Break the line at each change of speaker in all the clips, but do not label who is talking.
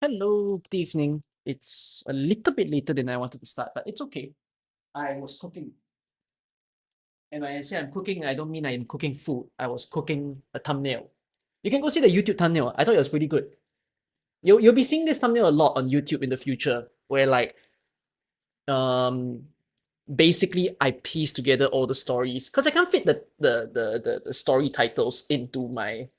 Hello, good evening. It's a little bit later than I wanted to start, but it's okay. I was cooking. And when I say I'm cooking, I don't mean I'm cooking food. I was cooking a thumbnail. You can go see the YouTube thumbnail. I thought it was pretty good. You'll be seeing this thumbnail a lot on YouTube in the future, where like um basically I piece together all the stories because I can't fit the story titles into my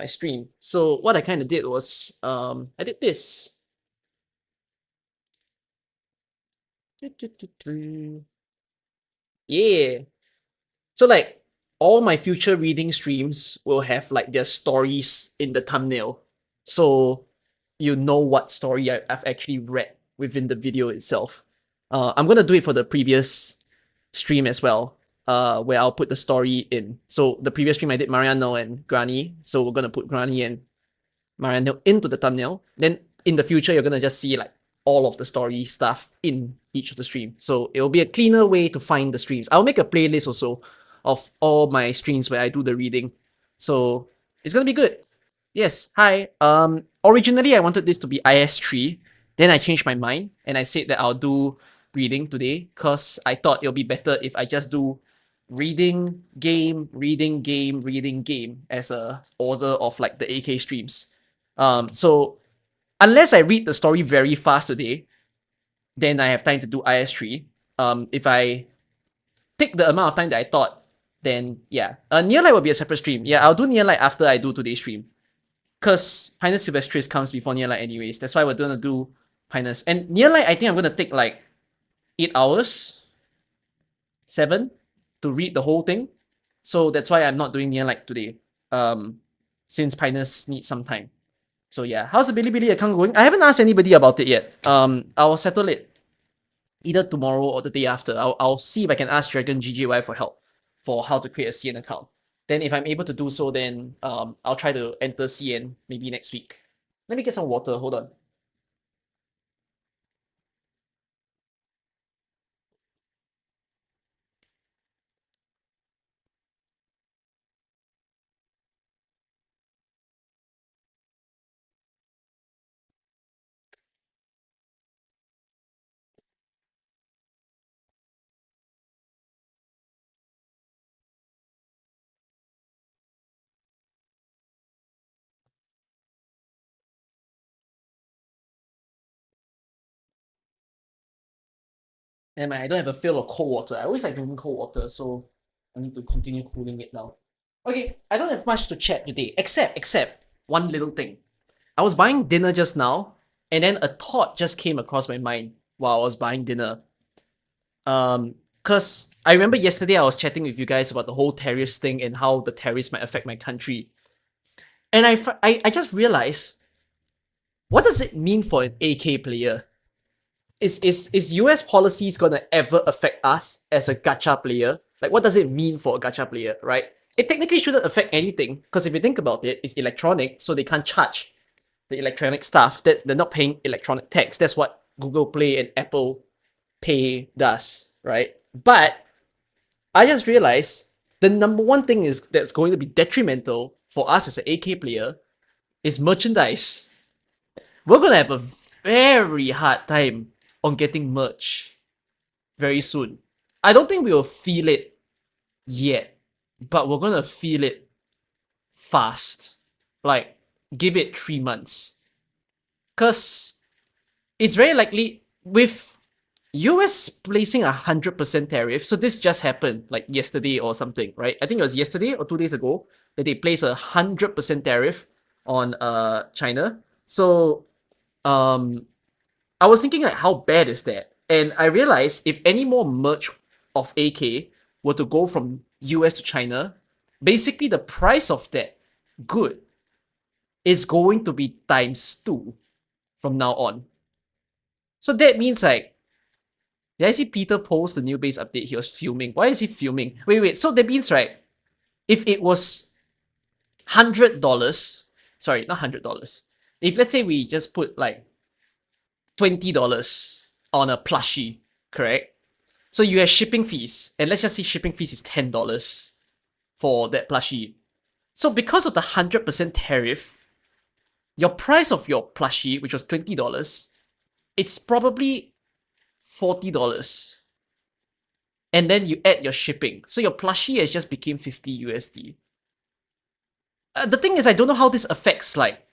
stream. So what I kind of did was I did this. Yeah. So like all my future reading streams will have like their stories in the thumbnail. So you know what story I've actually read within the video itself. I'm gonna do it for the previous stream as well. Where I'll put the story in. So the previous stream I did Mariano and Granny. So we're gonna put Granny and Mariano into the thumbnail. Then in the future you're gonna just see like all of the story stuff in each of the stream. So it will be a cleaner way to find the streams. I'll make a playlist also of all my streams where I do the reading. So it's gonna be good. Yes, hi. Originally I wanted this to be IS3. Then I changed my mind and I said that I'll do reading today because I thought it'll be better if I just do reading, game, reading, game, reading, game as a order of like the AK streams. So unless I read the story very fast today, then I have time to do IS3. If I take the amount of time that I thought, then yeah. Near Light will be a separate stream. Yeah, I'll do Near Light after I do today's stream. Because Pinus Sylvestris comes before Near Light anyways. That's why we're gonna do Pinus. And Near Light, I think I'm gonna take like 8 hours, 7 to read the whole thing. So that's why I'm not doing Near Light today. Since Pinus needs some time. So yeah, how's the Bilibili account going? I haven't asked anybody about it yet. I'll settle it either tomorrow or the day after. I'll see if I can ask Dragon GGY for help for how to create a CN account. Then if I'm able to do so, then I'll try to enter CN maybe next week. Let me get some water. Hold on. And I don't have a fill of cold water. I always like drinking cold water, so I need to continue cooling it now. Okay, I don't have much to chat today, except one little thing. I was buying dinner just now, and then a thought just came across my mind while I was buying dinner. Because I remember yesterday I was chatting with you guys about the whole tariffs thing and how the tariffs might affect my country. And I just realized, what does it mean for an AK player? Is US policies gonna ever affect us as a gacha player? Like, what does it mean for a gacha player, right? It technically shouldn't affect anything, because if you think about it, it's electronic, so they can't charge the electronic stuff. That they're not paying electronic tax. That's what Google Play and Apple Pay does, right? But I just realized the number one thing is that's going to be detrimental for us as an AK player is merchandise. We're gonna have a very hard time on getting merch very soon. I don't think we'll feel it yet, but we're gonna feel it fast. Like, give it 3 months. Because it's very likely with US placing 100% tariff. So this just happened like yesterday or something, right? I think it was yesterday or 2 days ago that they placed 100% tariff on China. So I was thinking like how bad is that? And I realized if any more merch of AK were to go from US to China, basically the price of that good is going to be times 2 from now on. So that means like, did I see Peter post the new base update? He was filming. Why is he filming? Wait. So that means right, if it was $100, sorry, not $100. If let's say we just put like $20 on a plushie, correct? So you have shipping fees, and let's just say shipping fees is $10 for that plushie. So because of the 100% tariff, your price of your plushie, which was $20, it's probably $40. And then you add your shipping. So your plushie has just became 50 USD. The thing is, I don't know how this affects, like,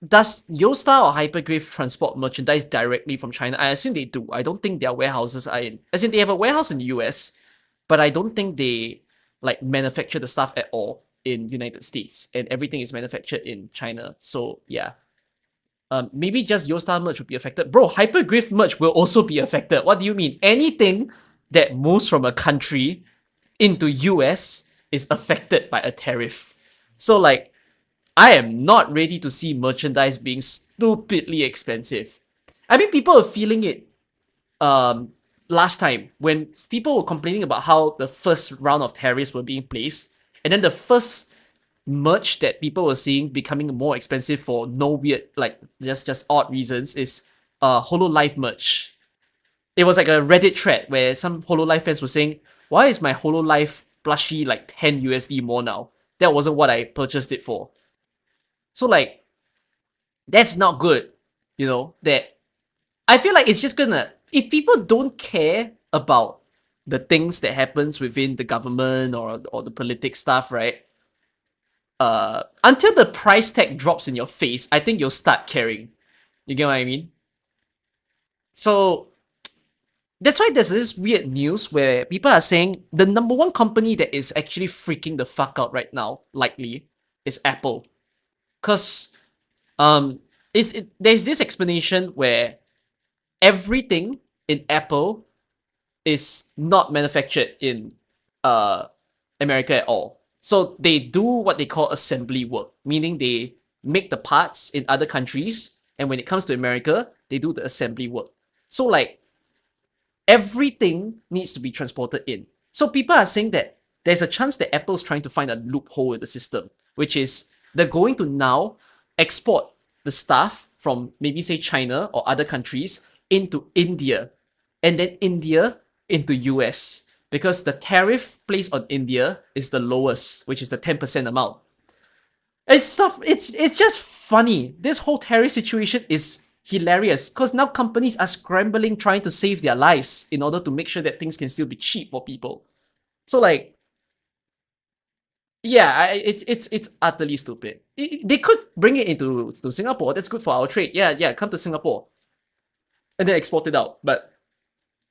does Yostar or Hypergrave transport merchandise directly from China? I assume they do. I don't think their warehouses are in, as in they have a warehouse in the US, but I don't think they like manufacture the stuff at all in United States, and everything is manufactured in China. So yeah, maybe just Yostar merch would be affected. Bro, Hypergrave merch will also be affected. What do you mean? Anything that moves from a country into US is affected by a tariff. So like, I am not ready to see merchandise being stupidly expensive. I mean, people are feeling it last time when people were complaining about how the first round of tariffs were being placed, and then the first merch that people were seeing becoming more expensive for no weird, like just odd reasons is HoloLive merch. It was like a Reddit thread where some HoloLive fans were saying, why is my HoloLive plushie like 10 USD more now? That wasn't what I purchased it for. So like, that's not good, you know, that I feel like it's just gonna, if people don't care about the things that happens within the government or the politic stuff, right? Until the price tag drops in your face, I think you'll start caring. You get what I mean? So that's why there's this weird news where people are saying the number one company that is actually freaking the fuck out right now, likely, is Apple. Cause there's this explanation where everything in Apple is not manufactured in America at all. So they do what they call assembly work, meaning they make the parts in other countries, and when it comes to America, they do the assembly work. So like, everything needs to be transported in. So people are saying that there's a chance that Apple's trying to find a loophole in the system, which is they're going to now export the stuff from maybe say China or other countries into India, and then India into US, because the tariff placed on India is the lowest, which is the 10% amount. It's just funny. This whole tariff situation is hilarious because now companies are scrambling trying to save their lives in order to make sure that things can still be cheap for people. So like, yeah, it's utterly stupid. They could bring it into to Singapore. That's good for our trade. Yeah, come to Singapore and then export it out. But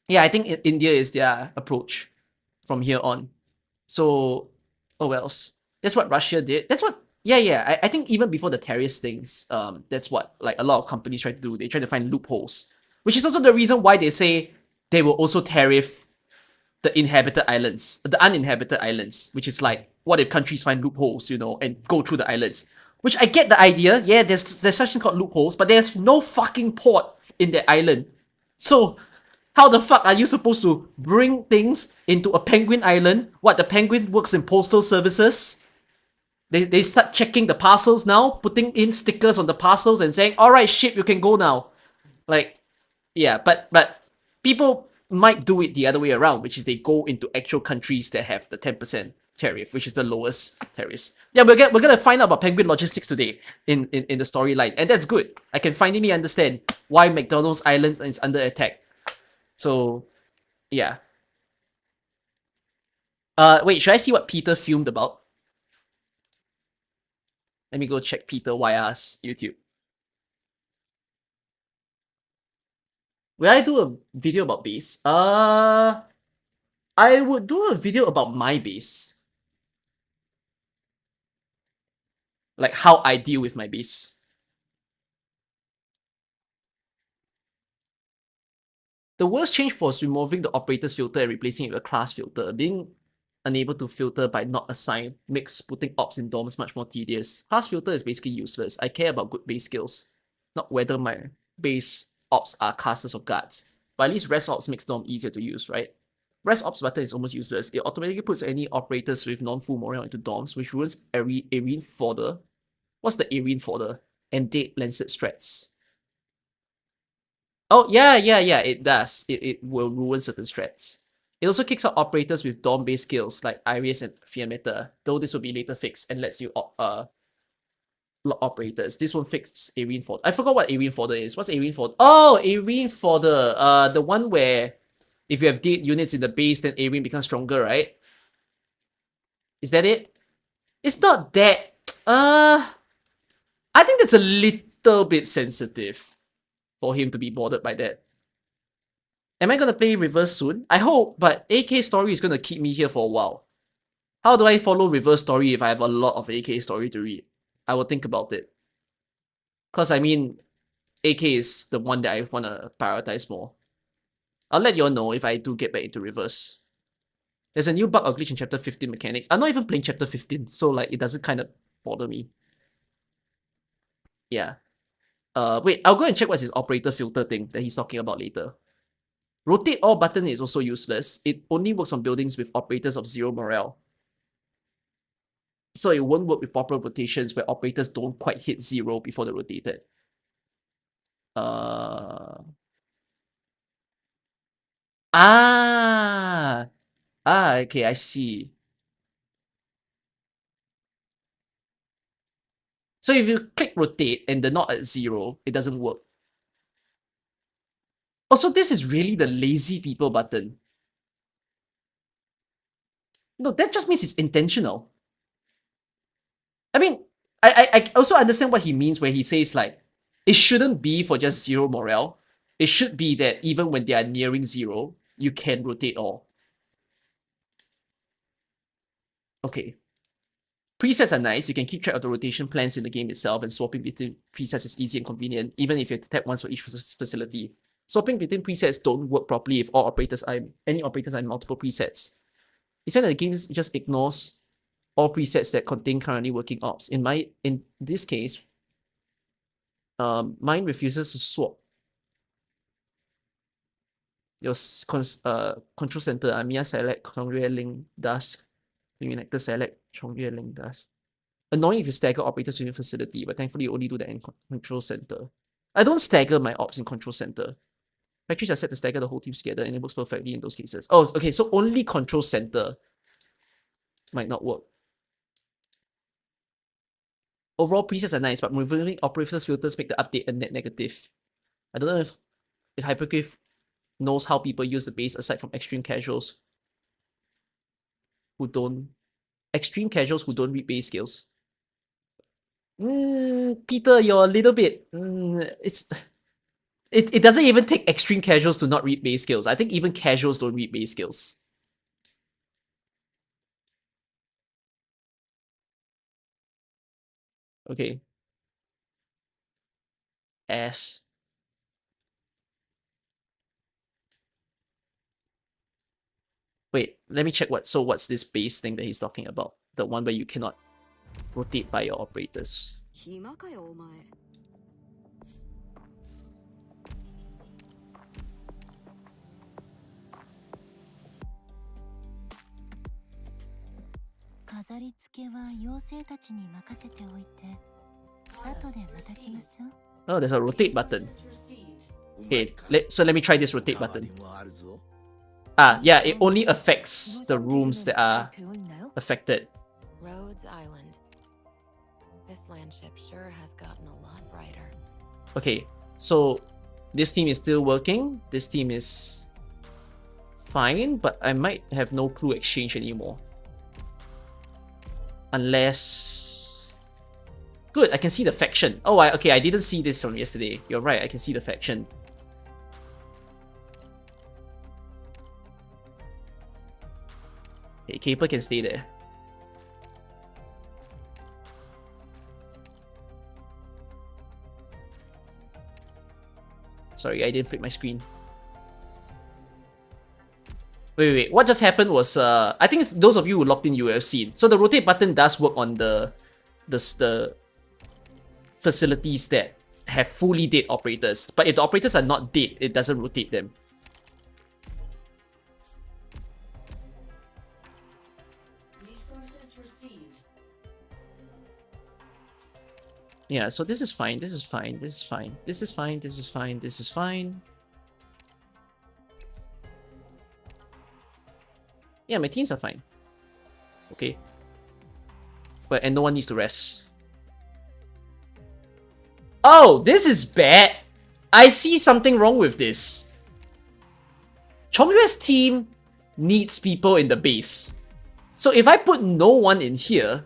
yeah, I think India is their approach from here on. So, oh wells. That's what Russia did. That's what. Yeah. I think even before the tariffs things, that's what like a lot of companies try to do. They try to find loopholes, which is also the reason why they say they will also tariff the inhabited islands, the uninhabited islands, which is like, what if countries find loopholes, you know, and go through the islands? Which I get the idea. Yeah, there's such thing called loopholes, but there's no fucking port in the island. So how the fuck are you supposed to bring things into a penguin island? What, the penguin works in postal services? They start checking the parcels now, putting in stickers on the parcels and saying, all right, ship, you can go now. Like, yeah, but people might do it the other way around, which is they go into actual countries that have the 10% tariff, which is the lowest tariffs. Yeah, we're gonna find out about penguin logistics today in the storyline, and that's good. I can finally understand why McDonald's Island is under attack. So, yeah. Wait, should I see what Peter filmed about? Let me go check Peter YR's YouTube. Will I do a video about base? I would do a video about my base. Like how I deal with my base. The worst change was removing the operator's filter and replacing it with a class filter. Being unable to filter by not assigned makes putting ops in DOMs much more tedious. Class filter is basically useless. I care about good base skills, not whether my base ops are casters or guards. But at least rest ops makes DOM easier to use, right? Rest ops button is almost useless. It automatically puts any operators with non-full morale into DOMs, which ruins Arene fodder. What's the Arene fodder? And dead lancet strats. Oh, yeah, it does. It will ruin certain strats. It also kicks out operators with DOM-based skills like Iris and Fiametta, though this will be later fixed and lets you operators. This one fixes Arene Fodder. I forgot what Arene Fodder is. What's Arene Fodder? Oh, Arene Fodder. The one where if you have dead units in the base, then Arene becomes stronger, right? Is that it? It's not that. I think that's a little bit sensitive for him to be bothered by that. Am I gonna play reverse soon? I hope, but AK story is gonna keep me here for a while. How do I follow reverse story if I have a lot of AK story to read? I will think about it. Because I mean, AK is the one that I want to prioritize more. I'll let you all know if I do get back into reverse. There's a new bug or glitch in chapter 15 mechanics. I'm not even playing chapter 15, so like it doesn't kind of bother me. Yeah. Wait, I'll go and check what's his operator filter thing that he's talking about later. Rotate all button is also useless. It only works on buildings with operators of 0 morale. So it won't work with proper rotations where operators don't quite hit 0 before they're rotated. Okay, I see. So if you click rotate and they're not at 0, it doesn't work. Also, this is really the lazy people button. No, that just means it's intentional. I mean, I also understand what he means where he says like, it shouldn't be for just 0 morale. It should be that even when they are nearing 0, you can rotate all. Okay. Presets are nice. You can keep track of the rotation plans in the game itself, and swapping between presets is easy and convenient, even if you have to tap once for each facility. Swapping between presets don't work properly if any operators are in multiple presets. It's that the game just ignores all presets that contain currently working ops. In this case, mine refuses to swap. Your control center, Mia select Chongyue Ling does. Actor select Chongyue Ling does. Annoying if you stagger operators within facility, but thankfully you only do that in control center. I don't stagger my ops in control center. Factories are set to stagger the whole teams together, and it works perfectly in those cases. Oh, okay, so only control center might not work. Overall, presets are nice, but removing operators filters make the update a net negative. I don't know if Hypergraph knows how people use the base aside from extreme casuals who don't read base skills. Peter, you're a little bit. It doesn't even take extreme casuals to not read base skills. I think even casuals don't read base skills. Okay. S. Wait, let me check what's this base thing that he's talking about? The one where you cannot rotate by your operators. Oh, there's a rotate button. Okay, so let me try this rotate button. Yeah, it only affects the rooms that are affected.
Rhodes Island. This landship sure has gotten a lot brighter.
Okay, so this team is still working. This team is fine, but I might have no clue exchange anymore. Unless... Good, I can see the faction. Oh, okay, I didn't see this from yesterday. You're right, I can see the faction. Okay, Caper can stay there. Sorry, I didn't flip my screen. Wait. What just happened was, I think those of you who logged in, you have seen. So the rotate button does work on the facilities that have fully dead operators. But if the operators are not dead, it doesn't rotate them. Yeah, so this is fine, this is fine, this is fine, this is fine, this is fine, this is fine. Yeah, my teams are fine. Okay. And no one needs to rest. Oh, this is bad. I see something wrong with this. Chongyue's team needs people in the base. So if I put no one in here,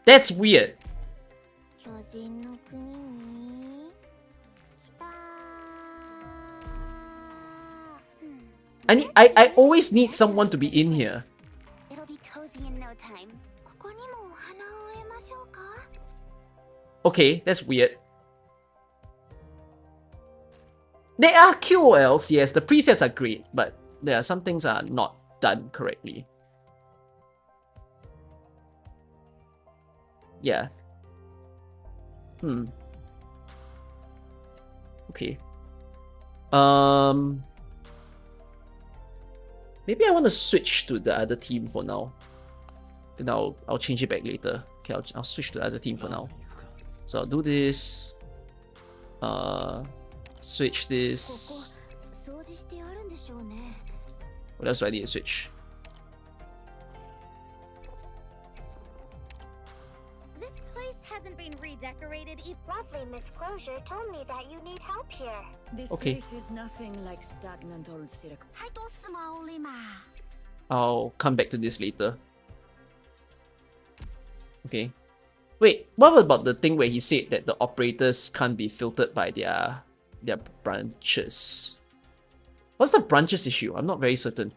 that's weird. I always need someone to be in here.
It'll be cozy in no time.
Okay, that's weird. There are QOLs, yes, the presets are great, but there are some things are not done correctly. Yeah. Okay. Maybe I want to switch to the other team for now. Then I'll change it back later. Okay, I'll switch to the other team for now. So I'll do this. Switch this. What else do I need to switch?
This place hasn't been redecorated. Lovely Miss Closure told me that you need help here.
This
Okay.
place is nothing like stagnant old circle.
I'll come back to this later. Okay. Wait, what about the thing where he said that the operators can't be filtered by their branches? What's the branches issue? I'm not very certain.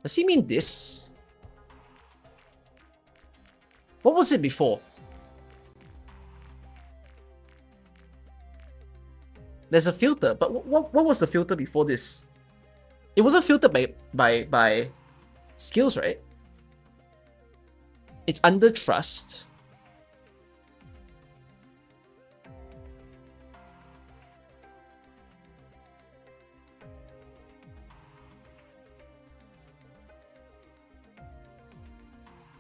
Does he mean this? What was it before? There's a filter, but what was the filter before this? It wasn't filtered by skills, right? It's under trust.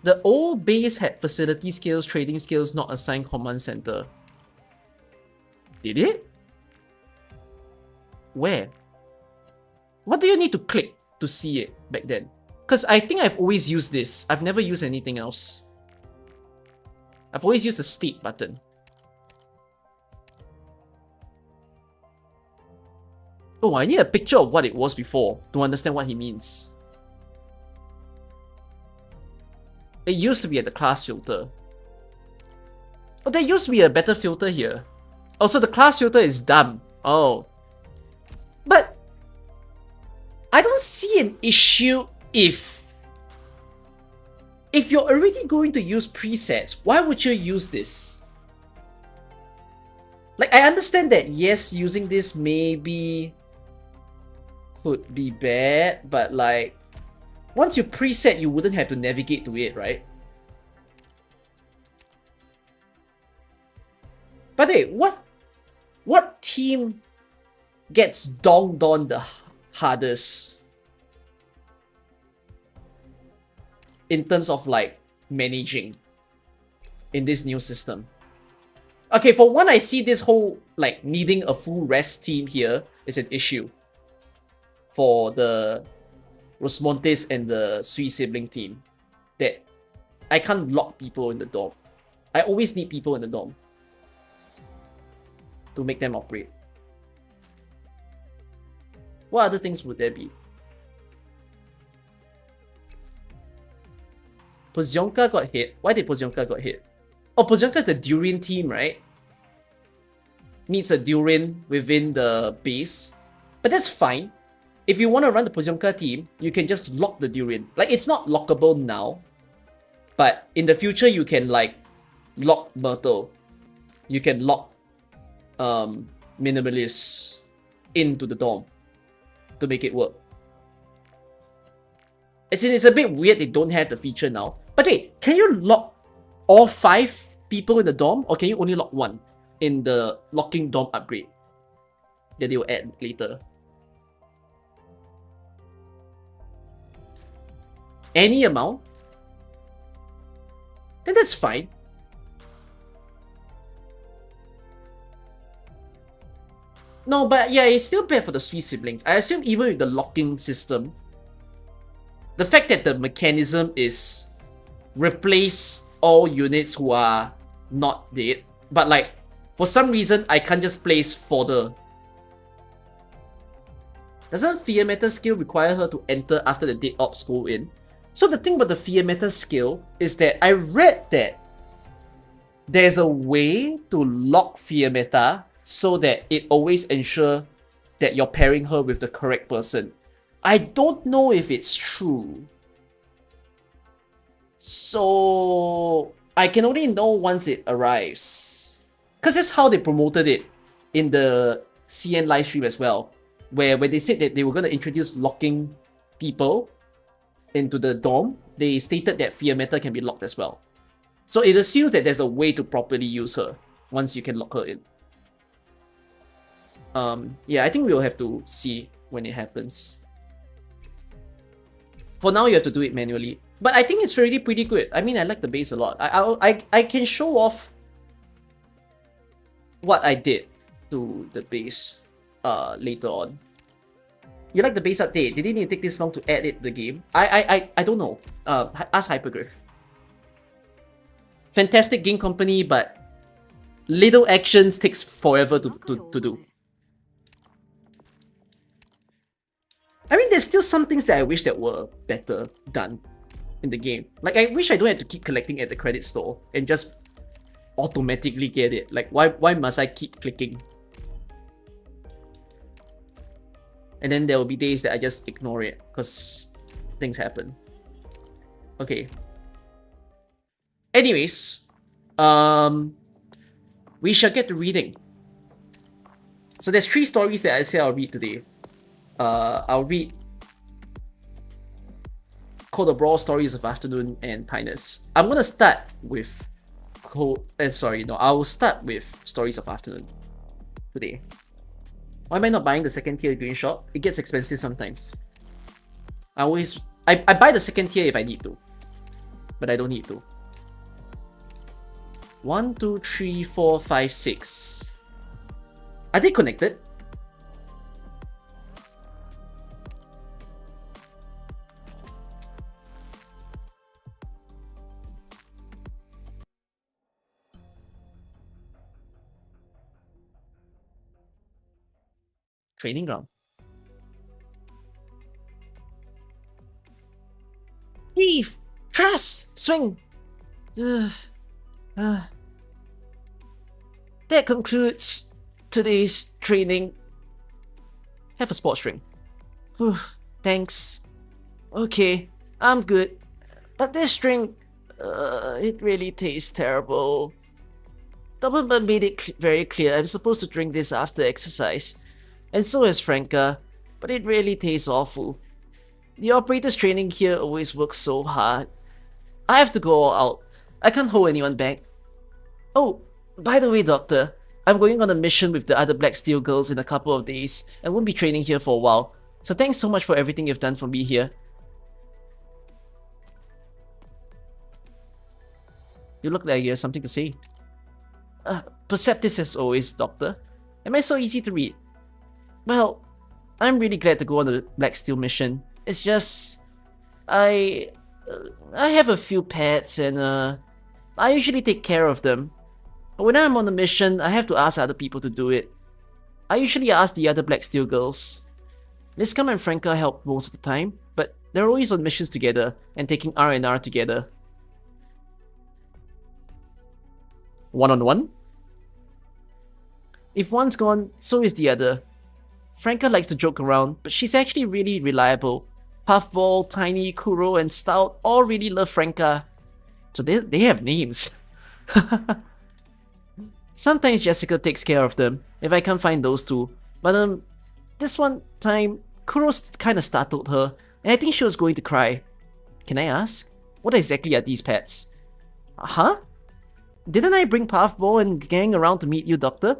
The old base had facility skills, trading skills, not assigned command center. Did it? Where? What do you need to click to see it back then? Because I think I've always used this. I've never used anything else. I've always used the state button. Oh, I need a picture of what it was before to understand what he means. It used to be at the class filter. Oh, there used to be a better filter here. Oh, so the class filter is dumb. Oh. But I don't see an issue if you're already going to use presets, why would you use this? Like, I understand that, yes, using this maybe could be bad, but like, once you preset, you wouldn't have to navigate to it, right? But hey, what team gets donged on the hardest in terms of like managing in this new system? Okay, for one, I see this whole like needing a full rest team here is an issue for the Rosmontes and the Sui sibling team, that I can't lock people in the dorm. I always need people in the dorm to make them operate. What other things would there be? Pozionka got hit. Why did Pozionka got hit? Oh, Pozionka is the Durian team, right? Needs a Durian within the base. But that's fine. If you want to run the Pozionka team, you can just lock the Durian. Like, it's not lockable now, but in the future, you can like lock Myrtle. You can lock Minimalist into the dorm to make it work. As in, it's a bit weird they don't have the feature now. But wait, can you lock all 5 people in the dorm, or can you only lock 1 in the locking dorm upgrade that they will add later? Any amount? Then that's fine. No, but yeah, it's still bad for the Swiss siblings. I assume even with the locking system, the fact that the mechanism is replace all units who are not dead, but like for some reason I can't just place fodder. Doesn't Fear Matter skill require her to enter after the dead ops go in? So the thing about the Fear Matter skill is that I read that there's a way to lock Fear Meta so that it always ensure that you're pairing her with the correct person. I don't know if it's true. So I can only know once it arrives. Because that's how they promoted it in the CN live stream as well. Where when they said that they were going to introduce locking people into the dome, they stated that Fear Meta can be locked as well. So it assumes that there's a way to properly use her once you can lock her in. Yeah, I think we'll have to see when it happens. For now, you have to do it manually. But I think it's already pretty good. I mean, I like the base a lot. I can show off what I did to the base later on. You like the base update? Did it need to take this long to add it to the game? I don't know. Ask Hypergriff. Fantastic game company, but little actions takes forever to do. I mean, there's still some things that I wish that were better done in the game. Like, I wish I don't have to keep collecting at the credit store and just automatically get it. Like, why must I keep clicking? And then there will be days that I just ignore it because things happen. Okay. Anyways, we shall get to reading. So there's 3 stories that I say I'll read today. I'll read Code of Brawl, Stories of Afternoon, and Pinus. I'm gonna start with I will start with Stories of Afternoon today. Why am I not buying the second tier green shop? It gets expensive sometimes. I buy the second tier if I need to, but I don't need to. 1, 2, 3, 4, 5, 6. Are they connected? Training ground. Heave! Trust! Swing! That concludes today's training. Have a sports drink. Thanks. Okay, I'm good. But this drink, it really tastes terrible. Dobermann made it very clear I'm supposed to drink this after exercise. And so has Franca, but it really tastes awful. The operator's training here always works so hard. I have to go all out. I can't hold anyone back. Oh, by the way, Doctor, I'm going on a mission with the other Black Steel girls in a couple of days and won't be training here for a while. So thanks so much for everything you've done for me here. You look like you have something to say. Perceptis as always, Doctor. Am I so easy to read? Well, I'm really glad to go on the Black Steel mission. It's just... I have a few pets and I usually take care of them. But when I'm on a mission, I have to ask other people to do it. I usually ask the other Black Steel girls. Liskam and Franca help most of the time, but they're always on missions together and taking R&R together. One-on-one? If one's gone, so is the other. Franca likes to joke around, but she's actually really reliable. Puffball, Tiny, Kuro, and Stout all really love Franca. So they have names. Sometimes Jessica takes care of them, if I can't find those two. But this one time, Kuro kinda startled her, and I think she was going to cry. Can I ask? What exactly are these pets? Huh? Didn't I bring Puffball and gang around to meet you, Doctor?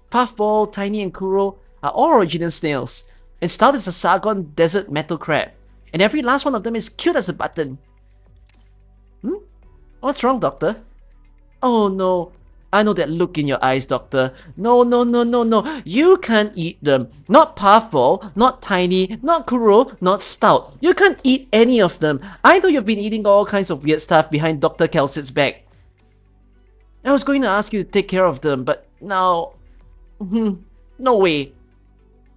Puffball, Tiny, and Kuro are all original snails, and Stout is a Sargon desert metal crab, and every last one of them is cute as a button. What's wrong, Doctor? Oh no, I know that look in your eyes, doctor. No, no, no, no, no. You can't eat them. Not puffball, not tiny, not kuro, not stout. You can't eat any of them. I know you've been eating all kinds of weird stuff behind Dr. Kelsey's back. I was going to ask you to take care of them, but now... no way.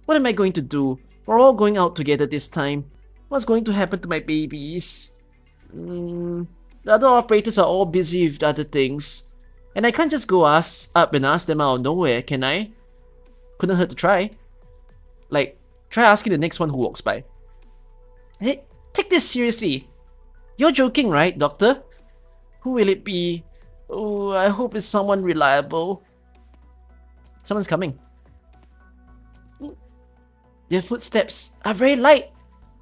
What am I going to do? We're all going out together this time. What's going to happen to my babies? The other operators are all busy with other things. And I can't just go up and ask them out of nowhere, can I? Couldn't hurt to try. Like, try asking the next one who walks by. Hey, take this seriously. You're joking, right, doctor? Who will it be? Oh, I hope it's someone reliable. Someone's coming. Their footsteps are very light,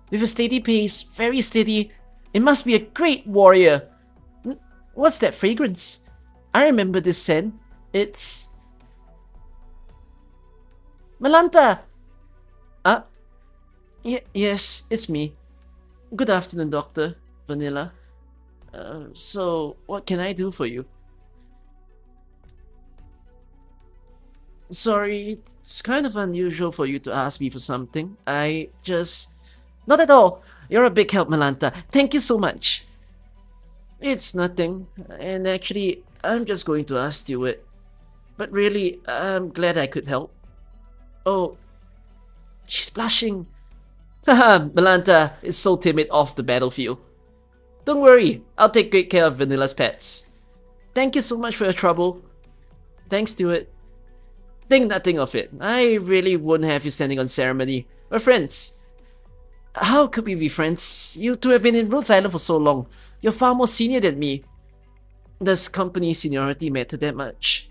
with a steady pace, very steady. It must be a great warrior. What's that fragrance? I remember this scent. It's... Malanta! Yes, it's me. Good afternoon, Doctor Vanilla. So, what can I do for you? Sorry, it's kind of unusual for you to ask me for something. I just... Not at all. You're a big help, Malanta. Thank you so much. It's nothing. And actually, I'm just going to ask Stuart. But really, I'm glad I could help. Oh, she's blushing. Haha, Malanta is so timid off the battlefield. Don't worry, I'll take great care of Vanilla's pets. Thank you so much for your trouble. Thanks, Stuart. Think nothing of it. I really wouldn't have you standing on ceremony. We're friends. How could we be friends? You two have been in Rhodes Island for so long. You're far more senior than me. Does company seniority matter that much?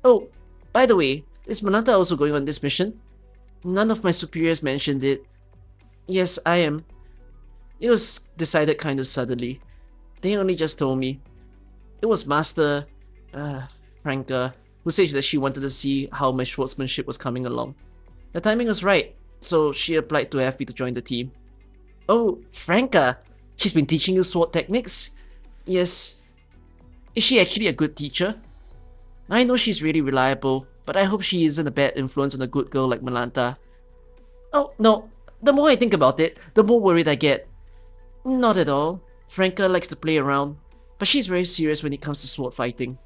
Oh, by the way, is Malanta also going on this mission? None of my superiors mentioned it. Yes, I am. It was decided kind of suddenly. They only just told me. It was Master... Franca, who said that she wanted to see how my swordsmanship was coming along. The timing was right, so she applied to have me to join the team. Oh, Franca! She's been teaching you sword techniques? Yes. Is she actually a good teacher? I know she's really reliable, but I hope she isn't a bad influence on a good girl like Malanta. Oh, no. The more I think about it, the more worried I get. Not at all. Franca likes to play around, but she's very serious when it comes to sword fighting.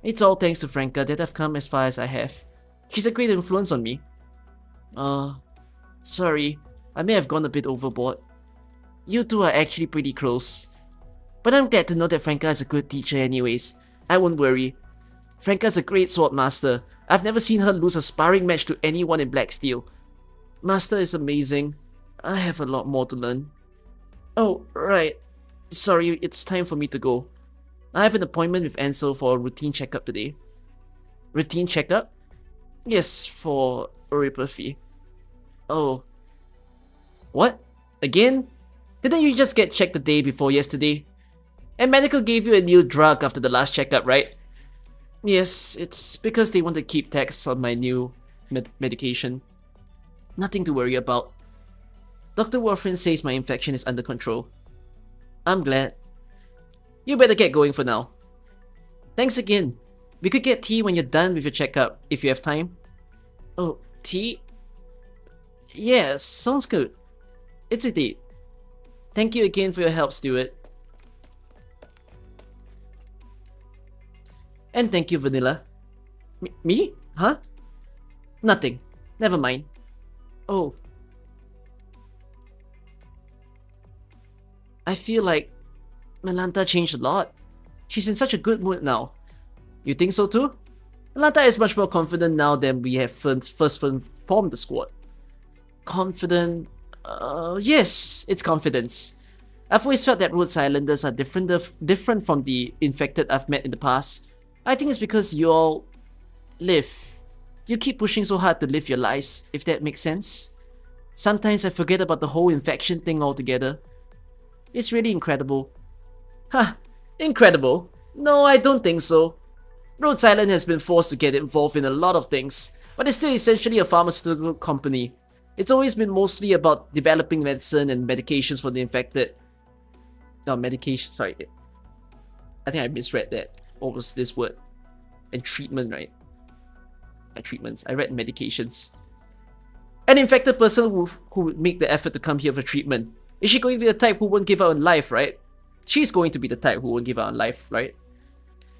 It's all thanks to Franca that I've come as far as I have. She's a great influence on me. Sorry, I may have gone a bit overboard. You two are actually pretty close. But I'm glad to know that Franca is a good teacher anyways. I won't worry. Franca's a great sword master. I've never seen her lose a sparring match to anyone in Black Steel. Master is amazing. I have a lot more to learn. Oh, right. Sorry, it's time for me to go. I have an appointment with Ansel for a routine checkup today. Routine checkup? Yes, for oropathy. Oh. What? Again? Didn't you just get checked the day before yesterday? And medical gave you a new drug after the last checkup, right? Yes, it's because they want to keep tabs on my new medication. Nothing to worry about. Dr. Warfrin says my infection is under control. I'm glad. You better get going for now. Thanks again. We could get tea when you're done with your checkup, if you have time. Oh, tea? Yes, sounds good. It's a date. Thank you again for your help, Stuart. And thank you, Vanilla. Me? Huh? Nothing. Never mind. Oh. I feel like Malanta changed a lot. She's in such a good mood now. You think so too? Malanta is much more confident now than we have first formed the squad. Confident? Yes, it's confidence. I've always felt that Rhodes Islanders are different from the infected I've met in the past. I think it's because you all live. You keep pushing so hard to live your lives, if that makes sense. Sometimes I forget about the whole infection thing altogether. It's really incredible. Ha! Incredible? No, I don't think so. Rhodes Island has been forced to get involved in a lot of things, but it's still essentially a pharmaceutical company. It's always been mostly about developing medicine and medications for the infected. No, medication, sorry. I think I misread that. What was this word? And treatment, right? Treatments. I read medications. An infected person who would make the effort to come here for treatment. Is she going to be the type who won't give out on life, right? She's going to be the type who won't give out on life, right?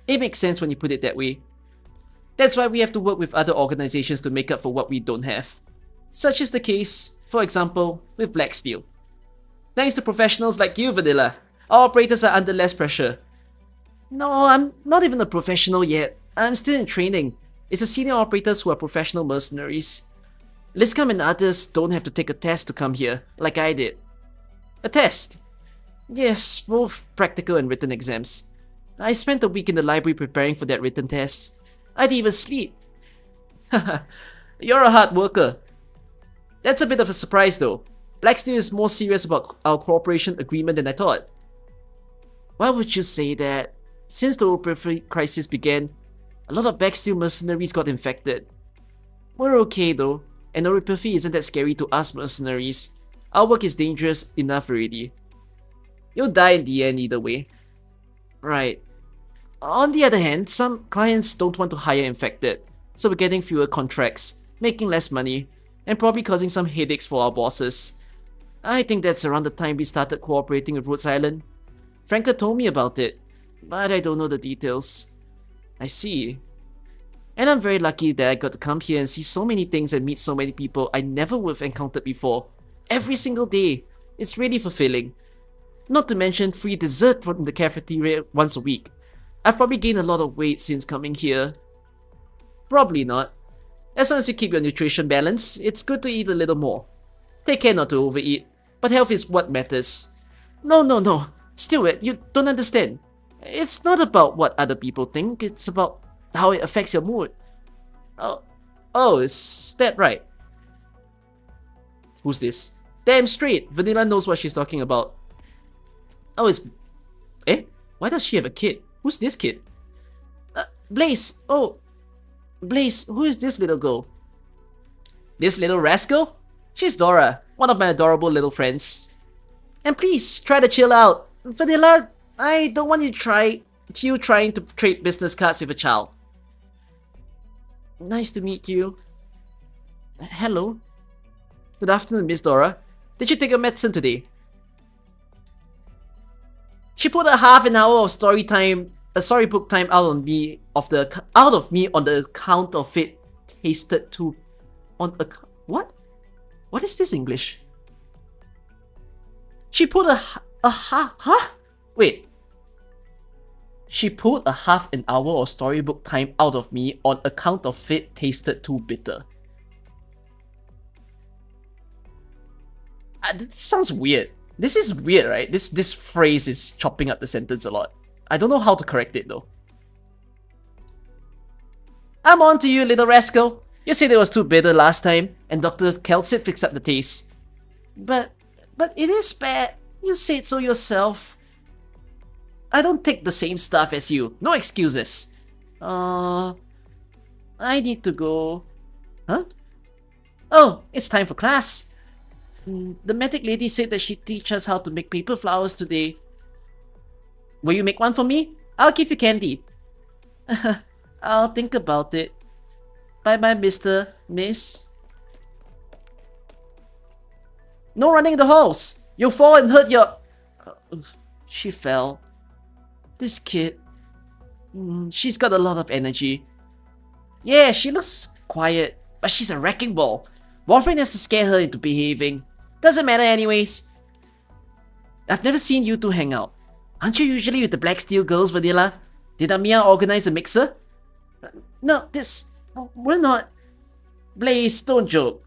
It makes sense when you put it that way. That's why we have to work with other organizations to make up for what we don't have. Such is the case, for example, with Black Steel. Thanks to professionals like you, Vanilla, our operators are under less pressure. No, I'm not even a professional yet. I'm still in training. It's the senior operators who are professional mercenaries. Liscam and others don't have to take a test to come here, like I did. A test? Yes, both practical and written exams. I spent a week in the library preparing for that written test. I didn't even sleep. You're a hard worker. That's a bit of a surprise though. Black Steel is more serious about our cooperation agreement than I thought. Why would you say that? Since the opioid crisis began, a lot of Black Steel mercenaries got infected. We're okay though, and neuropathy isn't that scary to us mercenaries. Our work is dangerous enough already. You'll die in the end either way. Right. On the other hand, some clients don't want to hire infected, so we're getting fewer contracts, making less money, and probably causing some headaches for our bosses. I think that's around the time we started cooperating with Rhodes Island. Franca told me about it, but I don't know the details. I see. And I'm very lucky that I got to come here and see so many things and meet so many people I never would have encountered before. Every single day. It's really fulfilling. Not to mention free dessert from the cafeteria once a week. I've probably gained a lot of weight since coming here. Probably not. As long as you keep your nutrition balanced, it's good to eat a little more. Take care not to overeat, but health is what matters. No. Stewart, you don't understand. It's not about what other people think, it's about how it affects your mood. Oh, is that right? Who's this? Damn straight, Vanilla knows what she's talking about. Oh, it's... Eh? Why does she have a kid? Who's this kid? Blaze! Oh! Blaze, who is this little girl? This little rascal? She's Dora, one of my adorable little friends. And please, try to chill out. Vanilla, I don't want you trying to trade business cards with a child. Nice to meet you. Hello. Good afternoon, Miss Dora. Did you take your medicine today? She put a half an hour of storybook time out of me on the account of it tasted too... What? What is this English? She put Wait. She put a half an hour of storybook time out of me on account of it tasted too bitter. This sounds weird. This is weird, right? This phrase is chopping up the sentence a lot. I don't know how to correct it though. I'm on to you, little rascal. You said it was too bitter last time, and Dr. Kelsit fixed up the taste. But it is bad. You said so yourself. I don't take the same stuff as you. No excuses. I need to go. Huh? Oh, it's time for class. The medic lady said that she'd teach us how to make paper flowers today. Will you make one for me? I'll give you candy. I'll think about it. Bye-bye, Miss. No running in the halls! You'll fall and hurt your... She fell. This kid... she's got a lot of energy. Yeah, she looks quiet, but she's a wrecking ball. Warframe has to scare her into behaving. Doesn't matter anyways. I've never seen you two hang out. Aren't you usually with the Black Steel girls, Vanilla? Did Amia organize a mixer? No, we're not... Blaze, don't joke.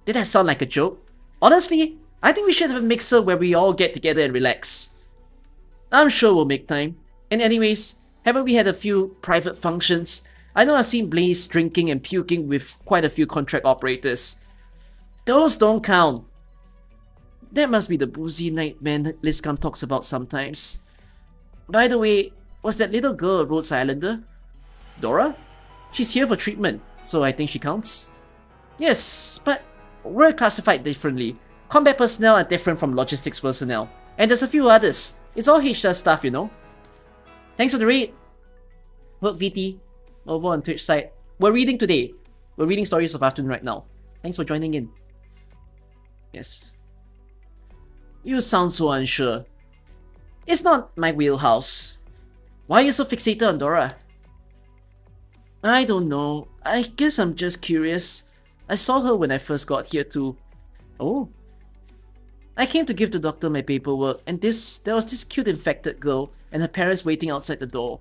Did that sound like a joke? Honestly, I think we should have a mixer where we all get together and relax. I'm sure we'll make time. And anyways, haven't we had a few private functions? I know I've seen Blaze drinking and puking with quite a few contract operators. Those don't count. That must be the boozy nightman that Liscam talks about sometimes. By the way, was that little girl a Rhodes Islander? Dora? She's here for treatment, so I think she counts. Yes, but we're classified differently. Combat personnel are different from logistics personnel. And there's a few others. It's all HR stuff, you know. Thanks for the raid. Work, VT. over on Twitch side. We're reading today. We're reading Stories of Afternoon right now. Thanks for joining in. Yes. You sound so unsure. It's not my wheelhouse. Why are you so fixated on Dora? I don't know. I guess I'm just curious. I saw her when I first got here too. Oh. I came to give the doctor my paperwork, and there was this cute infected girl and her parents waiting outside the door.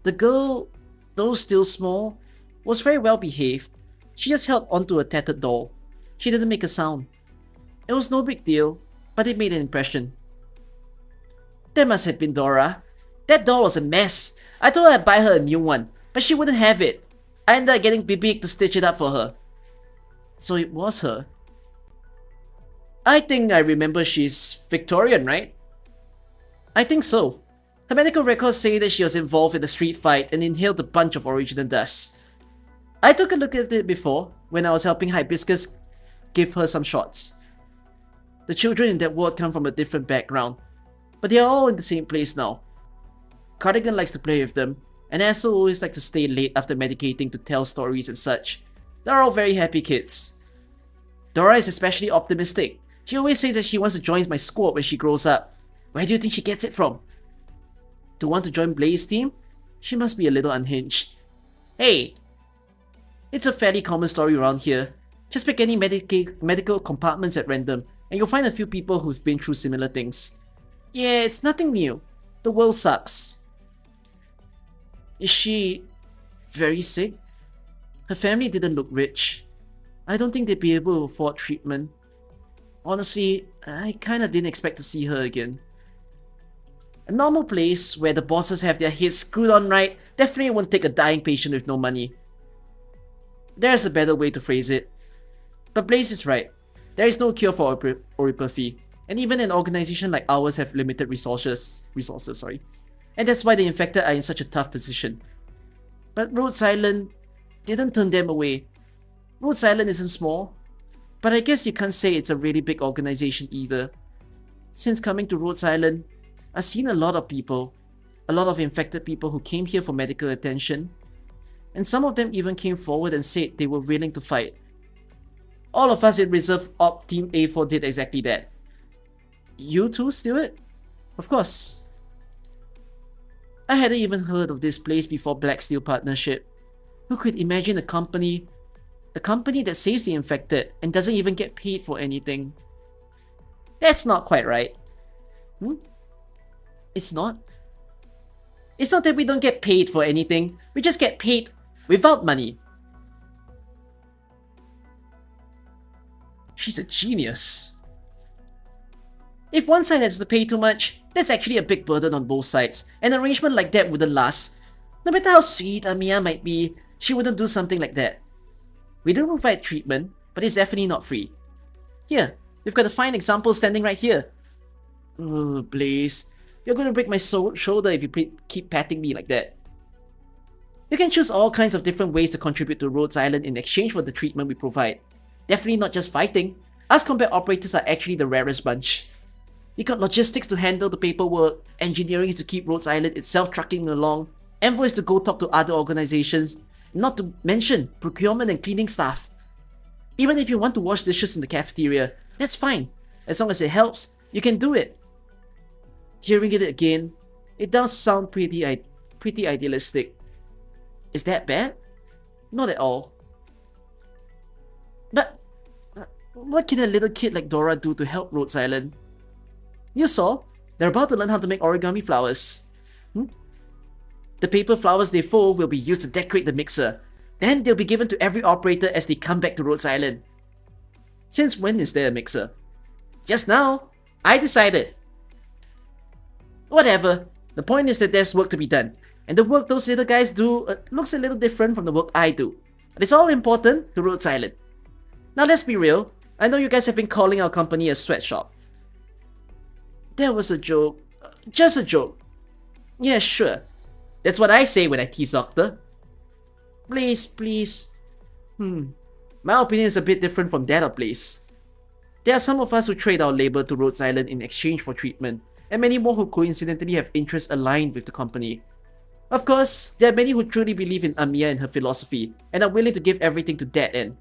The girl, though still small, was very well behaved. She just held onto a tattered doll. She didn't make a sound. It was no big deal, but it made an impression. That must have been Dora. That doll was a mess. I told her I'd buy her a new one, but she wouldn't have it. I ended up getting Bibi to stitch it up for her. So it was her. I think I remember she's Victorian, right? I think so. Her medical records say that she was involved in a street fight and inhaled a bunch of original dust. I took a look at it before, when I was helping Hibiscus give her some shots. The children in that ward come from a different background, but they are all in the same place now. Cardigan likes to play with them, and Ansel always likes to stay late after medicating to tell stories and such. They're all very happy kids. Dora is especially optimistic. She always says that she wants to join my squad when she grows up. Where do you think she gets it from? To want to join Blaze's team? She must be a little unhinged. Hey! It's a fairly common story around here. Just pick any medical compartments at random, and you'll find a few people who've been through similar things. Yeah, it's nothing new. The world sucks. Is she very sick? Her family didn't look rich. I don't think they'd be able to afford treatment. Honestly, I kinda didn't expect to see her again. A normal place where the bosses have their heads screwed on right definitely won't take a dying patient with no money. There's a better way to phrase it. But Blaze is right. There is no cure for oropathy, and even an organization like ours have limited resources. And that's why the infected are in such a tough position. But Rhodes Island didn't turn them away. Rhodes Island isn't small, but I guess you can't say it's a really big organization either. Since coming to Rhodes Island, I've seen a lot of people, a lot of infected people who came here for medical attention, and some of them even came forward and said they were willing to fight. All of us in Reserve Op Team A4 did exactly that. You too, Stuart? Of course. I hadn't even heard of this place before Black Steel Partnership. Who could imagine a company that saves the infected and doesn't even get paid for anything? That's not quite right. It's not? It's not that we don't get paid for anything, we just get paid without money. She's a genius. If one side has to pay too much, that's actually a big burden on both sides. An arrangement like that wouldn't last. No matter how sweet Amiya might be, she wouldn't do something like that. We do provide treatment, but it's definitely not free. Here, we've got a fine example standing right here. Oh, Blaze. You're gonna break my shoulder if you keep patting me like that. You can choose all kinds of different ways to contribute to Rhodes Island in exchange for the treatment we provide. Definitely not just fighting. Us combat operators are actually the rarest bunch. You got logistics to handle the paperwork, engineering is to keep Rhodes Island itself trucking along, envoys to go talk to other organizations, not to mention procurement and cleaning staff. Even if you want to wash dishes in the cafeteria, that's fine. As long as it helps, you can do it. Hearing it again, it does sound pretty idealistic. Is that bad? Not at all. But what can a little kid like Dora do to help Rhodes Island? You saw, they're about to learn how to make origami flowers. The paper flowers they fold will be used to decorate the mixer. Then they'll be given to every operator as they come back to Rhodes Island. Since when is there a mixer? Just now. I decided. Whatever. The point is that there's work to be done. And the work those little guys do looks a little different from the work I do. But it's all important to Rhodes Island. Now let's be real. I know you guys have been calling our company a sweatshop. That was a joke. Just a joke. Yeah, sure. That's what I say when I tease Doctor. Please. My opinion is a bit different from that of Blaze. There are some of us who trade our labor to Rhodes Island in exchange for treatment, and many more who coincidentally have interests aligned with the company. Of course, there are many who truly believe in Amiya and her philosophy, and are willing to give everything to that end.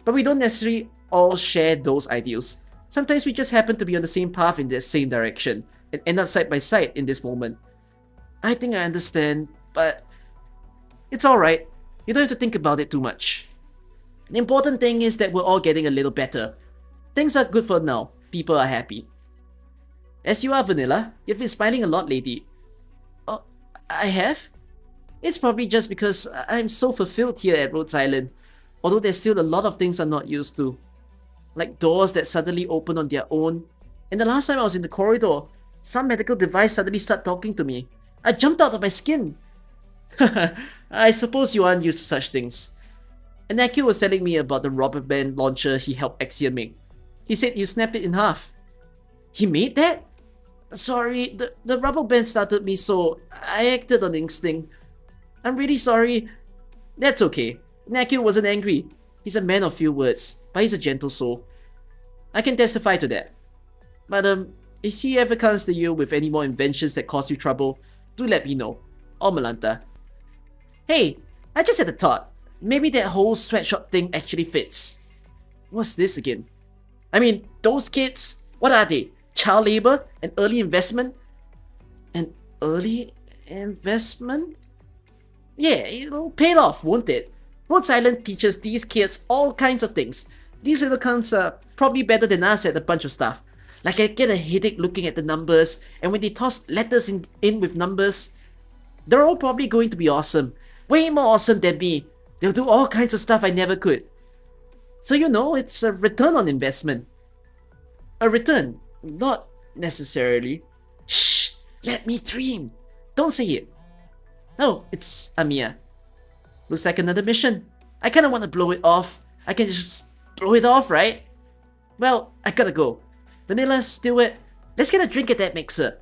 But we don't necessarily all share those ideals. Sometimes we just happen to be on the same path in the same direction, and end up side by side in this moment. I think I understand, but it's alright. You don't have to think about it too much. The important thing is that we're all getting a little better. Things are good for now. People are happy. As you are, Vanilla, you've been smiling a lot lately. Oh, I have? It's probably just because I'm so fulfilled here at Rhodes Island, although there's still a lot of things I'm not used to. Like doors that suddenly open on their own. And the last time I was in the corridor, some medical device suddenly started talking to me. I jumped out of my skin. I suppose you aren't used to such things. And Aki was telling me about the rubber band launcher he helped Axia make. He said you snapped it in half. He made that? Sorry, the rubber band startled me, so I acted on instinct. I'm really sorry. That's okay. Naku wasn't angry. He's a man of few words, but he's a gentle soul. I can testify to that. But if he ever comes to you with any more inventions that cause you trouble, do let me know. Or Malanta. Hey, I just had a thought. Maybe that whole sweatshop thing actually fits. What's this again? I mean, those kids, what are they? Child labor? An early investment? An early investment? Yeah, it'll pay off, won't it? Rhodes Island teaches these kids all kinds of things. These little cunts are probably better than us at a bunch of stuff. Like I get a headache looking at the numbers, and when they toss letters in with numbers, they're all probably going to be awesome. Way more awesome than me. They'll do all kinds of stuff I never could. So you know, it's a return on investment. A return, not necessarily. Shh, let me dream. Don't say it. Oh, it's Amiya. Looks like another mission. I kinda wanna blow it off. I can just blow it off, right? Well, I gotta go. Vanilla, Stewart, let's get a drink at that mixer.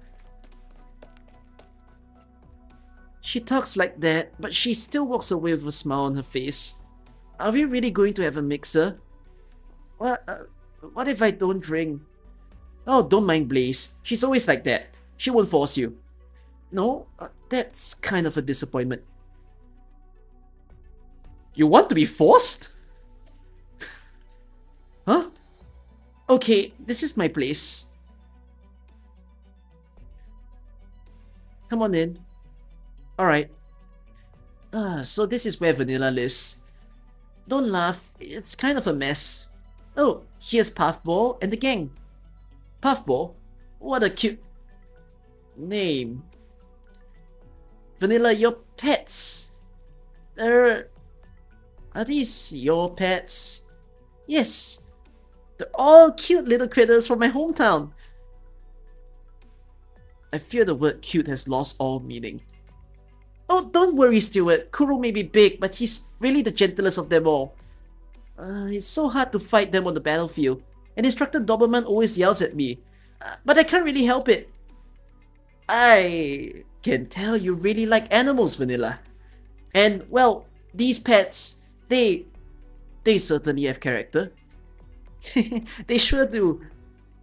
She talks like that, but she still walks away with a smile on her face. Are we really going to have a mixer? What if I don't drink? Oh, don't mind Blaze. She's always like that. She won't force you. No, that's kind of a disappointment. You want to be forced? Huh? Okay, this is my place. Come on in. Alright. So this is where Vanilla lives. Don't laugh, it's kind of a mess. Oh, here's Puffball and the gang. Puffball? What a cute name. Vanilla, your pets. Are these your pets? Yes. They're all cute little critters from my hometown. I fear the word cute has lost all meaning. Oh, don't worry, Stewart. Kuro may be big, but he's really the gentlest of them all. It's so hard to fight them on the battlefield, and Instructor Dobermann always yells at me. But I can't really help it. I can tell you really like animals, Vanilla. And, well, these pets, they certainly have character. They sure do.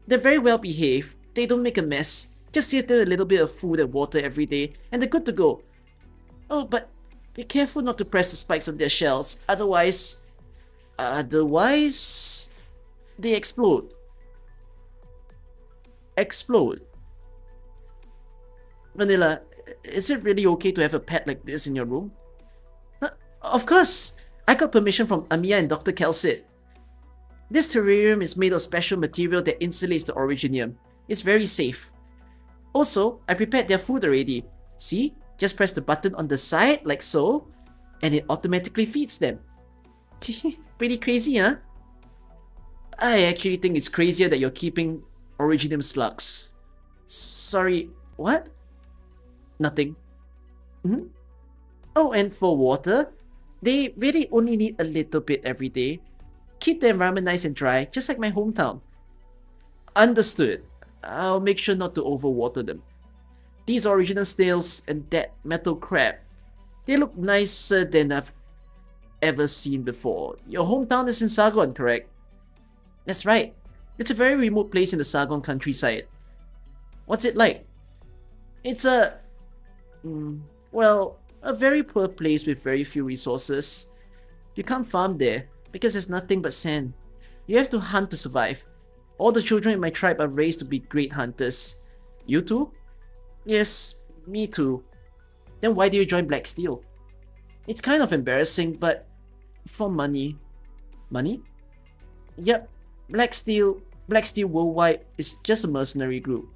They're very well behaved. They don't make a mess. Just give them a little bit of food and water every day, and they're good to go. Oh, but be careful not to press the spikes on their shells, otherwise they explode. Explode. Vanilla, is it really okay to have a pet like this in your room? Of course! I got permission from Amiya and Dr. Kelsit. This terrarium is made of special material that insulates the originium. It's very safe. Also, I prepared their food already. See? Just press the button on the side, like so, and it automatically feeds them. Pretty crazy, huh? I actually think it's crazier that you're keeping originium slugs. Sorry, what? Nothing. Oh, and for water, they really only need a little bit every day. Keep the environment nice and dry, just like my hometown. Understood. I'll make sure not to overwater them. These original snails and that metal crab, they look nicer than I've ever seen before. Your hometown is in Sargon, correct? That's right. It's a very remote place in the Sargon countryside. What's it like? It's a Well, a very poor place with very few resources. You can't farm there because there's nothing but sand. You have to hunt to survive. All the children in my tribe are raised to be great hunters. You too? Yes, me too. Then why do you join Black Steel? It's kind of embarrassing, but for money. Money? Yep, Black Steel Worldwide is just a mercenary group.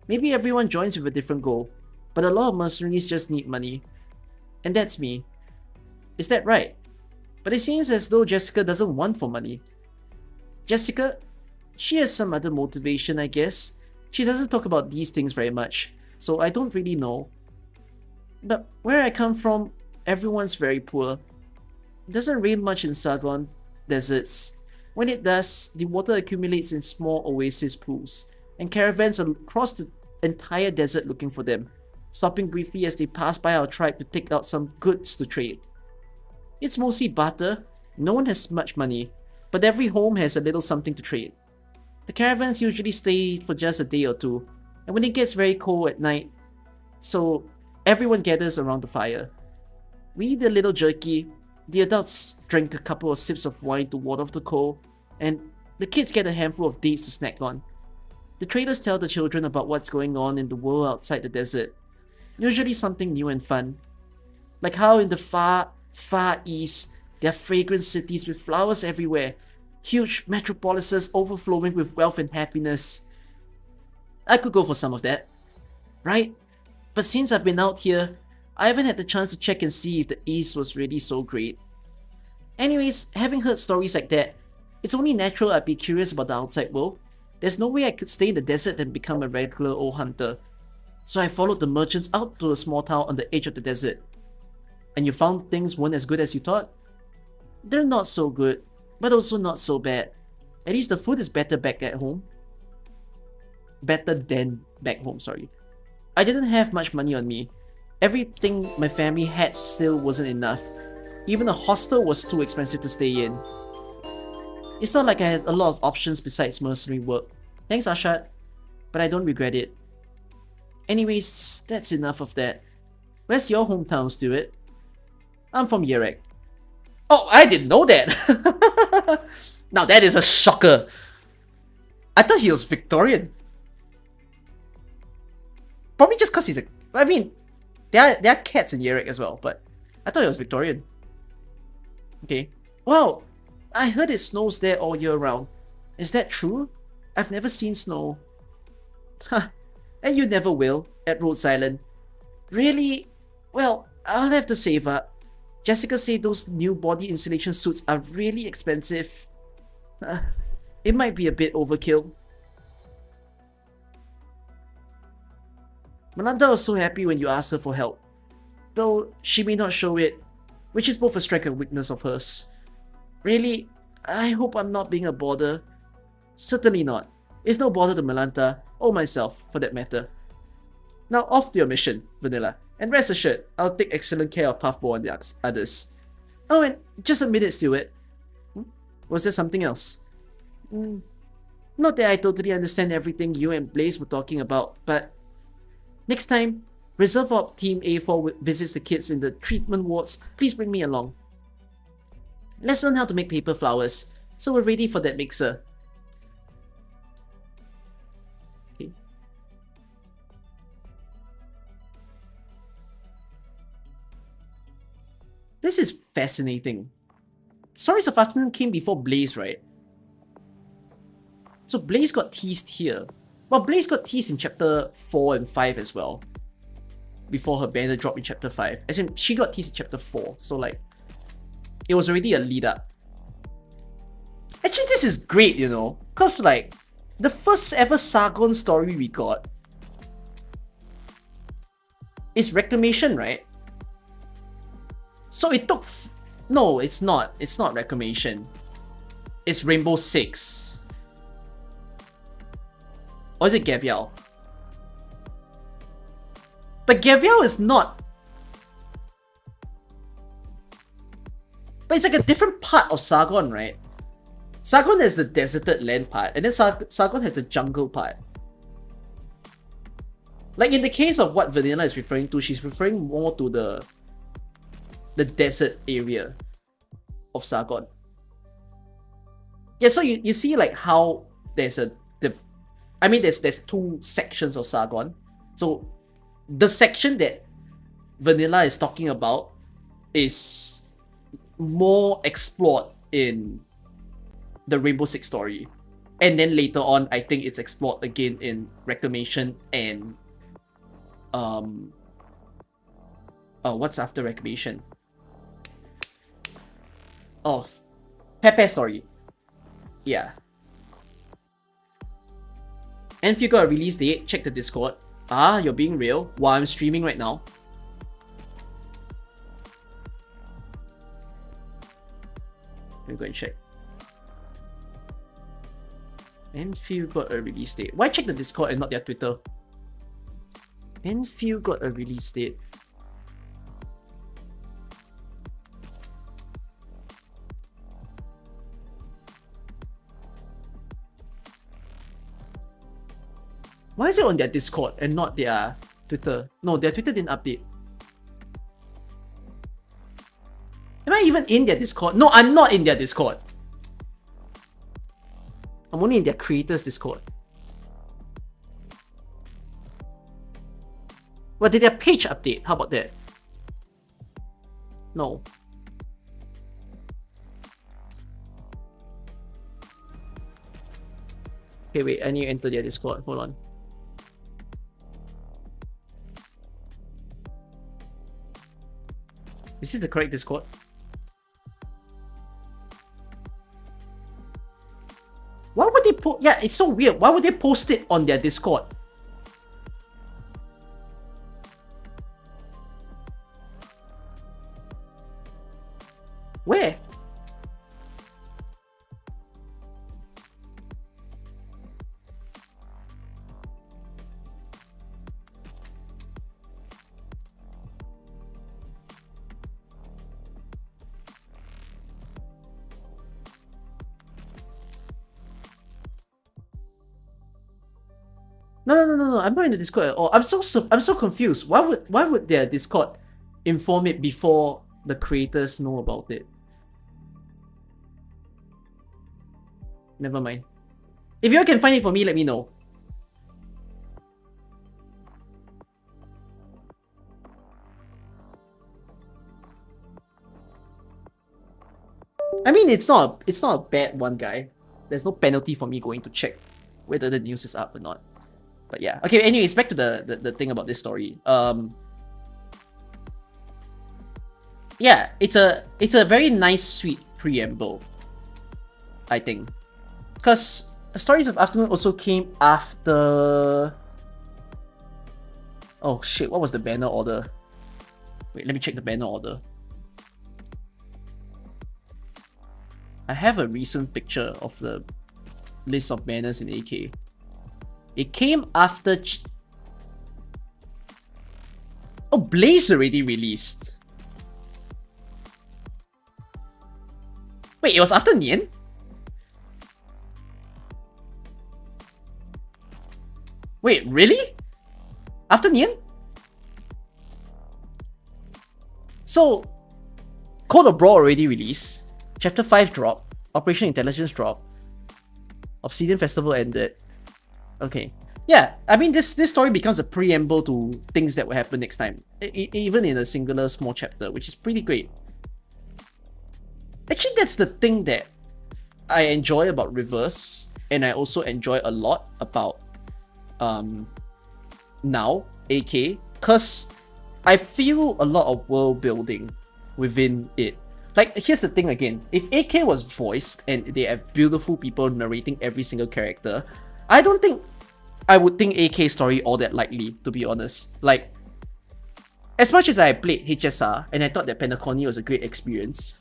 Maybe everyone joins with a different goal, but a lot of mercenaries just need money. And that's me. Is that right? But it seems as though Jessica doesn't want for money. Jessica? She has some other motivation, I guess. She doesn't talk about these things very much, so I don't really know. But where I come from, everyone's very poor. It doesn't rain much in Sargon deserts. When it does, the water accumulates in small oasis pools, and caravans across the entire desert looking for them, stopping briefly as they pass by our tribe to take out some goods to trade. It's mostly barter. No one has much money, but every home has a little something to trade. The caravans usually stay for just a day or two, and when it gets very cold at night, so everyone gathers around the fire. We eat a little jerky, the adults drink a couple of sips of wine to ward off the cold, and the kids get a handful of dates to snack on. The traders tell the children about what's going on in the world outside the desert, usually something new and fun. Like how in the far, far east, there are fragrant cities with flowers everywhere, huge metropolises overflowing with wealth and happiness. I could go for some of that, right? But since I've been out here, I haven't had the chance to check and see if the East was really so great. Anyways, having heard stories like that, it's only natural I'd be curious about the outside world. There's no way I could stay in the desert and become a regular old hunter. So I followed the merchants out to a small town on the edge of the desert. And you found things weren't as good as you thought? They're not so good, but also not so bad. At least the food is better back at home. Better than back home, sorry. I didn't have much money on me. Everything my family had still wasn't enough. Even a hostel was too expensive to stay in. It's not like I had a lot of options besides mercenary work. Thanks, Ashad, but I don't regret it. Anyways, that's enough of that. Where's your hometown, Stuart? I'm from Yerek. Oh, I didn't know that! Now that is a shocker! I thought he was Victorian. Probably just because he's a... I mean, there are cats in Yerek as well, but I thought it was Victorian. Okay. Wow! I heard it snows there all year round. Is that true? I've never seen snow. Huh. And you never will, at Rhodes Island. Really? Well, I'll have to save up. Jessica said those new body insulation suits are really expensive. It might be a bit overkill. Malanta was so happy when you asked her for help, though she may not show it, which is both a strength and weakness of hers. Really, I hope I'm not being a bother. Certainly not. It's no bother to Malanta, or myself for that matter. Now off to your mission, Vanilla, and rest assured, I'll take excellent care of Puffball and the others. Oh, and just a minute, Stuart. Was there something else? Not that I totally understand everything you and Blaze were talking about, but next time, Reserve Op Team A4 visits the kids in the treatment wards, please bring me along. Let's learn how to make paper flowers, so we're ready for that mixer. Okay. This is fascinating. Stories of Afternoon came before Blaze, right? So Blaze got teased here. Well, Blaze got teased in chapter 4 and 5 as well. Before her banner dropped in chapter 5. As in, she got teased in chapter 4. So like, it was already a lead up. Actually, this is great, you know. Cause like, the first ever Sargon story we got is Reclamation, right? So it took... No, it's not. It's not Reclamation. It's Rainbow Six. Or is it Gavial? But Gavial is not... But it's like a different part of Sargon, right? Sargon has the deserted land part, and then Sargon has the jungle part. Like in the case of what Vanilla is referring to, she's referring more to the desert area of Sargon. Yeah, so you see like how there's there's two sections of Sargon. So the section that Vanilla is talking about is more explored in the Rainbow Six story. And then later on, I think it's explored again in Reclamation and what's after Reclamation? Oh, Pepe story. Yeah. And if you got a release date, check the Discord. Ah, you're being real while I'm streaming right now. Let me go and check. Enfield got a release date. Why check the Discord and not their Twitter? Enfield got a release date. Why is it on their Discord and not their Twitter? No, their Twitter didn't update. Am I even in their Discord? No, I'm not in their Discord. I'm only in their creators Discord. What did their page update? How about that? No. Okay, wait, I need to enter their Discord. Hold on. Is this the correct Discord? Why would they post? Yeah, it's so weird. Why would they post it on their Discord? Where? No. I'm not in the Discord at all. I'm so confused. Why would their Discord inform it before the creators know about it? Never mind. If you all can find it for me, let me know. I mean, it's not a bad one, guy. There's no penalty for me going to check whether the news is up or not. But yeah. Okay, anyways, back to the thing about this story. Yeah, it's a very nice, sweet preamble, I think. Because Stories of Afternoon also came after... Oh shit, what was the banner order? Wait, let me check the banner order. I have a recent picture of the list of banners in AK. It came after... Oh, Blaze already released. Wait, it was after Nian? Wait, really? After Nian? So, Code of Brawl already released. Chapter 5 dropped. Operation Intelligence dropped. Obsidian Festival ended. Okay. Yeah, I mean, this story becomes a preamble to things that will happen next time. Even in a singular small chapter, which is pretty great. Actually, that's the thing that I enjoy about Reverse, and I also enjoy a lot about now, AK, because I feel a lot of world building within it. Like, here's the thing again, if AK was voiced and they have beautiful people narrating every single character, I don't think I would think AK story all that lightly, to be honest. Like, as much as I played HSR and I thought that Pentaconi was a great experience,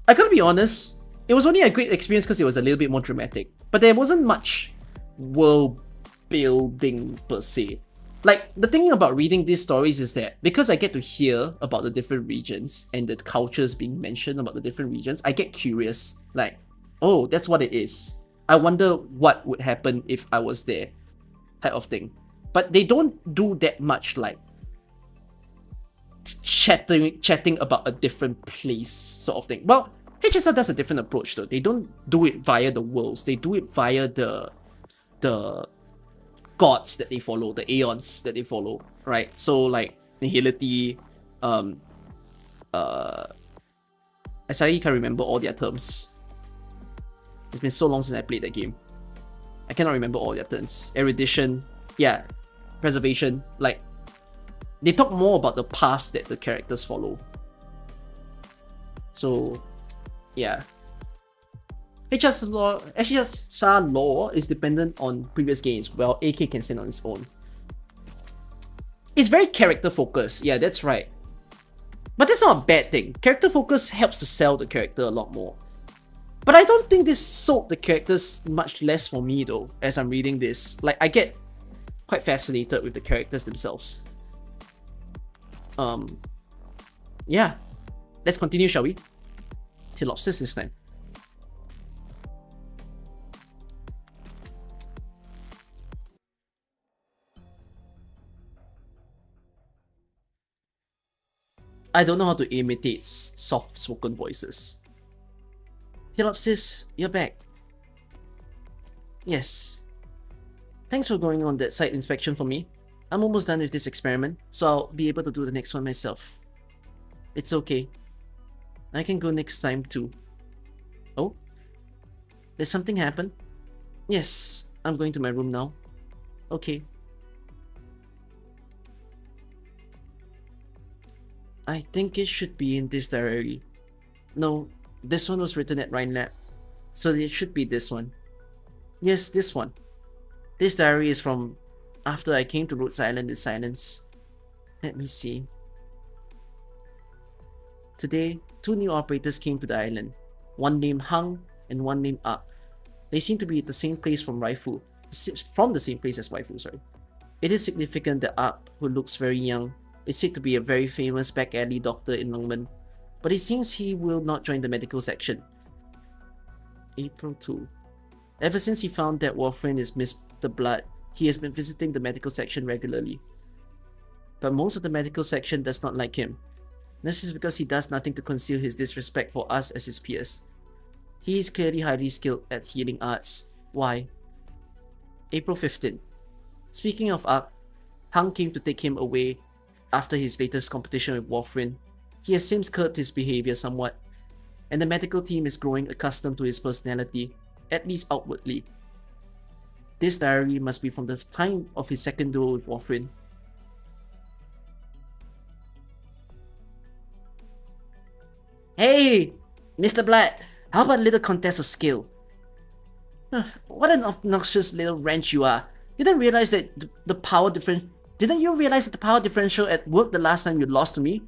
I gotta be honest, it was only a great experience because it was a little bit more dramatic. But there wasn't much world building per se. Like, the thing about reading these stories is that because I get to hear about the different regions and the cultures being mentioned about the different regions, I get curious. Like, oh, that's what it is. I wonder what would happen if I was there, type of thing. but they don't do that much like chatting about a different place sort of thing. Well, HSR does a different approach though. They don't do it via the worlds. They do it via the gods that they follow, the aeons that they follow, right? So like nihility, I suddenly can't remember all their terms. It's been so long since I played that game. I cannot remember all their terms. Erudition, yeah, preservation, like they talk more about the paths that the characters follow. So, yeah. HSR lore is dependent on previous games, while AK can stand on its own. It's very character focused, yeah, that's right. But that's not a bad thing. Character focus helps to sell the character a lot more. But I don't think this sold the characters much less for me though, as I'm reading this. Like, I get quite fascinated with the characters themselves. Yeah. Let's continue, shall we? Ptilopsis this time. I don't know how to imitate soft-spoken voices. Ptilopsis, you're back. Yes. Thanks for going on that site inspection for me. I'm almost done with this experiment, so I'll be able to do the next one myself. It's okay. I can go next time too. Oh? Did something happen? Yes, I'm going to my room now. Okay. I think it should be in this diary. No, this one was written at Rhine Lab, so it should be this one. Yes, this one. This diary is from after I came to Rhodes Island with Silence. Let me see. Today, 2 new operators came to the island. One named Hang and one named Ark. They seem to be at the same place from the same place as Waifu, sorry. It is significant that Ark, who looks very young, is said to be a very famous back alley doctor in Longman, but it seems he will not join the medical section. April 2. Ever since he found that Warframe is Mr. Blood, he has been visiting the medical section regularly. But most of the medical section does not like him. This is because he does nothing to conceal his disrespect for us as his peers. He is clearly highly skilled at healing arts. Why? April 15. Speaking of Ark, Hang came to take him away after his latest competition with Warframe. He has since curbed his behavior somewhat, and the medical team is growing accustomed to his personality, at least outwardly. This diary must be from the time of his second duel with Warframe. Hey, Mr. Blood, how about a little contest of skill? What an obnoxious little wrench you are. Didn't you realize that the power differential at work the last time you lost to me?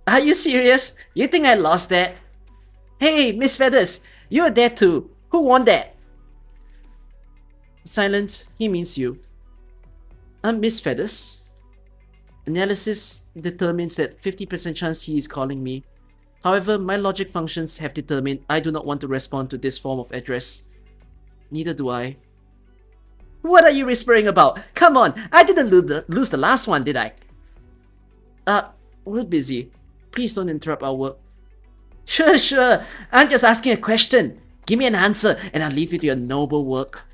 Are you serious? You think I lost that? Hey, Miss Feathers, you were there too. Who won that? Silence, he means you. I'm Miss Feathers. Analysis determines that 50% chance he is calling me. However, my logic functions have determined I do not want to respond to this form of address. Neither do I. What are you whispering about? Come on, I didn't lose the last one, did I? We're busy. Please don't interrupt our work. Sure. I'm just asking a question. Give me an answer and I'll leave you to your noble work.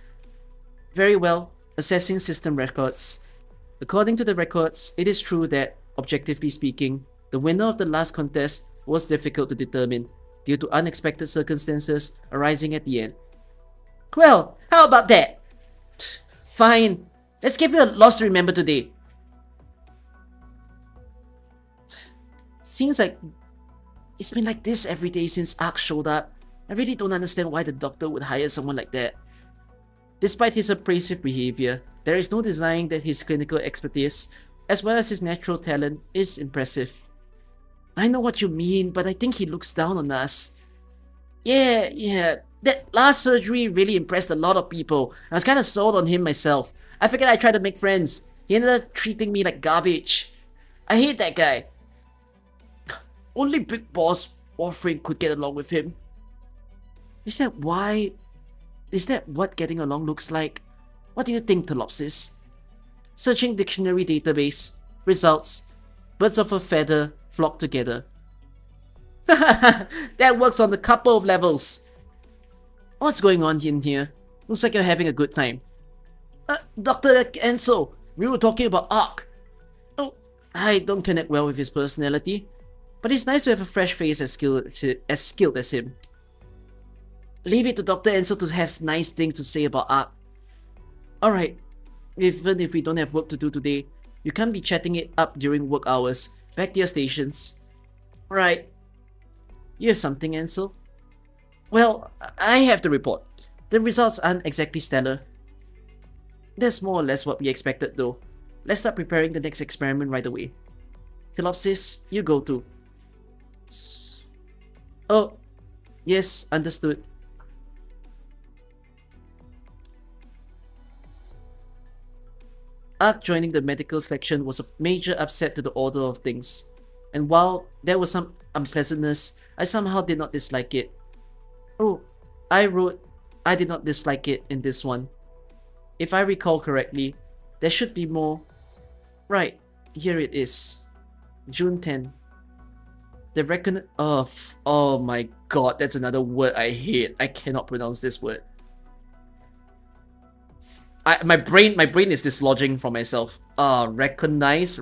Very well. Assessing system records. According to the records, it is true that, objectively speaking, the winner of the last contest was difficult to determine due to unexpected circumstances arising at the end. Well, how about that? Fine. Let's give you a loss to remember today. Seems like it's been like this every day since Ark showed up. I really don't understand why the doctor would hire someone like that. Despite his abrasive behavior, there is no denying that his clinical expertise, as well as his natural talent, is impressive. I know what you mean, but I think he looks down on us. Yeah, that last surgery really impressed a lot of people. I was kinda sold on him myself. I figured I'd try to make friends. He ended up treating me like garbage. I hate that guy. Only Big Boss Warframe could get along with him. Is that what getting along looks like? What do you think, Ptilopsis? Searching dictionary database. Results. Birds of a feather flock together. That works on a couple of levels. What's going on in here? Looks like you're having a good time. Dr. Ansel, we were talking about Ark. Oh, I don't connect well with his personality, but it's nice to have a fresh face as skilled as him. Leave it to Dr. Ansel to have nice things to say about Ark. Alright, even if we don't have work to do today, you can't be chatting it up during work hours. Back to your stations. Right. You have something, Ansel? Well, I have to report. The results aren't exactly stellar. That's more or less what we expected though. Let's start preparing the next experiment right away. Ptilopsis, you go too. Oh, yes, understood. Ark joining the medical section was a major upset to the order of things, and while there was some unpleasantness, I somehow did not dislike it. Oh, I wrote, I did not dislike it in this one. If I recall correctly, there should be more. Right, here it is. June 10. The reckon of, oh my god, that's another word I hate. I cannot pronounce this word. My brain is dislodging from myself. Reconnaissance.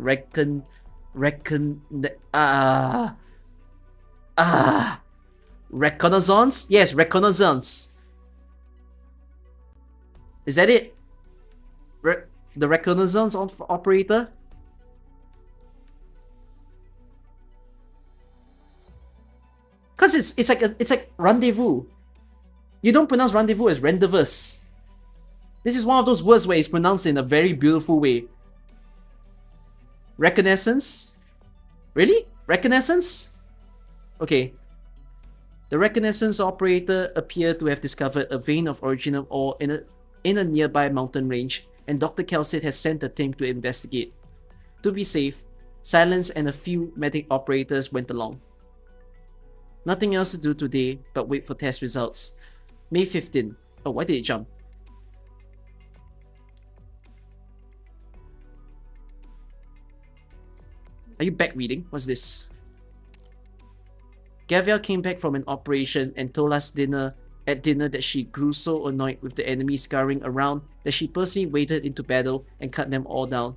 Yes, reconnaissance. Is that it? The reconnaissance operator? Cause it's like rendezvous. You don't pronounce rendezvous as rendezvous. This is one of those words where it's pronounced in a very beautiful way. Reconnaissance? Really? Reconnaissance? Okay. The reconnaissance operator appeared to have discovered a vein of original ore in a nearby mountain range, and Dr. Kelsit has sent a team to investigate. To be safe, Silence and a few medic operators went along. Nothing else to do today but wait for test results. May 15. Oh, why did it jump? Are you back reading? What's this? Gavial came back from an operation and told us at dinner that she grew so annoyed with the enemy scurrying around that she personally waded into battle and cut them all down.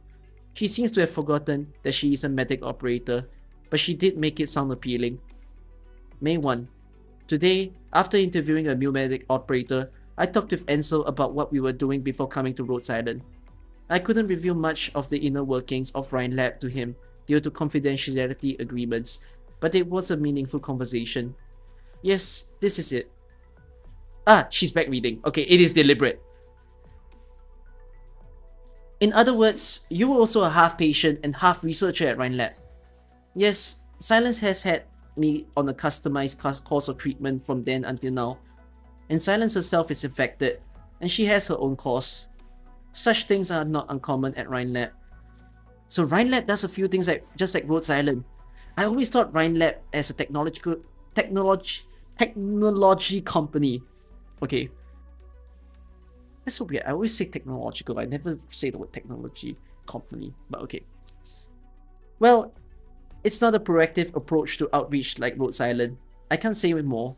She seems to have forgotten that she is a medic operator, but she did make it sound appealing. May 1. Today, after interviewing a new medic operator, I talked with Ansel about what we were doing before coming to Rhodes Island. I couldn't reveal much of the inner workings of Rhine Lab to him due to confidentiality agreements, but it was a meaningful conversation. Yes, this is it. Ah, she's back reading. Okay, it is deliberate. In other words, you were also a half patient and half researcher at Rhine Lab. Yes, Silence has had me on a customized course of treatment from then until now, and Silence herself is infected, and she has her own course. Such things are not uncommon at Rhine Lab. So Rhine Lab does a few things just like Rhodes Island. I always thought Rhine Lab as a technology company. Okay. That's so weird. I always say technological. I never say the word technology company. But okay. Well, it's not a proactive approach to outreach like Rhodes Island. I can't say more.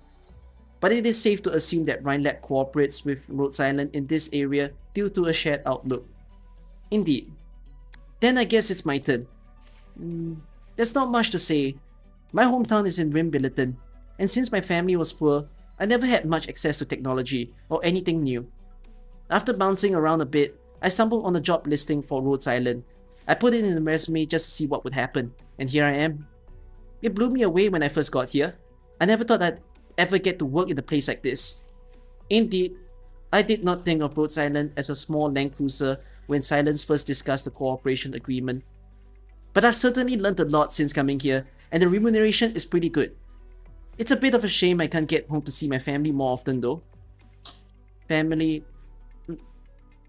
But it is safe to assume that Rhine Lab cooperates with Rhodes Island in this area due to a shared outlook. Indeed. Then I guess it's my turn. There's not much to say. My hometown is in Rimbilliton, and since my family was poor, I never had much access to technology or anything new. After bouncing around a bit, I stumbled on a job listing for Rhodes Island. I put it in the resume just to see what would happen, and here I am. It blew me away when I first got here. I never thought I'd ever get to work in a place like this. Indeed, I did not think of Rhodes Island as a small land cruiser when Silence first discussed the cooperation agreement. But I've certainly learned a lot since coming here, and the remuneration is pretty good. It's a bit of a shame I can't get home to see my family more often though. Family...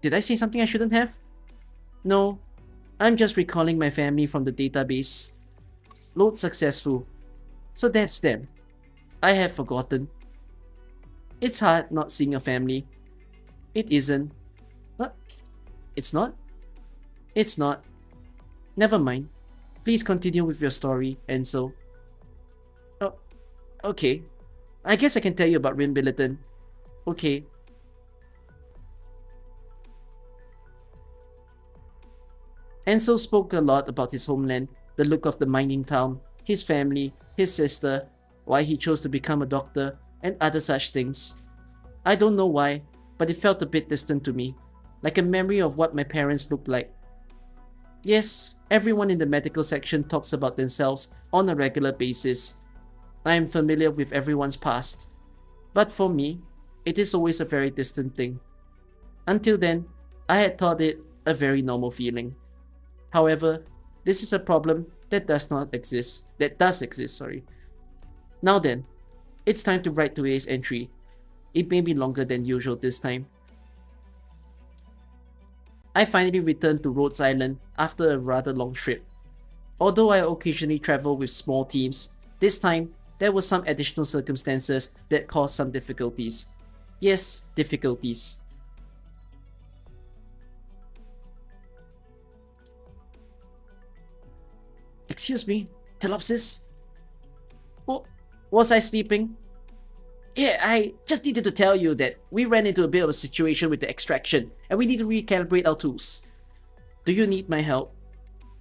Did I say something I shouldn't have? No, I'm just recalling my family from the database. Load successful. So that's them. I have forgotten. It's hard not seeing a family. It isn't. What? It's not? It's not. Never mind. Please continue with your story, Ansel. Oh, okay. I guess I can tell you about Rimbilliton. Okay. Ansel spoke a lot about his homeland, the look of the mining town, his family, his sister, why he chose to become a doctor, and other such things. I don't know why, but it felt a bit distant to me, like a memory of what my parents looked like. Yes, everyone in the medical section talks about themselves on a regular basis. I am familiar with everyone's past. But for me, it is always a very distant thing. Until then, I had thought it a very normal feeling. However, this is a problem that does exist. Now then, it's time to write today's entry. It may be longer than usual this time. I finally returned to Rhodes Island after a rather long trip. Although I occasionally travel with small teams, this time there were some additional circumstances that caused some difficulties. Yes, difficulties. Excuse me, ptilopsis? Was I sleeping? Yeah, I just needed to tell you that we ran into a bit of a situation with the extraction and we need to recalibrate our tools. Do you need my help?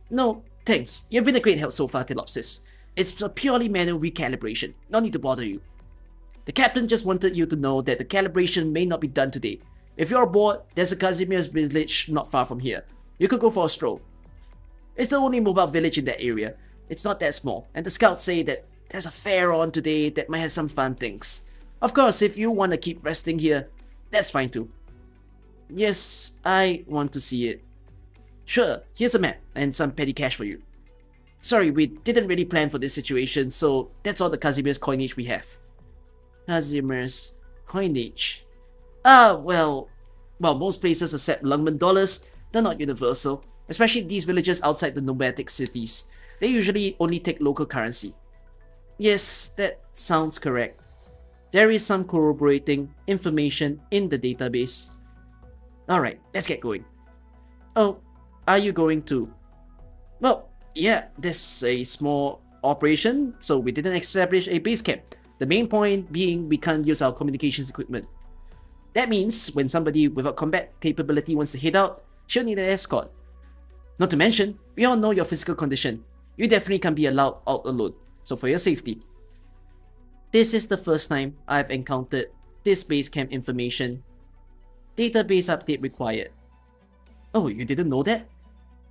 No, thanks. You've been a great help so far, ptilopsis. It's a purely manual recalibration. No need to bother you. The captain just wanted you to know that the calibration may not be done today. If you're bored, there's a Casimir's village not far from here. You could go for a stroll. It's the only mobile village in that area. It's not that small, and the scouts say that there's a fair on today that might have some fun things. Of course, if you want to keep resting here, that's fine too. Yes, I want to see it. Sure, here's a map and some petty cash for you. Sorry, we didn't really plan for this situation, so that's all the Casimir's coinage we have. Casimir's coinage? Well, most places accept Lungman dollars. They're not universal, especially these villages outside the nomadic cities. They usually only take local currency. Yes, that sounds correct. There is some corroborating information in the database. Alright, let's get going. Oh, are you going to? Well, yeah, this is a small operation, so we didn't establish a base camp. The main point being we can't use our communications equipment. That means when somebody without combat capability wants to head out, she'll need an escort. Not to mention, we all know your physical condition. You definitely can't be allowed out alone, so for your safety. This is the first time I've encountered this base camp information. Database update required. Oh, you didn't know that?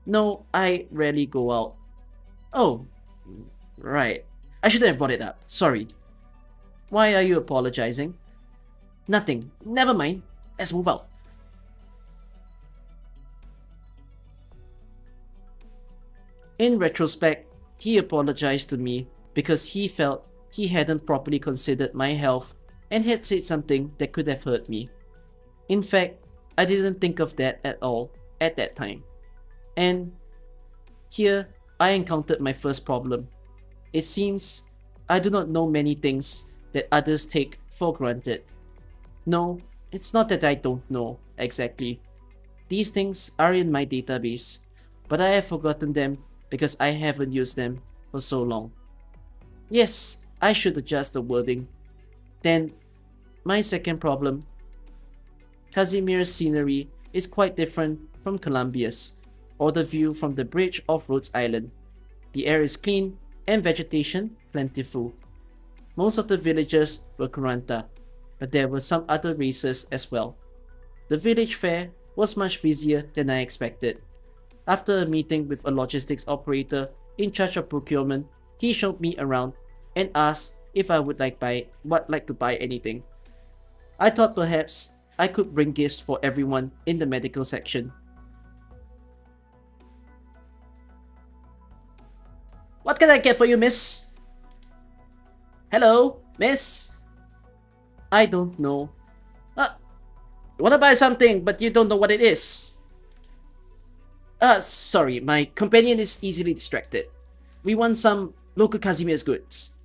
No, I rarely go out. Oh, right. I shouldn't have brought it up. Sorry. Why are you apologizing? Nothing. Never mind. Let's move out. In retrospect, he apologized to me because he felt he hadn't properly considered my health and had said something that could have hurt me. In fact, I didn't think of that at all at that time. And here, I encountered my first problem. It seems I do not know many things that others take for granted. No, it's not that I don't know exactly. These things are in my database, but I have forgotten them because I haven't used them for so long. Yes, I should adjust the wording. Then, my second problem. Casimir's scenery is quite different from Columbia's, or the view from the bridge of Rhodes Island. The air is clean and vegetation plentiful. Most of the villagers were Kuranta, but there were some other races as well. The village fair was much busier than I expected. After a meeting with a logistics operator in charge of procurement, he showed me around and asked if I would like to buy anything. I thought perhaps I could bring gifts for everyone in the medical section. What can I get for you, miss? Hello, miss? I don't know. You wanna buy something, but you don't know what it is. Sorry, my companion is easily distracted. We want some local Casimir's goods.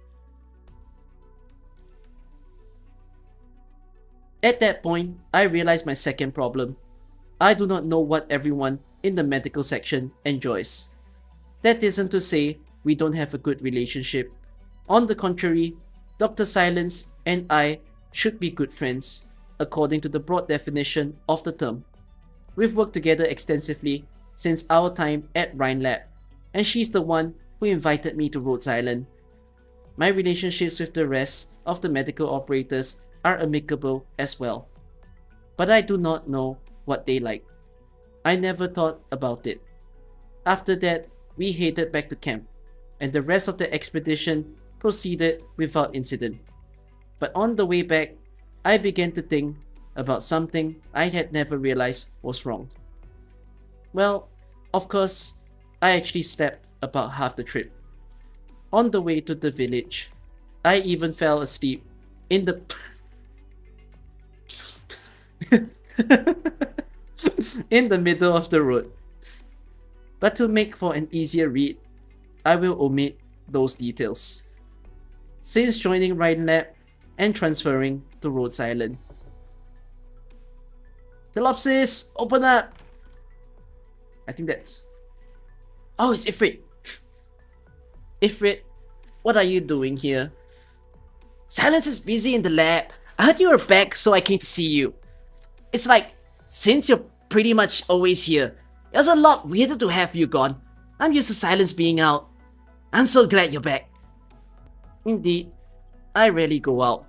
At that point, I realized my second problem. I do not know what everyone in the medical section enjoys. That isn't to say we don't have a good relationship. On the contrary, Dr. Silence and I should be good friends, according to the broad definition of the term. We've worked together extensively since our time at Rhine Lab, and she's the one who invited me to Rhodes Island. My relationships with the rest of the medical operators are amicable as well. But I do not know what they like. I never thought about it. After that, we headed back to camp, and the rest of the expedition proceeded without incident. But on the way back, I began to think about something I had never realized was wrong. Well, of course, I actually slept about half the trip. On the way to the village, I even fell asleep in the in the middle of the road. But to make for an easier read, I will omit those details. Since joining Rhine Lab and transferring to Rhodes Island. Ptilopsis, open up! I think that's... Oh, it's Ifrit! Ifrit, what are you doing here? Silence is busy in the lab. I heard you were back, so I came to see you. It's like, since you're pretty much always here, it was a lot weirder to have you gone. I'm used to Silence being out. I'm so glad you're back. Indeed, I rarely go out.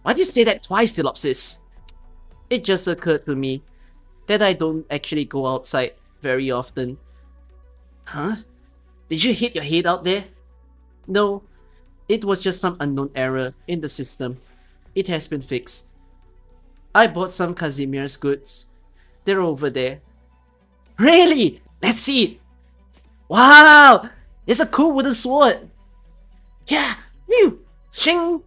Why'd you say that twice, Ptilopsis? It just occurred to me that I don't actually go outside very often. Huh? Did you hit your head out there? No, it was just some unknown error in the system. It has been fixed. I bought some Casimir's goods. They're over there. Really? Let's see. Wow! It's a cool wooden sword. Yeah! Whew! Shing!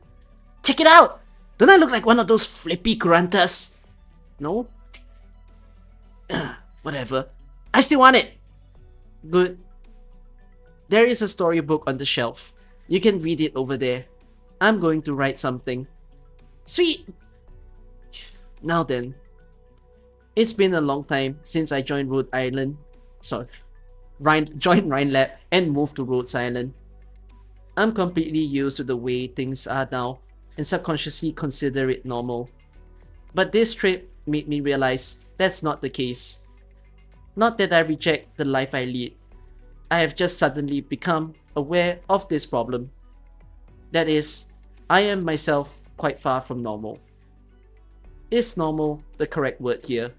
Check it out! Don't I look like one of those flippy Kurantas? No? Whatever. I still want it! Good. There is a storybook on the shelf. You can read it over there. I'm going to write something. Sweet! Now then. It's been a long time since I joined Rhode Island. Joined Rhine Lab and moved to Rhodes Island. I'm completely used to the way things are now and subconsciously consider it normal. But this trip made me realize that's not the case. Not that I reject the life I lead. I have just suddenly become aware of this problem. That is, I am myself quite far from normal. Is normal the correct word here?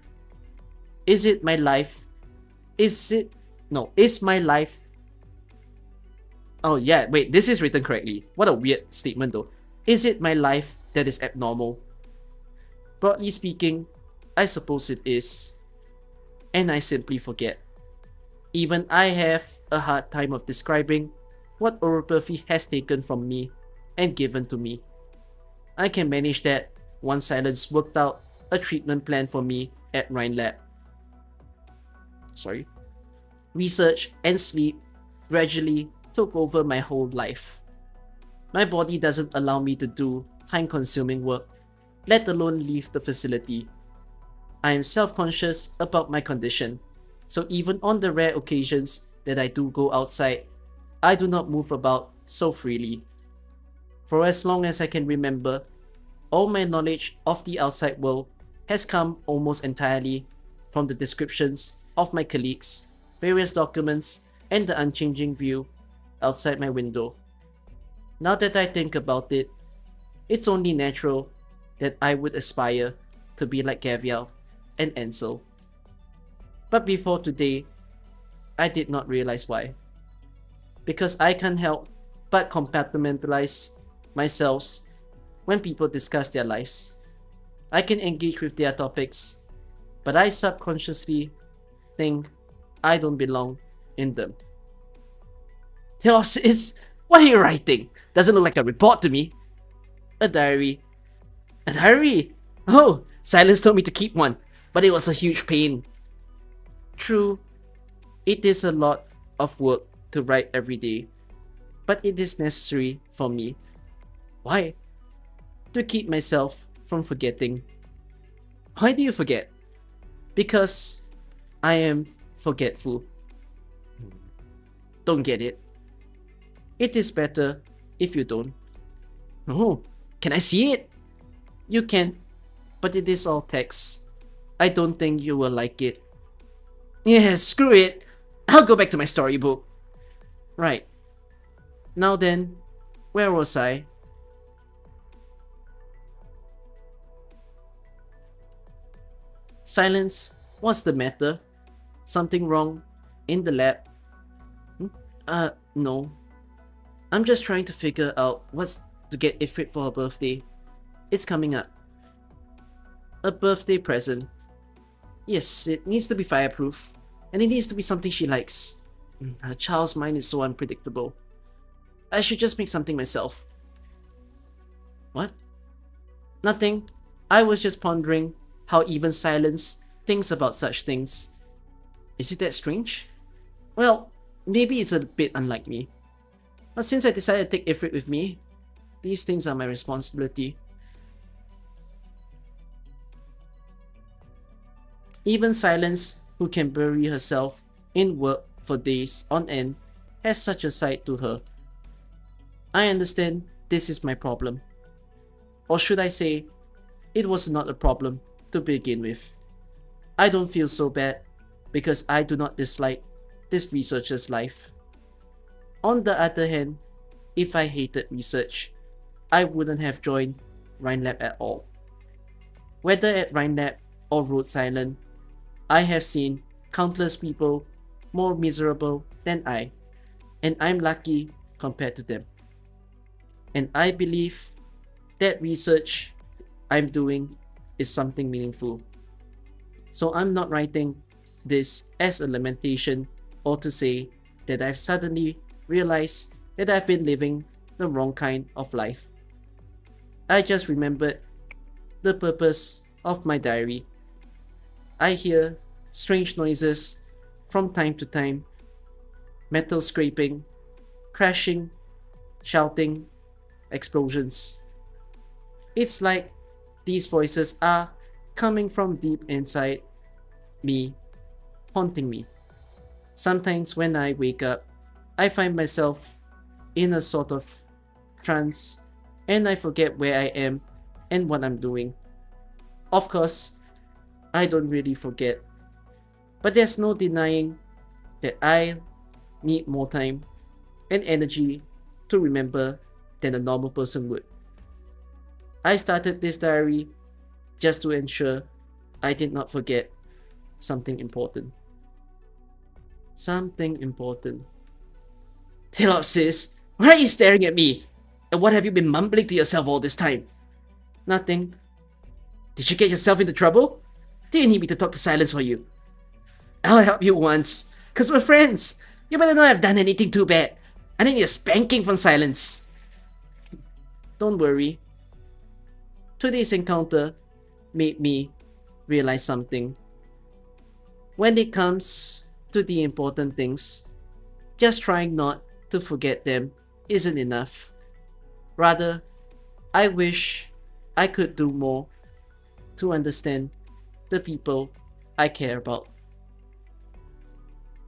Is it my life? Is my life... Oh yeah, wait, this is written correctly. What a weird statement though. Is it my life that is abnormal? Broadly speaking, I suppose it is. And I simply forget. Even I have a hard time of describing what oropathy has taken from me and given to me. I can manage that once Silence worked out a treatment plan for me at Rhine Lab. Research and sleep gradually took over my whole life. My body doesn't allow me to do time-consuming work, let alone leave the facility. I am self-conscious about my condition, so even on the rare occasions that I do go outside, I do not move about so freely. For as long as I can remember, all my knowledge of the outside world has come almost entirely from the descriptions of my colleagues, various documents, and the unchanging view outside my window. Now that I think about it, it's only natural that I would aspire to be like Gavial and Ansel. But before today, I did not realize why. Because I can't help but compartmentalize myself when people discuss their lives. I can engage with their topics, but I subconsciously think I don't belong in them. Ptilopsis, what are you writing? Doesn't look like a report to me. A diary. A diary? Oh, Silence told me to keep one, but it was a huge pain. True, it is a lot of work to write every day, but it is necessary for me. Why? To keep myself from forgetting. Why do you forget? Because I am forgetful. Don't get it? It is better if you don't. Oh, can I see it? You can, but it is all text. I don't think you will like it. Yeah, screw it. I'll go back to my storybook. Right. Now then, where was I? Silence. What's the matter? Something wrong? In the lab? No. I'm just trying to figure out what's to get Ifrit for her birthday. It's coming up. A birthday present. Yes, it needs to be fireproof. And it needs to be something she likes. Her child's mind is so unpredictable. I should just make something myself. What? Nothing. I was just pondering how even Silence thinks about such things. Is it that strange? Well, maybe it's a bit unlike me. But since I decided to take Ifrit with me, these things are my responsibility. Even Silence, who can bury herself in work for days on end, has such a side to her. I understand this is my problem. Or should I say, it was not a problem to begin with. I don't feel so bad because I do not dislike this researcher's life. On the other hand, if I hated research, I wouldn't have joined Rhinelab at all. Whether at Rhinelab or Rhodes Island, I have seen countless people more miserable than I, and I'm lucky compared to them. And I believe that research I'm doing is something meaningful. So I'm not writing this as a lamentation or to say that I've suddenly realized that I've been living the wrong kind of life. I just remembered the purpose of my diary. I hear strange noises from time to time, metal scraping, crashing, shouting, explosions. It's like these voices are coming from deep inside me, haunting me. Sometimes when I wake up, I find myself in a sort of trance and I forget where I am and what I'm doing. Of course, I don't really forget, but there's no denying that I need more time and energy to remember than a normal person would. I started this diary just to ensure I did not forget something important. Something important. Ptilopsis, why are you staring at me? And what have you been mumbling to yourself all this time? Nothing. Did you get yourself into trouble? Do you need me to talk to Silence for you? I'll help you once, cause we're friends. You better not have done anything too bad. I need a spanking from Silence. Don't worry. Today's encounter made me realize something. When it comes to the important things, just trying not to forget them isn't enough. Rather, I wish I could do more to understand the people I care about.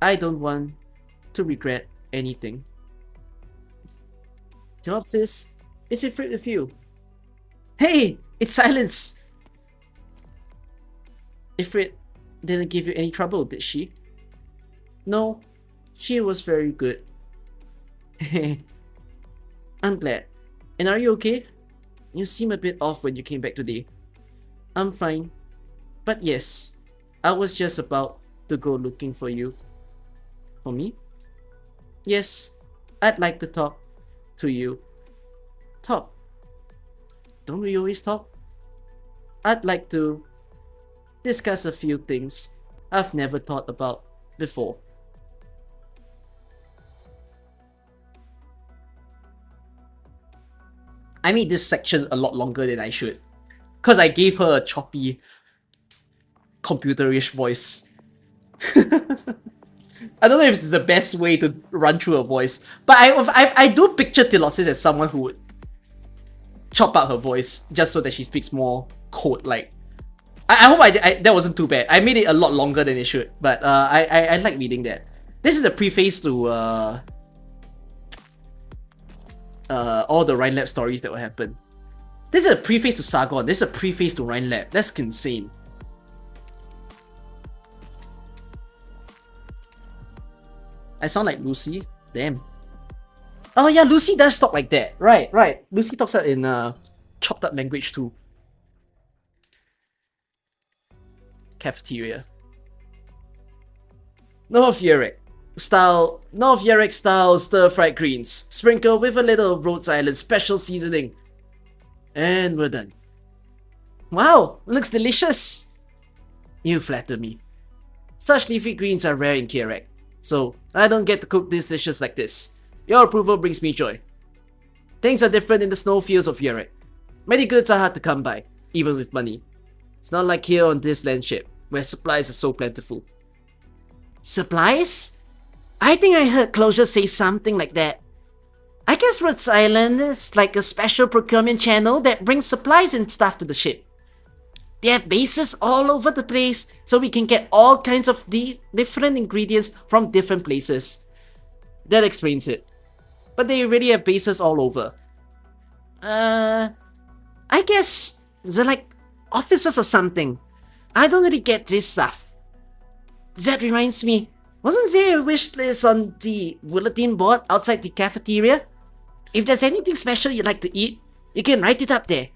I don't want to regret anything. Topsis, is it free with you? Hey, it's Silence! Ifrit didn't give you any trouble, did she? No, she was very good. I'm glad. And are you okay? You seem a bit off when you came back today. I'm fine. But yes, I was just about to go looking for you. For me? Yes, I'd like to talk to you. Talk? Don't we always talk? I'd like to discuss a few things I've never thought about before. I made this section a lot longer than I should, because I gave her a choppy, computerish voice. I don't know if it's the best way to run through a voice, but I do picture Ptilopsis as someone who would chop out her voice just so that she speaks more code-like. I hope that wasn't too bad. I made it a lot longer than it should, but I like reading that. This is a preface to all the Rhinelab stories that will happen. This is a preface to Sargon. This is a preface to Rhinelab. That's insane. I sound like Lucy. Damn. Oh yeah, Lucy does talk like that. Right. Lucy talks that in chopped up language too. Cafeteria. North Yurek style stir-fried greens, sprinkled with a little Rhodes Island special seasoning. And we're done. Wow, looks delicious. You flatter me. Such leafy greens are rare in Kierak, so I don't get to cook these dishes like this. Your approval brings me joy. Things are different in the snowfields of Yurek. Many goods are hard to come by, even with money. It's not like here on this landship, where supplies are so plentiful. Supplies? I think I heard Closure say something like that. I guess Rhodes Island is like a special procurement channel that brings supplies and stuff to the ship. They have bases all over the place, so we can get all kinds of different ingredients from different places. That explains it. But they really have bases all over. I guess they're like officers or something. I don't really get this stuff. That reminds me, wasn't there a wish list on the bulletin board outside the cafeteria? If there's anything special you'd like to eat, you can write it up there.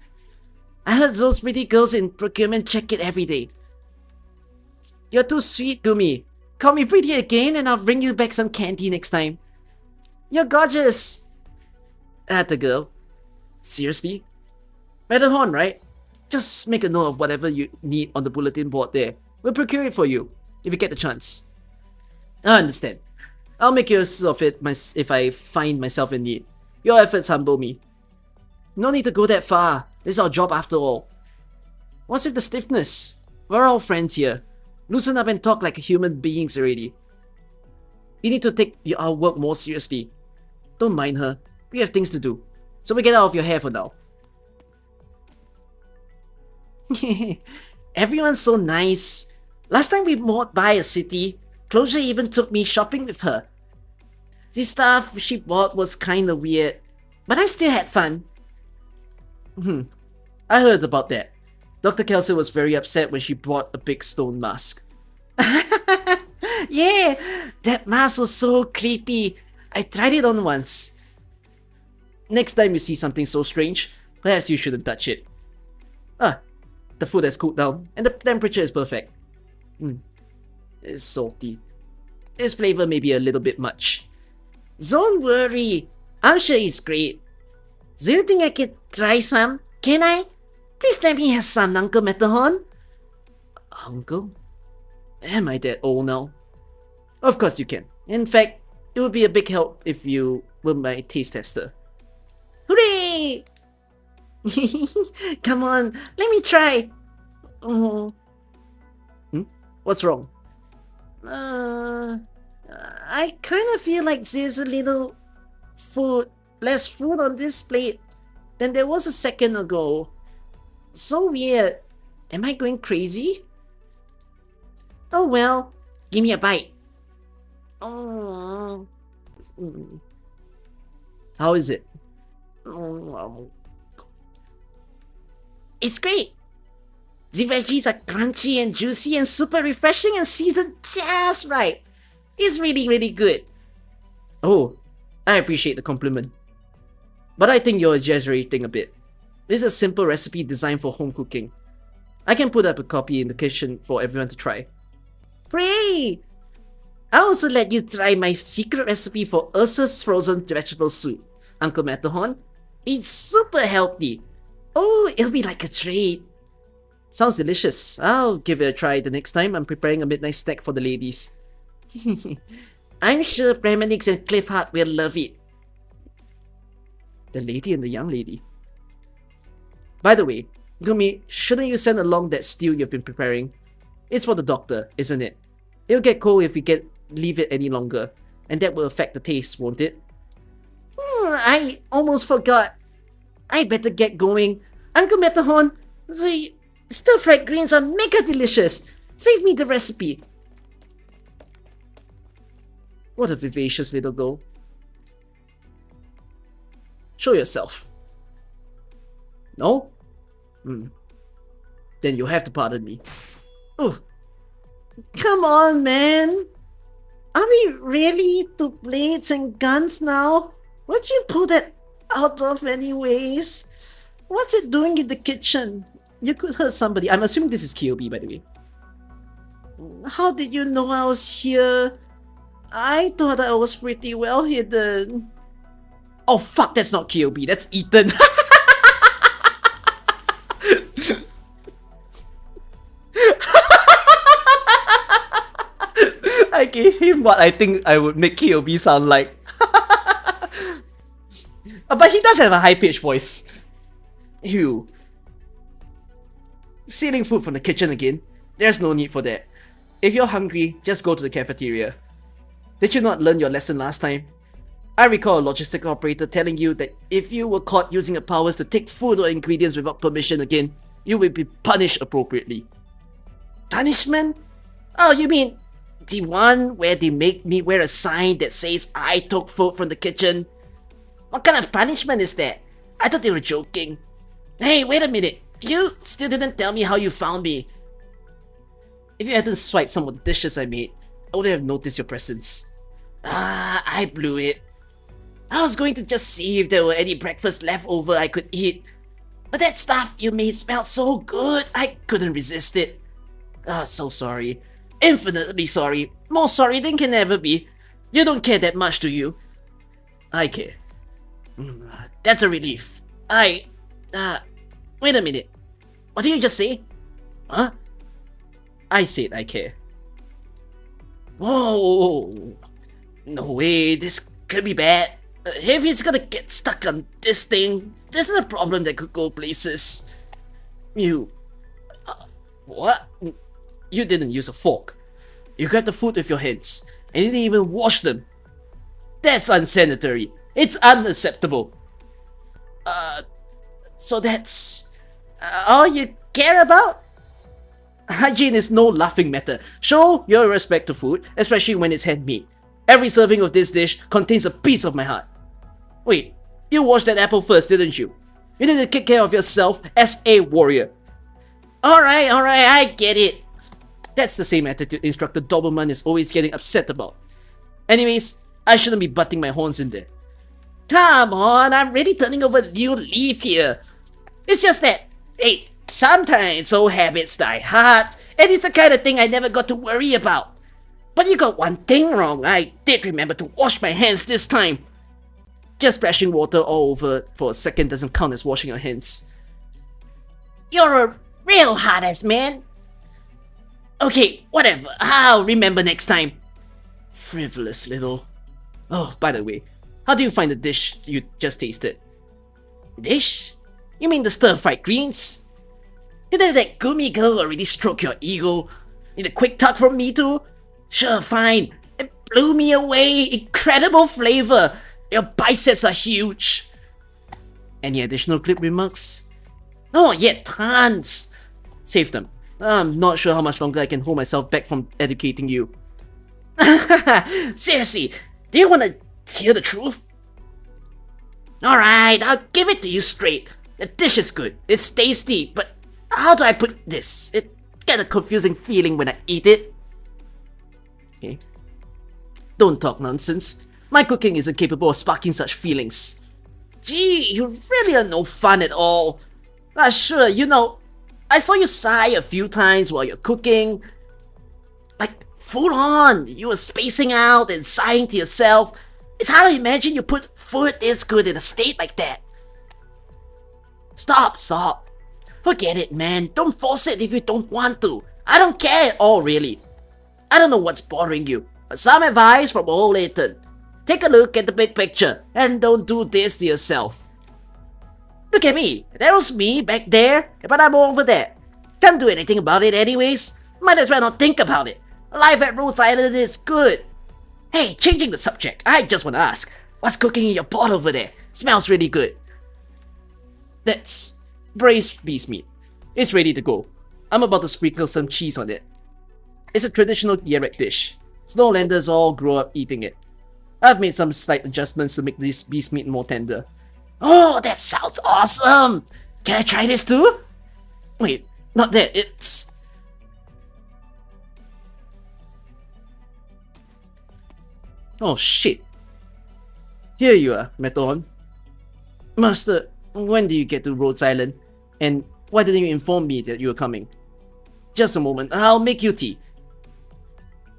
I heard those pretty girls in procurement check it every day. You're too sweet, Gumi. Call me pretty again and I'll bring you back some candy next time. You're gorgeous. The girl. Seriously? Matterhorn, right? Just make a note of whatever you need on the bulletin board there. We'll procure it for you, if you get the chance. I understand. I'll make use of it if I find myself in need. Your efforts humble me. No need to go that far. This is our job after all. What's with the stiffness? We're all friends here. Loosen up and talk like human beings already. You need to take our work more seriously. Don't mind her. We have things to do. So we get out of your hair for now. Everyone's so nice. Last time we walked by a city, Closure even took me shopping with her. The stuff she bought was kinda weird, but I still had fun. I heard about that. Dr. Kelsey was very upset when she bought a big stone mask. Yeah, that mask was so creepy. I tried it on once. Next time you see something so strange, perhaps you shouldn't touch it. The food has cooled down and the temperature is perfect. It's salty. Its flavor may be a little bit much. Don't worry, I'm sure it's great. Do you think I could try some? Can I? Please let me have some, Uncle Matterhorn. Uncle? Am I that old now? Of course you can. In fact, it would be a big help if you were my taste tester. Hooray! Come on, let me try. What's wrong? I kind of feel like there's a little less food on this plate than there was a second ago. So weird. Am I going crazy? Oh well, give me a bite. How is it? It's great. The veggies are crunchy and juicy and super refreshing and seasoned just right. It's really, really good. Oh, I appreciate the compliment. But I think you're exaggerating a bit. This is a simple recipe designed for home cooking. I can put up a copy in the kitchen for everyone to try. Pray! I'll also let you try my secret recipe for Ursa's frozen vegetable soup, Uncle Matterhorn. It's super healthy. Oh, it'll be like a treat. Sounds delicious. I'll give it a try the next time I'm preparing a midnight snack for the ladies. I'm sure Premanix and Cliffheart will love it. The lady and the young lady. By the way, Gumi, shouldn't you send along that stew you've been preparing? It's for the doctor, isn't it? It'll get cold if we leave it any longer, and that will affect the taste, won't it? I almost forgot. I better get going. Uncle Matterhorn, Stir-fried greens are mega delicious. Save me the recipe. What a vivacious little girl. Show yourself. No? Then you'll have to pardon me. Ooh. Come on, man. Are we really to blades and guns now? What'd you pull that out of anyways? What's it doing in the kitchen? You could hurt somebody. I'm assuming this is KOB, by the way. How did you know I was here? I thought I was pretty well hidden. Oh fuck, that's not KOB, that's Ethan. I gave him what I think I would make KOB sound like. But he does have a high-pitched voice. Ew. Stealing food from the kitchen again? There's no need for that. If you're hungry, just go to the cafeteria. Did you not learn your lesson last time? I recall a logistic operator telling you that if you were caught using your powers to take food or ingredients without permission again, you will be punished appropriately. Punishment? Oh, you mean the one where they make me wear a sign that says I took food from the kitchen? What kind of punishment is that? I thought they were joking. Hey, wait a minute. You still didn't tell me how you found me. If you hadn't swiped some of the dishes I made, I wouldn't have noticed your presence. I blew it. I was going to just see if there were any breakfast left over I could eat. But that stuff you made smelled so good, I couldn't resist it. So sorry. Infinitely sorry. More sorry than can ever be. You don't care that much, do you? I care. That's a relief. Wait a minute. What did you just say? Huh? I said I care. Whoa. No way, this could be bad. If he's gonna get stuck on this thing, this is a problem that could go places. You... what? You didn't use a fork. You grabbed the food with your hands, and you didn't even wash them. That's unsanitary. It's unacceptable. So that's... all you care about? Hygiene is no laughing matter. Show your respect to food, especially when it's handmade. Every serving of this dish contains a piece of my heart. Wait, you washed that apple first, didn't you? You need to take care of yourself as a warrior. Alright, I get it. That's the same attitude Instructor Dobermann is always getting upset about. Anyways, I shouldn't be butting my horns in there. Come on, I'm really turning over a new leaf here. It's just that, hey, sometimes old habits die hard, and it's the kind of thing I never got to worry about. But you got one thing wrong. I did remember to wash my hands this time. Just splashing water all over for a second doesn't count as washing your hands. You're a real hard-ass man. Okay, whatever. I'll remember next time. Frivolous little... Oh, by the way, how do you find the dish you just tasted? Dish? You mean the stir-fried greens? Didn't that Gumi girl already stroke your ego? Need a quick tuck from me too? Sure, fine. It blew me away. Incredible flavor. Your biceps are huge. Any additional clip remarks? Oh, yeah, tons. Save them. I'm not sure how much longer I can hold myself back from educating you. Seriously, do you want to hear the truth? Alright, I'll give it to you straight. The dish is good. It's tasty, but how do I put this? It gets a confusing feeling when I eat it. Okay. Don't talk nonsense. My cooking isn't capable of sparking such feelings. Gee, you really are no fun at all. Sure, you know, I saw you sigh a few times while you're cooking. Like, full on, you were spacing out and sighing to yourself. It's hard to imagine you put food this good in a state like that. Stop. Forget it, man. Don't force it if you don't want to. I don't care at all, really. I don't know what's bothering you, but some advice from old Ethan. Take a look at the big picture, and don't do this to yourself. Look at me. That was me back there, but I'm over there. Can't do anything about it anyways. Might as well not think about it. Life at Rhodes Island is good. Hey, changing the subject, I just want to ask, what's cooking in your pot over there? Smells really good. That's braised beast meat. It's ready to go. I'm about to sprinkle some cheese on it. It's a traditional Yerek dish. Snowlanders all grow up eating it. I've made some slight adjustments to make this beast meat more tender. Oh, that sounds awesome! Can I try this too? Wait, not that, it's... Oh shit. Here you are, Meton. Master, when did you get to Rhodes Island? And why didn't you inform me that you were coming? Just a moment, I'll make you tea.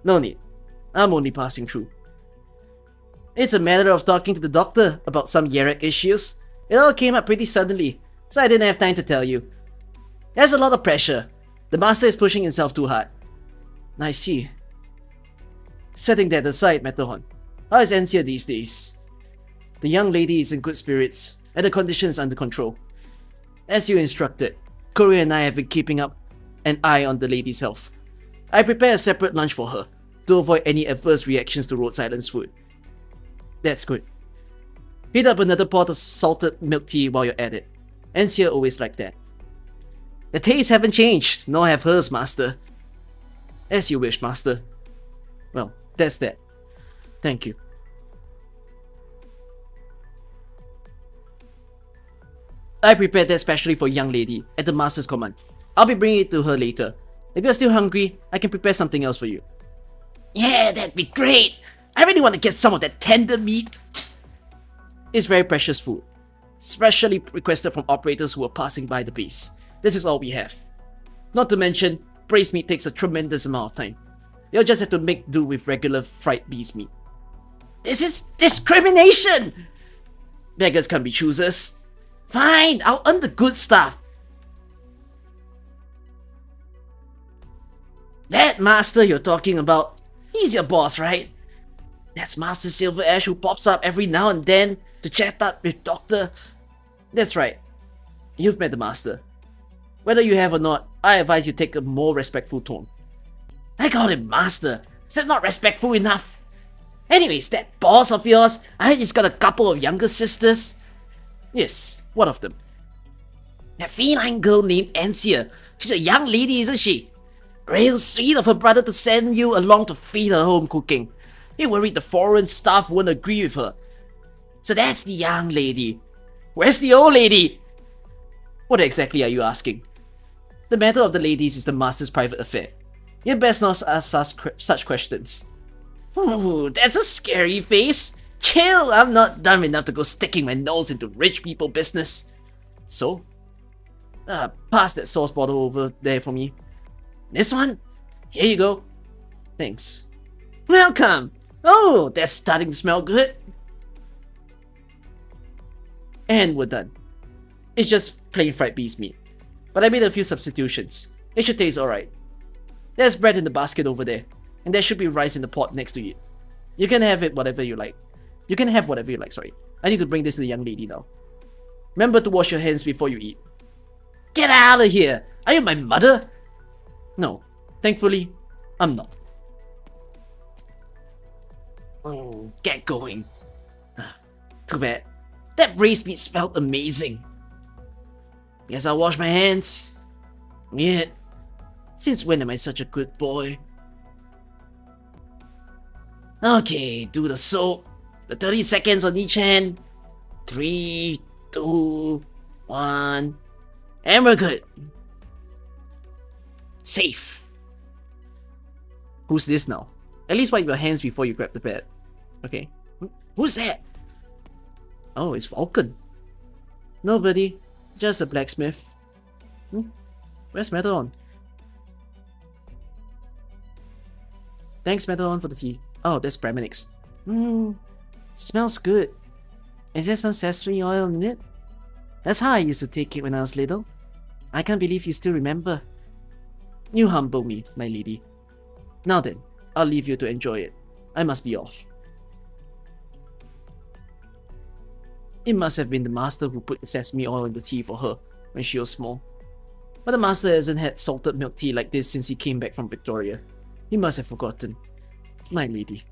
No need. I'm only passing through. It's a matter of talking to the doctor about some Yerek issues. It all came up pretty suddenly, so I didn't have time to tell you. There's a lot of pressure. The master is pushing himself too hard. I see. Setting that aside, Metehan, how is Encia these days? The young lady is in good spirits, and the condition is under control. As you instructed, Korea and I have been keeping up an eye on the lady's health. I prepare a separate lunch for her, to avoid any adverse reactions to Rhodes Island's food. That's good. Heat up another pot of salted milk tea while you're at it. Encia always like that. The tastes haven't changed, nor have hers, Master. As you wish, Master. Well, that's that. Thank you. I prepared that specially for young lady, at the Master's command. I'll be bringing it to her later. If you're still hungry, I can prepare something else for you. Yeah, that'd be great! I really want to get some of that tender meat. It's very precious food. Specially requested from operators who are passing by the base. This is all we have. Not to mention, braised meat takes a tremendous amount of time. You'll just have to make do with regular fried beast meat. This is discrimination! Beggars can't be choosers. Fine, I'll earn the good stuff. That master you're talking about, he's your boss, right? That's Master Silverash who pops up every now and then to chat up with Doctor. That's right. You've met the master. Whether you have or not, I advise you take a more respectful tone. I called him master. Is that not respectful enough? Anyways, that boss of yours, I heard he's got a couple of younger sisters. Yes, one of them. That feline girl named Encia. She's a young lady, isn't she? Real sweet of her brother to send you along to feed her home cooking. He worried the foreign staff wouldn't agree with her. So that's the young lady. Where's the old lady? What exactly are you asking? The matter of the ladies is the master's private affair. You best not ask us such questions. Ooh, that's a scary face. Chill, I'm not dumb enough to go sticking my nose into rich people business. So? Pass that sauce bottle over there for me. This one? Here you go. Thanks. Welcome! Oh, that's starting to smell good. And we're done. It's just plain fried beast meat. But I made a few substitutions. It should taste alright. There's bread in the basket over there. And there should be rice in the pot next to it. You can have it whatever you like. You can have whatever you like, sorry. I need to bring this to the young lady now. Remember to wash your hands before you eat. Get out of here! Are you my mother? No. Thankfully, I'm not. Oh, get going. Too bad. That braised meat smelled amazing. Guess I'll wash my hands. Yet, since when am I such a good boy? Okay, do the soap. The 30 seconds on each hand. 3, 2, 1. And we're good. Safe. Who's this now? At least wipe your hands before you grab the bed. Okay. Who's that? Oh, it's Vulcan. Nobody. Just a blacksmith. Where's Metalon? Thanks, Metalon, for the tea. Oh, that's Bremenix. Smells good. Is there some sesame oil in it? That's how I used to take it when I was little. I can't believe you still remember. You humble me, my lady. Now then, I'll leave you to enjoy it. I must be off. It must have been the master who put the sesame oil in the tea for her when she was small. But the master hasn't had salted milk tea like this since he came back from Victoria. He must have forgotten. My lady.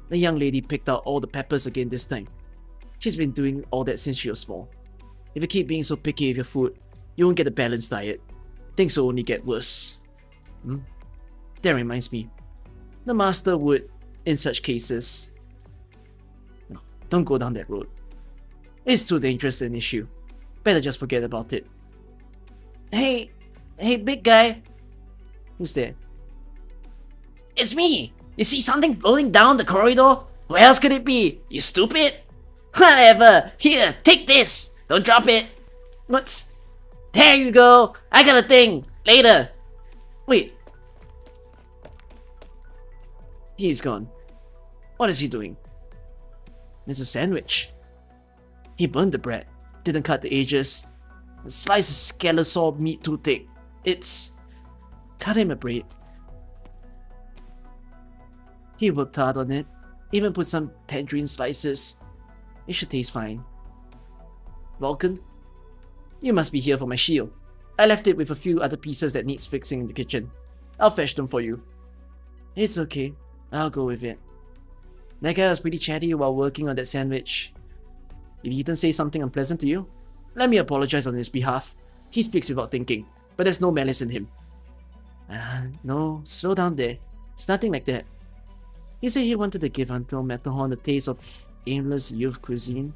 The young lady picked out all the peppers again this time. She's been doing all that since she was small. If you keep being so picky with your food, you won't get a balanced diet. things will only get worse. That reminds me, the master would, in such cases, no, don't go down that road. It's too dangerous an issue. Better just forget about it. Hey, big guy. Who's there? It's me! You see something floating down the corridor? Where else could it be? You stupid? Whatever! Here, take this! Don't drop it! What? There you go! I got a thing! Later! Wait. He's gone. What is he doing? There's a sandwich. He burned the bread, didn't cut the edges, and sliced his skelesaw meat too thick. It's... cut him a bread. He worked hard on it, even put some tangerine slices. It should taste fine. Vulcan, you must be here for my shield. I left it with a few other pieces that needs fixing in the kitchen. I'll fetch them for you. It's okay, I'll go with it. That guy was pretty chatty while working on that sandwich. Did Ethan say something unpleasant to you? Let me apologize on his behalf. He speaks without thinking, but there's no malice in him. No, slow down there. It's nothing like that. He said he wanted to give Uncle Matterhorn a taste of aimless youth cuisine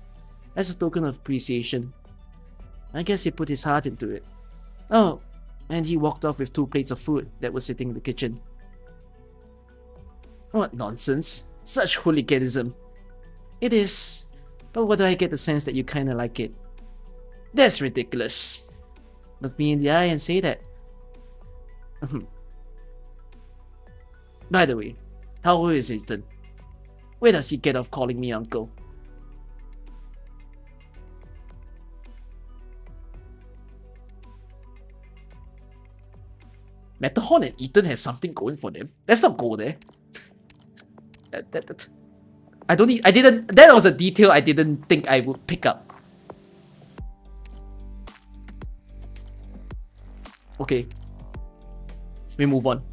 as a token of appreciation. I guess he put his heart into it. Oh, and he walked off with 2 plates of food that were sitting in the kitchen. What nonsense. Such hooliganism. It is, but what do I get the sense that you kinda like it? That's ridiculous. Look me in the eye and say that. By the way, how old is Ethan? Where does he get off calling me uncle? Matterhorn and Ethan has something going for them. Let's not go there. That was a detail I didn't think I would pick up. Okay. We move on.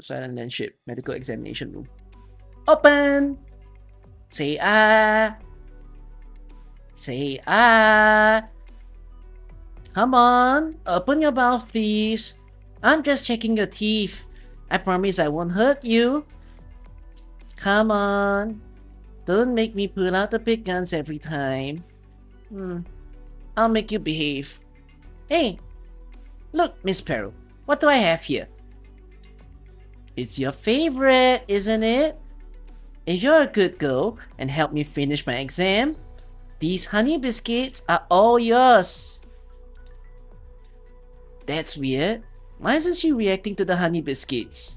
Silent landship, medical examination room. Open! Say ah! Say ah! Come on, open your mouth please. I'm just checking your teeth. I promise I won't hurt you. Come on. Don't make me pull out the big guns every time. I'll make you behave. Hey! Look, Miss Peril, what do I have here? It's your favorite, isn't it? If you're a good girl and help me finish my exam, these honey biscuits are all yours. That's weird. Why isn't she reacting to the honey biscuits?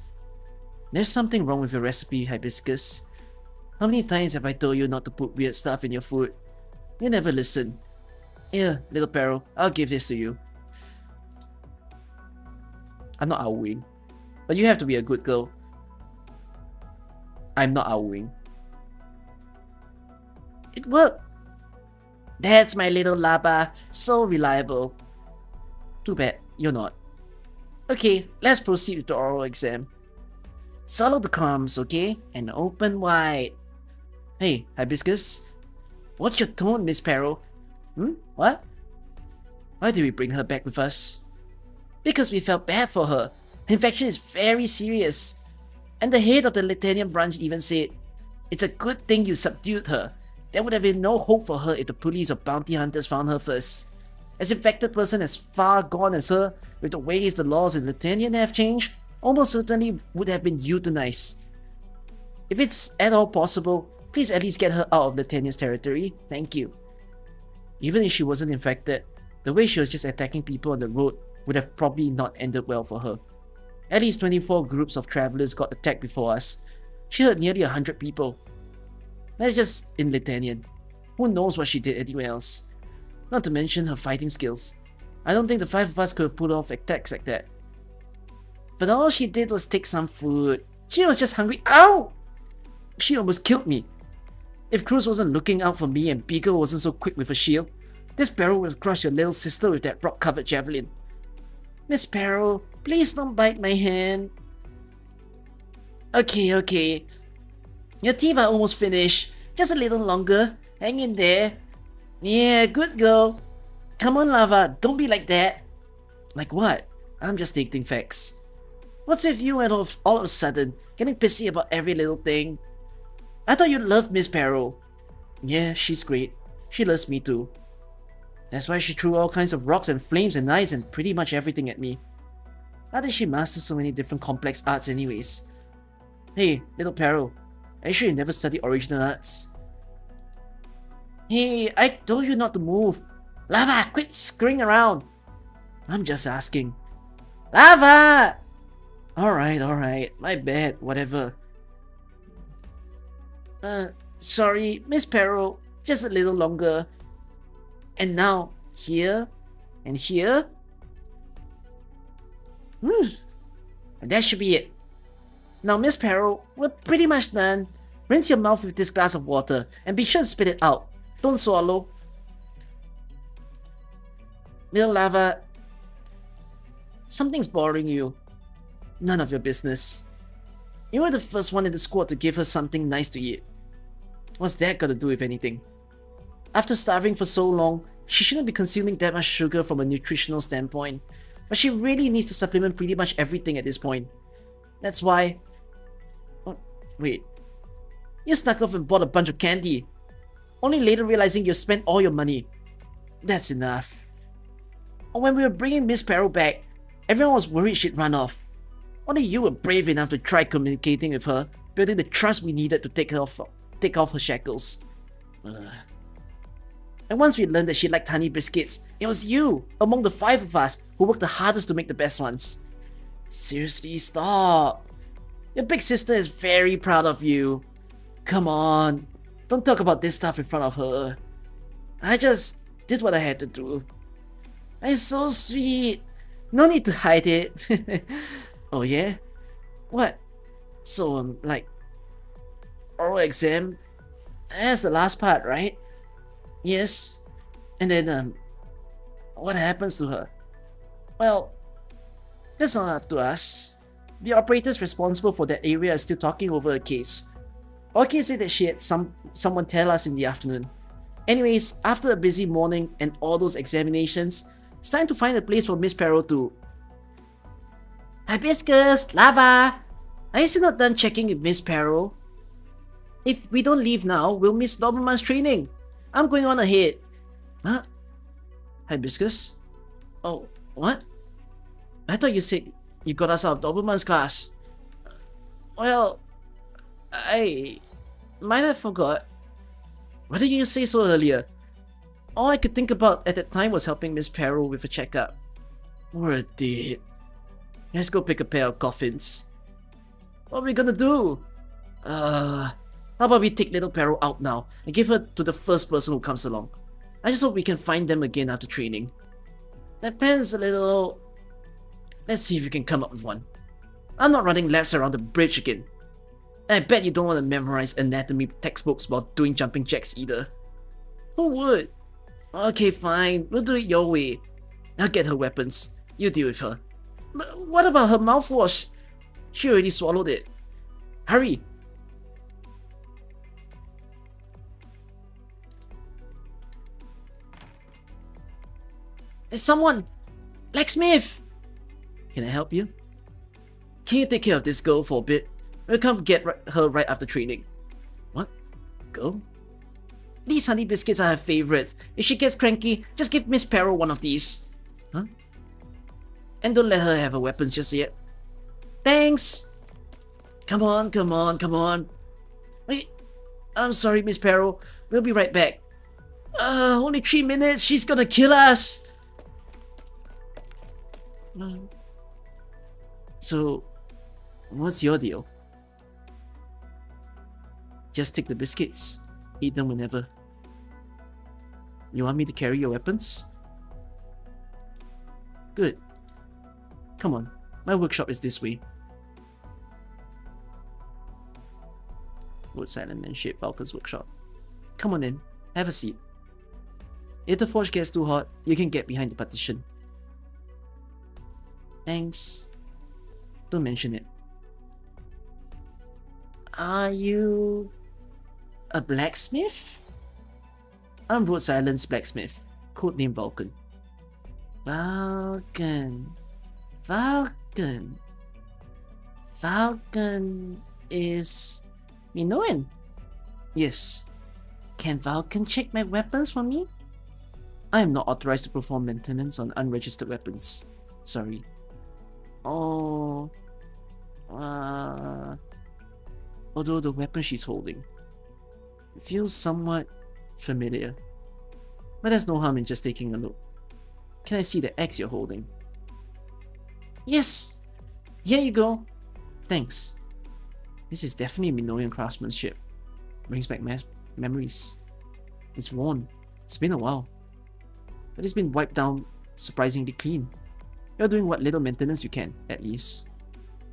There's something wrong with your recipe, Hibiscus. How many times have I told you not to put weird stuff in your food? You never listen. Here, little Peril, I'll give this to you. I'm not owing. But you have to be a good girl. I'm not owing. It worked. That's my little Laba. So reliable. Too bad, you're not. Okay, let's proceed with the oral exam. Swallow the crumbs, okay? And open wide. Hey, Hibiscus. What's your tone, Miss Peril? What? Why did we bring her back with us? Because we felt bad for her. Her infection is very serious. And the head of the Latanian branch even said, it's a good thing you subdued her. There would have been no hope for her if the police or bounty hunters found her first. As infected person as far gone as her, with the ways the laws in Latanian have changed, almost certainly would have been euthanized. If it's at all possible, please at least get her out of Latanian's territory. Thank you. Even if she wasn't infected, the way she was just attacking people on the road would have probably not ended well for her. At least 24 groups of travelers got attacked before us. She hurt nearly 100 people. That's just in Latanian. Who knows what she did anywhere else? Not to mention her fighting skills. I don't think the 5 of us could have pulled off attacks like that. But all she did was take some food. She was just hungry. Ow! She almost killed me. If Cruz wasn't looking out for me and Beagle wasn't so quick with a shield, this Peril would have crushed your little sister with that rock-covered javelin. Miss Peril, please don't bite my hand. Okay, okay. Your teeth are almost finished. Just a little longer. Hang in there. Yeah, good girl. Come on, Lava. Don't be like that. Like what? I'm just stating facts. What's with you and all of a sudden getting pissy about every little thing? I thought you loved Miss Peril. Yeah, she's great. She loves me too. That's why she threw all kinds of rocks and flames and knives and pretty much everything at me. How did she master so many different complex arts anyways? Hey, little Peril. Are you sure you never studied original arts? Hey, I told you not to move. Lava, quit screwing around. I'm just asking. Lava! Alright, my bad, whatever. Sorry, Miss Peril, just a little longer. And now, here, and here. And that should be it. Now, Miss Peril, we're pretty much done. Rinse your mouth with this glass of water, and be sure to spit it out. Don't swallow. Little Lava, something's bothering you. None of your business. You were the first one in the squad to give her something nice to eat. What's that got to do with anything? After starving for so long, she shouldn't be consuming that much sugar from a nutritional standpoint, but she really needs to supplement pretty much everything at this point. That's why... Oh, wait. You snuck off and bought a bunch of candy, only later realizing you spent all your money. That's enough. When we were bringing Miss Peril back, everyone was worried she'd run off. Only you were brave enough to try communicating with her, building the trust we needed to take off her shackles. And once we learned that she liked honey biscuits, it was you, among the 5 of us, who worked the hardest to make the best ones. Seriously, stop. Your big sister is very proud of you. Come on, don't talk about this stuff in front of her. I just did what I had to do. It's so sweet. No need to hide it. Oh yeah? What? So, like, oral exam? That's the last part, right? Yes. And then, what happens to her? Well, that's not up to us. The operators responsible for that area are still talking over a case. Orchid said that she had someone tell us in the afternoon. Anyways, after a busy morning and all those examinations, it's time to find a place for Miss Peril to... Hibiscus! Lava! Are you still not done checking with Miss Peril? If we don't leave now, we'll miss Dobermann's training. I'm going on ahead. Huh? Hibiscus? Oh, what? I thought you said you got us out of Dobermann's class. Well, I might have forgot. Why didn't you say so earlier? All I could think about at that time was helping Miss Peril with a checkup. We're dead. Let's go pick a pair of coffins. What are we gonna do? How about we take little Peril out now and give her to the first person who comes along? I just hope we can find them again after training. That plan's a little... Let's see if we can come up with one. I'm not running laps around the bridge again. I bet you don't want to memorize anatomy textbooks while doing jumping jacks either. Who would? Okay, fine. We'll do it your way. I'll get her weapons. You deal with her. But what about her mouthwash? She already swallowed it. Hurry! There's someone! Blacksmith! Can I help you? Can you take care of this girl for a bit? We'll come get her right after training. What? Girl? These honey biscuits are her favorites. If she gets cranky, just give Miss Peril one of these. Huh? And don't let her have her weapons just yet. Thanks! Come on, come on, come on. Wait, I'm sorry, Miss Peril. We'll be right back. Only 3 minutes. She's gonna kill us. So, what's your deal? Just take the biscuits. Eat them whenever. You want me to carry your weapons? Good. Come on, my workshop is this way. Wood Silent Man shaped Valka's workshop. Come on in, have a seat. If the forge gets too hot, you can get behind the partition. Thanks. Don't mention it. Are you a blacksmith? I'm Rhodes Island's blacksmith, codename Vulcan. Vulcan. Vulcan. Vulcan is Minoan. Yes. Can Vulcan check my weapons for me? I am not authorized to perform maintenance on unregistered weapons. Sorry. Oh. Although the weapon she's holding feels somewhat familiar. But there's no harm in just taking a look. Can I see the axe you're holding? Yes! Here you go! Thanks. This is definitely Minoan craftsmanship. Brings back memories. It's worn. It's been a while. But it's been wiped down surprisingly clean. You're doing what little maintenance you can, at least.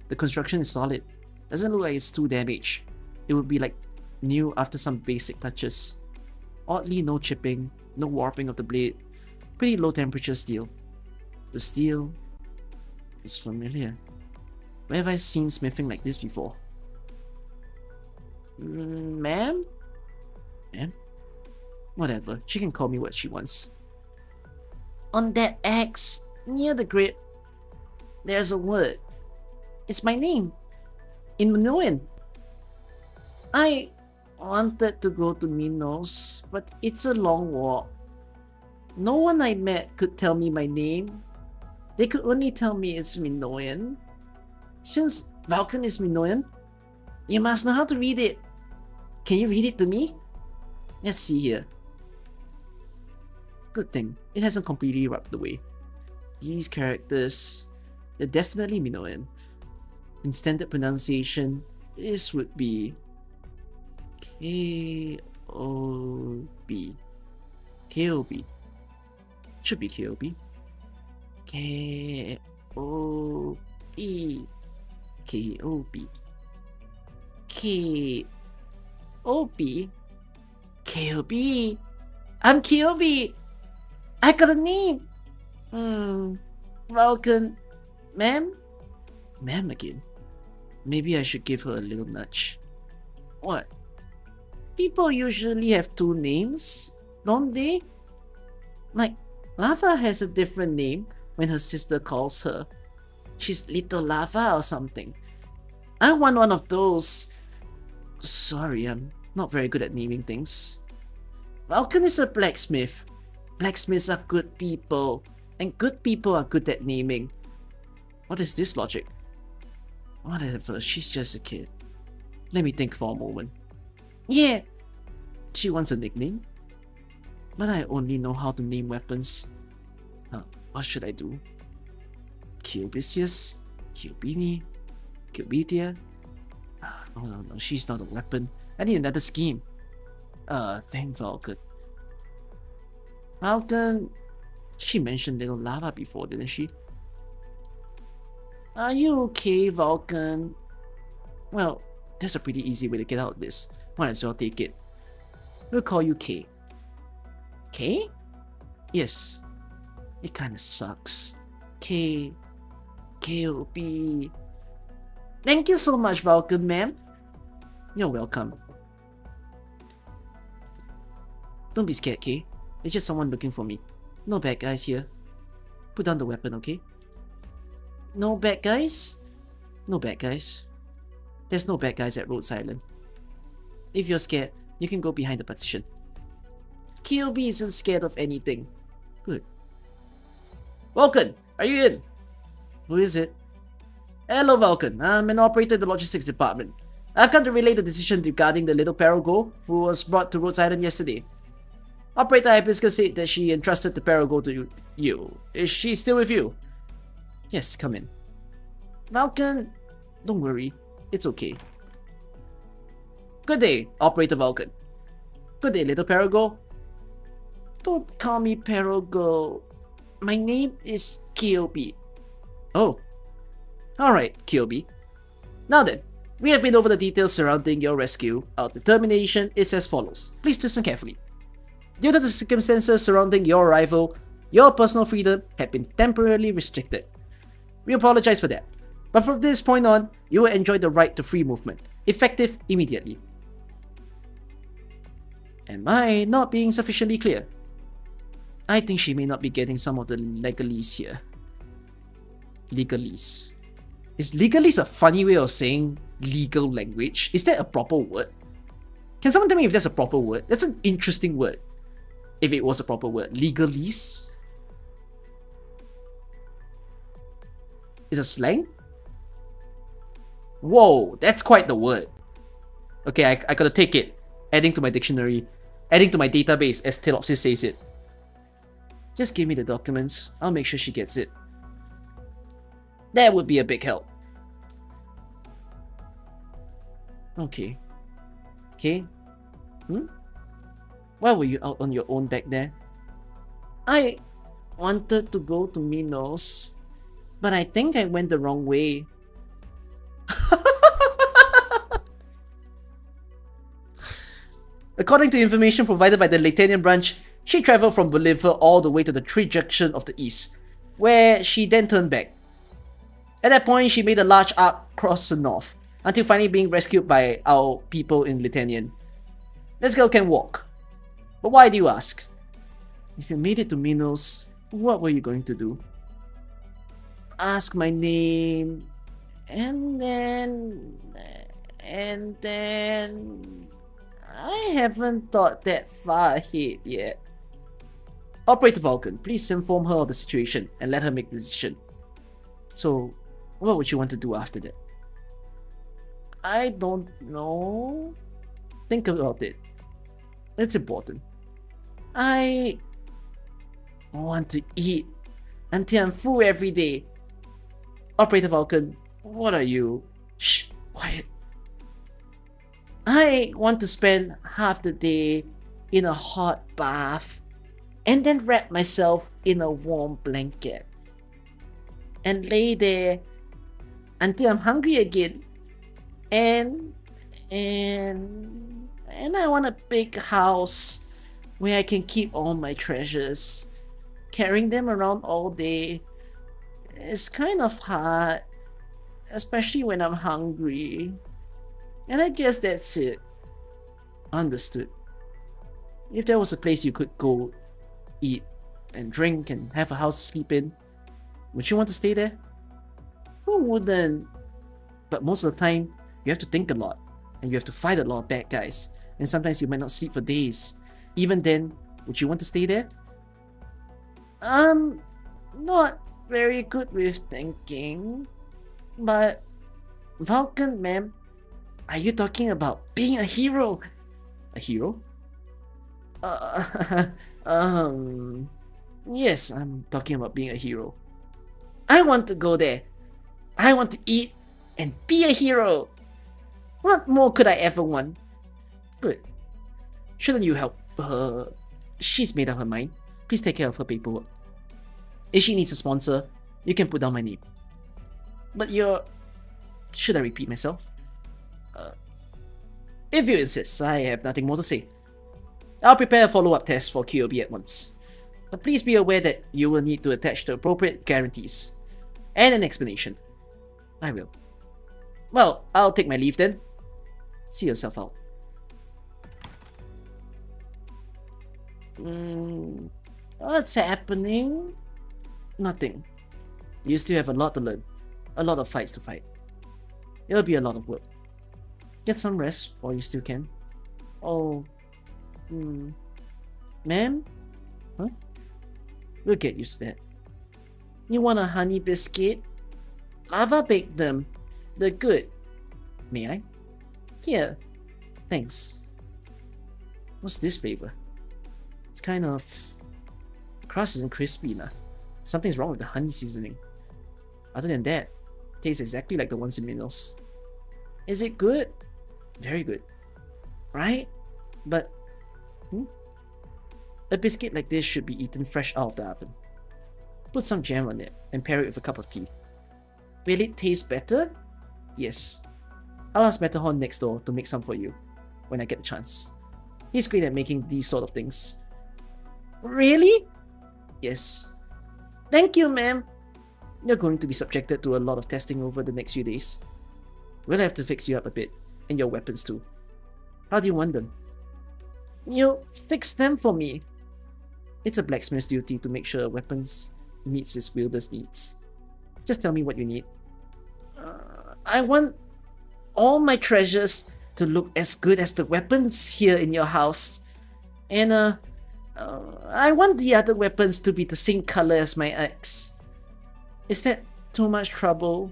The construction is solid. Doesn't look like it's too damaged. It would be like new after some basic touches. Oddly no chipping, no warping of the blade. Pretty low temperature steel. The steel is familiar. Where have I seen smithing like this before? Ma'am? Ma'am? Whatever, she can call me what she wants. On that axe, near the grip, there's a word. It's my name. In Minoan. I wanted to go to Minos, but it's a long walk. No one I met could tell me my name. They could only tell me it's Minoan. Since Vulcan is Minoan, you must know how to read it. Can you read it to me? Let's see here. Good thing, it hasn't completely rubbed away. These characters, they're definitely Minoan. In standard pronunciation, this would be K-O-B. K-O-B. Should be K-O-B. K-O-B. K-O-B. K-O-B. K-O-B. I'm K-O-B. I got a name. Vulcan. Ma'am? Ma'am again. Maybe I should give her a little nudge. What? People usually have two names, don't they? Like, Lava has a different name when her sister calls her. She's Little Lava or something. I want one of those. Sorry, I'm not very good at naming things. Vulcan is a blacksmith. Blacksmiths are good people, and good people are good at naming. What is this logic? Whatever, she's just a kid. Let me think for a moment. Yeah, she wants a nickname. But I only know how to name weapons. What should I do? Kilbisius? Kilbini? Kilbitia? No, she's not a weapon. I need another scheme. Thank Vulcan. Vulcan, she mentioned Little Lava before, didn't she? Are you okay, Vulcan? Well, there's a pretty easy way to get out of this. Might as well take it. We'll call you K. K? Yes. It kinda sucks. K. K-O-B. Thank you so much, Vulcan, ma'am. You're welcome. Don't be scared, K. It's just someone looking for me. No bad guys here. Put down the weapon, okay? No bad guys? No bad guys. There's no bad guys at Rhodes Island. If you're scared, you can go behind the partition. KOB isn't scared of anything. Good. Vulcan, are you in? Who is it? Hello, Vulcan. I'm an operator in the logistics department. I've come to relay the decision regarding the little Parago who was brought to Rhodes Island yesterday. Operator Hibiscus said that she entrusted the Parago to you. Is she still with you? Yes, come in. Vulcan, don't worry. It's okay. Good day, Operator Vulcan. Good day, little Parago. Don't call me Parago. My name is Kyobi. Oh. Alright, Kyobi. Now then, we have been over the details surrounding your rescue. Our determination is as follows. Please listen carefully. Due to the circumstances surrounding your arrival, your personal freedom had been temporarily restricted. We apologize for that. But from this point on, you will enjoy the right to free movement. Effective immediately. Am I not being sufficiently clear? I think she may not be getting some of the legalese here. Legalese. Is legalese a funny way of saying legal language? Is that a proper word? Can someone tell me if that's a proper word? That's an interesting word. If it was a proper word. Legalese? Is a slang? Whoa, that's quite the word. Okay, I gotta take it. Adding to my dictionary. Adding to my database as Ptilopsis says it. Just give me the documents. I'll make sure she gets it. That would be a big help. Okay. Okay. Why were you out on your own back there? I wanted to go to Minos, but I think I went the wrong way. According to information provided by the Latanian branch, she traveled from Bolivia all the way to the tree junction of the east, where she then turned back. At that point, she made a large arc across the north, until finally being rescued by our people in Latanian. This girl can walk. But why do you ask? If you made it to Minos, what were you going to do? Ask my name, and then... I haven't thought that far ahead yet. Operator Vulcan, please inform her of the situation and let her make the decision. So, what would you want to do after that? I don't know. Think about it. It's important. I want to eat until I'm full every day. Operator Vulcan, what are you? Shh, quiet. I want to spend half the day in a hot bath and then wrap myself in a warm blanket and lay there until I'm hungry again. And I want a big house where I can keep all my treasures. Carrying them around all day is kind of hard, especially when I'm hungry. And I guess that's it. Understood. If there was a place you could go eat and drink and have a house to sleep in, would you want to stay there? Who wouldn't? But most of the time, you have to think a lot, and you have to fight a lot of bad guys, and sometimes you might not sleep for days. Even then, would you want to stay there? Not very good with thinking, but Vulcan, ma'am, are you talking about being a hero? A hero? Yes, I'm talking about being a hero. I want to go there. I want to eat and be a hero. What more could I ever want? Good. Shouldn't you help her? She's made up her mind. Please take care of her paperwork. If she needs a sponsor, you can put down my name. But you're... Should I repeat myself? If you insist, I have nothing more to say. I'll prepare a follow-up test for QOB at once. But please be aware that you will need to attach the appropriate guarantees and an explanation. I will. Well, I'll take my leave then. See yourself out. What's happening? Nothing. You still have a lot to learn. A lot of fights to fight. It'll be a lot of work. Get some rest while you still can. Oh. Ma'am? Huh? We'll get used to that. You want a honey biscuit? Lava baked them. They're good. May I? Here. Thanks. What's this flavor? It's kind of... The crust isn't crispy enough. Something's wrong with the honey seasoning. Other than that, it tastes exactly like the ones in Minos. Is it good? Very good. Right? But... A biscuit like this should be eaten fresh out of the oven. Put some jam on it and pair it with a cup of tea. Will it taste better? Yes. I'll ask Matterhorn next door to make some for you when I get the chance. He's great at making these sort of things. Really? Yes. Thank you, ma'am. You're going to be subjected to a lot of testing over the next few days. We'll have to fix you up a bit And your weapons too. How do you want them? You fix them for me. It's a blacksmith's duty to make sure weapons meets his wielder's needs. Just tell me what you need. I want all my treasures to look as good as the weapons here in your house. And I want the other weapons to be the same color as my axe. Is that too much trouble?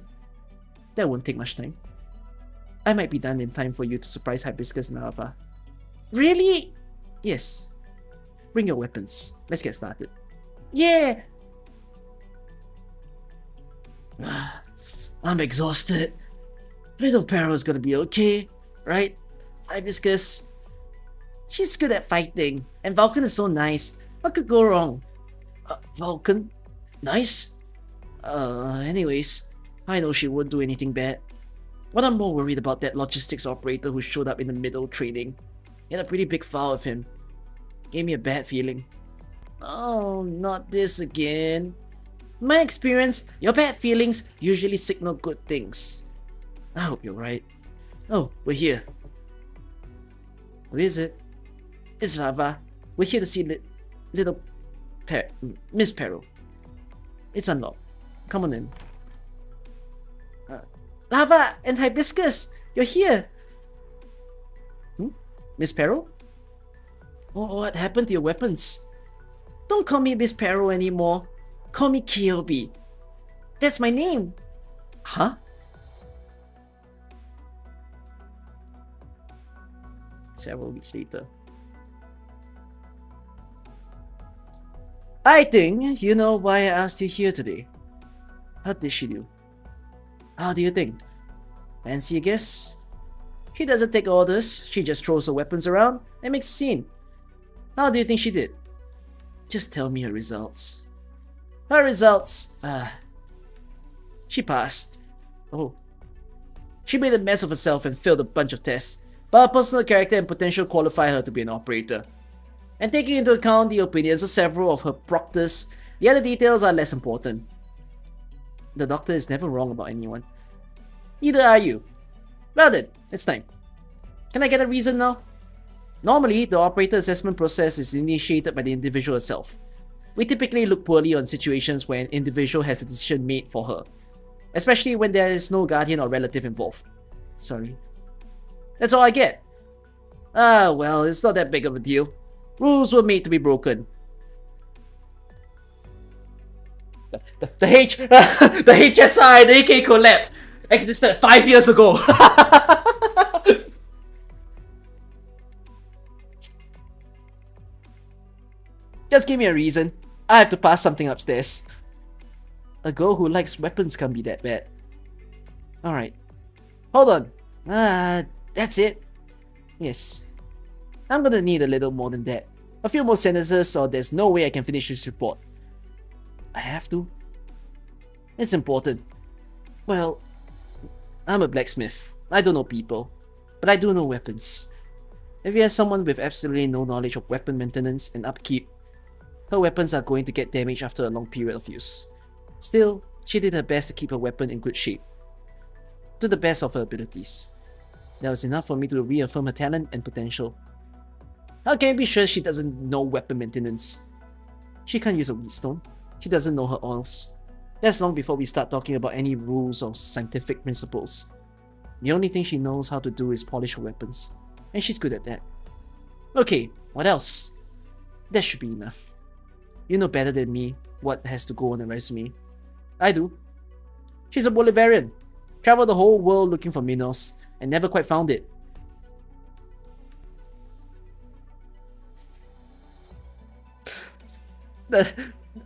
That won't take much time. I might be done in time for you to surprise Hibiscus and Lava. Really? Yes. Bring your weapons. Let's get started. Yeah! I'm exhausted. Little Paro's gonna be okay, right? Hibiscus. She's good at fighting, and Vulcan is so nice. What could go wrong? Vulcan? Nice? Anyways, I know she won't do anything bad. But I'm more worried about that logistics operator who showed up in the middle training. He had a pretty big foul of him. Gave me a bad feeling. Oh, not this again. In my experience, your bad feelings usually signal good things. I hope you're right. Oh, we're here. Who is it? It's Lava. We're here to see little Miss Pero. It's unlocked. Come on in. Lava and Hibiscus, you're here. Miss Pero? Oh, what happened to your weapons? Don't call me Miss Pero anymore. Call me Kyobi. That's my name. Huh? Several weeks later. I think you know why I asked you here today. How did she do? How do you think? Fancy a guess? She doesn't take orders, she just throws her weapons around and makes a scene. How do you think she did? Just tell me her results. Her results? She passed. Oh. She made a mess of herself and failed a bunch of tests, but her personal character and potential qualify her to be an operator. And taking into account the opinions of several of her proctors, the other details are less important. The doctor is never wrong about anyone. Neither are you. Well then, it's time. Can I get a reason now? Normally, the operator assessment process is initiated by the individual herself. We typically look poorly on situations where an individual has a decision made for her, especially when there is no guardian or relative involved. Sorry. That's all I get. Well, it's not that big of a deal. Rules were made to be broken. The HSI and AK collab existed 5 years ago. Just give me a reason. I have to pass something upstairs. A girl who likes weapons can't be that bad. Alright. Hold on. That's it. Yes. I'm gonna need a little more than that. A few more sentences or there's no way I can finish this report. I have to? It's important. Well, I'm a blacksmith. I don't know people, but I do know weapons. If you have someone with absolutely no knowledge of weapon maintenance and upkeep, her weapons are going to get damaged after a long period of use. Still, she did her best to keep her weapon in good shape, to the best of her abilities. That was enough for me to reaffirm her talent and potential. How can I be sure she doesn't know weapon maintenance? She can't use a wheatstone. She doesn't know her oils. That's long before we start talking about any rules or scientific principles. The only thing she knows how to do is polish her weapons, and she's good at that. Okay, what else? That should be enough. You know better than me what has to go on a resume. I do. She's a Bolivarian. Traveled the whole world looking for minerals, and never quite found it.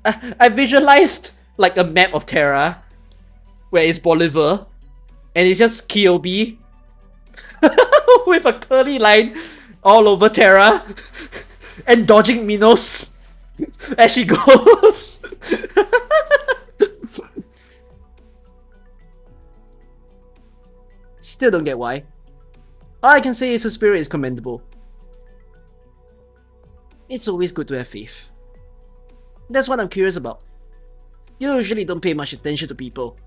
I visualized like a map of Terra where it's Bolivar and it's just Kyobi with a curly line all over Terra and dodging Minos as she goes. Still don't get why. All I can say is her spirit is commendable. It's always good to have faith. That's what I'm curious about. You usually don't pay much attention to people.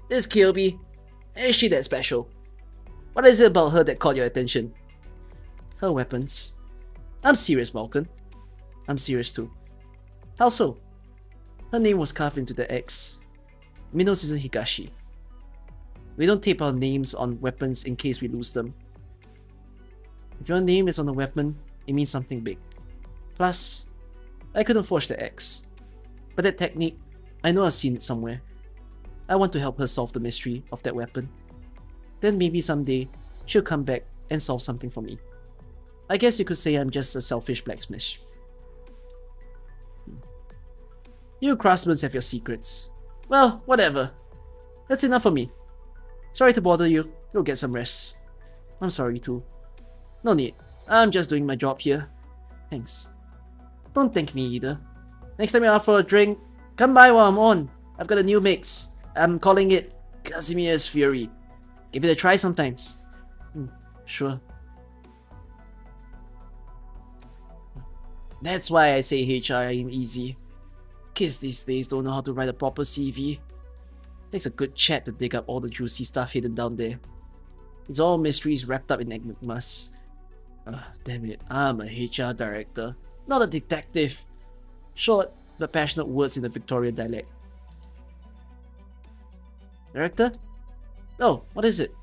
This Kyobi, is she that special? What is it about her that caught your attention? Her weapons. I'm serious, Vulcan. I'm serious too. How so? Her name was carved into the X. Minos isn't Higashi. We don't tape our names on weapons in case we lose them. If your name is on a weapon, it means something big. Plus, I couldn't forge the X. But that technique, I know I've seen it somewhere. I want to help her solve the mystery of that weapon. Then maybe someday, she'll come back and solve something for me. I guess you could say I'm just a selfish blacksmith. You craftsmen have your secrets. Well, whatever. That's enough for me. Sorry to bother you. Go get some rest. I'm sorry too. No need. I'm just doing my job here. Thanks. Don't thank me either. Next time you're out for a drink, come by while I'm on. I've got a new mix. I'm calling it Casimir's Fury. Give it a try sometimes. Sure. That's why I say HR ain't easy. Kids these days don't know how to write a proper CV. Takes a good chat to dig up all the juicy stuff hidden down there. It's all mysteries wrapped up in enigmas. Damn it, I'm a HR director, not a detective. Short but passionate words in the Victorian dialect. Director? Oh, what is it?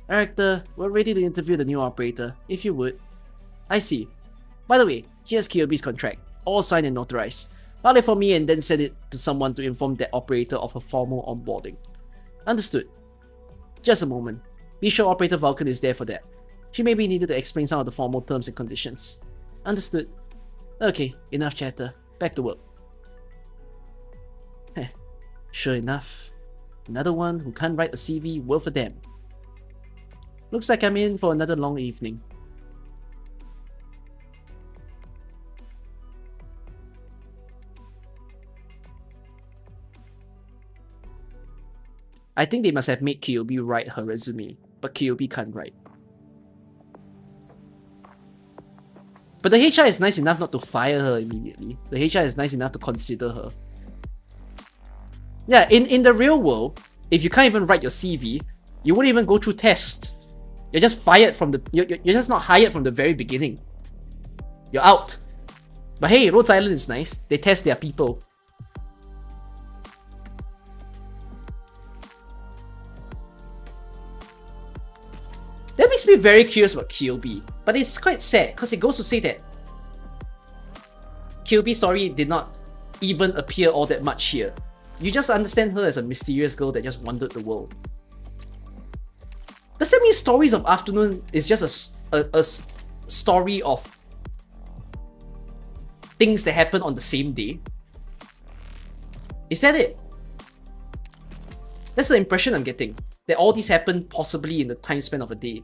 Director, we're ready to interview the new operator, if you would. I see. By the way, here's Kirby's contract, all signed and notarized. File it for me and then send it to someone to inform that operator of her formal onboarding. Understood. Just a moment. Be sure Operator Vulcan is there for that. She may be needed to explain some of the formal terms and conditions. Understood. Okay, enough chatter. Back to work. Sure enough. Another one who can't write a CV worth a damn. Looks like I'm in for another long evening. I think they must have made Kyobi write her resume, but Kyobi can't write. But the HR is nice enough not to fire her immediately. The HR is nice enough to consider her. Yeah, in the real world, if you can't even write your CV, you wouldn't even go through tests. You're just fired from the... You're just not hired from the very beginning. You're out. But hey, Rhodes Island is nice. They test their people. That makes me very curious about Kyobi, but it's quite sad because it goes to say that Kyobi's story did not even appear all that much here. You just understand her as a mysterious girl that just wandered the world. Does that mean Stories of Afternoon is just a story of things that happen on the same day? Is that it? That's the impression I'm getting. That all these happen possibly in the time span of a day.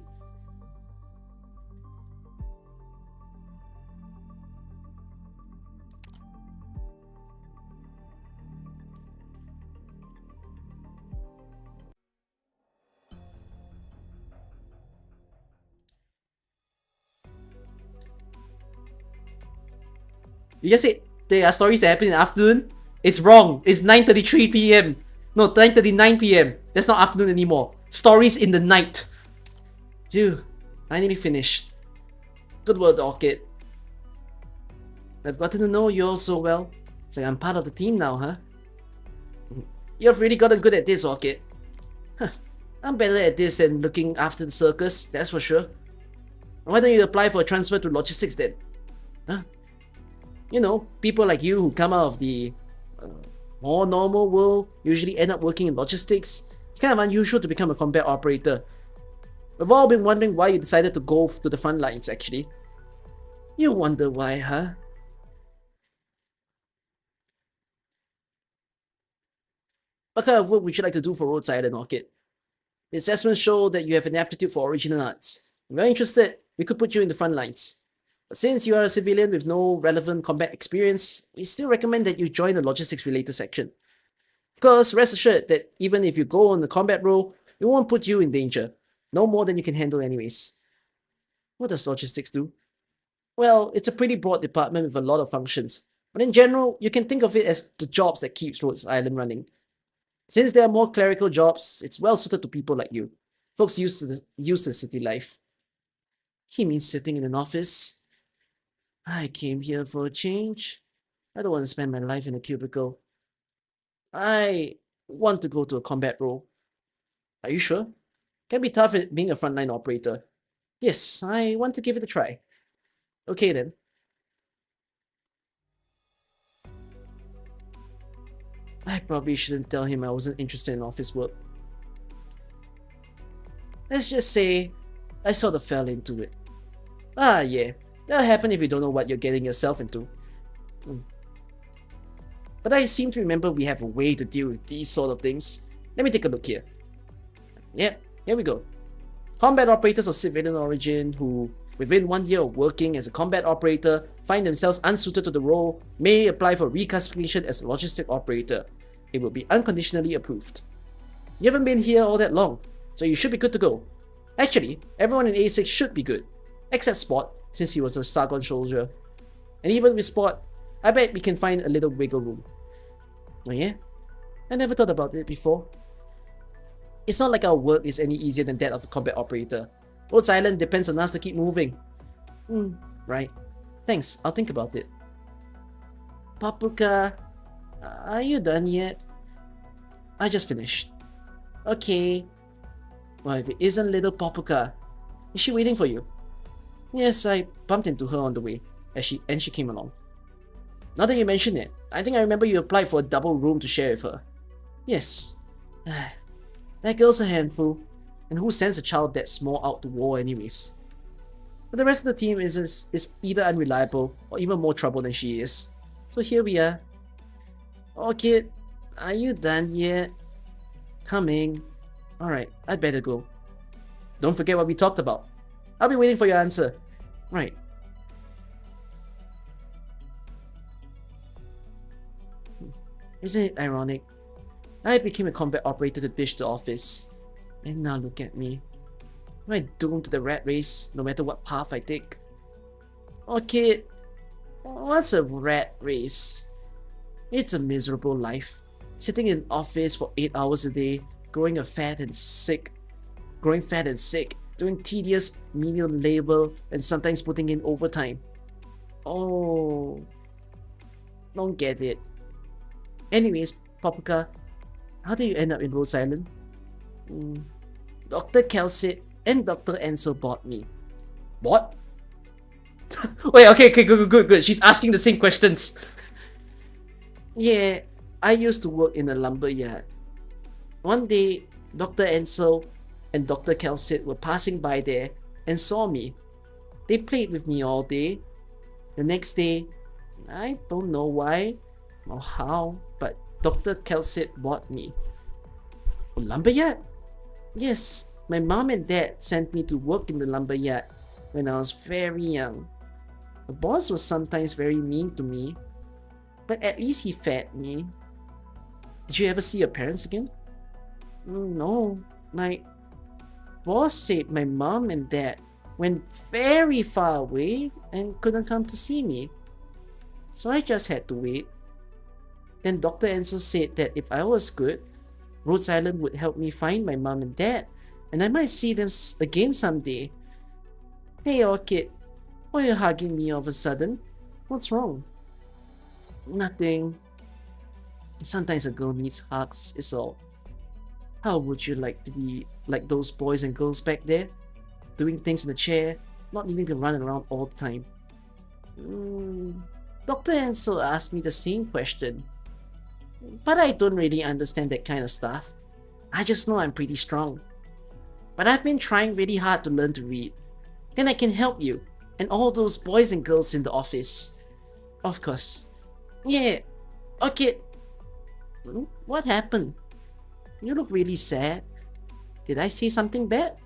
You just said there are stories that happen in the afternoon? It's wrong. It's 9:33 PM. No, 9:39 PM. That's not afternoon anymore. Stories in the night. Phew, finally finished. Good work, Orchid. I've gotten to know you all so well. It's like I'm part of the team now, huh? You've really gotten good at this, Orchid. Huh. I'm better at this than looking after the circus, that's for sure. Why don't you apply for a transfer to logistics then? Huh? You know, people like you who come out of the more normal world usually end up working in logistics. It's kind of unusual to become a combat operator. We've all been wondering why you decided to go to the front lines, actually. You wonder why, huh? What kind of work would you like to do for Rhodes Island, Orchid? The assessments show that you have an aptitude for original arts. If you're interested, we could put you in the front lines. But since you are a civilian with no relevant combat experience, we still recommend that you join the logistics-related section. Of course, rest assured that even if you go on the combat role, we won't put you in danger. No more than you can handle anyways. What does logistics do? Well, it's a pretty broad department with a lot of functions. But in general, you can think of it as the jobs that keeps Rhodes Island running. Since there are more clerical jobs, it's well suited to people like you. Folks used to city life. He means sitting in an office. I came here for a change. I don't want to spend my life in a cubicle. I want to go to a combat role. Are you sure? Can be tough being a frontline operator. Yes, I want to give it a try. Okay then. I probably shouldn't tell him I wasn't interested in office work. Let's just say I sort of fell into it. Ah, yeah. That'll happen if you don't know what you're getting yourself into. But I seem to remember we have a way to deal with these sort of things. Let me take a look here. Yep, here we go. Combat operators of civilian origin who, within 1 year of working as a combat operator, find themselves unsuited to the role may apply for reclassification as a logistic operator. It will be unconditionally approved. You haven't been here all that long, so you should be good to go. Actually, everyone in A6 should be good, except Spot, since he was a Sargon soldier. And even with Spot, I bet we can find a little wiggle room. Oh yeah? I never thought about it before. It's not like our work is any easier than that of a combat operator. Rhodes Island depends on us to keep moving. Right. Thanks, I'll think about it. Papuka, are you done yet? I just finished. Okay. Well, if it isn't little Papuka, is she waiting for you? Yes, I bumped into her on the way, she came along. Now that you mention it, I think I remember you applied for a double room to share with her. Yes. That girl's a handful, and who sends a child that small out to war anyways? But the rest of the team is either unreliable or even more trouble than she is. So here we are. Oh kid, are you done yet? Coming. Alright, I'd better go. Don't forget what we talked about. I'll be waiting for your answer. Right. Isn't it ironic? I became a combat operator to ditch the office. And now look at me. I'm doomed to the rat race no matter what path I take. Oh kid, what's a rat race? It's a miserable life. Sitting in an office for 8 hours a day, growing fat and sick, doing tedious menial labor and sometimes putting in overtime. Oh, don't get it. Anyways, Papuka, how did you end up in Rhodes Island? Dr. Kelsit and Dr. Ansel bought me. What? Wait, okay, good. She's asking the same questions. Yeah, I used to work in a lumber yard. One day, Dr. Ansel and Dr. Kelsit were passing by there and saw me. They played with me all day. The next day, I don't know why or how, but Dr. Kelsit bought me. A lumberyard? Yes, my mom and dad sent me to work in the lumberyard when I was very young. The boss was sometimes very mean to me, but at least he fed me. Did you ever see your parents again? No, my boss said my mom and dad went very far away and couldn't come to see me. So I just had to wait. Then Dr. Ansel said that if I was good, Rhodes Island would help me find my mom and dad, and I might see them again someday. Hey Orchid, why are you hugging me all of a sudden? What's wrong? Nothing. Sometimes a girl needs hugs, is all. How would you like to be like those boys and girls back there? Doing things in the chair, not needing to run around all the time. Dr. Ansel asked me the same question. But I don't really understand that kind of stuff. I just know I'm pretty strong. But I've been trying really hard to learn to read. Then I can help you, and all those boys and girls in the office. Of course. Yeah, okay. What happened? You look really sad. Did I say something bad?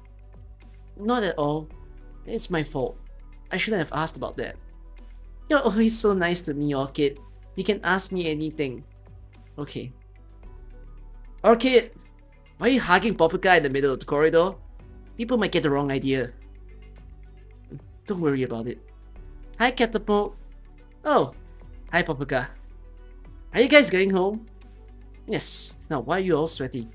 Not at all. It's my fault. I shouldn't have asked about that. You're always so nice to me, Orchid. You can ask me anything. Okay. Orchid, why are you hugging Papuka in the middle of the corridor? People might get the wrong idea. Don't worry about it. Hi, Catapult. Oh, hi, Papuka. Are you guys going home? Yes. Now, why are you all sweaty?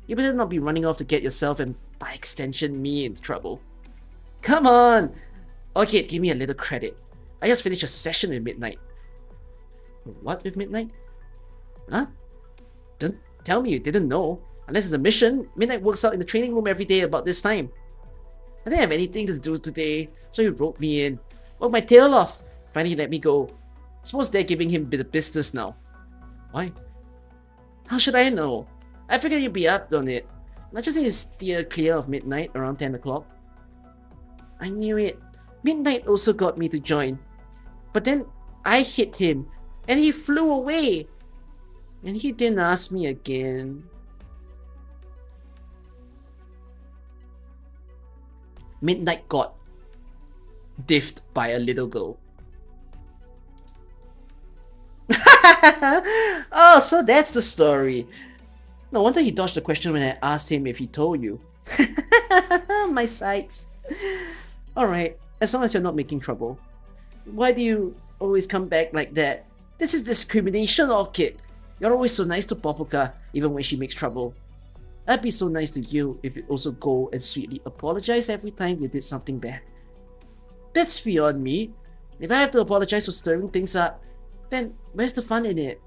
You better not be running off to get yourself and by extension me into trouble. Come on! Okay, give me a little credit. I just finished a session with Midnight. What with Midnight? Huh? Don't tell me you didn't know. Unless it's a mission, Midnight works out in the training room every day about this time. I didn't have anything to do today, so he wrote me in. Worked my tail off. Finally let me go. Suppose they're giving him a bit of business now. Why? How should I know? I figured you'd be up on it. I just need to steer clear of Midnight around 10 o'clock. I knew it. Midnight also got me to join. But then I hit him, and he flew away. And he didn't ask me again. Midnight got diffed by a little girl. Oh, so that's the story. No wonder he dodged the question when I asked him if he told you. My sights. Alright, as long as you're not making trouble. Why do you always come back like that? This is discrimination, Orchid. You're always so nice to Popoka, even when she makes trouble. I'd be so nice to you if you'd also go and sweetly apologize every time you did something bad. That's beyond me. If I have to apologize for stirring things up, then where's the fun in it?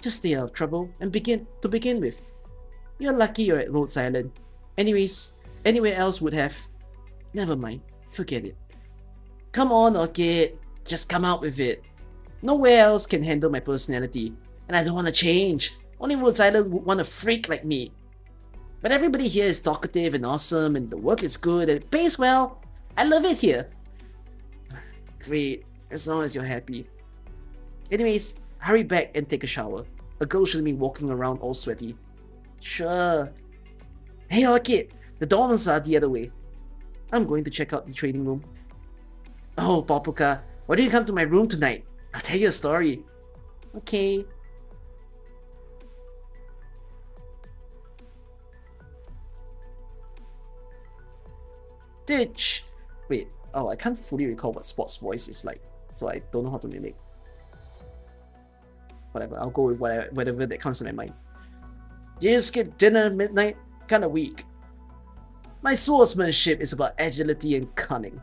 Just stay out of trouble and begin with. You're lucky you're at Rhodes Island. Anyways, anywhere else would have. Never mind, forget it. Come on, Orchid, just come out with it. Nowhere else can handle my personality, and I don't want to change. Only Rhodes Island would want a freak like me. But everybody here is talkative and awesome, and the work is good and it pays well. I love it here. Great, as long as you're happy. Anyways, hurry back and take a shower. A girl shouldn't be walking around all sweaty. Sure. Hey Orchid, the dorms are the other way. I'm going to check out the training room. Oh, Popoka, why don't you come to my room tonight? I'll tell you a story. Okay. Ditch. Wait, oh, I can't fully recall what Spot's voice is like, so I don't know how to mimic. Whatever, I'll go with whatever that comes to my mind. You skip dinner at midnight? Kinda weak. My swordsmanship is about agility and cunning.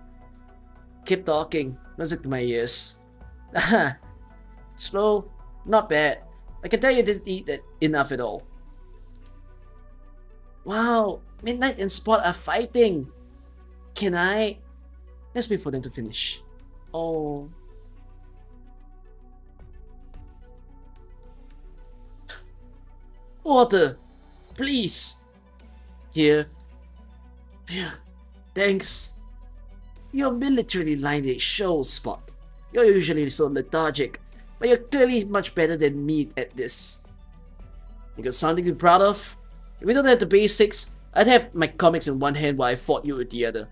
Keep talking, music to my ears. Aha! Slow? Not bad. I can tell you didn't eat that enough at all. Wow, Midnight and Spot are fighting! Can I? Let's wait for them to finish. Oh. Water! Please! Here. Here. Thanks. Your military lineage shows, Spot. You're usually so lethargic, but you're clearly much better than me at this. You got something to be proud of? If we don't have the basics, I'd have my comics in one hand while I fought you with the other.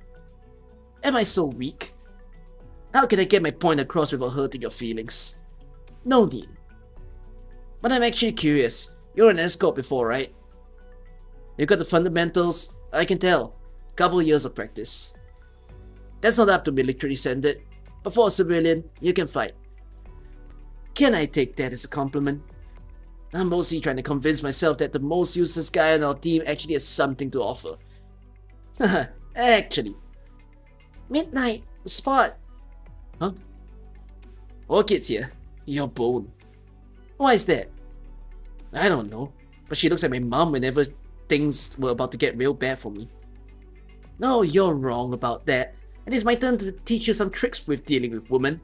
Am I so weak? How can I get my point across without hurting your feelings? No need. But I'm actually curious. You're an escort before, right? You got the fundamentals, I can tell. Couple years of practice. That's not up to military standard, but for a civilian, you can fight. Can I take that as a compliment? I'm mostly trying to convince myself that the most useless guy on our team actually has something to offer. Haha, actually. Midnight, Spot. Huh? Orchid's here. Your bone. Why is that? I don't know, but she looks like my mom whenever things were about to get real bad for me. No, you're wrong about that. And it's my turn to teach you some tricks with dealing with women.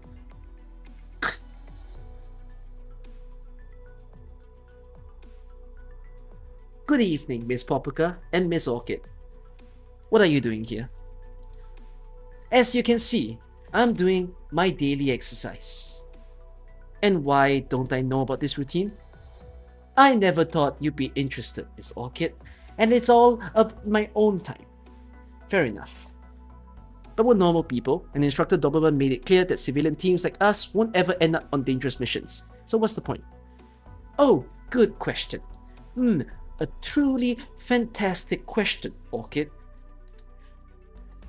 Good evening, Miss Popoka and Miss Orchid. What are you doing here? As you can see, I'm doing my daily exercise. And why don't I know about this routine? I never thought you'd be interested, Miss Orchid, and it's all of my own time. Fair enough. But we're normal people, and Instructor Dobermann made it clear that civilian teams like us won't ever end up on dangerous missions. So what's the point? Oh, good question. A truly fantastic question, Orchid.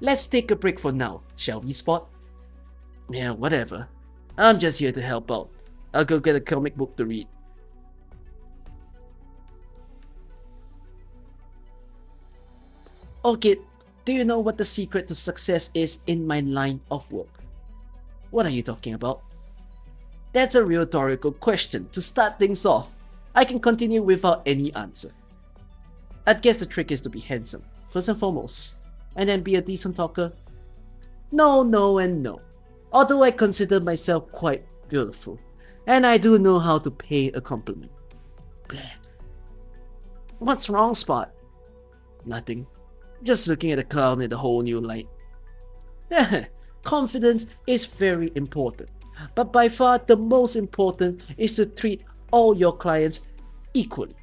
Let's take a break for now, shall we, Spot? Yeah, whatever. I'm just here to help out. I'll go get a comic book to read. Orchid, do you know what the secret to success is in my line of work? What are you talking about? That's a rhetorical question to start things off. I can continue without any answer. I'd guess the trick is to be handsome, first and foremost, and then be a decent talker. No, no, and no. Although I consider myself quite beautiful, and I do know how to pay a compliment. Bleh. What's wrong, Spot? Nothing. Just looking at the clown in a whole new light. Confidence is very important, but by far the most important is to treat all your clients equally.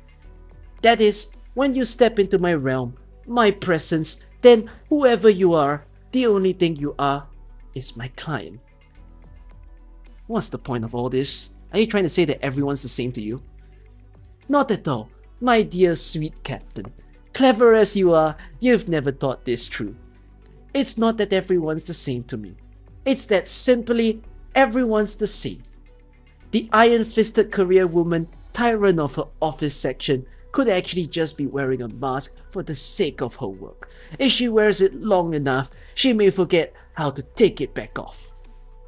That is, when you step into my realm, my presence, then whoever you are, the only thing you are is my client. What's the point of all this? Are you trying to say that everyone's the same to you? Not at all, my dear sweet captain. Clever as you are, you've never thought this through. It's not that everyone's the same to me. It's that simply everyone's the same. The iron-fisted career woman, tyrant of her office section, could actually just be wearing a mask for the sake of her work. If she wears it long enough, she may forget how to take it back off.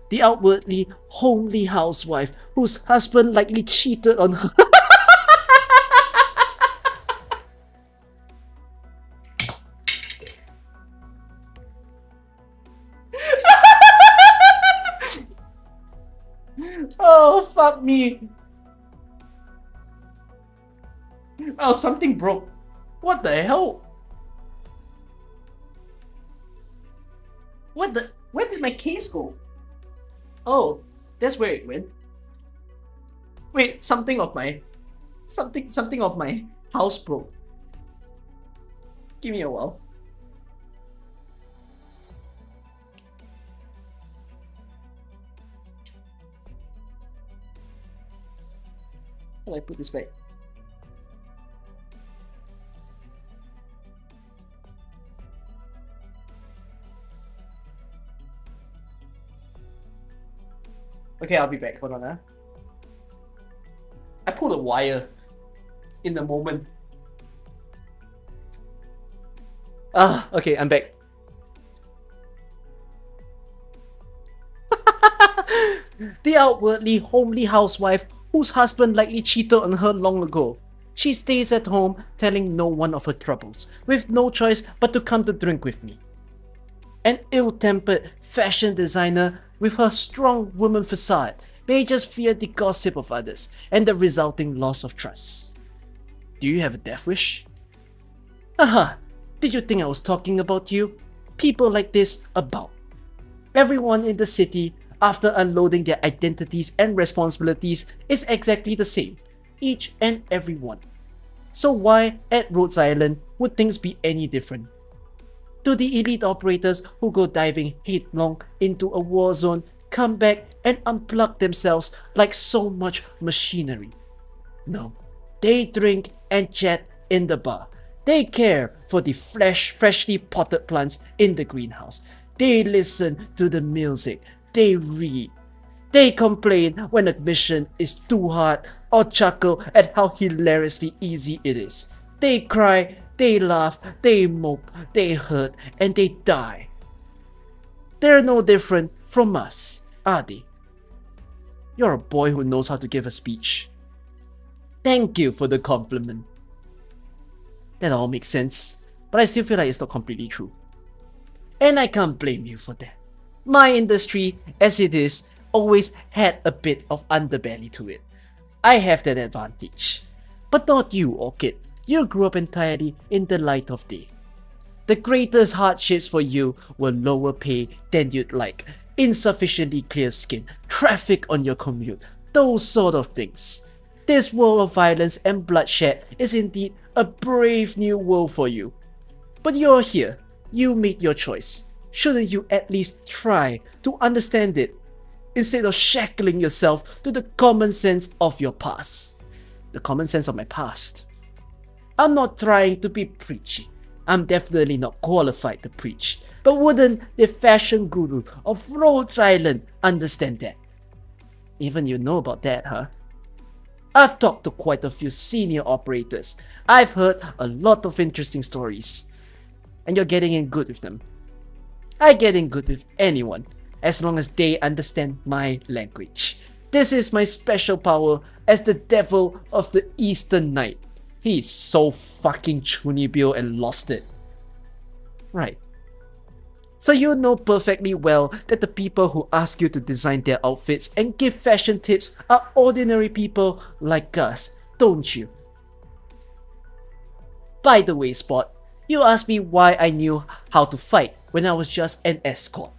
The outwardly homely housewife whose husband likely cheated on her. Oh, fuck me. Oh, something broke. What the hell? Where did my case go? Oh, that's where it went. Wait, something of my house broke. Give me a while. How do I put this back? Okay, I'll be back. Hold on, I pulled a wire in the moment. Okay, I'm back. The outwardly homely housewife whose husband likely cheated on her long ago. She stays at home telling no one of her troubles, with no choice but to come to drink with me. An ill-tempered fashion designer with her strong woman facade may just fear the gossip of others and the resulting loss of trust. Do you have a death wish? Aha! Did you think I was talking about you? People like this abound. Everyone in the city, after unloading their identities and responsibilities, is exactly the same, each and every one. So why, at Rhodes Island, would things be any different? To the elite operators who go diving headlong into a war zone, come back and unplug themselves like so much machinery. No, they drink and chat in the bar. They care for the freshly potted plants in the greenhouse. They listen to the music. They read. They complain when a mission is too hard or chuckle at how hilariously easy it is. They cry, they laugh, they mope, they hurt, and they die. They're no different from us, are they? You're a boy who knows how to give a speech. Thank you for the compliment. That all makes sense, but I still feel like it's not completely true. And I can't blame you for that. My industry, as it is, always had a bit of underbelly to it. I have that advantage. But not you, Orchid. You grew up entirely in the light of day. The greatest hardships for you were lower pay than you'd like, insufficiently clear skin, traffic on your commute, those sort of things. This world of violence and bloodshed is indeed a brave new world for you. But you're here. You made your choice. Shouldn't you at least try to understand it, instead of shackling yourself to the common sense of your past? The common sense of my past. I'm not trying to be preachy. I'm definitely not qualified to preach. But wouldn't the fashion guru of Rhodes Island understand that? Even you know about that, huh? I've talked to quite a few senior operators. I've heard a lot of interesting stories. and you're getting in good with them. I get in good with anyone, as long as they understand my language. This is my special power as the devil of the Eastern Night. He is so fucking chunibil and lost it. Right. So you know perfectly well that the people who ask you to design their outfits and give fashion tips are ordinary people like us, don't you? By the way, Spot, you asked me why I knew how to fight when I was just an escort.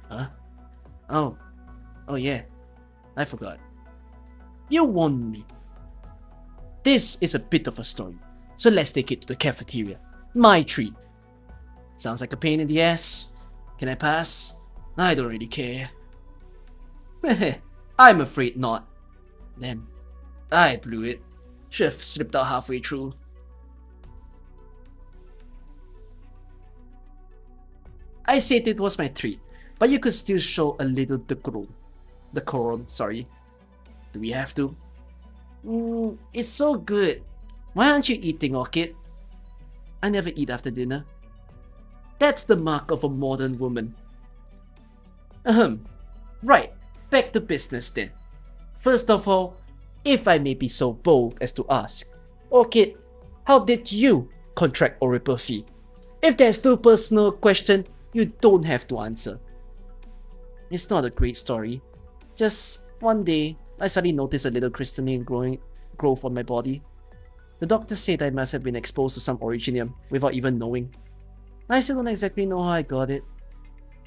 Huh? Oh yeah, I forgot. You warned me. This is a bit of a story, so let's take it to the cafeteria. My treat. Sounds like a pain in the ass. Can I pass? I don't really care. I'm afraid not. Damn, I blew it. Should have slipped out halfway through. I said it was my treat, but you could still show a little decorum, sorry. Do we have to? It's so good. Why aren't you eating, Orchid? I never eat after dinner. That's the mark of a modern woman. Right, back to business then. First of all, if I may be so bold as to ask, Orchid, how did you contract oropathy? If there's too personal question, you don't have to answer. It's not a great story. Just one day, I suddenly noticed a little crystalline growth on my body. The doctor said I must have been exposed to some originium without even knowing. I still don't exactly know how I got it.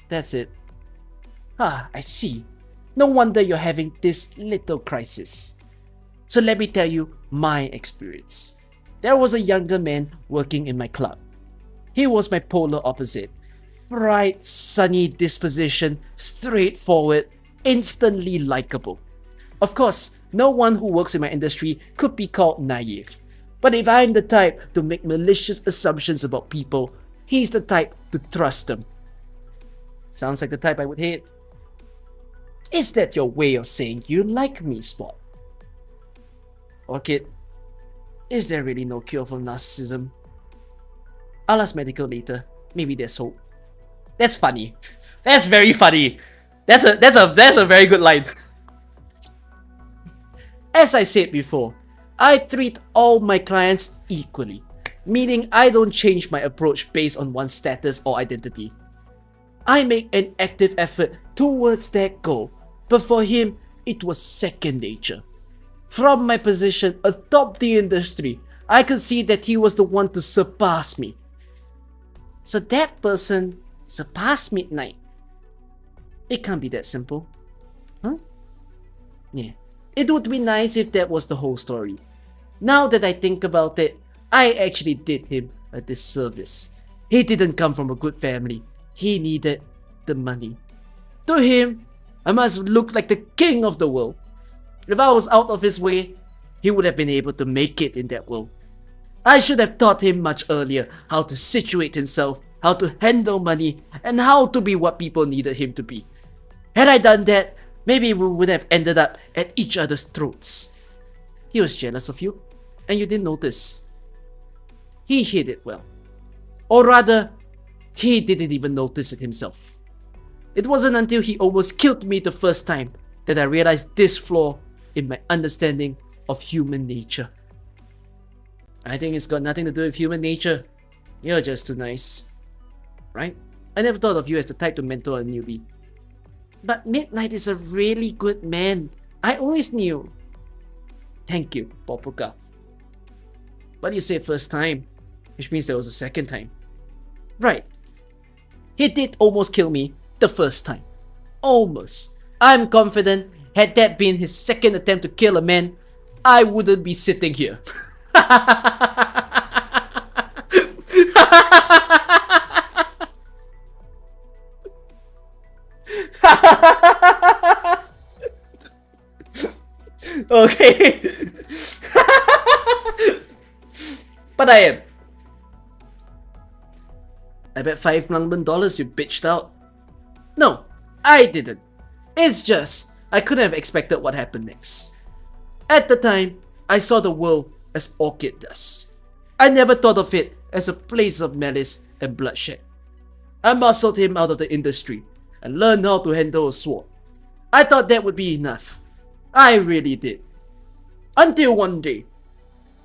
That's it. I see. No wonder you're having this little crisis. So let me tell you my experience. There was a younger man working in my club. He was my polar opposite. Bright, sunny disposition, straightforward, instantly likable. Of course, no one who works in my industry could be called naive. But if I'm the type to make malicious assumptions about people, he's the type to trust them. Sounds like the type I would hate. Is that your way of saying you like me, Spot? Orchid, is there really no cure for narcissism? I'll ask medical later. Maybe there's hope. That's funny. That's very funny. That's a very good line. As I said before, I treat all my clients equally, meaning I don't change my approach based on one's status or identity. I make an active effort towards that goal, but for him, it was second nature. From my position atop the industry, I could see that he was the one to surpass me. So that person surpassed Midnight. It can't be that simple. Huh? Yeah. It would be nice if that was the whole story. Now that I think about it, I actually did him a disservice. He didn't come from a good family. He needed the money. To him, I must look like the king of the world. If I was out of his way, he would have been able to make it in that world. I should have taught him much earlier how to situate himself, how to handle money, and how to be what people needed him to be. Had I done that, maybe we would have ended up at each other's throats. He was jealous of you, and you didn't notice. He hid it well. Or rather, he didn't even notice it himself. It wasn't until he almost killed me the first time that I realized this flaw in my understanding of human nature. I think it's got nothing to do with human nature. You're just too nice. Right? I never thought of you as the type to mentor a newbie. But Midnight is a really good man. I always knew. Thank you, Popuka. But you said first time, which means there was a second time. Right. He did almost kill me the first time. Almost. I'm confident had that been his second attempt to kill a man, I wouldn't be sitting here. Okay. But I am. I bet $5 million you bitched out. No, I didn't. It's just, I couldn't have expected what happened next. At the time, I saw the world as Orchid does. I never thought of it as a place of malice and bloodshed. I muscled him out of the industry and learned how to handle a sword. I thought that would be enough. I really did. Until one day,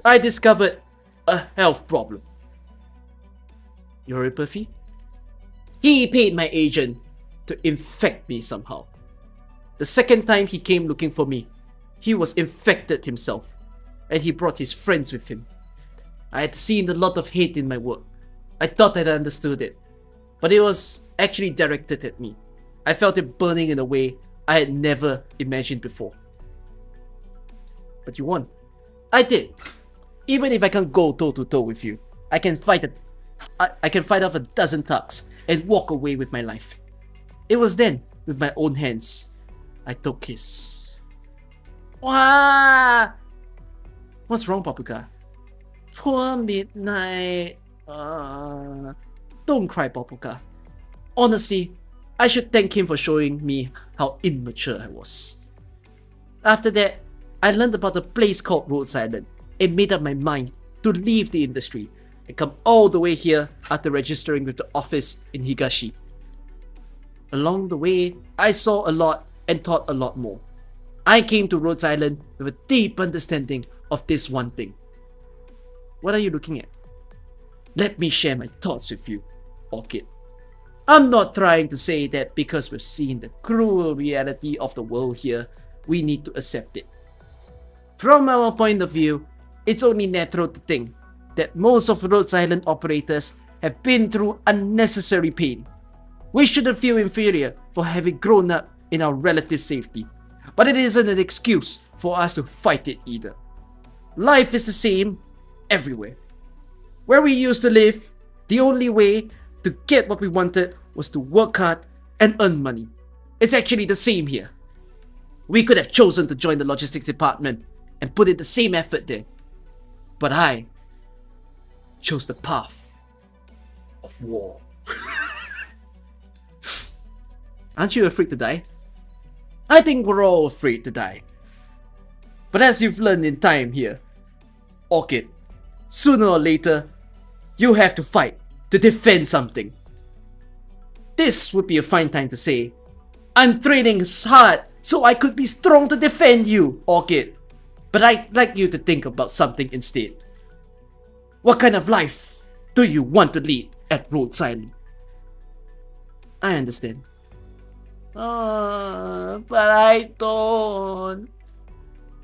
I discovered a health problem. Neuropathy? He paid my agent to infect me somehow. The second time he came looking for me, he was infected himself, and he brought his friends with him. I had seen a lot of hate in my work. I thought I'd understood it, but it was actually directed at me. I felt it burning in a way I had never imagined before. But you won. I did. Even if I can't go toe to toe with you, I can fight off a dozen thugs and walk away with my life. It was then, with my own hands, I took his. Wah! What's wrong, Papuka? Poor Midnight. Don't cry, Papuka. Honestly, I should thank him for showing me how immature I was. After that, I learned about a place called Rhodes Island and made up my mind to leave the industry and come all the way here after registering with the office in Higashi. Along the way, I saw a lot and thought a lot more. I came to Rhodes Island with a deep understanding of this one thing. What are you looking at? Let me share my thoughts with you, Orchid. I'm not trying to say that because we've seen the cruel reality of the world here, we need to accept it. From our point of view, it's only natural to think that most of Rhodes Island operators have been through unnecessary pain. We shouldn't feel inferior for having grown up in our relative safety, but it isn't an excuse for us to fight it either. Life is the same everywhere. Where we used to live, the only way to get what we wanted was to work hard and earn money. It's actually the same here. We could have chosen to join the logistics department and put in the same effort there. But I chose the path of war. Aren't you afraid to die? I think we're all afraid to die. But as you've learned in time here, Orchid, sooner or later, you have to fight to defend something. This would be a fine time to say, I'm training hard so I could be strong to defend you, Orchid. But I'd like you to think about something instead. What kind of life do you want to lead at Rhodes Island? I understand. But I don't.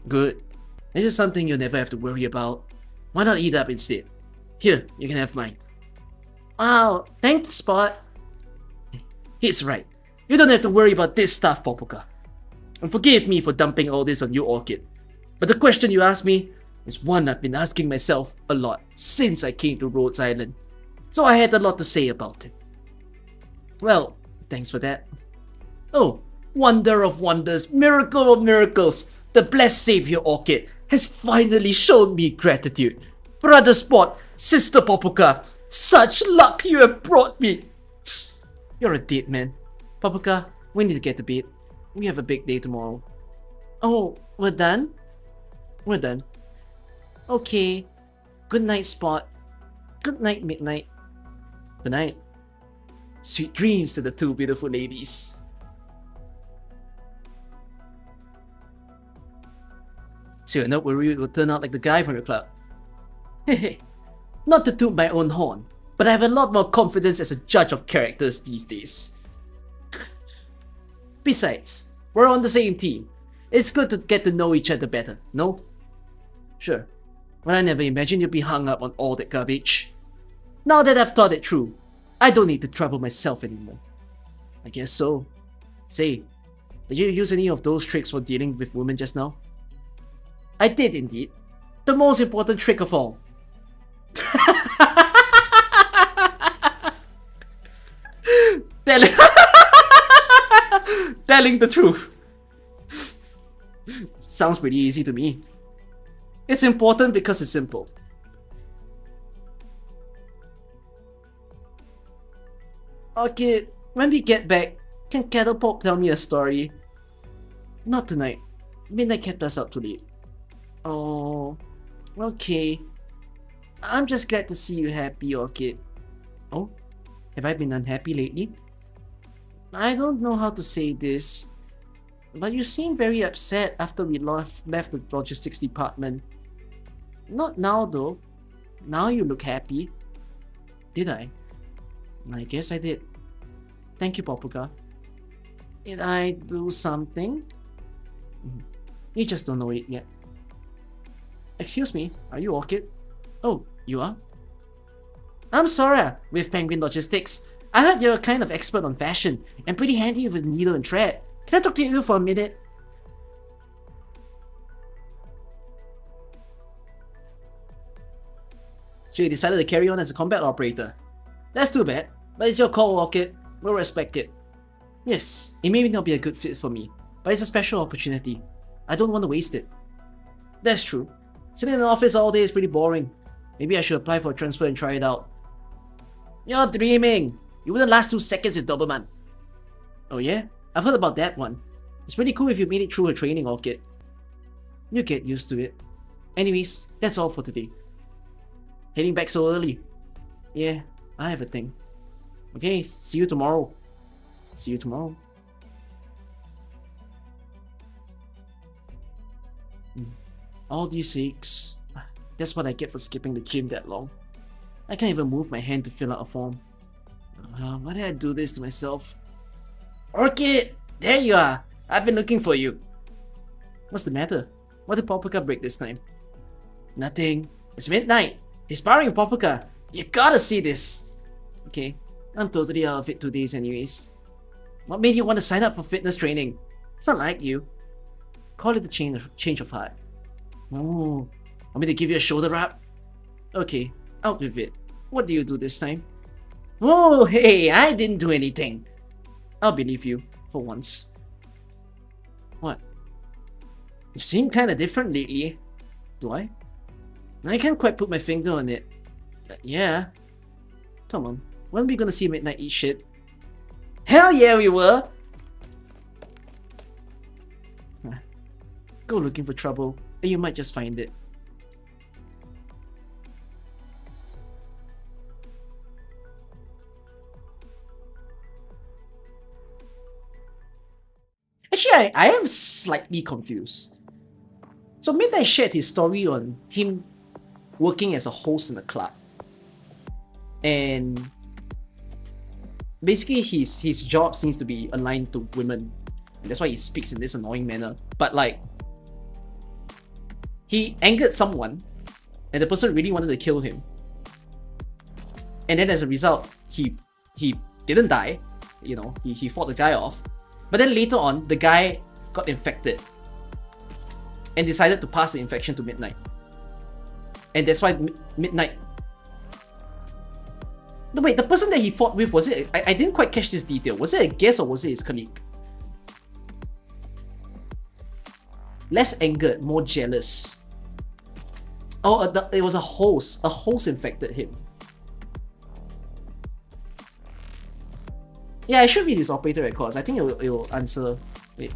Good. This is something you'll never have to worry about. Why not eat up instead? Here, you can have mine. Wow, thanks, Spot. He's right. You don't have to worry about this stuff, Popoka. And forgive me for dumping all this on you, Orchid. But the question you asked me is one I've been asking myself a lot since I came to Rhodes Island. So I had a lot to say about it. Well, thanks for that. Oh, wonder of wonders, miracle of miracles, the blessed savior Orchid has finally shown me gratitude. Brother Spot, Sister Papuka, such luck you have brought me. You're a dead man. Papuka, we need to get to bed. We have a big day tomorrow. Oh, we're done? We're done. Okay. Good night, Spot. Good night, Midnight. Good night. Sweet dreams to the two beautiful ladies. So you're not worried it will turn out like the guy from your club? Hehe. Not to toot my own horn, but I have a lot more confidence as a judge of characters these days. Besides, we're on the same team. It's good to get to know each other better, no? Sure, but I never imagined you'd be hung up on all that garbage. Now that I've thought it through, I don't need to trouble myself anymore. I guess so. Say, did you use any of those tricks for dealing with women just now? I did indeed. The most important trick of all. Telling Telling the truth. Sounds pretty easy to me. It's important because it's simple. Okay, when we get back, can Catapult tell me a story? Not tonight. Midnight kept us out too late. Oh, okay. I'm just glad to see you happy, Orchid. Oh? Have I been unhappy lately? I don't know how to say this, but you seem very upset after we left the logistics department. Not now though. Now you look happy. Did I? I guess I did. Thank you, Popuka. Did I do something? You just don't know it yet. Excuse me, are you Orchid? Oh, you are? I'm Sora, with Penguin Logistics. I heard you're kind of expert on fashion, and pretty handy with needle and thread. Can I talk to you for a minute? So you decided to carry on as a combat operator. That's too bad, but it's your call, Orchid. We'll respect it. Yes, it may not be a good fit for me, but it's a special opportunity. I don't want to waste it. That's true. Sitting in the office all day is pretty boring. Maybe I should apply for a transfer and try it out. You're dreaming! You wouldn't last 2 seconds with Dobermann. Oh yeah? I've heard about that one. It's pretty cool if you made it through her training, Orchid. You get used to it. Anyways, that's all for today. Heading back so early. Yeah, I have a thing. Okay, see you tomorrow. See you tomorrow. All these aches. That's what I get for skipping the gym that long. I can't even move my hand to fill out a form. Why did I do this to myself? Orchid! There you are! I've been looking for you. What's the matter? What did Popuka break this time? Nothing. It's midnight. He's powering with Popuka. You gotta see this. Okay, I'm totally out of it 2 days anyways. What made you want to sign up for fitness training? It's not like you. Call it a change of heart. Oh, want me to give you a shoulder rub? Okay, out with it. What do you do this time? Oh, hey, I didn't do anything. I'll believe you, for once. What? You seem kinda different lately. Do I? I can't quite put my finger on it. But yeah. Come on, when are we gonna see Midnight eat shit? Hell yeah, we were! Go looking for trouble, and you might just find it. Actually, I am slightly confused. So Midnight shared his story on him working as a host in a club. And basically his job seems to be aligned to women. And that's why he speaks in this annoying manner. But like, he angered someone and the person really wanted to kill him. And then as a result, he didn't die. You know, he fought the guy off. But then later on, the guy got infected and decided to pass the infection to Midnight. And that's why Midnight... No, wait, the person that he fought with, was it... I didn't quite catch this detail. Was it a guest or was it his colleague? Less angered, more jealous. Oh, it was a host. A host infected him. Yeah, I should read his operator records. I think it will answer... Wait.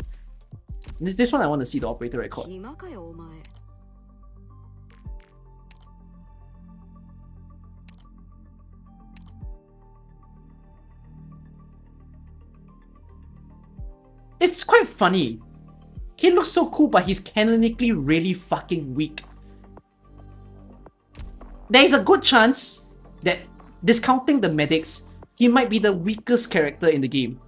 This one I want to see the operator record. It's quite funny. He looks so cool, but he's canonically really fucking weak. There is a good chance that, discounting the medics, he might be the weakest character in the game.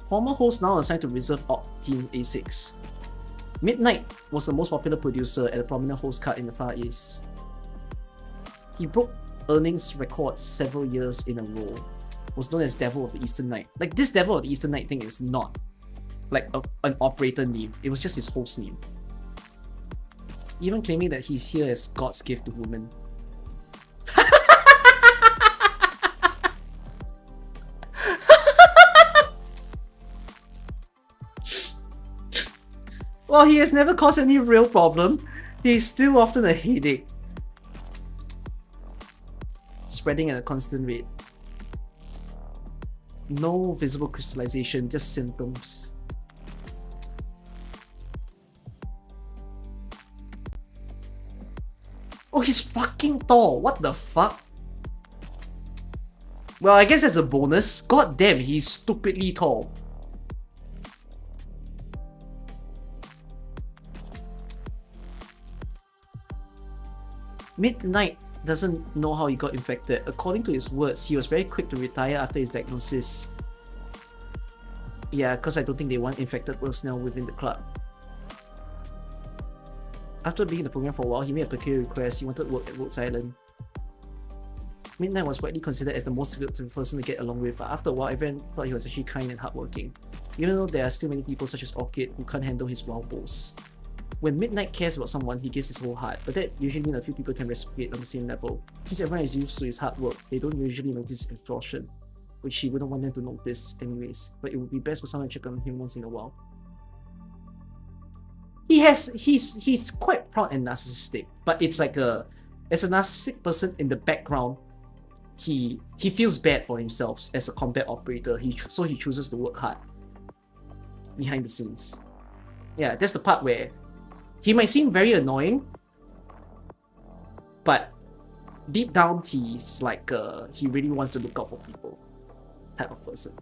Former host now assigned to Reserve Op Team A6. Midnight was the most popular producer at a prominent host card in the Far East. He broke earnings records several years in a row. Was known as Devil of the Eastern Night. Like, this Devil of the Eastern Night thing is not like an operator name. It was just his host name. Even claiming that he's here as God's gift to women. While he has never caused any real problem, he is still often a headache. Spreading at a constant rate. No visible crystallization, just symptoms. Oh, he's fucking tall. What the fuck? Well, I guess that's a bonus. God damn, he's stupidly tall. Midnight doesn't know how he got infected. According to his words, he was very quick to retire after his diagnosis. Yeah, because I don't think they want infected personnel within the club. After being in the program for a while, he made a peculiar request. He wanted to work at Rhodes Island. Midnight was widely considered as the most difficult person to get along with, but after a while, everyone thought he was actually kind and hardworking. Even though there are still many people such as Orchid who can't handle his wild boasts. When Midnight cares about someone, he gives his whole heart, but that usually means a few people can reciprocate on the same level. Since everyone is used to his hard work, they don't usually notice his exhaustion, which he wouldn't want them to notice anyways, but it would be best for someone to check on him once in a while. He's quite proud and narcissistic, but it's like as a narcissistic person in the background, he feels bad for himself as a combat operator, so he chooses to work hard behind the scenes. Yeah, that's the part where he might seem very annoying, but deep down he's like he really wants to look out for people type of person.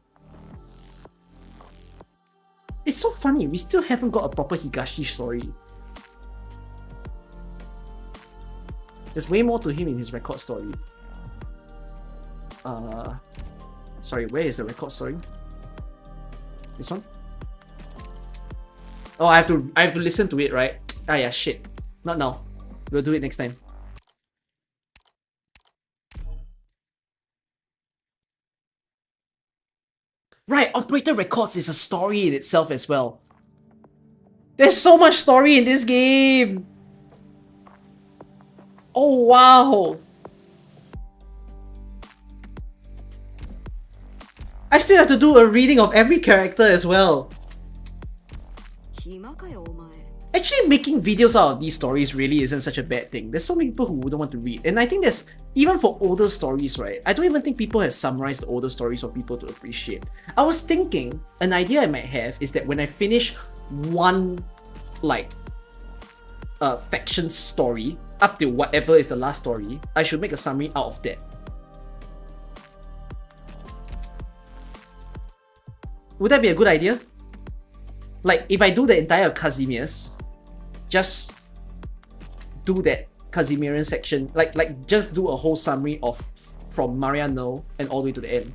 It's so funny, we still haven't got a proper Higashi story. There's way more to him in his record story. Sorry, where is the record story? This one? Oh, I have to listen to it, right? Ah yeah, shit. Not now. We'll do it next time. Right, Operator Records is a story in itself as well. There's so much story in this game! Oh wow! I still have to do a reading of every character as well. Actually, making videos out of these stories really isn't such a bad thing. There's so many people who wouldn't want to read. And I think there's, even for older stories, right? I don't even think people have summarized the older stories for people to appreciate. I was thinking, an idea I might have is that when I finish one, like, faction story, up to whatever is the last story, I should make a summary out of that. Would that be a good idea? Like, if I do the entire Casimir's, just do that Casimirian section, like just do a whole summary of from Mariano and all the way to the end.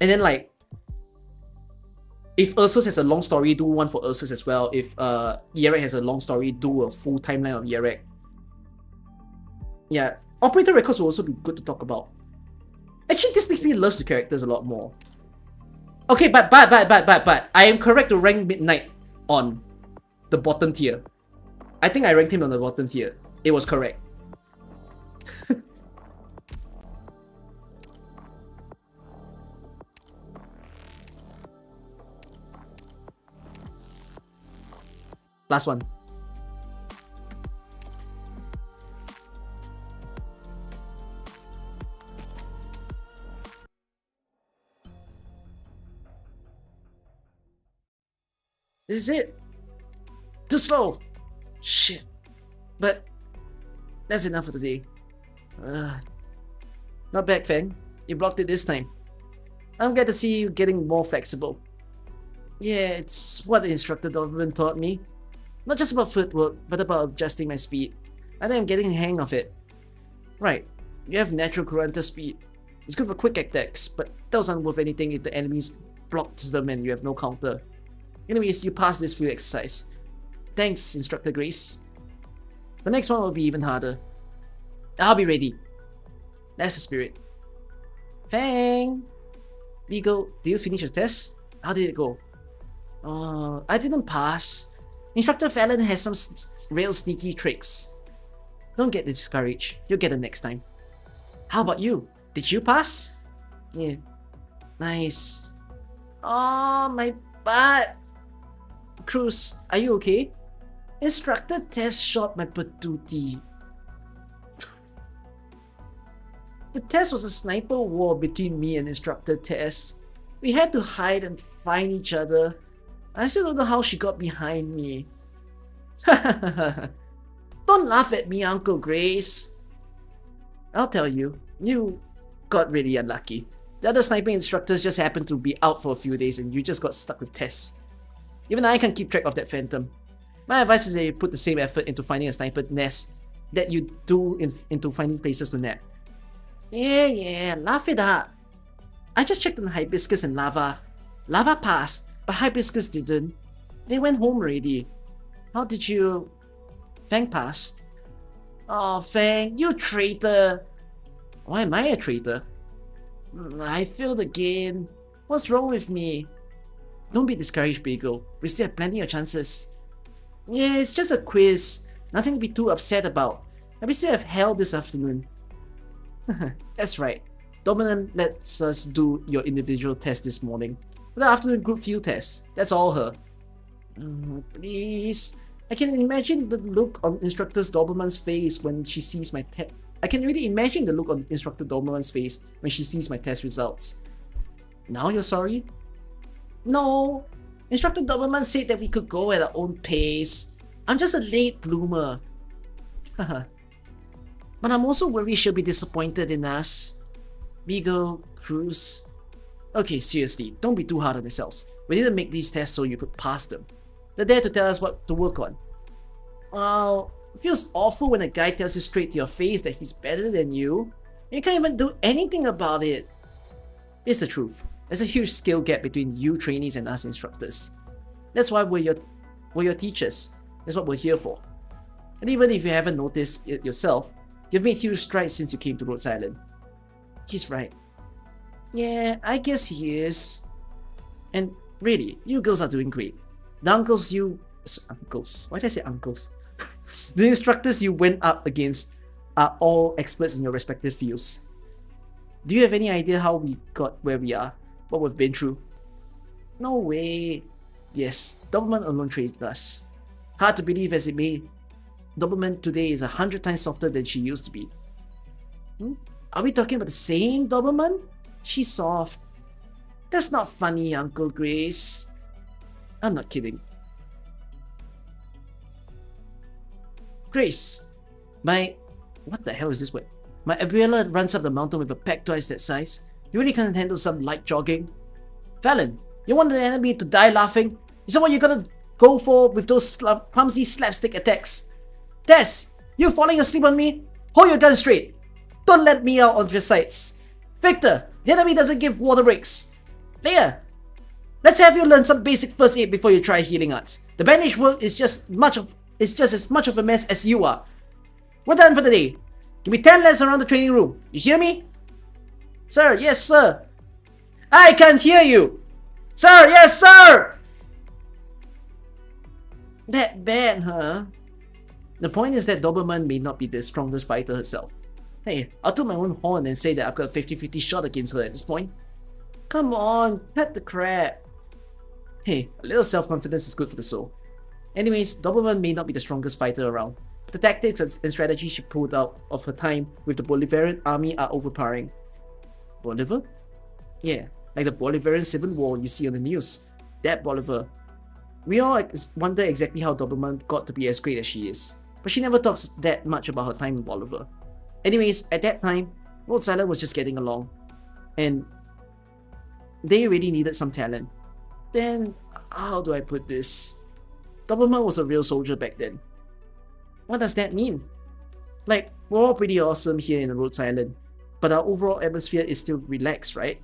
And then like, if Ursus has a long story, do one for Ursus as well. If Yerek has a long story, do a full timeline of Yerek. Yeah, Operator Records will also be good to talk about. Actually, this makes me love the characters a lot more. Okay, but I am correct to rank Midnight on the bottom tier. I think I ranked him on the bottom tier. It was correct. Last one. This is it. Too slow. Shit. But that's enough for today. Not bad, Fang. You blocked it this time. I'm glad to see you getting more flexible. Yeah, it's what the instructor Dobermann taught me. Not just about footwork, but about adjusting my speed. I think I'm getting the hang of it. Right, you have natural current speed. It's good for quick attacks, but those aren't worth anything if the enemies blocks them and you have no counter. Anyways, you passed this field exercise. Thanks, Instructor Grace. The next one will be even harder. I'll be ready. That's the spirit. Fang! Beagle, did you finish your test? How did it go? I didn't pass. Instructor Fallon has some real sneaky tricks. Don't get discouraged. You'll get them next time. How about you? Did you pass? Yeah. Nice. Oh, my butt. Cruz, are you okay? Instructor test shot my patootie. The test was a sniper war between me and Instructor Tess. We had to hide and find each other. I still don't know how she got behind me. Don't laugh at me, Uncle Grace. I'll tell you, you got really unlucky. The other sniping instructors just happened to be out for a few days and you just got stuck with tests. Even I can't keep track of that phantom. My advice is that you put the same effort into finding a sniper nest that you do into finding places to nap. Yeah, laugh it up. I just checked on Hibiscus and Lava. Lava passed, but Hibiscus didn't. They went home already. How did you... Fang passed. Oh, Fang, you traitor. Why am I a traitor? I failed again. What's wrong with me? Don't be discouraged, Beagle. We still have plenty of chances. Yeah, it's just a quiz. Nothing to be too upset about. And we still have hell this afternoon. That's right. Dobermann lets us do your individual test this morning. The afternoon group field test. That's all her. Please. I can imagine the look on Instructor Dobermann's face when she sees my test. I can really imagine the look on Instructor Dobermann's face when she sees my test results. Now you're sorry? No. Instructor Dobermann said that we could go at our own pace. I'm just a late bloomer. Haha. But I'm also worried she'll be disappointed in us. Beagle, Cruz. Okay, seriously, don't be too hard on yourselves. We didn't make these tests so you could pass them. They're there to tell us what to work on. Well, it feels awful when a guy tells you straight to your face that he's better than you. You can't even do anything about it. It's the truth. There's a huge skill gap between you trainees and us instructors. That's why we're your teachers. That's what we're here for. And even if you haven't noticed it yourself, you've made huge strides since you came to Rhodes Island. He's right. Yeah, I guess he is. And really, you girls are doing great. The uncles you... Uncles? Why did I say uncles? The instructors you went up against are all experts in your respective fields. Do you have any idea how we got where we are? What we've been through? No way. Yes, Dobermann alone trained us. Hard to believe as it may, Dobermann today is 100 times softer than she used to be. Are we talking about the same Dobermann? She's soft. That's not funny, Uncle Grace. I'm not kidding. Grace, what the hell is this word? My Abuela runs up the mountain with a pack twice that size. You really can't handle some light jogging? Fallon, you want the enemy to die laughing? Is that what you're gonna go for with those clumsy slapstick attacks? Tess, you falling asleep on me? Hold your gun straight. Don't let me out on your sights. Victor, the enemy doesn't give water breaks. Leia, let's have you learn some basic first aid before you try healing arts. The bandage work is just as much of a mess as you are. We're done for the day. Give me 10 laps around the training room. You hear me? Sir, yes sir. I can't hear you. Sir, yes sir. That bad, huh? The point is that Dobermann may not be the strongest fighter herself. Hey, I'll toot my own horn and say that I've got a 50-50 shot against her at this point. Come on, cut the crap. Hey, a little self-confidence is good for the soul. Anyways, Dobermann may not be the strongest fighter around, but the tactics and strategies she pulled out of her time with the Bolivarian army are overpowering. Bolivar? Yeah, like the Bolivarian Civil War you see on the news. That Bolivar. We all wonder exactly how Dobermann got to be as great as she is, but she never talks that much about her time in Bolivar. Anyways, at that time, Rhodes Island was just getting along, and they really needed some talent. Then, how do I put this? Dobermann was a real soldier back then. What does that mean? Like, we're all pretty awesome here in Rhodes Island, but our overall atmosphere is still relaxed, right?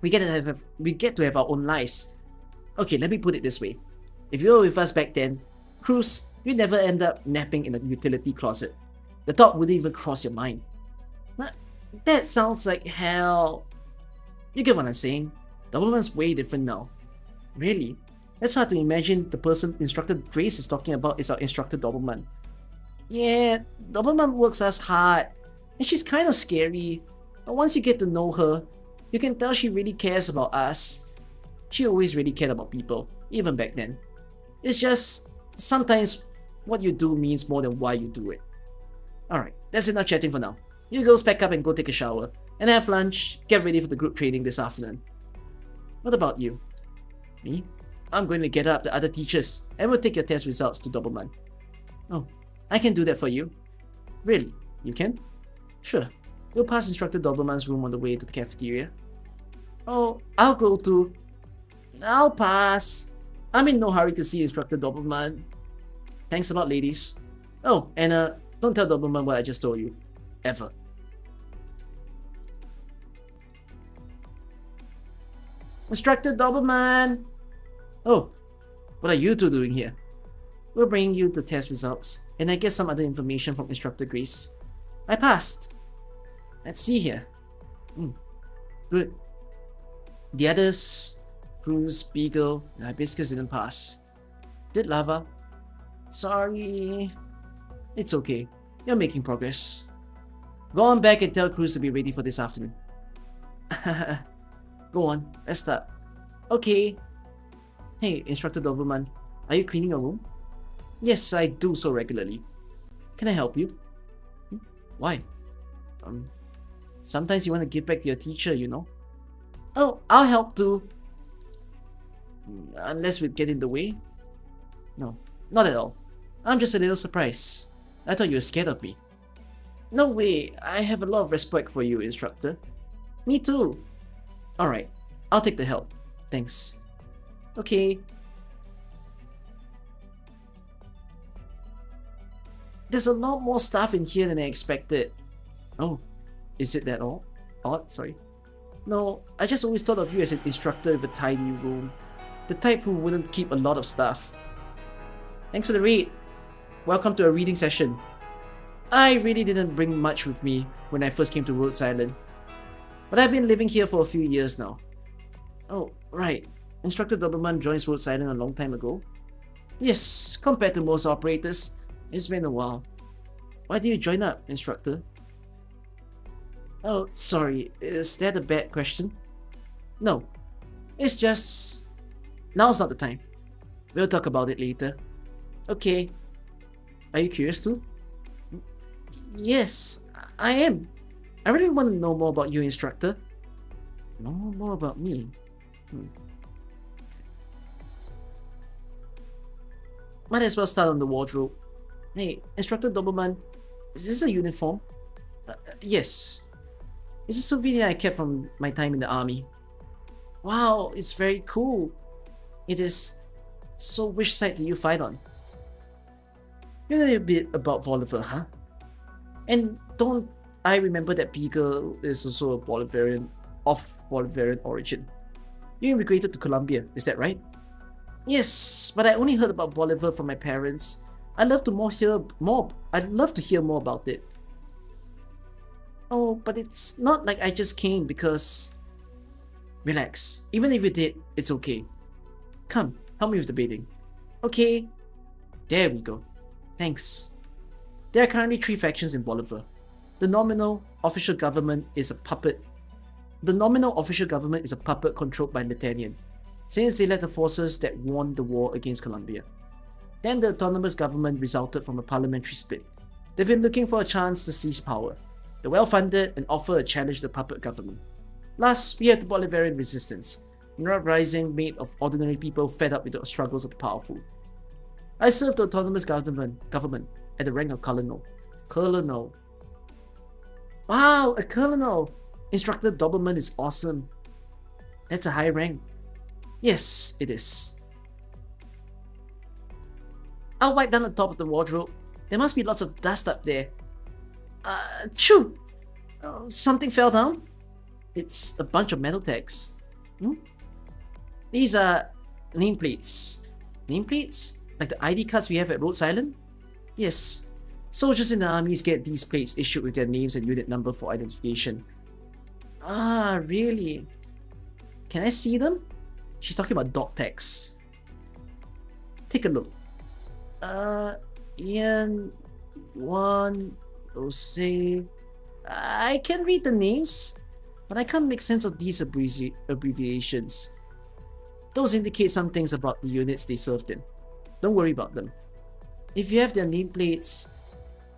We get to have our own lives. Okay, let me put it this way. If you were with us back then, Cruz, you'd never end up napping in a utility closet. The thought wouldn't even cross your mind. That sounds like hell. You get what I'm saying? Dobermann's way different now. Really? That's hard to imagine the person Instructor Grace is talking about is our Instructor Dobermann. Yeah, Dobermann works us hard, and she's kind of scary. But once you get to know her, you can tell she really cares about us. She always really cared about people, even back then. It's just, sometimes what you do means more than why you do it. Alright, that's enough chatting for now. You girls pack up and go take a shower, and have lunch, get ready for the group training this afternoon. What about you? Me? I'm going to get up the other teachers and we'll take your test results to dobermann. Oh, I can do that for you. Really? You can? Sure. We'll pass Instructor Dobermann's room on the way to the cafeteria. Oh, I'll go too. I'll pass. I'm in no hurry to see Instructor Dobermann. Thanks a lot, ladies. Oh, and don't tell Dobermann what I just told you. Ever. Instructor Dobermann! Oh, what are you two doing here? We're bringing you the test results, and I get some other information from Instructor Grace. I passed. Let's see here. Good. The others, Cruz, Beagle, and Hibiscus didn't pass. Did Lava? Sorry. It's okay. You're making progress. Go on back and tell Cruz to be ready for this afternoon. Go on, let's start. Okay. Hey, Instructor Dobermann, are you cleaning your room? Yes, I do so regularly. Can I help you? Why? Sometimes you want to give back to your teacher, you know? Oh, I'll help too. Unless we'd get in the way? No, not at all. I'm just a little surprised. I thought you were scared of me. No way, I have a lot of respect for you, Instructor. Me too. Alright, I'll take the help. Thanks. Okay. There's a lot more stuff in here than I expected. Oh, is it that all? Odd, sorry. No, I just always thought of you as an instructor with a tiny room. The type who wouldn't keep a lot of stuff. Thanks for the read. Welcome to a reading session. I really didn't bring much with me when I first came to Rhodes Island. But I've been living here for a few years now. Oh, right. Instructor Dobermann joined Rhodes Island a long time ago. Yes, compared to most operators, it's been a while. Why did you join up, Instructor? Oh, sorry. Is that a bad question? No. It's just... Now's not the time. We'll talk about it later. Okay. Are you curious too? Yes, I am. I really want to know more about you, Instructor. Know more about me? Might as well start on the wardrobe. Hey, Instructor Dobermann, is this a uniform? Yes. It's a souvenir I kept from my time in the army. Wow, it's very cool. It is. So which side do you fight on? You know a bit about Bolivar, huh? And don't I remember that Beagle is also a Bolivarian of Bolivarian origin. You immigrated to Colombia, is that right? Yes, but I only heard about Bolivar from my parents. I'd love to hear more about it. Oh, but it's not like I just came because... Relax. Even if you did, it's okay. Come, help me with the bathing. Okay. There we go. Thanks. There are currently 3 factions in Bolivar. The nominal official government is a puppet. The nominal official government is a puppet controlled by Latanian, since they led the forces that won the war against Colombia. Then the autonomous government resulted from a parliamentary split. They've been looking for a chance to seize power. They're well-funded and offer a challenge to the puppet government. Last, we have the Bolivarian resistance, an uprising made of ordinary people fed up with the struggles of the powerful. I served the autonomous government at the rank of colonel. Colonel. Wow, a colonel! Instructor Dobermann is awesome. That's a high rank. Yes, it is. I'll wipe down the top of the wardrobe. There must be lots of dust up there. Achoo! Something fell down? It's a bunch of metal tags. These are nameplates. Nameplates? Like the ID cards we have at Rhodes Island? Yes. Soldiers in the armies get these plates issued with their names and unit number for identification. Ah, really? Can I see them? She's talking about dog tags. Take a look. Ian, Juan, Jose. I can read the names, but I can't make sense of these abbreviations. Those indicate some things about the units they served in. Don't worry about them. If you have their nameplates,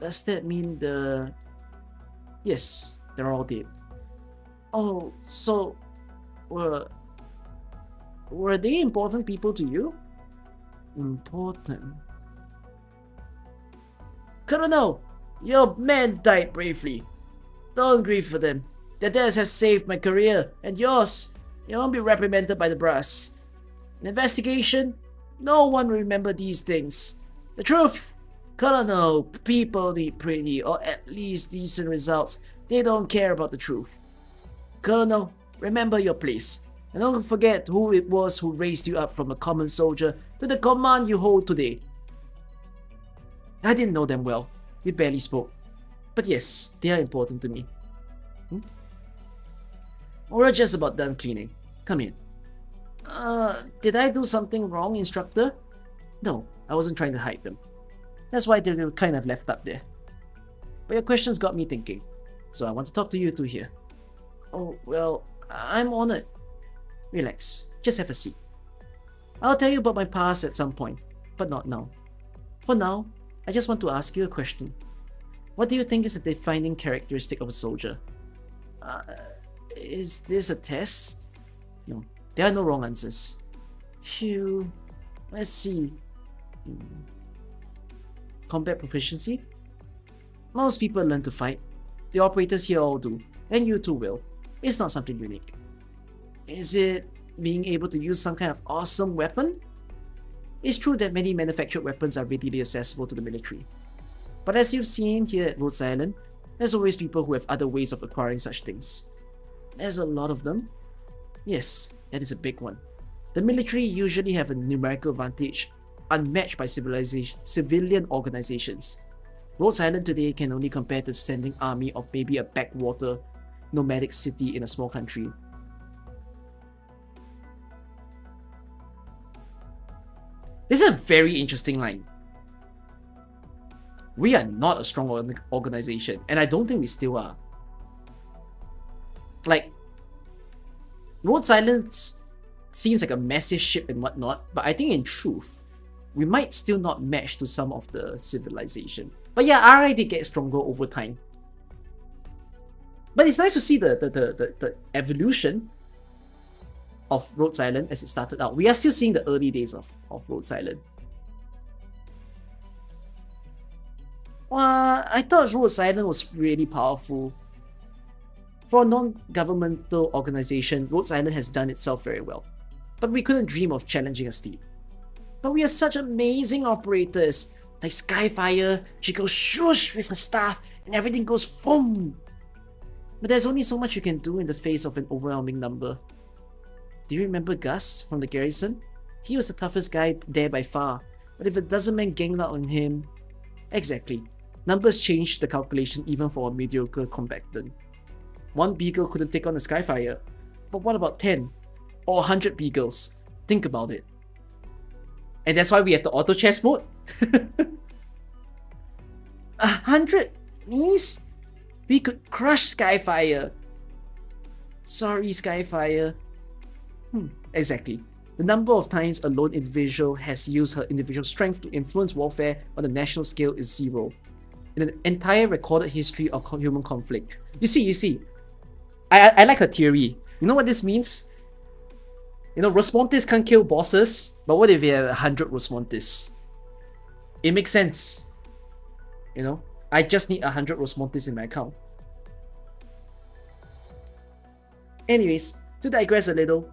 does that mean the... Yes, they're all dead. Oh, so... Were they important people to you? Important. Colonel, your men died bravely. Don't grieve for them. Their deaths have saved my career and yours. You won't be reprimanded by the brass. An investigation? No one will remember these things. The truth! Colonel, people need pretty or at least decent results. They don't care about the truth. Colonel, remember your place. And don't forget who it was who raised you up from a common soldier to the command you hold today. I didn't know them well. We barely spoke. But yes, they are important to me. We're just about done cleaning. Come in. Did I do something wrong, instructor? No, I wasn't trying to hide them. That's why they were kind of left up there. But your questions got me thinking, so I want to talk to you two here. Oh, well, I'm honored. Relax, just have a seat. I'll tell you about my past at some point, but not now. For now, I just want to ask you a question. What do you think is a defining characteristic of a soldier? Is this a test? No, there are no wrong answers. Phew. Let's see. Combat proficiency? Most people learn to fight. The operators here all do, and you too will. It's not something unique. Is it being able to use some kind of awesome weapon? It's true that many manufactured weapons are readily accessible to the military. But as you've seen here at Rhodes Island, there's always people who have other ways of acquiring such things. There's a lot of them. Yes, that is a big one. The military usually have a numerical advantage unmatched by civilian organizations. Rhodes Island today can only compare to the standing army of maybe a backwater nomadic city in a small country. This is a very interesting line. We are not a strong organization, and I don't think we still are. Like, Rhodes Island seems like a massive ship and whatnot, but I think in truth, we might still not match to some of the civilization. But yeah, RI did get stronger over time. But it's nice to see the evolution of Rhodes Island as it started out. We are still seeing the early days of Rhodes Island. Well, I thought Rhodes Island was really powerful. For a non-governmental organization, Rhodes Island has done itself very well. But we couldn't dream of challenging a steed. But we are such amazing operators. Like Skyfire, she goes swoosh with her staff and everything goes boom. But there's only so much you can do in the face of an overwhelming number. Do you remember Gus from the garrison? He was the toughest guy there by far. But if a dozen men ganged up on him... Exactly. Numbers changed the calculation even for a mediocre combatant. One beagle couldn't take on a Skyfire. But what about 10? Or 100 beagles? Think about it. And that's why we have the auto chess mode? 100 means we could crush Skyfire. Sorry, Skyfire. Exactly. The number of times a lone individual has used her individual strength to influence warfare on the national scale is zero. In an entire recorded history of human conflict. You see. I like her theory. You know what this means? You know, Rosmontes can't kill bosses, but what if we had 100 Rosmontes? It makes sense. You know, I just need 100 Rosmontes in my account. Anyways, to digress a little,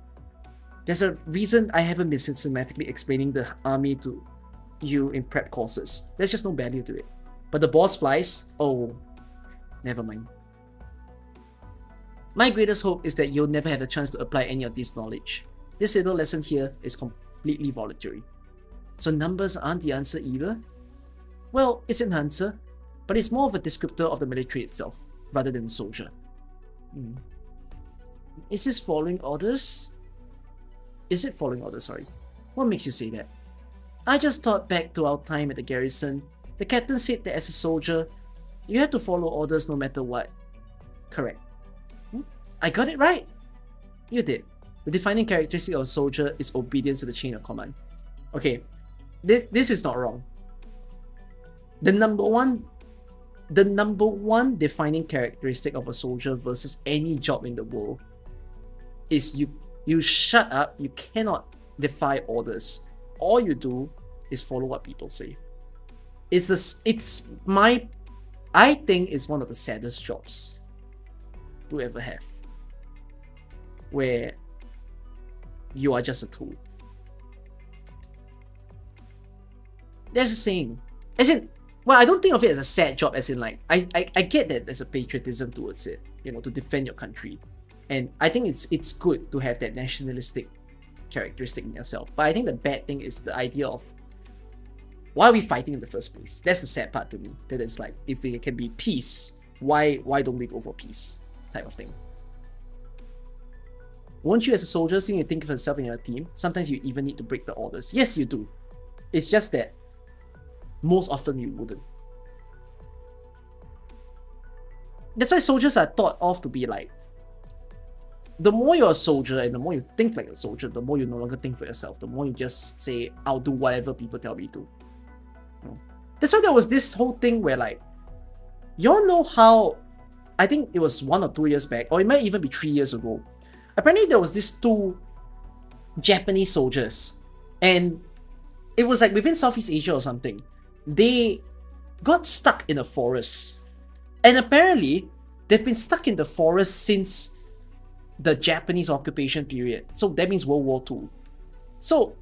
there's a reason I haven't been systematically explaining the army to you in prep courses. There's just no value to it. But the boss flies, oh, never mind. My greatest hope is that you'll never have a chance to apply any of this knowledge. This little lesson here is completely voluntary. So numbers aren't the answer either? Well, it's an answer, but it's more of a descriptor of the military itself, rather than the soldier. Is this following orders? Is it following orders, sorry? What makes you say that? I just thought back to our time at the garrison. The captain said that as a soldier, you have to follow orders no matter what. Correct. I got it right! You did. The defining characteristic of a soldier is obedience to the chain of command. Okay, this is not wrong. The number one defining characteristic of a soldier versus any job in the world is You shut up. You cannot defy orders. All you do is follow what people say. I think it's one of the saddest jobs to ever have, where you are just a tool. There's a saying, as in, well, I don't think of it as a sad job, as in like, I get that there's a patriotism towards it, you know, to defend your country. And I think it's good to have that nationalistic characteristic in yourself. But I think the bad thing is the idea of, why are we fighting in the first place? That's the sad part to me. That it's like, if it can be peace, why don't we go for peace? Type of thing. Won't you as a soldier still need to think of yourself and your team? Sometimes you even need to break the orders. Yes, you do. It's just that most often you wouldn't. That's why soldiers are thought of to be like, the more you're a soldier and the more you think like a soldier, the more you no longer think for yourself. The more you just say, I'll do whatever people tell me to. That's why there was this whole thing where like, y'all know how, I think it was 1 or 2 years back, or it might even be 3 years ago. Apparently there was these 2 Japanese soldiers, and it was like within Southeast Asia or something. They got stuck in a forest, and apparently they've been stuck in the forest since the Japanese occupation period. So that means World War II. So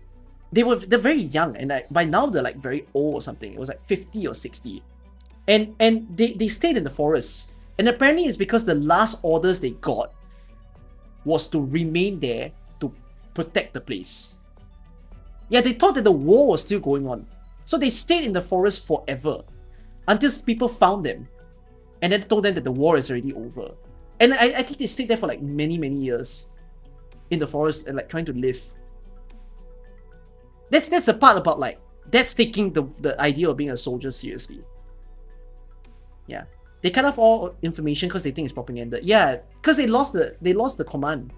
they're very young, and like, by now they're like very old or something. It was like 50 or 60, and they stayed in the forest. And apparently it's because the last orders they got was to remain there to protect the place. Yeah, they thought that the war was still going on, so they stayed in the forest forever until people found them, and then told them that the war is already over. And I think they stayed there for like many years in the forest and like trying to live. That's the part about like, that's taking the idea of being a soldier seriously. Yeah, they cut off all information because they think it's propaganda. Yeah, because they lost the command.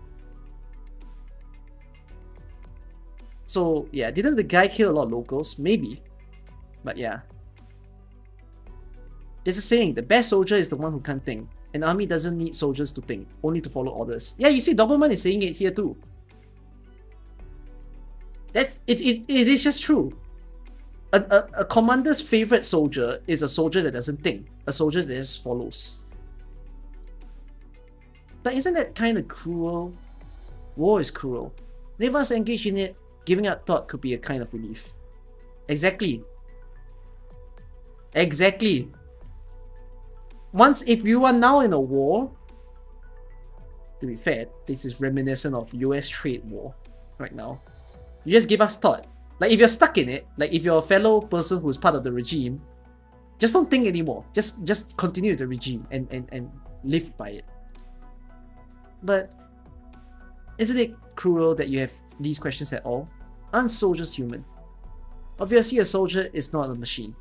So yeah, didn't the guy kill a lot of locals? Maybe, but yeah. There's a saying: the best soldier is the one who can't think. An army doesn't need soldiers to think, only to follow orders. Yeah, you see, dobermann is saying it here too. It is just true. A commander's favorite soldier is a soldier that doesn't think, a soldier that just follows. But isn't that kind of cruel? War is cruel. If us engaged in it, giving up thought could be a kind of relief. Exactly. Exactly. If you are now in a war, to be fair, this is reminiscent of US trade war right now. You just give up thought. Like if you're stuck in it, like if you're a fellow person who's part of the regime, just don't think anymore. Just continue the regime and live by it. But isn't it cruel that you have these questions at all? Aren't soldiers human? Obviously a soldier is not a machine.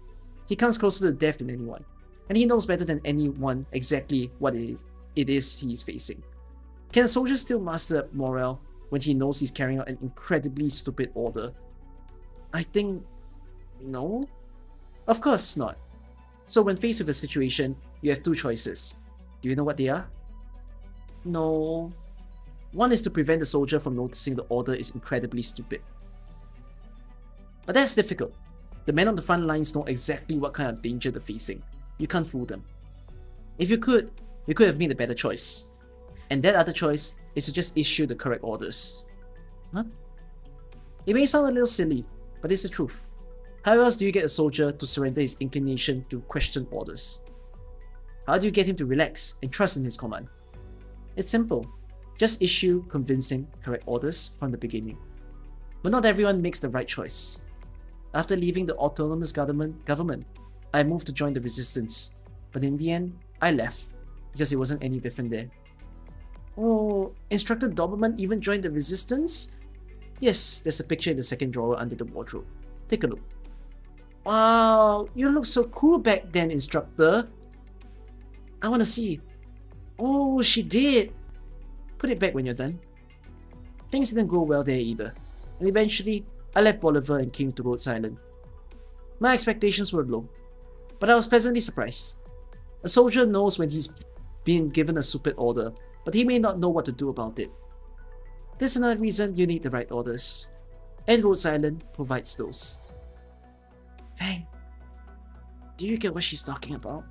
He comes closer to death than anyone, and he knows better than anyone exactly what it is he is facing. Can a soldier still master morale when he knows he's carrying out an incredibly stupid order? I think no. Of course not. So when faced with a situation, you have 2 choices. Do you know what they are? No. One is to prevent the soldier from noticing the order is incredibly stupid. But that's difficult. The men on the front lines know exactly what kind of danger they're facing. You can't fool them. If you could have made a better choice. And that other choice is to just issue the correct orders. Huh? It may sound a little silly, but it's the truth. How else do you get a soldier to surrender his inclination to question orders? How do you get him to relax and trust in his command? It's simple. Just issue convincing, correct orders from the beginning. But not everyone makes the right choice. After leaving the autonomous government, I moved to join the resistance. But in the end, I left because it wasn't any different there. Oh, Instructor Dobermann even joined the resistance? Yes, there's a picture in the second drawer under the wardrobe. Take a look. Wow, you look so cool back then, Instructor. I want to see. Oh, she did. Put it back when you're done. Things didn't go well there either, and eventually I left Bolivar and came to Rhodes Island. My expectations were low, but I was pleasantly surprised. A soldier knows when he's been given a stupid order, but he may not know what to do about it. There's another reason you need the right orders. And Rhodes Island provides those. Fang, do you get what she's talking about?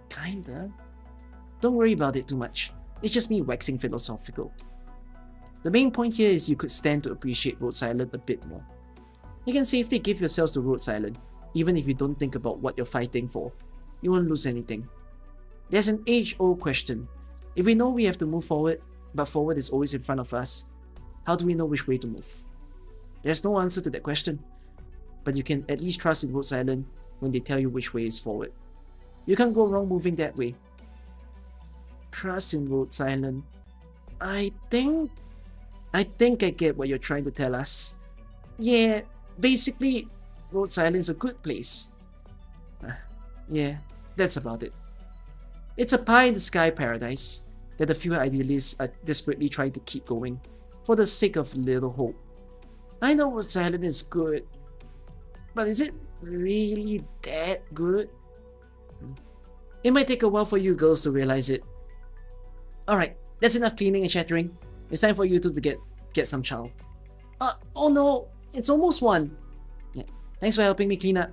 Kinda. Don't worry about it too much. It's just me waxing philosophical. The main point here is you could stand to appreciate Rhodes Island a bit more. You can safely give yourselves to Rhodes Island, even if you don't think about what you're fighting for. You won't lose anything. There's an age-old question. If we know we have to move forward, but forward is always in front of us, how do we know which way to move? There's no answer to that question, but you can at least trust in Rhodes Island when they tell you which way is forward. You can't go wrong moving that way. Trust in Rhodes Island. I think I get what you're trying to tell us. Yeah, basically, Rhodes Island is a good place. Yeah, that's about it. It's a pie-in-the-sky paradise that a few idealists are desperately trying to keep going for the sake of little hope. I know Rhodes Island is good, but is it really that good? It might take a while for you girls to realize it. Alright, that's enough cleaning and chattering. It's time for you two to get some chow. Oh no, it's almost 1. Yeah, thanks for helping me clean up.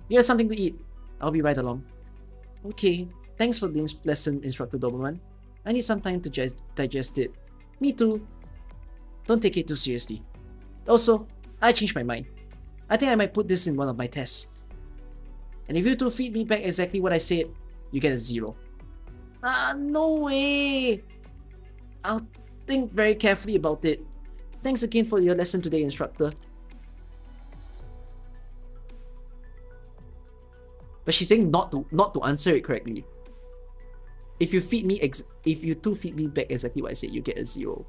You have something to eat. I'll be right along. Okay, thanks for the lesson, Instructor Dobermann. I need some time to digest it. Me too. Don't take it too seriously. Also, I changed my mind. I think I might put this in one of my tests. And if you two feed me back exactly what I said, you get a 0. No way! I'll think very carefully about it. Thanks again for your lesson today, Instructor. But she's saying not to answer it correctly. If you two feed me back exactly what I said, you get a 0.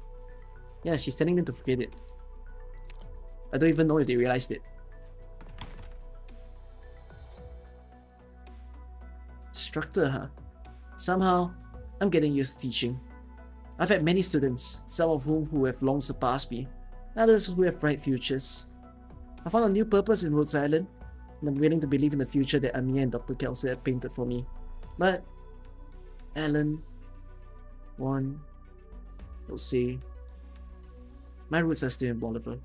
Yeah, she's telling them to forget it. I don't even know if they realized it. Instructor, huh? Somehow, I'm getting used to teaching. I've had many students, some of whom who have long surpassed me, others who have bright futures. I found a new purpose in Rhodes Island, and I'm willing to believe in the future that Amia and Dr. Kelsey have painted for me. But Alan, Warren, Jose, my roots are still in Bolivar.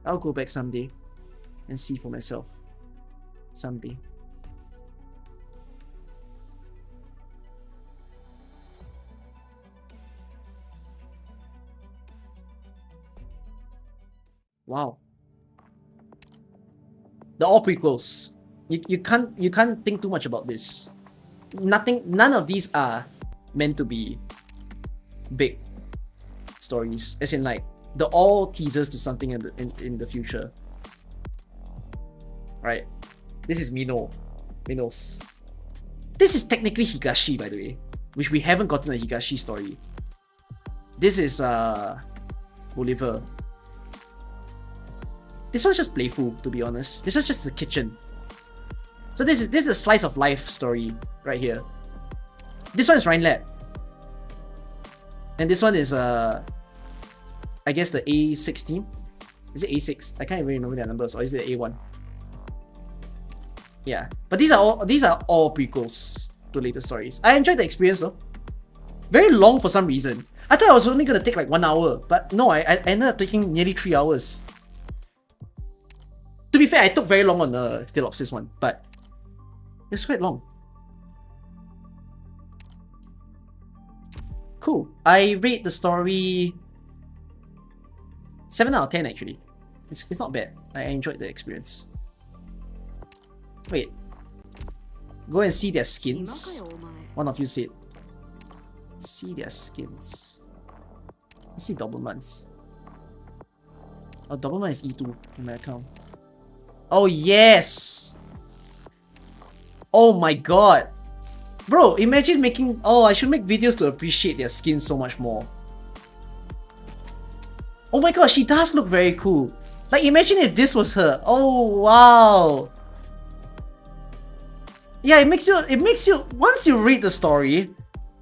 I'll go back someday and see for myself. Someday. Wow. They're all prequels. You can't think too much about this. None of these are meant to be big stories. As in, like, they're all teasers to something in the future. Right. This is Minos. This is technically Higashi, by the way, which we haven't gotten a Higashi story. This is Bolivar. This one's just playful, to be honest. This one's just the kitchen. So this is the slice of life story right here. This one is Rhinelab. And this one is I guess the A6 team. Is it A6? I can't even remember their numbers, or is it A1? Yeah. But these are all prequels to later stories. I enjoyed the experience though. Very long for some reason. I thought I was only gonna take like 1 hour, but no, I ended up taking nearly 3 hours. To be fair, I took very long on the ptilopsis one, but it's quite long. Cool. I rate the story 7 out of 10 actually. It's not bad. I enjoyed the experience. Wait. Go and see their skins. One of you said. See their skins. Let's see Dobermann's. Oh, Dobermann is E2 in my account. Oh yes! Oh my god! Bro, imagine making... Oh, I should make videos to appreciate their skin so much more. Oh my god, she does look very cool. Like, imagine if this was her. Oh wow! Yeah, it makes you... Once you read the story,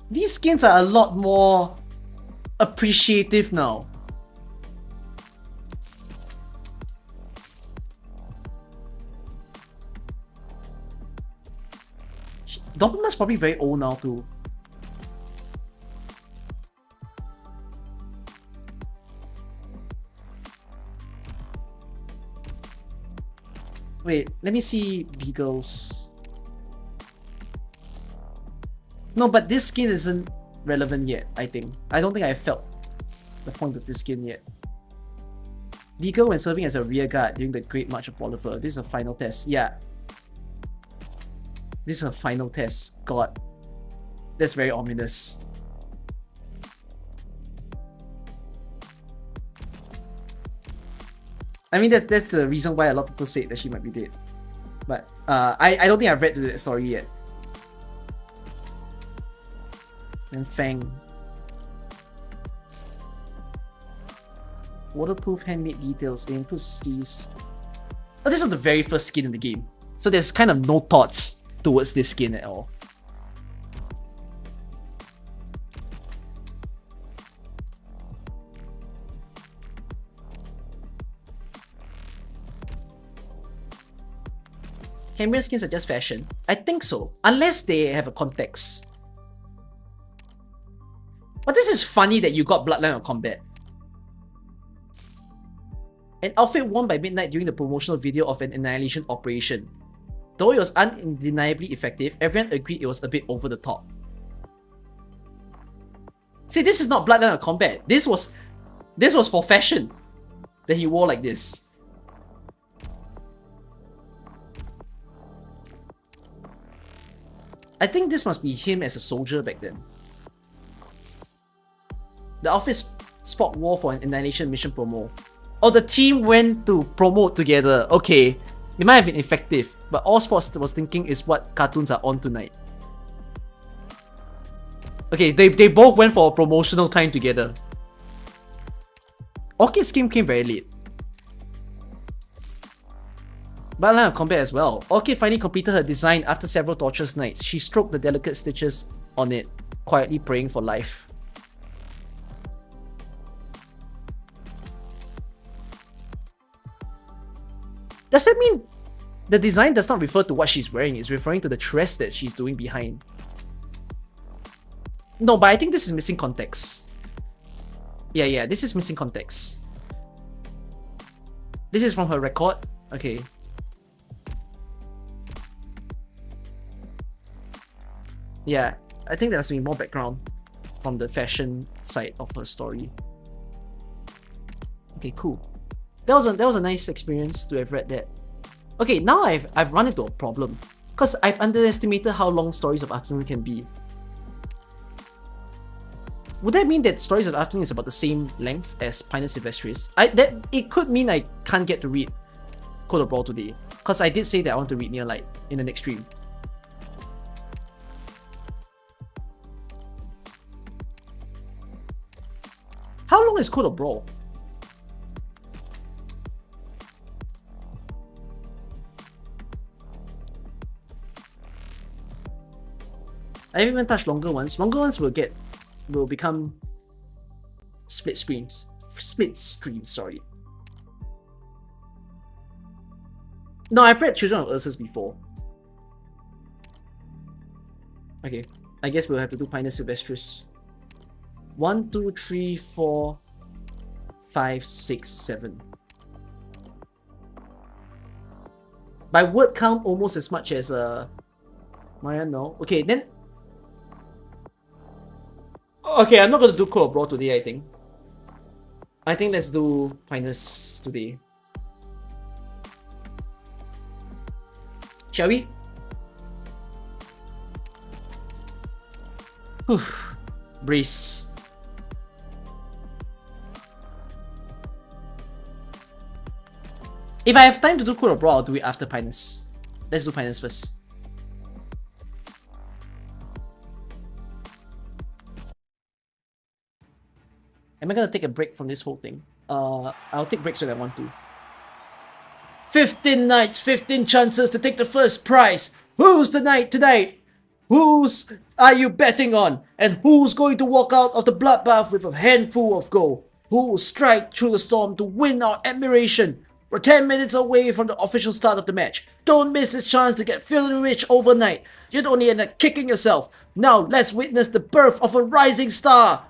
these skins are a lot more appreciative now. Dobermann's probably very old now too. Wait, let me see Beagles. No, but this skin isn't relevant yet, I think. I don't think I felt the point of this skin yet. Beagle when serving as a rear guard during the Great March of Bolivar. This is a final test. Yeah. This is a final test. God. That's very ominous. I mean, that's the reason why a lot of people say that she might be dead. But I don't think I've read that story yet. And Fang. Waterproof handmade details. It includes these. Oh, this is the very first skin in the game. So there's kind of no thoughts towards this skin at all. Cambrian skins are just fashion. I think so. Unless they have a context. But this is funny that you got Bloodline of Combat. An outfit worn by midnight during the promotional video of an annihilation operation. Though it was undeniably effective, everyone agreed it was a bit over the top. See, this is not Bloodline of Combat. This was for fashion that he wore like this. I think this must be him as a soldier back then. The outfit Spock wore for an annihilation mission promo. Oh, the team went to promote together. Okay, it might have been effective, but all Spock was thinking is what cartoons are on tonight. Okay, they both went for a promotional time together. Orchid's game came very late. Bloodline of Combat as well. Orchid finally completed her design after several torturous nights. She stroked the delicate stitches on it, quietly praying for life. Does that mean the design does not refer to what she's wearing? It's referring to the dress that she's doing behind. No, but I think this is missing context. Yeah, this is missing context. This is from her record? Okay. Yeah, I think there has to be more background from the fashion side of her story. Okay, cool. That was a nice experience to have read that. Okay, now I've run into a problem because I've underestimated how long Stories of Afternoon can be. Would that mean that Stories of Afternoon is about the same length as Pinus Sylvestris? It could mean I can't get to read Code of Brawl today because I did say that I want to read Near Light in the next stream. How long is Code of Brawl? I haven't even touched longer ones. Longer ones will become split streams. Sorry. No, I've read Children of Ursus before. Okay, I guess we'll have to do Pinus Sylvestris. 1, 2, 3, 4, 5, 6, 7. By word count, almost as much as Maya, no. Okay, then. Okay, I'm not gonna do Code of Brawl today, I think. I think let's do Pinus today. Shall we? Whew. Brace. If I have time to do Code of Brawl, I'll do it after Pinus. Let's do Pinus first. Am I gonna take a break from this whole thing? I'll take breaks when I want to. 15 nights, 15 chances to take the first prize. Who's the knight tonight? Who's are you betting on? And who's going to walk out of the bloodbath with a handful of gold? Who will strike through the storm to win our admiration? We're 10 minutes away from the official start of the match. Don't miss this chance to get filthy rich overnight. You'd only end up kicking yourself. Now let's witness the birth of a rising star.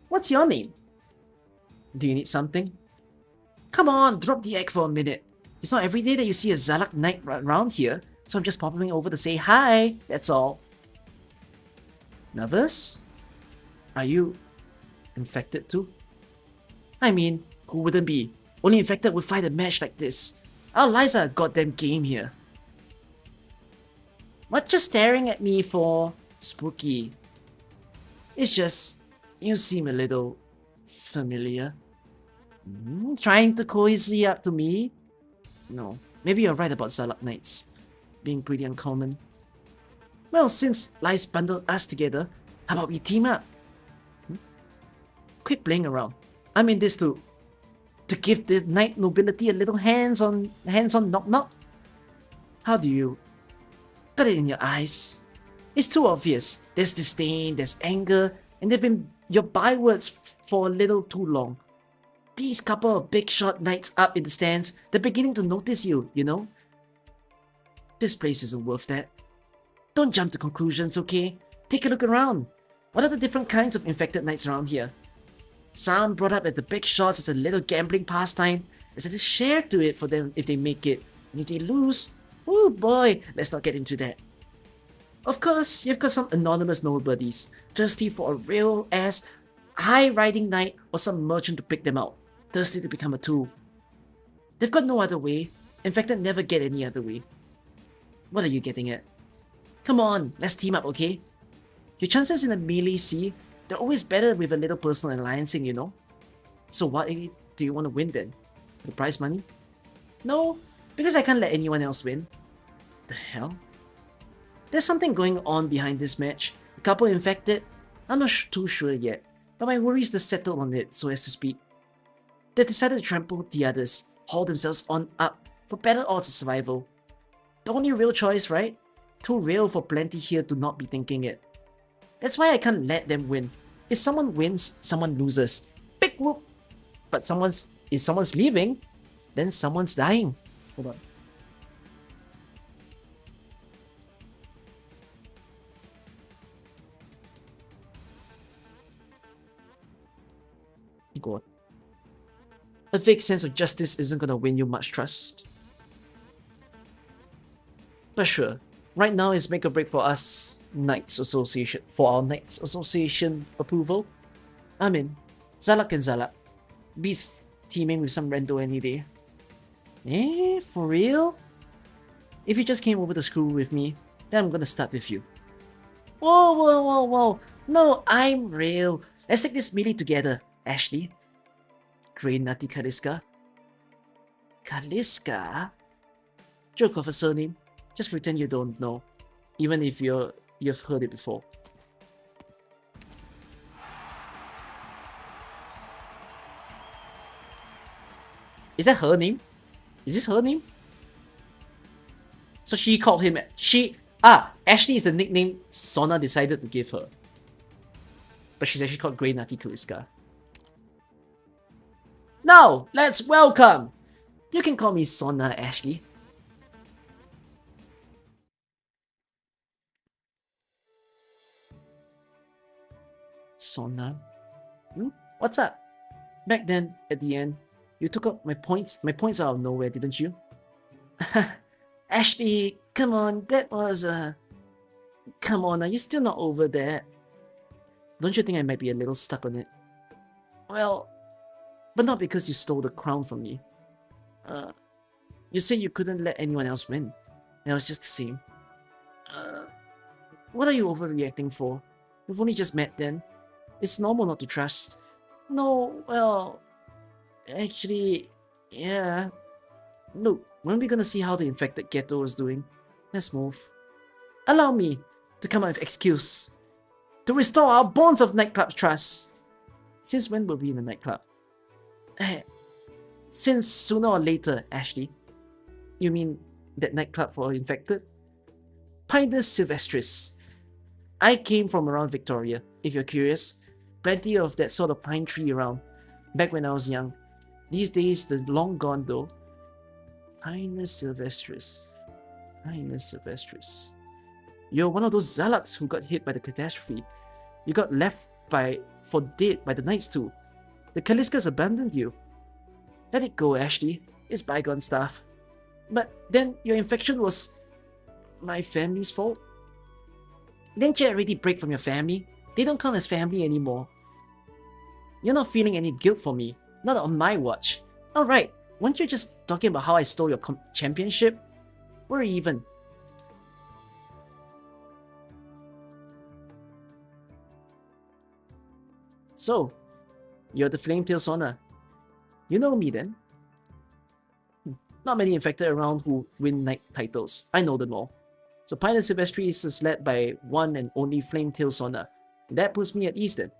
What's your name? Do you need something? Come on, drop the egg for a minute. It's not every day that you see a Zalak Knight around here, so I'm just popping over to say hi, that's all. Nervous? Are you infected too? I mean, who wouldn't be? Only infected would fight a match like this. Our lives are a goddamn game here. What you staring at me for? Spooky. It's just, you seem a little familiar. Trying to cozy up to me? No, maybe you're right about Zalak Knights being pretty uncommon. Well, since lies bundled us together, how about we team up? Quit playing around. I'm in this to give the knight nobility a little hands-on knock-knock. How do you got it in your eyes? It's too obvious. There's disdain, there's anger, and they've been your bywords for a little too long. These couple of big shot knights up in the stands, they're beginning to notice you, you know? This place isn't worth that. Don't jump to conclusions, okay? Take a look around. What are the different kinds of infected knights around here? Some brought up at the big shots as a little gambling pastime. There's a share to it for them if they make it. And if they lose, oh boy, let's not get into that. Of course, you've got some anonymous nobodies, thirsty for a real-ass, high-riding knight or some merchant to pick them out, thirsty to become a tool. They've got no other way. Infected never get any other way. What are you getting at? Come on, let's team up, okay? Your chances in the melee sea, they're always better with a little personal alliancing, you know? So what do you want to win then? For the prize money? No, because I can't let anyone else win. The hell? There's something going on behind this match. A couple infected? I'm not too sure yet, but my worries are settled on it, so as to speak. They decided to trample the others, haul themselves on up for better odds of survival. The only real choice, right? Too real for plenty here to not be thinking it. That's why I can't let them win. If someone wins, someone loses. Big whoop! But if someone's leaving, then someone's dying. Hold on. Go on. A vague sense of justice isn't gonna win you much trust. But sure, right now is make or break for us Knights Association, for our Knights Association approval. I'm in. Zalak and Zalak. Beast teaming with some rando any day. Eh? For real? If you just came over to school with me, then I'm gonna start with you. Whoa, whoa, whoa, whoa. No, I'm real. Let's take this melee together, Ashley. Grey Nutty Kaliska. Kaliska? Joke of a surname. Just pretend you don't know, even if you've heard it before. Is that her name? Is this her name? So she called him. Ashley is the nickname Sona decided to give her. But she's actually called Grey Nutty Kaliska. Now, let's welcome! You can call me Sona, Ashley. Sona? What's up? Back then, at the end, you took out my points out of nowhere, didn't you? Ashley, come on, that was come on, are you still not over that? Don't you think I might be a little stuck on it? Well, but not because you stole the crown from me. You said you couldn't let anyone else win, and it was just the same. What are you overreacting for? We've only just met then. It's normal not to trust. No, well, actually, yeah. Look, when are we gonna see how the infected ghetto is doing? Let's move. Allow me to come up with excuse. To restore our bonds of nightclub trust. Since when were we in a nightclub? Since sooner or later, Ashley. You mean that nightclub for infected? Pinus Sylvestris. I came from around Victoria, if you're curious. Plenty of that sort of pine tree around, back when I was young. These days, they're long gone though. Pinus Sylvestris. Pinus Sylvestris. You're one of those Zalaks who got hit by the catastrophe. You got left for dead by the Knights too. The Kaliskas abandoned you. Let it go, Ashley. It's bygone stuff. But then your infection was my family's fault? Didn't you already break from your family? They don't count as family anymore. You're not feeling any guilt for me. Not on my watch. Alright, weren't you just talking about how I stole your championship? We're even. So, you're the Flametail Sona. You know me then? Not many infected around who win night titles. I know them all. So Pinus Sylvestris is led by one and only Flametail Sona. That puts me at ease then.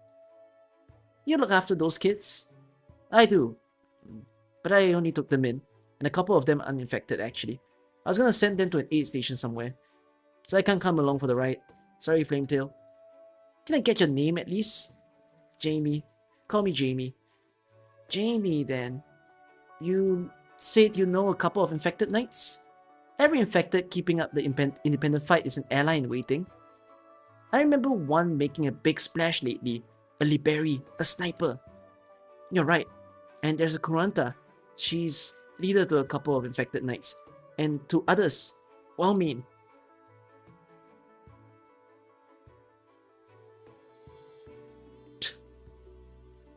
You look after those kids? I do. But I only took them in, and a couple of them uninfected actually. I was gonna send them to an aid station somewhere. So I can't come along for the ride. Sorry, Flametail. Can I get your name at least? Jamie. Call me Jamie. Jamie then. You said you know a couple of infected knights? Every infected keeping up the independent fight is an ally in waiting. I remember one making a big splash lately. A Liberi, a sniper. You're right. And there's a Kuranta. She's leader to a couple of infected knights. And to others. Well mean.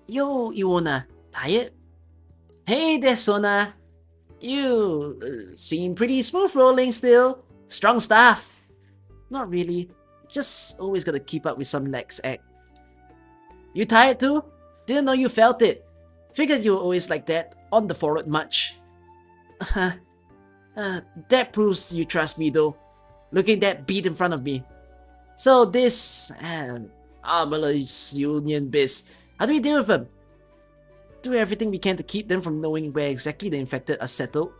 Yo, Iwona. Tired? Hey there, Sona. You seem pretty smooth rolling still. Strong stuff. Not really. Just always gotta keep up with some lax act. You tired too? Didn't know you felt it. Figured you were always like that, on the forward march. That proves you trust me though. Looking that beat in front of me. So this Armorless Union biz, how do we deal with them? Do everything we can to keep them from knowing where exactly the infected are settled.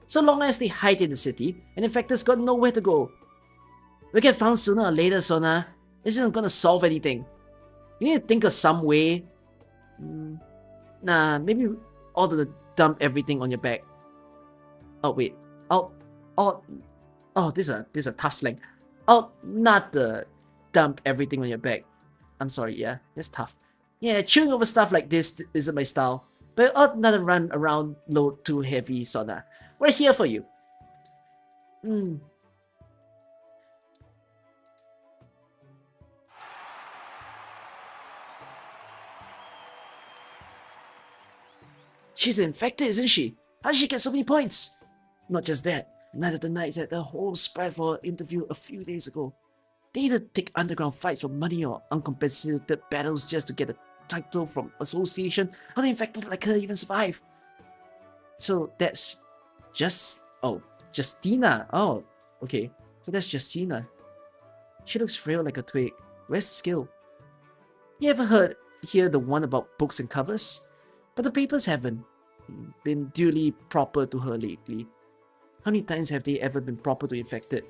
So long as they hide in the city, and infected's got nowhere to go. We'll get found sooner or later, Sona. This isn't gonna solve anything. You need to think of some way. Nah, maybe ought to dump everything on your back. Oh wait, this is a tough slang. Not dump everything on your back. I'm sorry, yeah, it's tough. Yeah, chewing over stuff like this isn't my style, but ought not to run around load too heavy, Sona. We're here for you. She's infected, isn't she? How did she get so many points? Not just that, none of the knights had a whole spread for her interview a few days ago. They either take underground fights for money or uncompensated battles just to get a title from association. How the infected like her even survive? So that's Justina. Oh, okay. So that's Justina. She looks frail like a twig. Where's the skill? You ever hear the one about books and covers? But the papers haven't been duly proper to her lately. How many times have they ever been proper to infected?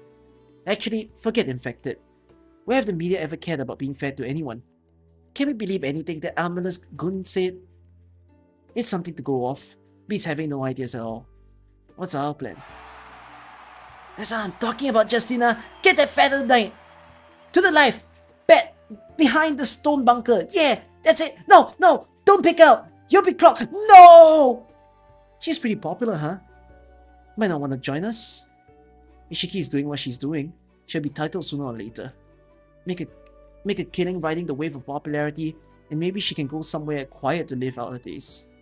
Actually, forget infected. Where have the media ever cared about being fair to anyone? Can we believe anything that Armorless Gun said? It's something to go off. Beats having no ideas at all. What's our plan? That's what I'm talking about, Justina. Get that feather knight! To the life! Bet! Behind the stone bunker! Yeah! That's it! No! No! Don't pick out! You'll be clocked! No! She's pretty popular, huh? Might not want to join us. If she keeps doing what she's doing, she'll be titled sooner or later. Make a killing riding the wave of popularity, and maybe she can go somewhere quiet to live out her days.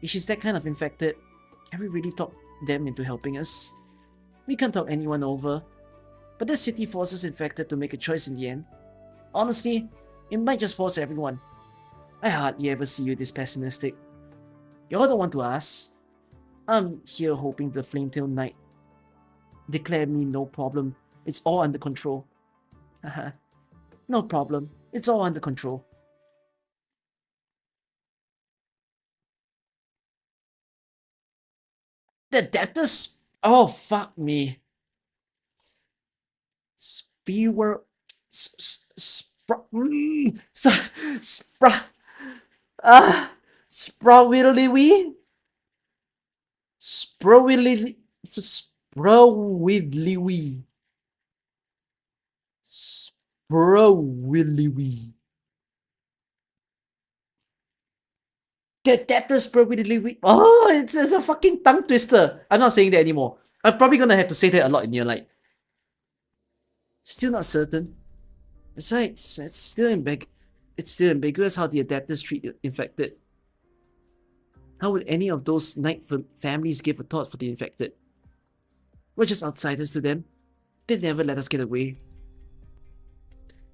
If she's that kind of infected, can we really talk them into helping us? We can't talk anyone over. But this city forces infected to make a choice in the end. Honestly, it might just force everyone. I hardly ever see you this pessimistic. You're the one to ask. I'm here hoping the Flametail Knight declare me no problem. It's all under control. Haha. No problem. It's all under control. The depths? Oh, fuck me. Spewer. Sprawidly. Sprawidly. Sprawidly. Sprawidly. The debtors permanently weak. Oh, it's a fucking tongue twister. I'm not saying that anymore. I'm probably gonna have to say that a lot in your light. Still not certain. Besides, it's still ambiguous how the adapters treat the infected. How would any of those knight families give a thought for the infected? We're just outsiders to them. They never let us get away.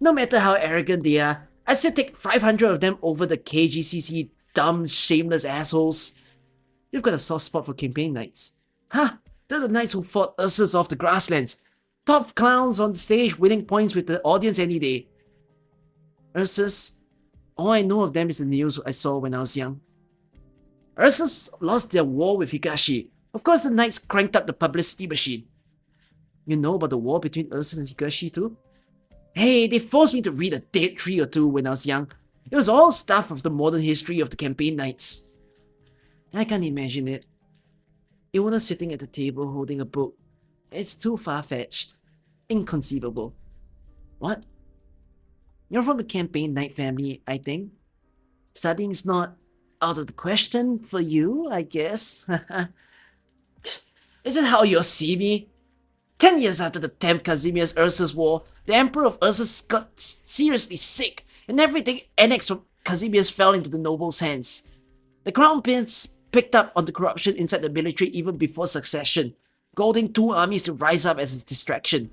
No matter how arrogant they are, I'd still take 500 of them over the KGCC dumb, shameless assholes. You've got a soft spot for campaign knights. Huh? They're the knights who fought Ursus off the grasslands. Top clowns on the stage winning points with the audience any day. Ursus? All I know of them is the news I saw when I was young. Ursus lost their war with Higashi. Of course the knights cranked up the publicity machine. You know about the war between Ursus and Higashi too? Hey, they forced me to read a dead tree or two when I was young. It was all stuff of the modern history of the campaign knights. I can't imagine it. Iona sitting at the table holding a book. It's too far-fetched. Inconceivable. What? You're from the campaign knight family, I think? Studying's not out of the question for you, I guess. Is it how you see me? 10 years after the 10th Casimir's Ursus War, the Emperor of Ursus got seriously sick, and everything annexed from Casimir's fell into the nobles' hands. The Crown Prince picked up on the corruption inside the military even before succession, goading 2 armies to rise up as his distraction.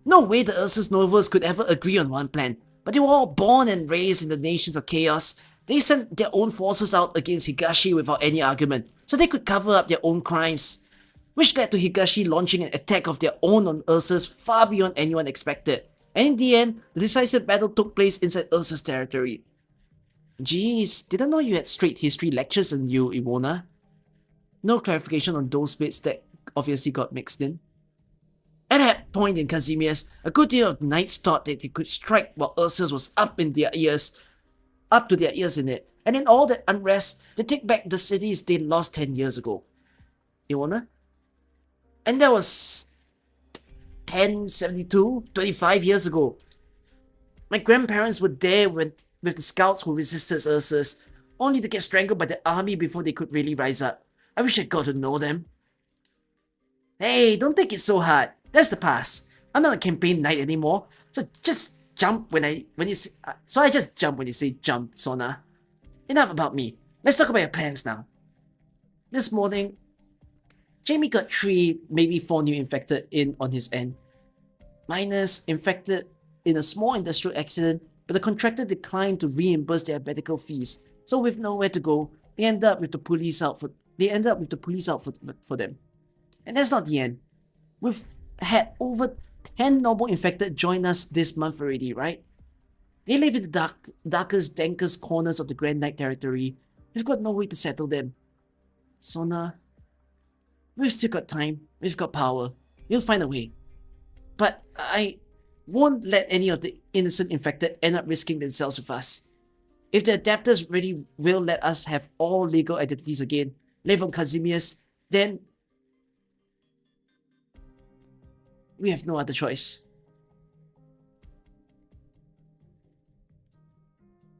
No way the Ursus nobles could ever agree on one plan, but they were all born and raised in the nations of chaos. They sent their own forces out against Higashi without any argument, so they could cover up their own crimes, which led to Higashi launching an attack of their own on Ursus far beyond anyone expected. And in the end, the decisive battle took place inside Ursus territory. Geez, didn't know you had straight history lectures on you, Iwona. No clarification on those bits that obviously got mixed in. At that point in Casimir's, a good deal of knights thought that they could strike while Ursus was up to their ears in it, and in all that unrest, they take back the cities they lost 10 years ago. Iwona? And that was 25 years ago. My grandparents were there with the scouts who resisted Ursus, only to get strangled by the army before they could really rise up. I wish I got to know them. Hey, don't take it so hard. That's the past. I'm not a campaign knight anymore, so just jump when you say jump, Sona. Enough about me. Let's talk about your plans now. This morning, Jamie got 3, maybe 4 new infected in on his end. Miners infected in a small industrial accident, but the contractor declined to reimburse their medical fees. So with nowhere to go, they end up with the police out for them. And that's not the end. We've had over 10 noble infected join us this month already, right? They live in the darkest, dankest corners of the Grand Knight territory. We've got no way to settle them. Sona, we've still got time. We've got power. We'll find a way. But I won't let any of the innocent infected end up risking themselves with us. If the adapters really will let us have all legal identities again, live on Casimir's, then we have no other choice.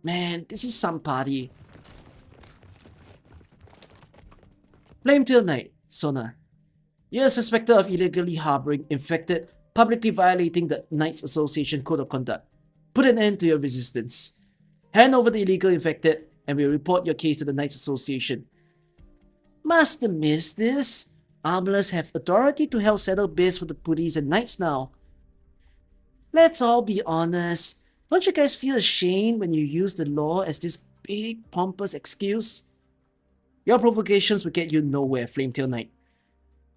Man, this is some party. Flametail Knight, Sona. You're suspected of illegally harboring infected, publicly violating the Knights Association Code of Conduct. Put an end to your resistance. Hand over the illegal infected, and we'll report your case to the Knights Association. Master Mistress, Armless have authority to help settle bills for the police and knights now. Let's all be honest. Don't you guys feel ashamed when you use the law as this big, pompous excuse? Your provocations will get you nowhere, Flametail Knight.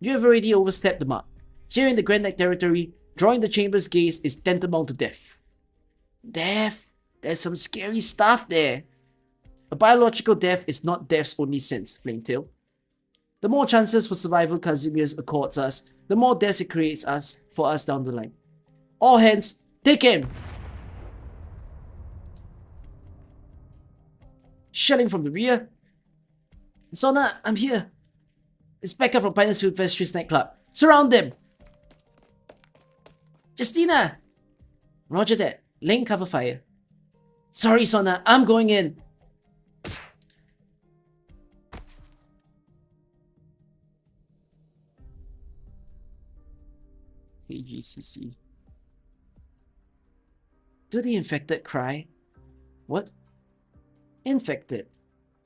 You have already overstepped the mark. Here in the Grand Knight territory, drawing the Chamber's gaze is tantamount to death. Death? There's some scary stuff there. A biological death is not death's only sense, Flametail. The more chances for survival Casimir's accords us, the more deaths it creates for us down the line. All hands, take aim! Shelling from the rear. Sona, I'm here. It's backup from Pinus Sylvestris nightclub. Surround them! Justina! Roger that. Laying cover fire. Sorry, Sona, I'm going in. KGCC. Do the infected cry? What? Infected?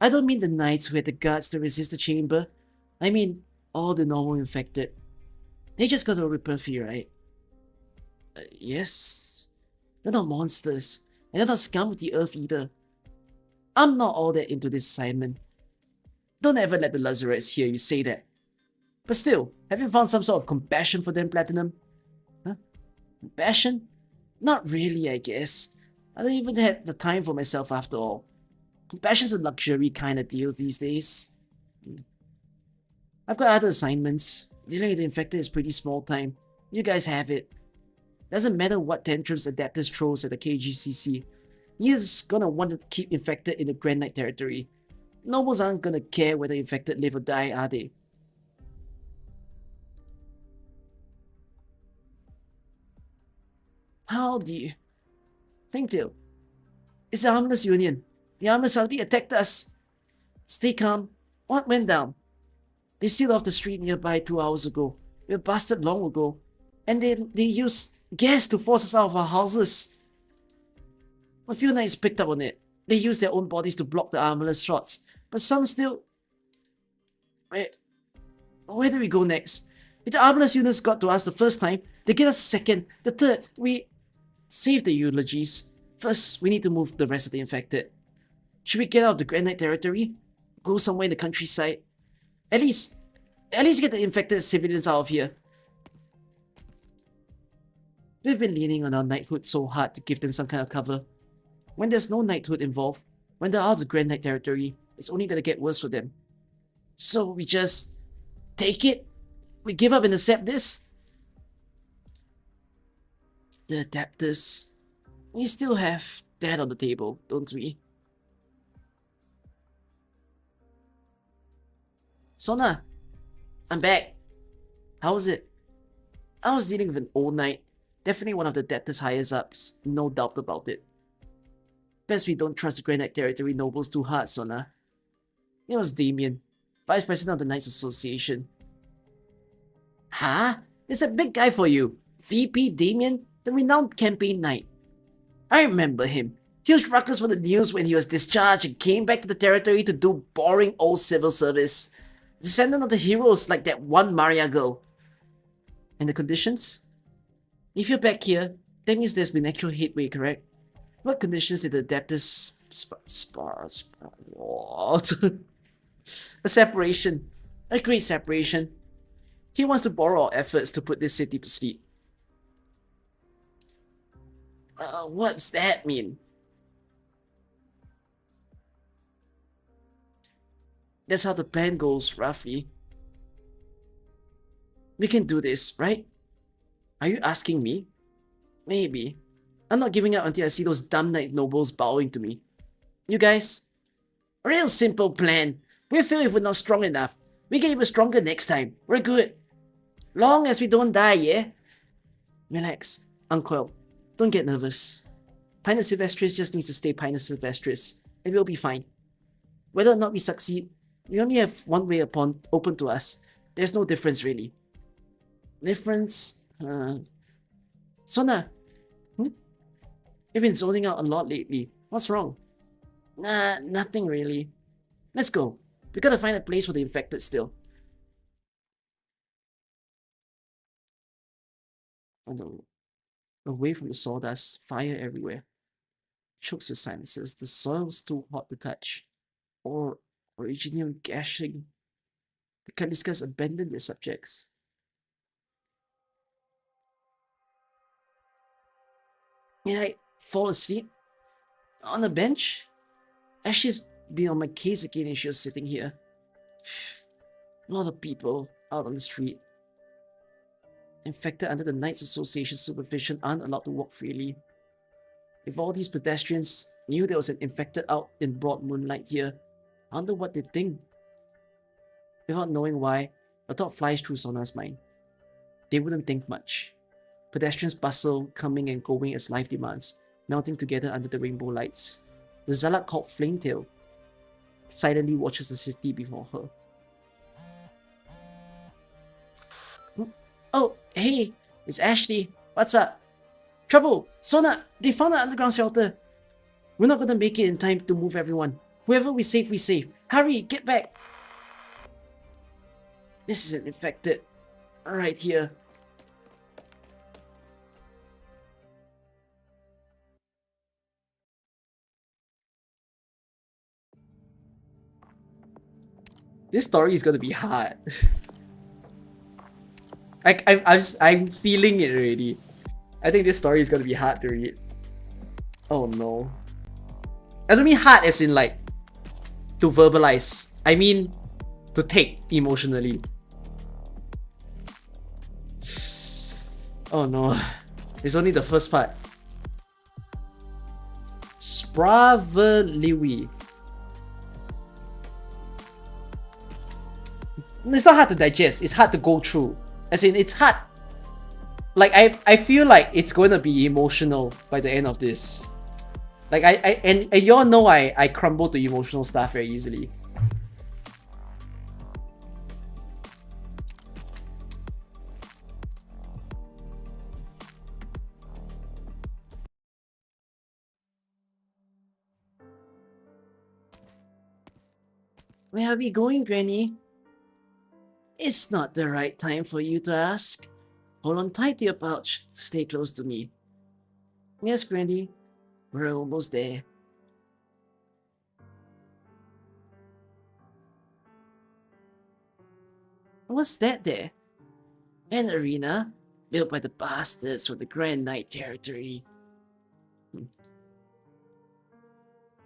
I don't mean the knights who had the guts to resist the chamber. I mean all the normal infected. They just got over Puffy, right? Yes. They're not monsters. And they're not scum with the earth either. I'm not all that into this assignment. Don't ever let the Lazarets hear you say that. But still, have you found some sort of compassion for them, Platinum? Huh? Compassion? Not really, I guess. I don't even have the time for myself after all. Compassion's a luxury kind of deal these days. I've got other assignments. Dealing with the infected is pretty small time. You guys have it. Doesn't matter what tantrums Adapters throws at the KGCC. He's gonna want to keep infected in the Grand Knight territory. Nobles aren't gonna care whether infected live or die, are they? How do you... Pinktail. It's the Harmless Union. The Harmless Army attacked us. Stay calm. What went down? They sealed off the street nearby 2 hours ago. We were busted long ago. And they used gas to force us out of our houses. A few knights picked up on it. They used their own bodies to block the armorless shots. But some still... Where do we go next? If the armorless units got to us the first time, they get us second, the third. We... Save the eulogies. First, we need to move the rest of the infected. Should we get out of the Grand Knight territory? Go somewhere in the countryside? At least get the infected civilians out of here. We've been leaning on our knighthood so hard to give them some kind of cover. When there's no knighthood involved, when they're out of the Grand Knight territory, it's only gonna get worse for them. So we just... take it? We give up and accept this? The Adapters... We still have that on the table, don't we? Sona, I'm back. How was it? I was dealing with an old knight. Definitely one of the Adapters' highest ups, no doubt about it. Best we don't trust the Grand Knight territory nobles too hard, Sona. It was Damien, Vice President of the Knights Association. Huh? There's a big guy for you. VP Damien, the renowned campaign knight. I remember him. He was ruckus for the news when he was discharged and came back to the territory to do boring old civil service. Descendant of the heroes like that one Maria girl. And the conditions? If you're back here, that means there's been actual headway, correct? What conditions did the Adapters... What? A separation. A great separation. He wants to borrow our efforts to put this city to sleep. What's that mean? That's how the plan goes, roughly. We can do this, right? Are you asking me? Maybe. I'm not giving up until I see those dumb knight nobles bowing to me. You guys? A real simple plan. We'll fail if we're not strong enough. We get even stronger next time. We're good. Long as we don't die, yeah? Relax. Uncle. Don't get nervous. Pinus Sylvestris just needs to stay Pinus Sylvestris, and we'll be fine. Whether or not we succeed, we only have one way open to us. There's no difference, really. Difference? Sona? You've been zoning out a lot lately. What's wrong? Nah, nothing really. Let's go. We gotta find a place for the infected still. Oh no. Away from the sawdust, fire everywhere. Chokes with silences, the soil's too hot to touch. Or originium gashing. The Kaliskas abandoned their subjects. Did I fall asleep? On the bench? Ashley's been on my case again and she was sitting here. A lot of people out on the street. Infected under the Knights Association supervision aren't allowed to walk freely. If all these pedestrians knew there was an infected out in broad moonlight here, I wonder what they'd think. Without knowing why, a thought flies through Sona's mind. They wouldn't think much. Pedestrians bustle, coming and going as life demands, melting together under the rainbow lights. The zealot called Flametail silently watches the city before her. Oh, hey, It's Ashley. What's up? Trouble! Sona! They found an underground shelter! We're not gonna make it in time to move everyone. Whoever we save, we save. Hurry! Get back! This is an infected. Right here. This story is gonna be hard. I'm feeling it already. I think this story is gonna be hard to read. Oh no. I don't mean hard as in like to verbalize. I mean to take emotionally. Oh no. It's only the first part. Spravedliwi. It's not hard to digest, it's hard to go through. As in, it's hard. Like, I feel like it's going to be emotional by the end of this. Like, and y'all know I crumble to emotional stuff very easily. Where are we going, Granny? It's not the right time for you to ask. Hold on tight to your pouch. Stay close to me. Yes, Granny. We're almost there. What's that there? An arena built by the bastards from the Grand Knight territory.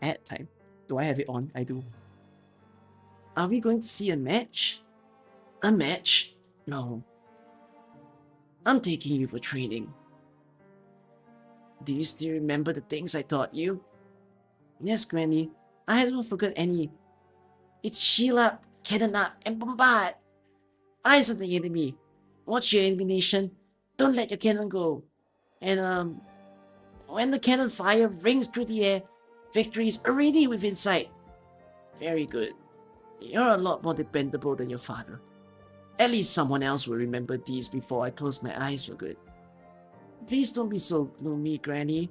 Ad time. Do I have it on? I do. Are we going to see a match? A match? No. I'm taking you for training. Do you still remember the things I taught you? Yes, Granny. I haven't forgot any. It's shield up, cannon up, and bombard. Eyes on the enemy. Watch your elimination. Don't let your cannon go. And when the cannon fire rings through the air, victory is already within sight. Very good. You're a lot more dependable than your father. At least someone else will remember these before I close my eyes for good. Please don't be so gloomy, Granny.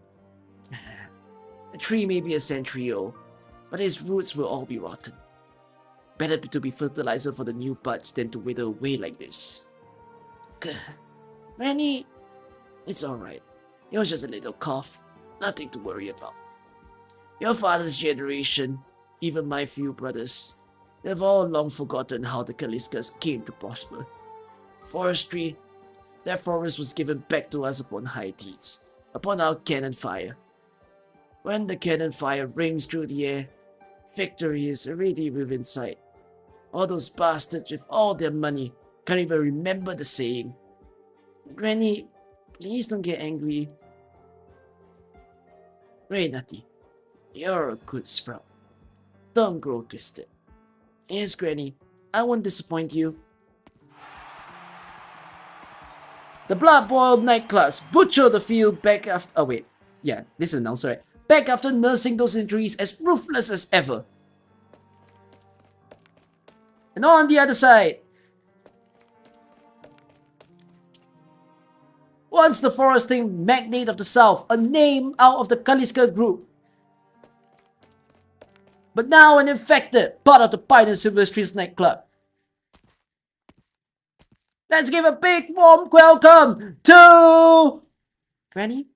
A tree may be a century old, but its roots will all be rotten. Better to be fertilizer for the new buds than to wither away like this. Granny, it's alright. It was just a little cough. Nothing to worry about. Your father's generation, even my few brothers, they've all long forgotten how the Kaliskas came to prosper. Forestry, that forest was given back to us upon high deeds, upon our cannon fire. When the cannon fire rings through the air, victory is already within sight. All those bastards with all their money can't even remember the saying. Granny, please don't get angry. Reynati, you're a good sprout. Don't grow twisted. Yes, Granny, I won't disappoint you. The blood-boiled nightclubs butcher the field back after... Oh wait, yeah, this is an announcer, right? Back after nursing those injuries as ruthless as ever. And on the other side, once the foresting magnate of the south, a name out of the Kaliska group, but now an infected part of the Pinus Sylvestris nightclub. Let's give a big warm welcome to... Granny?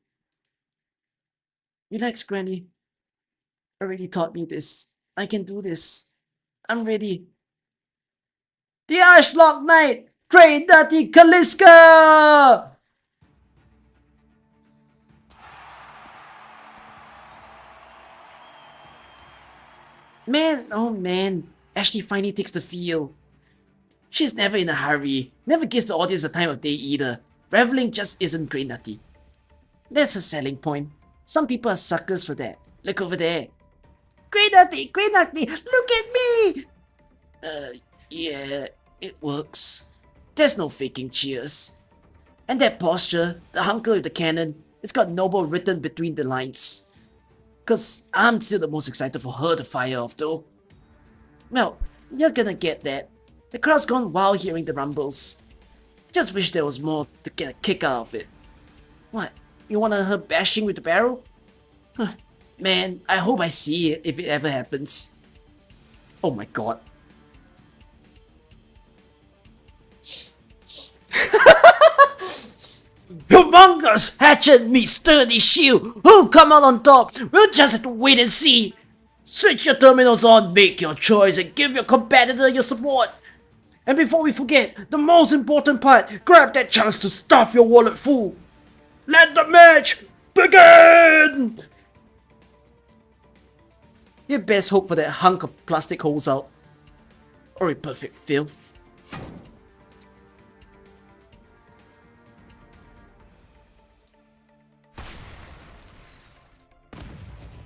Relax, Granny. Already taught me this. I can do this. I'm ready. The Arknights, Great Dirty Kaliska! Man, oh man, Ashley finally takes the field. She's never in a hurry, never gives the audience a time of day either. Reveling just isn't great nutty. That's her selling point. Some people are suckers for that. Look over there. Great nutty, look at me! Yeah, it works. There's no faking cheers. And that posture, the hunker with the cannon, it's got noble written between the lines. Cause I'm still the most excited for her to fire off though. Well, you're gonna get that. The crowd's gone wild hearing the rumbles. Just wish there was more to get a kick out of it. What? You want her bashing with the barrel? Huh. Man, I hope I see it if it ever happens. Oh my god. Humongous hatchet meets sturdy shield. Who'll come out on top? We'll just have to wait and see. Switch your terminals on, make your choice, and give your competitor your support. And before we forget, the most important part, grab that chance to stuff your wallet full. Let the match begin! You best hope for that hunk of plastic holds out. Or a perfect filth.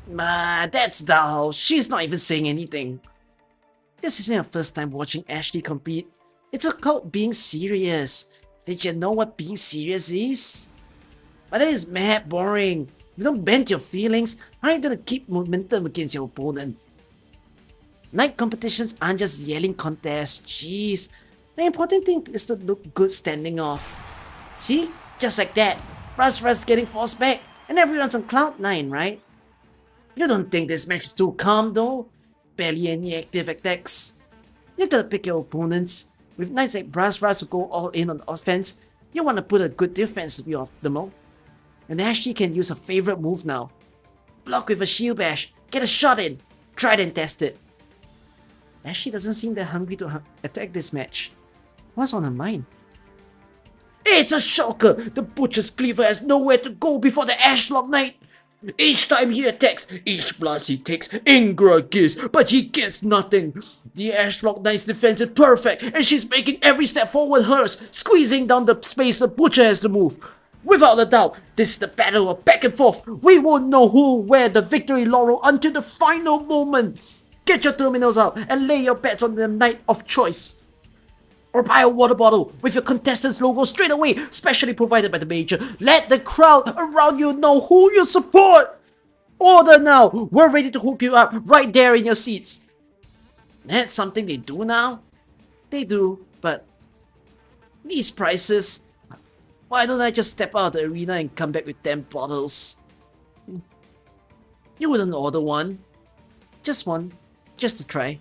That's dull. She's not even saying anything. This isn't her first time watching Ashley compete. It's called being serious. Did you know what being serious is? But that is mad boring. If you don't bend your feelings, how are you gonna keep momentum against your opponent? Night competitions aren't just yelling contests, jeez. The important thing is to look good standing off. See? Just like that. Russ getting forced back, and everyone's on cloud 9, right? You don't think this match is too calm though? Barely any active attacks. You gotta pick your opponents. With knights like Brass who go all in on offense, you wanna put a good defense to be optimal. And Ashley can use her favorite move now. Block with a shield bash, get a shot in, try it and test it. Ashley doesn't seem that hungry to attack this match. What's on her mind? It's a shocker! The Butcher's Cleaver has nowhere to go before the Ashlock Knight! Each time he attacks, each blast he takes, Ingra gives, but he gets nothing. The Ashlock Knight's defense is perfect, and she's making every step forward hers, squeezing down the space the Butcher has to move. Without a doubt, this is the battle of back and forth. We won't know who will wear the victory laurel until the final moment. Get your terminals out and lay your bets on the knight of choice. Or buy a water bottle with your contestant's logo straight away, specially provided by the major. Let the crowd around you know who you support. Order now. We're ready to hook you up right there in your seats. That's something they do now? They do, but these prices, why don't I just step out of the arena and come back with 10 bottles? You wouldn't order one. Just one. Just to try.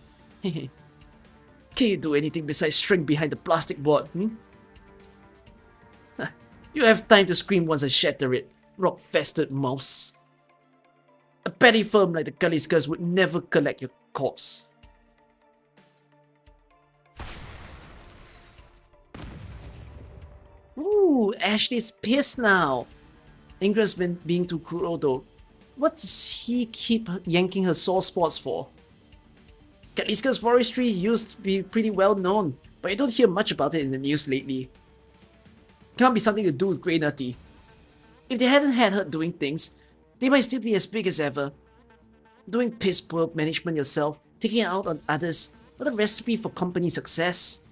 Can you do anything besides shrink behind the plastic board, You have time to scream once I shatter it, rock-fested mouse. A petty firm like the Gulliskers would never collect your corpse. Ooh, Ashley's pissed now. Ingra's been being too cruel though. What does he keep yanking her sore spots for? Gulliskers forestry used to be pretty well known, but you don't hear much about it in the news lately. Can't be something to do with Grey Nutty. If they hadn't had her doing things, they might still be as big as ever. Doing piss poor management yourself, taking it out on others, what a recipe for company success.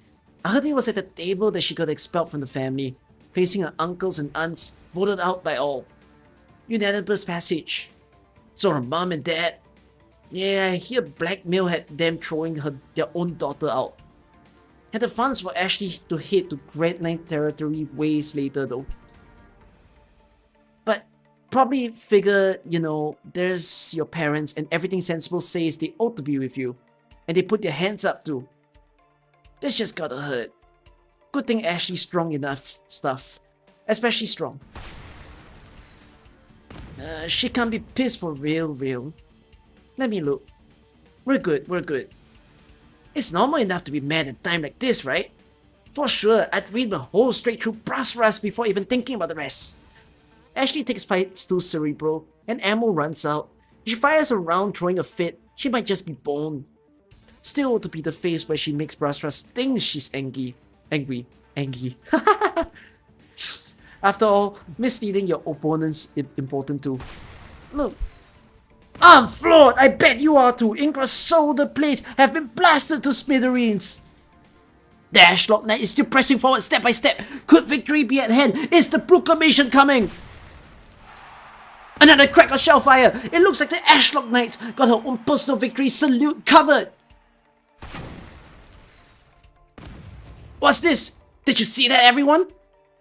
I heard it was at the table that she got expelled from the family, facing her uncles and aunts, voted out by all. Unanimous passage. So her mom and dad, yeah, I hear blackmail had them throwing their own daughter out. Had the funds for Ashley to head to Grand Line territory ways later though. But probably figure, there's your parents and everything sensible says they ought to be with you. And they put their hands up too. This just gotta hurt. Good thing Ashley's strong enough stuff. Especially strong. She can't be pissed for real. Let me look. We're good. It's normal enough to be mad at a time like this, right? For sure, I'd read the whole straight through brass rust before even thinking about the rest. Ashley takes fights too cerebral, and ammo runs out. If she fires a round throwing a fit, she might just be boned. Still to be the face where she makes brass rust think she's angry. After all, misleading your opponents is important too. Look. I'm floored! I bet you are too! Ingra's shoulder blades have been blasted to smithereens! The Ashlock Knight is still pressing forward step by step! Could victory be at hand? Is the proclamation coming? Another crack of shellfire! It looks like the Ashlock Knights got her own personal victory salute covered! What's this? Did you see that, everyone?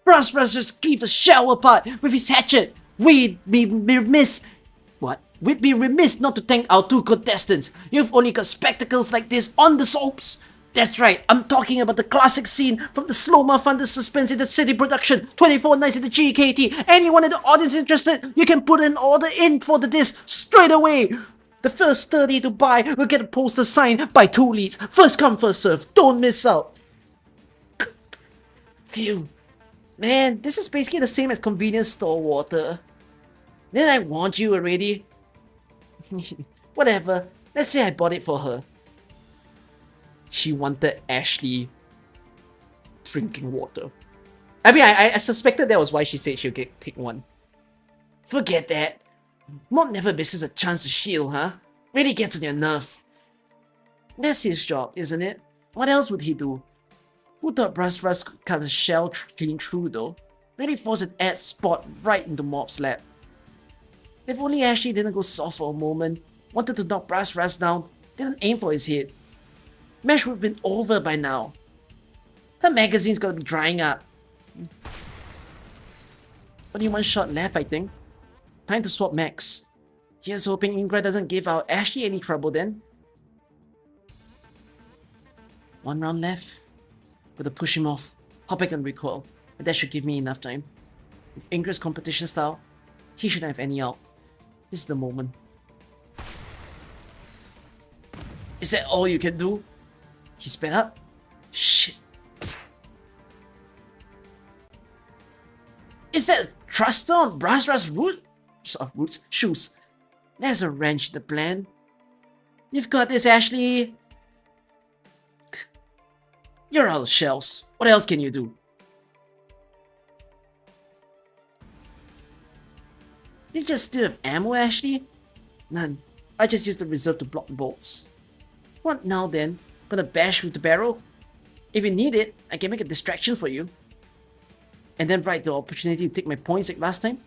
Brassras just cleaved the shell apart with his hatchet. We'd be remiss. What? We'd be remiss not to thank our two contestants. You've only got spectacles like this on the soaps. That's right, I'm talking about the classic scene from the slow-mo thunder suspense in the city production, 24 nights in the GKT. Anyone in the audience interested, you can put an order in for the disc straight away. The first 30 to buy will get a poster signed by 2 leads. First come, first serve. Don't miss out. Phew. Man, this is basically the same as convenience store water. Didn't I warn you already? Whatever. Let's say I bought it for her. She wanted Ashley drinking water. I mean, I suspected that was why she said she'll take one. Forget that. Mom never misses a chance to shield, huh? Really gets on your nerve. That's his job, isn't it? What else would he do? Who thought Brassras could cut a shell clean through though? Really forced an ad spot right into Mob's lap. If only Ashley didn't go soft for a moment, wanted to knock Brassras down, didn't aim for his head. Match would have been over by now. Her magazine's gotta be drying up. Only one shot left, I think. Time to swap mags. Here's hoping Ingra doesn't give our Ashley any trouble then. One round left. Gotta push him off. Hop back and recoil. But that should give me enough time. With Ingra's competition style, he shouldn't have any out. This is the moment. Is that all you can do? He sped up? Shit. Is that a thruster on Brassras' roots? Shoes. There's a wrench in the plan. You've got this, Ashley. You're out of shells. What else can you do? Did you just still have ammo, Ashley? None. I just used the reserve to block the bolts. What now then? Gonna bash with the barrel? If you need it, I can make a distraction for you. And then ride the opportunity to take my points like last time?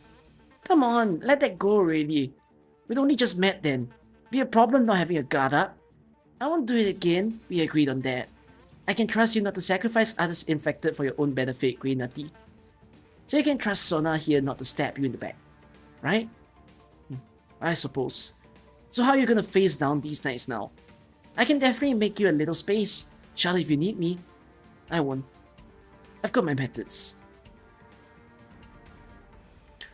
Come on, let that go already. We'd only just met then. Be a problem not having a guard up. I won't do it again. We agreed on that. I can trust you not to sacrifice others infected for your own benefit, Grey Nutty. So you can trust Sona here not to stab you in the back. Right? I suppose. So how are you gonna face down these knights now? I can definitely make you a little space. Shout if you need me. I won't. I've got my methods.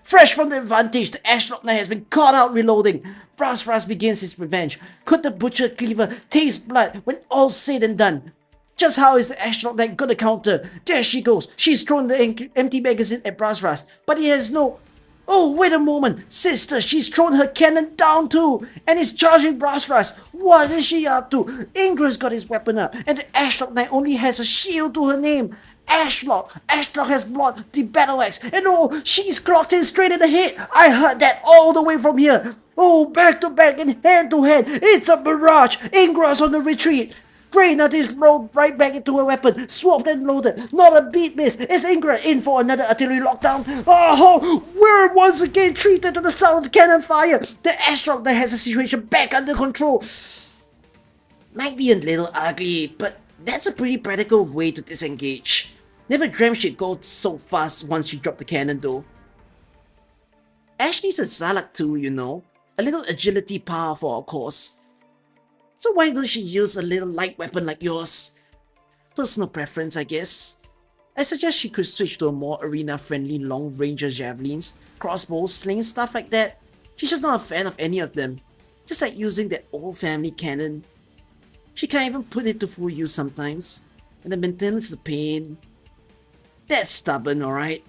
Fresh from the advantage, the Ashlock Knight has been caught out reloading. Brassras begins his revenge. Could the butcher cleaver taste blood when all's said and done? Just how is the Ashlock Knight gonna counter? There she goes. She's thrown the empty magazine at Brassras, but he has no... Oh, wait a moment! Sister, she's thrown her cannon down too! And is charging Brassras! What is she up to? Ingra's got his weapon up, and the Ashlock Knight only has a shield to her name! Ashlock! Ashlock has blocked the battle axe, and oh, she's clocked him straight in the head! I heard that all the way from here! Oh, back to back and hand to hand! It's a barrage! Ingra's on the retreat! Grey Nutty's rolled right back into her weapon, swapped and loaded. Not a beat miss. Is Ingra in for another artillery lockdown? Oh, we're once again treated to the sound of the cannon fire. The Ashlock that has the situation back under control. Might be a little ugly, but that's a pretty practical way to disengage. Never dreamt she'd go so fast once she dropped the cannon though. Ashley's a Zalak too, you know. A little agility power for our cause. So why don't she use a little light weapon like yours? Personal preference, I guess. I suggest she could switch to a more arena-friendly long-ranger javelins, crossbows, slings, stuff like that. She's just not a fan of any of them. Just like using that old family cannon. She can't even put it to full use sometimes. And the maintenance is a pain. That's stubborn, alright?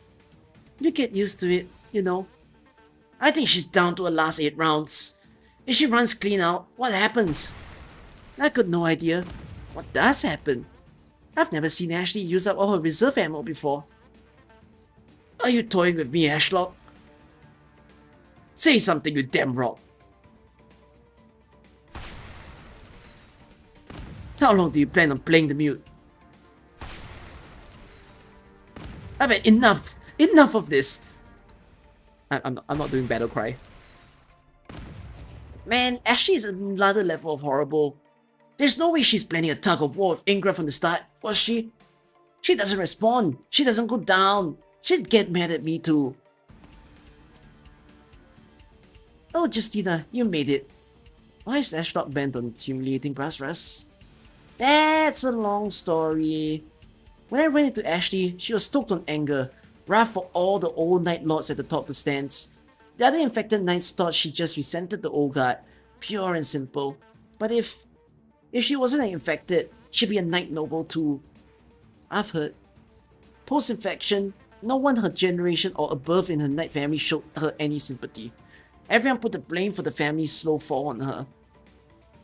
You get used to it, you know. I think she's down to her last 8 rounds. If she runs clean out, what happens? I got no idea. What does happen? I've never seen Ashley use up all her reserve ammo before. Are you toying with me, Ashlock? Say something, you damn rock. How long do you plan on playing the mute? I've had enough! Enough of this! I'm not doing battle cry. Man, Ashley is another level of horrible. There's no way she's planning a tug of war with Ingra from the start, was she? She doesn't respond. She doesn't go down. She'd get mad at me too. Oh, Justina, you made it. Why is Ashlot bent on humiliating Brasras? That's a long story. When I ran into Ashley, she was stoked on anger, wrath for all the old Knight Lords at the top of the stands. The other infected knights thought she just resented the old guard, pure and simple. But if she wasn't infected, she'd be a Knight Noble too. I've heard. Post-infection, no one her generation or above in her Knight family showed her any sympathy. Everyone put the blame for the family's slow fall on her.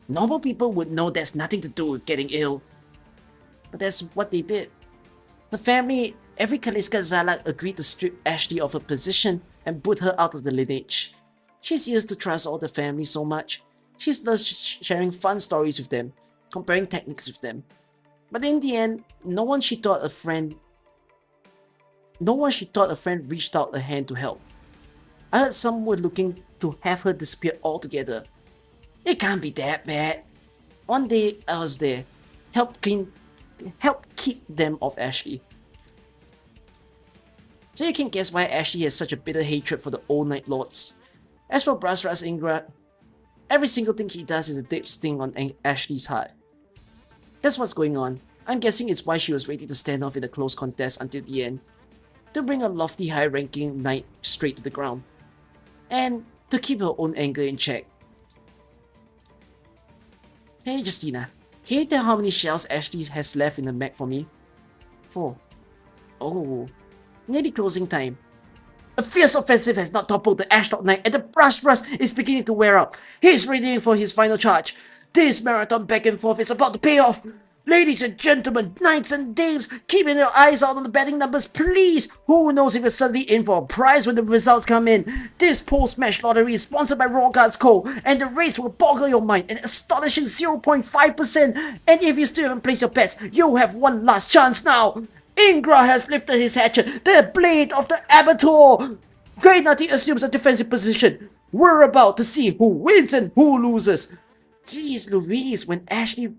Normal people would know that's nothing to do with getting ill. But that's what they did. The family, every Kaliska Zalak agreed to strip Ashley of her position and put her out of the lineage. She's used to trust all the family so much. She's loved sharing fun stories with them, comparing techniques with them. But in the end, no one she thought a friend reached out a hand to help. I heard some were looking to have her disappear altogether. It can't be that bad. One day I was there, helped keep them off Ashley. So you can guess why Ashley has such a bitter hatred for the old Knight Lords. As for Brasras Ingra, every single thing he does is a deep sting on Ashley's heart. That's what's going on. I'm guessing it's why she was ready to stand off in a close contest until the end. To bring a lofty high-ranking knight straight to the ground. And to keep her own anger in check. Hey Justina, can you tell how many shells Ashley has left in the mag for me? 4. Oh, nearly closing time. A fierce offensive has not toppled the Ashlot Knight and the brush rust is beginning to wear out. He's readying for his final charge. This marathon back and forth is about to pay off. Ladies and gentlemen, knights and dames, keeping your eyes out on the betting numbers, please. Who knows if you're suddenly in for a prize when the results come in. This post-match lottery is sponsored by Raw Guards Co. and the race will boggle your mind, an astonishing 0.5%. And if you still haven't placed your bets, you have one last chance now. Ingra has lifted his hatchet, the blade of the Abattoir. Grey Nutty assumes a defensive position. We're about to see who wins and who loses. Jeez Louise, when Ashley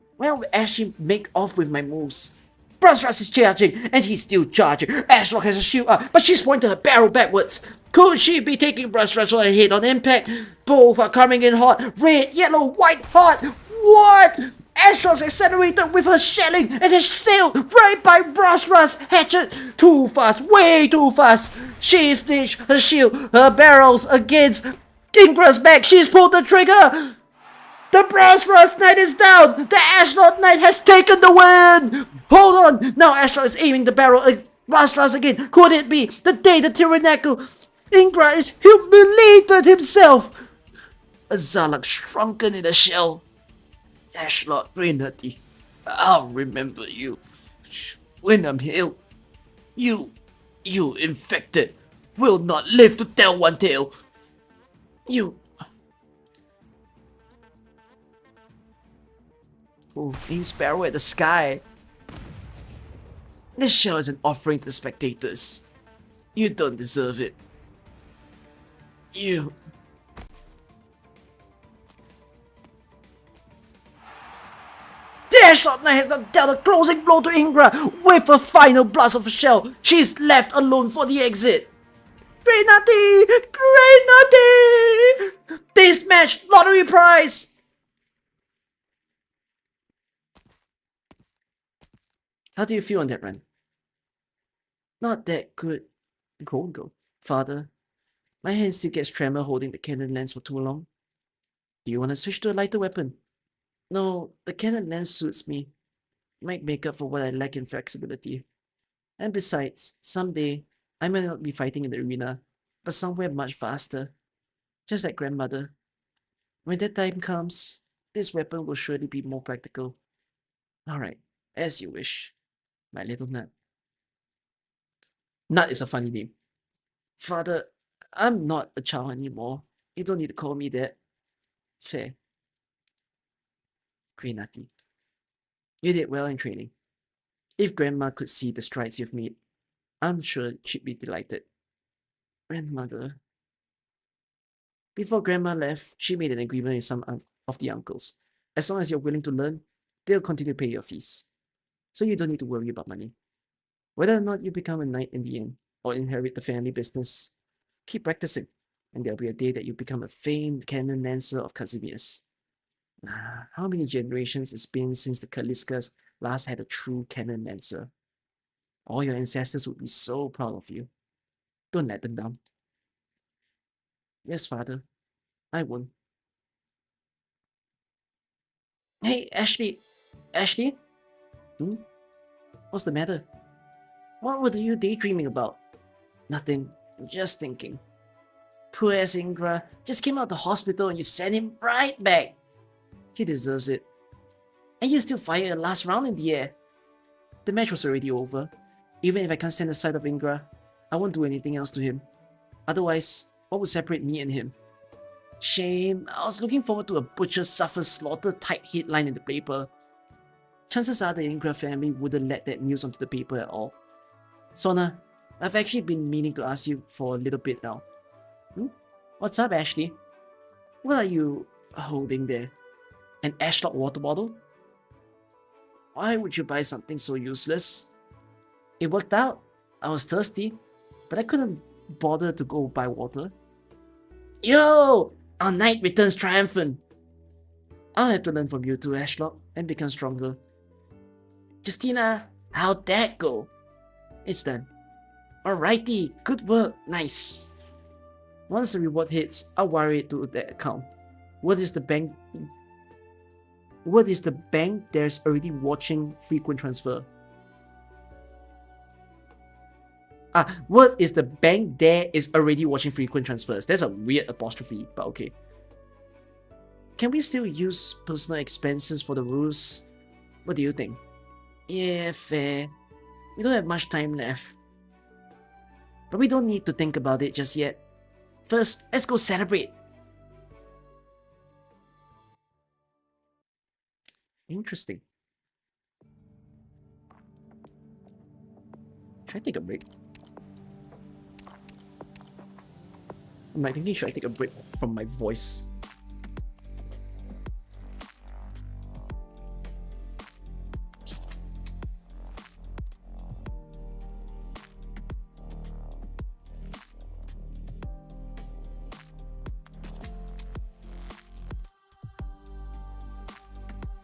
make off with my moves. Brasras is charging, and he's still charging. Ashlock has a shield up, but she's pointing her barrel backwards. Could she be taking Brasras for a hit on impact? Both are coming in hot. Red, yellow, white, hot. What? Ashlock's accelerated with her shelling and has sailed right by Brasras' hatchet. Too fast, way too fast. She snitched her shield, her barrels against Ingra's back. She's pulled the trigger. The Brasras Knight is down! The Ashlot Knight has taken the win! Hold on! Now Ashlot is aiming the barrel at Brasras again. Could it be the day the Tyrannical Ingra is humiliated himself? A Zalak shrunken in a shell. Ashlot Renati, I'll remember you. When I'm healed, you infected, will not live to tell one tale. You... Oh, aims barrel at the sky. This show is an offering to the spectators. You don't deserve it. You... The Ashlot Knight has not dealt a closing blow to Ingra with a final blast of a shell. She's left alone for the exit. Renati! Renati! This match, lottery prize! How do you feel on that run? Not that good. Go. Father, my hand still gets tremor holding the cannon lens for too long. Do you want to switch to a lighter weapon? No, the cannon lens suits me. Might make up for what I lack in flexibility. And besides, someday, I might not be fighting in the arena, but somewhere much faster. Just like grandmother. When that time comes, this weapon will surely be more practical. Alright, as you wish. My little Nut. Nut is a funny name. Father, I'm not a child anymore. You don't need to call me that. Fair. Grenati. You did well in training. If Grandma could see the strides you've made, I'm sure she'd be delighted. Grandmother. Before Grandma left, she made an agreement with some of the uncles. As long as you're willing to learn, they'll continue to pay your fees. So you don't need to worry about money. Whether or not you become a knight in the end, or inherit the family business, keep practicing, and there'll be a day that you become a famed cannon lancer of Casimirs. How many generations it's been since the Kaliskas last had a true cannon lancer? All your ancestors would be so proud of you. Don't let them down. Yes, father. I won't. Hey, Ashley. Ashley? What's the matter? What were you daydreaming about? Nothing. Just thinking. Poor ass Ingra just came out of the hospital and you sent him right back. He deserves it. And you still fired a last round in the air. The match was already over. Even if I can't stand the sight of Ingra, I won't do anything else to him. Otherwise, what would separate me and him? Shame. I was looking forward to a butcher suffers slaughter type headline in the paper. Chances are the Ingra family wouldn't let that news onto the paper at all. Sona, I've actually been meaning to ask you for a little bit now. What's up, Ashley? What are you holding there? An Ashlock water bottle? Why would you buy something so useless? It worked out. I was thirsty, but I couldn't bother to go buy water. Yo! Our knight returns triumphant. I'll have to learn from you too, Ashlock, and become stronger. Justina, how'd that go? It's done. Alrighty, good work, nice. Once the reward hits, I'll wire it to that account. What is the bank? There's already watching frequent transfer. What is the bank there is already watching frequent transfers? There's a weird apostrophe, but okay. Can we still use personal expenses for the rules? What do you think? Yeah, fair. We don't have much time left. But we don't need to think about it just yet. First, let's go celebrate. Interesting. Should I take a break? I'm like thinking, should I take a break from my voice?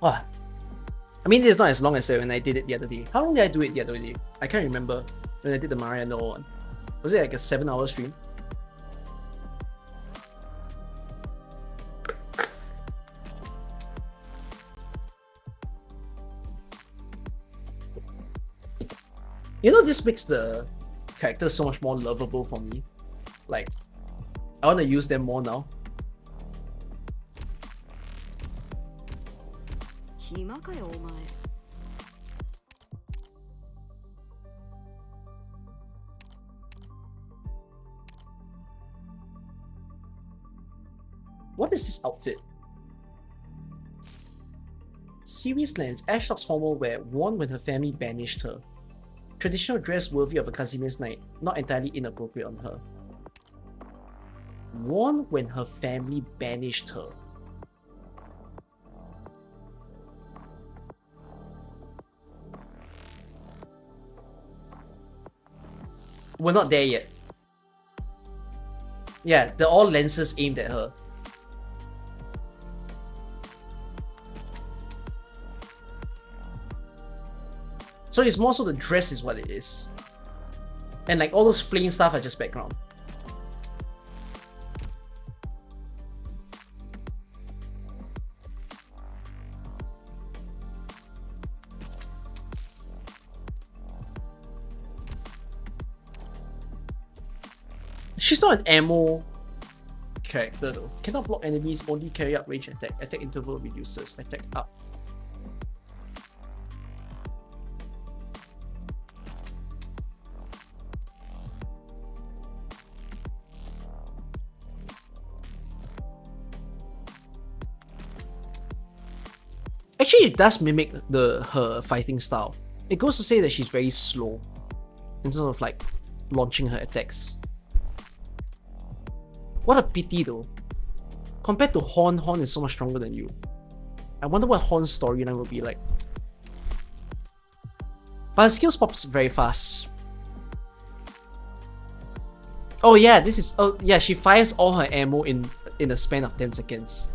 Wow. I mean, it's not as long as when I did it the other day. How long did I do it the other day? I can't remember when I did the Mariano one. Was it like a 7-hour stream? You know, this makes the characters so much more lovable for me. Like, I want to use them more now. What is this outfit? Series lens, Ashlock's formal wear, worn when her family banished her. Traditional dress worthy of a Casimir's knight, not entirely inappropriate on her. Worn when her family banished her. We're not there yet. Yeah, they're all lenses aimed at her. So it's more so the dress is what it is. And like all those fling stuff are just background. She's not an ammo character though. Cannot block enemies, only carry out range attack. Attack interval reduces. Attack up. Actually, it does mimic her fighting style. It goes to say that she's very slow in terms of like launching her attacks. What a pity though. Compared to Horn, Horn is so much stronger than you. I wonder what Horn's storyline will be like. But her skills pops very fast. Oh yeah, this is, oh yeah, she fires all her ammo in a span of 10 seconds.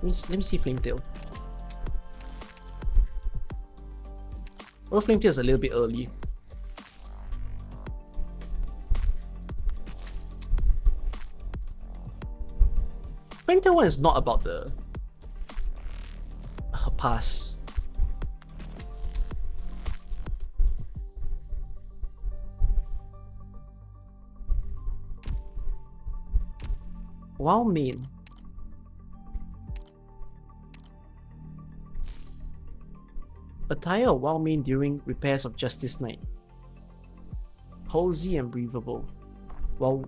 Let me see Flametail. Well, Flametail is a little bit early. Flametail 1 is not about her past. Wild main. Attire of wild main during repairs of Justice Knight. Cozy and breathable. While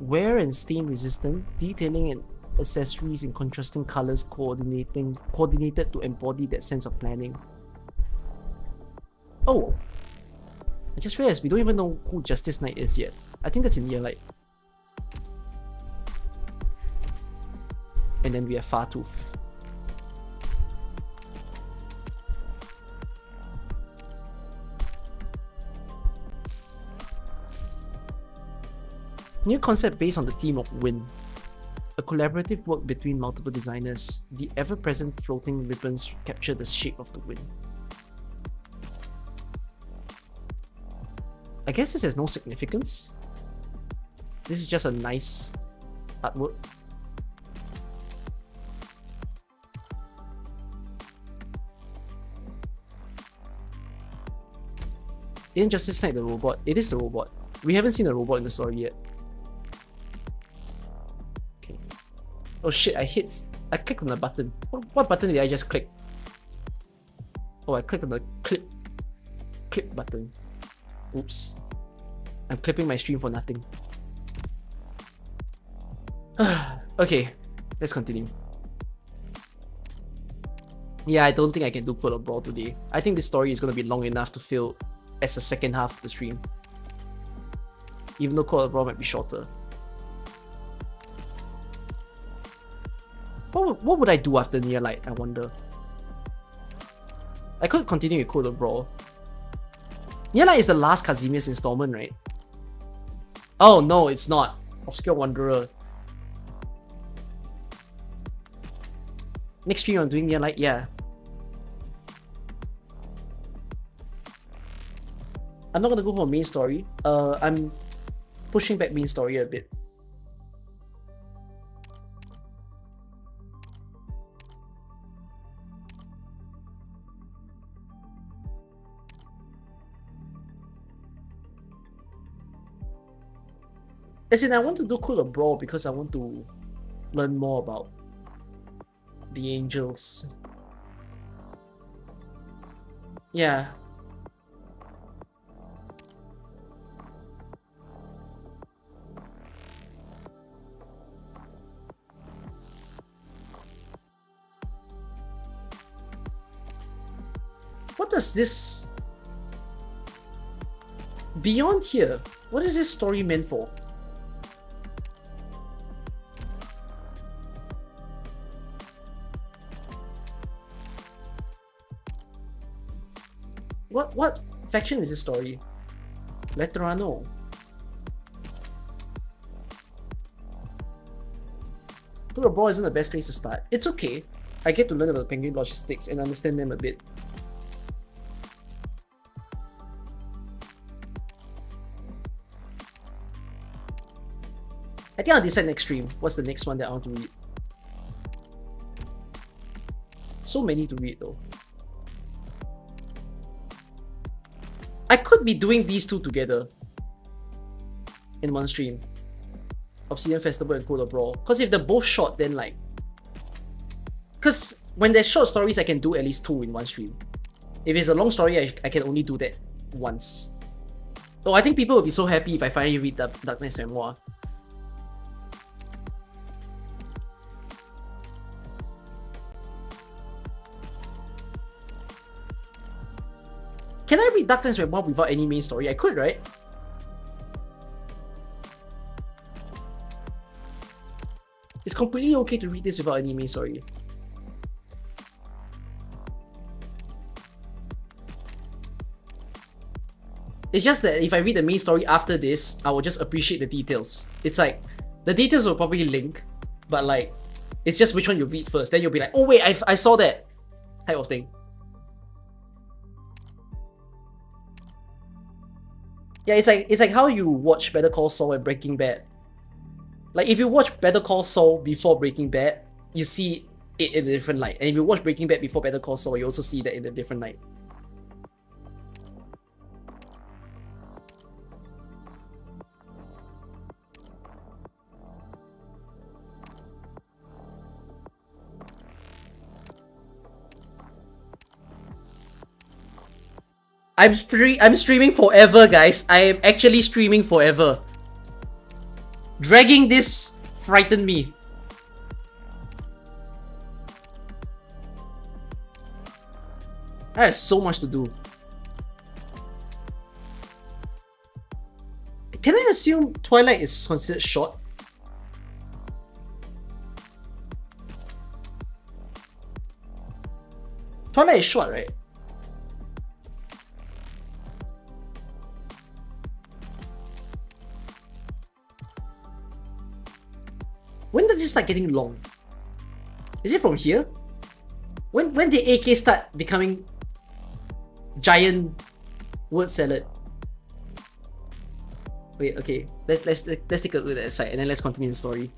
wear and stain resistant, detailing and accessories in contrasting colors coordinated to embody that sense of planning. Oh, I just realized we don't even know who Justice Knight is yet. I think that's in Yearlight. And then we have Fartooth. New concept based on the theme of wind. A collaborative work between multiple designers, the ever-present floating ribbons capture the shape of the wind. I guess this has no significance. This is just a nice artwork. In Justice Knight the robot, it is the robot. We haven't seen a robot in the story yet. Okay. Oh shit, I clicked on the button. What button did I just click? Oh, I clicked on the clip button. Oops. I'm clipping my stream for nothing. Okay, let's continue. Yeah, I don't think I can do Code of Brawl today. I think this story is gonna be long enough to fill as the second half of the stream. Even though Code of Brawl might be shorter. What would I do after Nearlight, I wonder? I could continue with Code of Brawl. Nearlight is the last Kazimius installment, right? Oh no, it's not. Obscure Wanderer. Next stream I'm doing Nearlight, yeah. I'm not gonna go for main story. I'm pushing back main story a bit. As in, I want to do Code of Brawl because I want to learn more about the angels. Yeah. What does this... Beyond here, what is this story meant for? What faction is this story? Veterano. Code of Brawl isn't the best place to start. It's okay. I get to learn about penguin logistics and understand them a bit. I think I'll decide next stream. What's the next one that I want to read? So many to read though. I could be doing these two together in one stream. Obsidian Festival and Code of Brawl. Because if they're both short, then like... Because when there's short stories, I can do at least 2 in one stream. If it's a long story, I can only do that once. So I think people will be so happy if I finally read Darkness Memoir. Can I read Darkness Memoir without any main story? I could, right? It's completely okay to read this without any main story. It's just that if I read the main story after this, I will just appreciate the details. It's like, the details will probably link, but like, it's just which one you read first. Then you'll be like, oh wait, I saw that, type of thing. Yeah, it's like how you watch Better Call Saul and Breaking Bad. Like if you watch Better Call Saul before Breaking Bad, you see it in a different light. And if you watch Breaking Bad before Better Call Saul, you also see that in a different light. I'm streaming forever, guys. I am actually streaming forever. Dragging this frightened me. I have so much to do. Can I assume Twilight is considered short? Twilight is short, right? When does it start getting long? Is it from here? When did AK start becoming giant word salad? Wait, okay. Let's take a look at that side and then let's continue the story.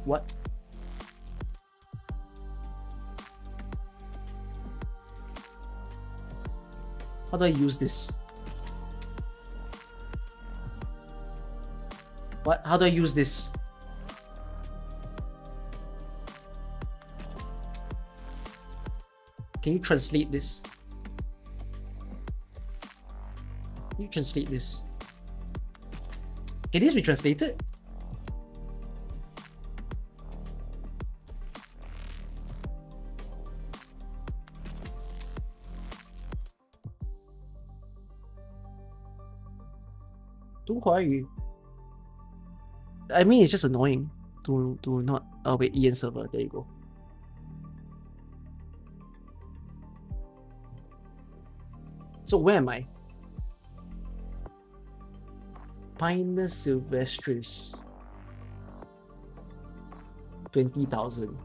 What? How do I use this? What? How do I use this? Can you translate this? Can you translate this? Can this be translated? I mean, it's just annoying to not. Oh wait, Ian server. There you go. So where am I? Pinus Sylvestris. 20,000.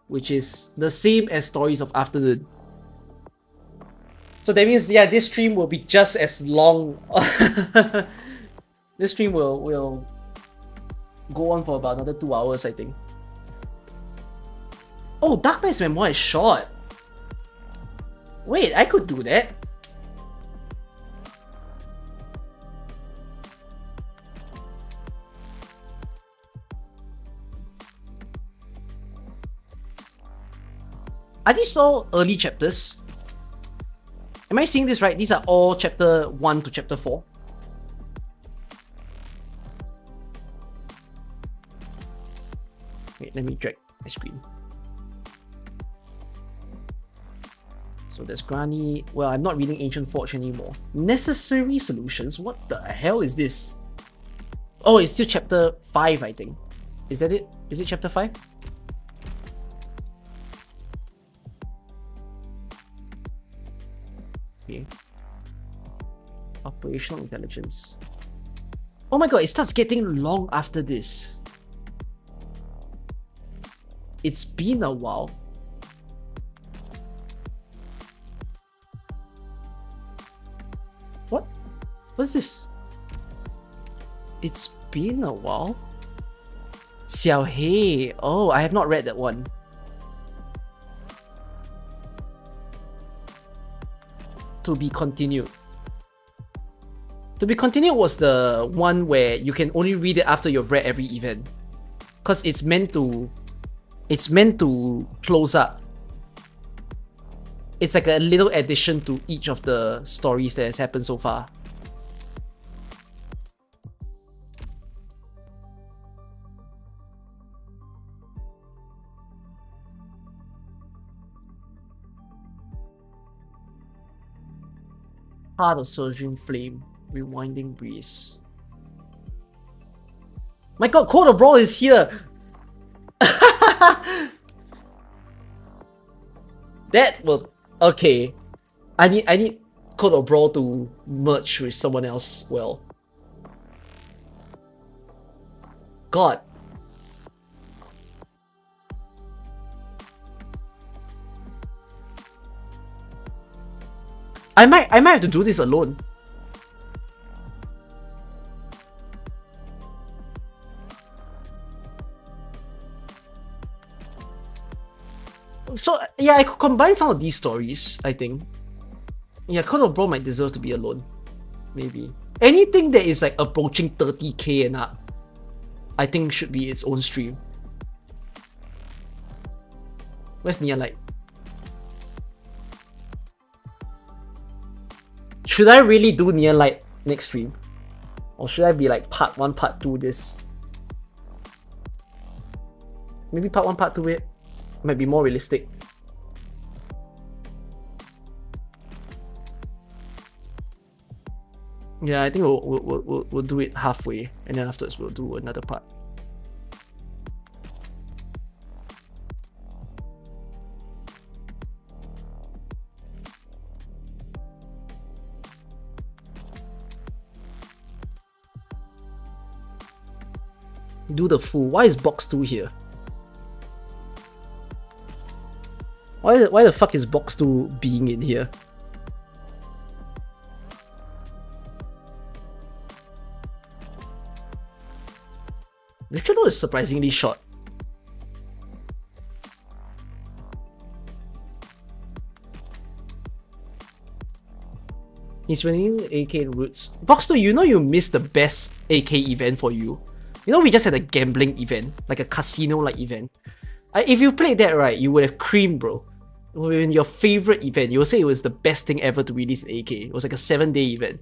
Which is the same as Stories of Afternoon. So that means, yeah, this stream will be just as long. This stream will go on for about another 2 hours, I think. Oh, Dark Knight's memoir is short. Wait, I could do that. Are these all early chapters? Am I seeing this right? These are all chapter 1 to chapter 4. Wait, let me drag my screen. So there's Granny. Well, I'm not reading Ancient Forge anymore. Necessary Solutions? What the hell is this? Oh, it's still chapter 5, I think. Is that it? Is it chapter 5? Okay. Operational Intelligence. Oh my god, it starts getting long after this. It's been a while. What? What is this? It's been a while? Xiao Hei. Oh, I have not read that one. To be continued. To be continued was the one where you can only read it after you've read every event. Because it's meant to close up. It's like a little addition to each of the stories that has happened so far. Heart of surging flame, rewinding breeze. My god, Code of Brawl is here! That will... Okay. I need Code of Brawl to merge with someone else well. God. I might have to do this alone. So yeah, I could combine some of these stories, I think. Yeah, Code of Brawl might deserve to be alone. Maybe. Anything that is like approaching 30k and up, I think should be its own stream. Where's Nia Light? Should I really do Nia Light next stream? Or should I be like part 1, part 2 this? Maybe part 1, part 2 it might be more realistic. Yeah, I think we'll do it halfway, and then afterwards we'll do another part. Do the fool. Why is box 2 here? Why the fuck is box 2 being in here? The trailer is surprisingly short. He's running AK routes. Box 2, you know you missed the best AK event for you. You know we just had a gambling event, like a casino-like event. If you played that right, you would have creamed, bro. In your favorite event, you would say it was the best thing ever to release an AK. It was like a 7-day event.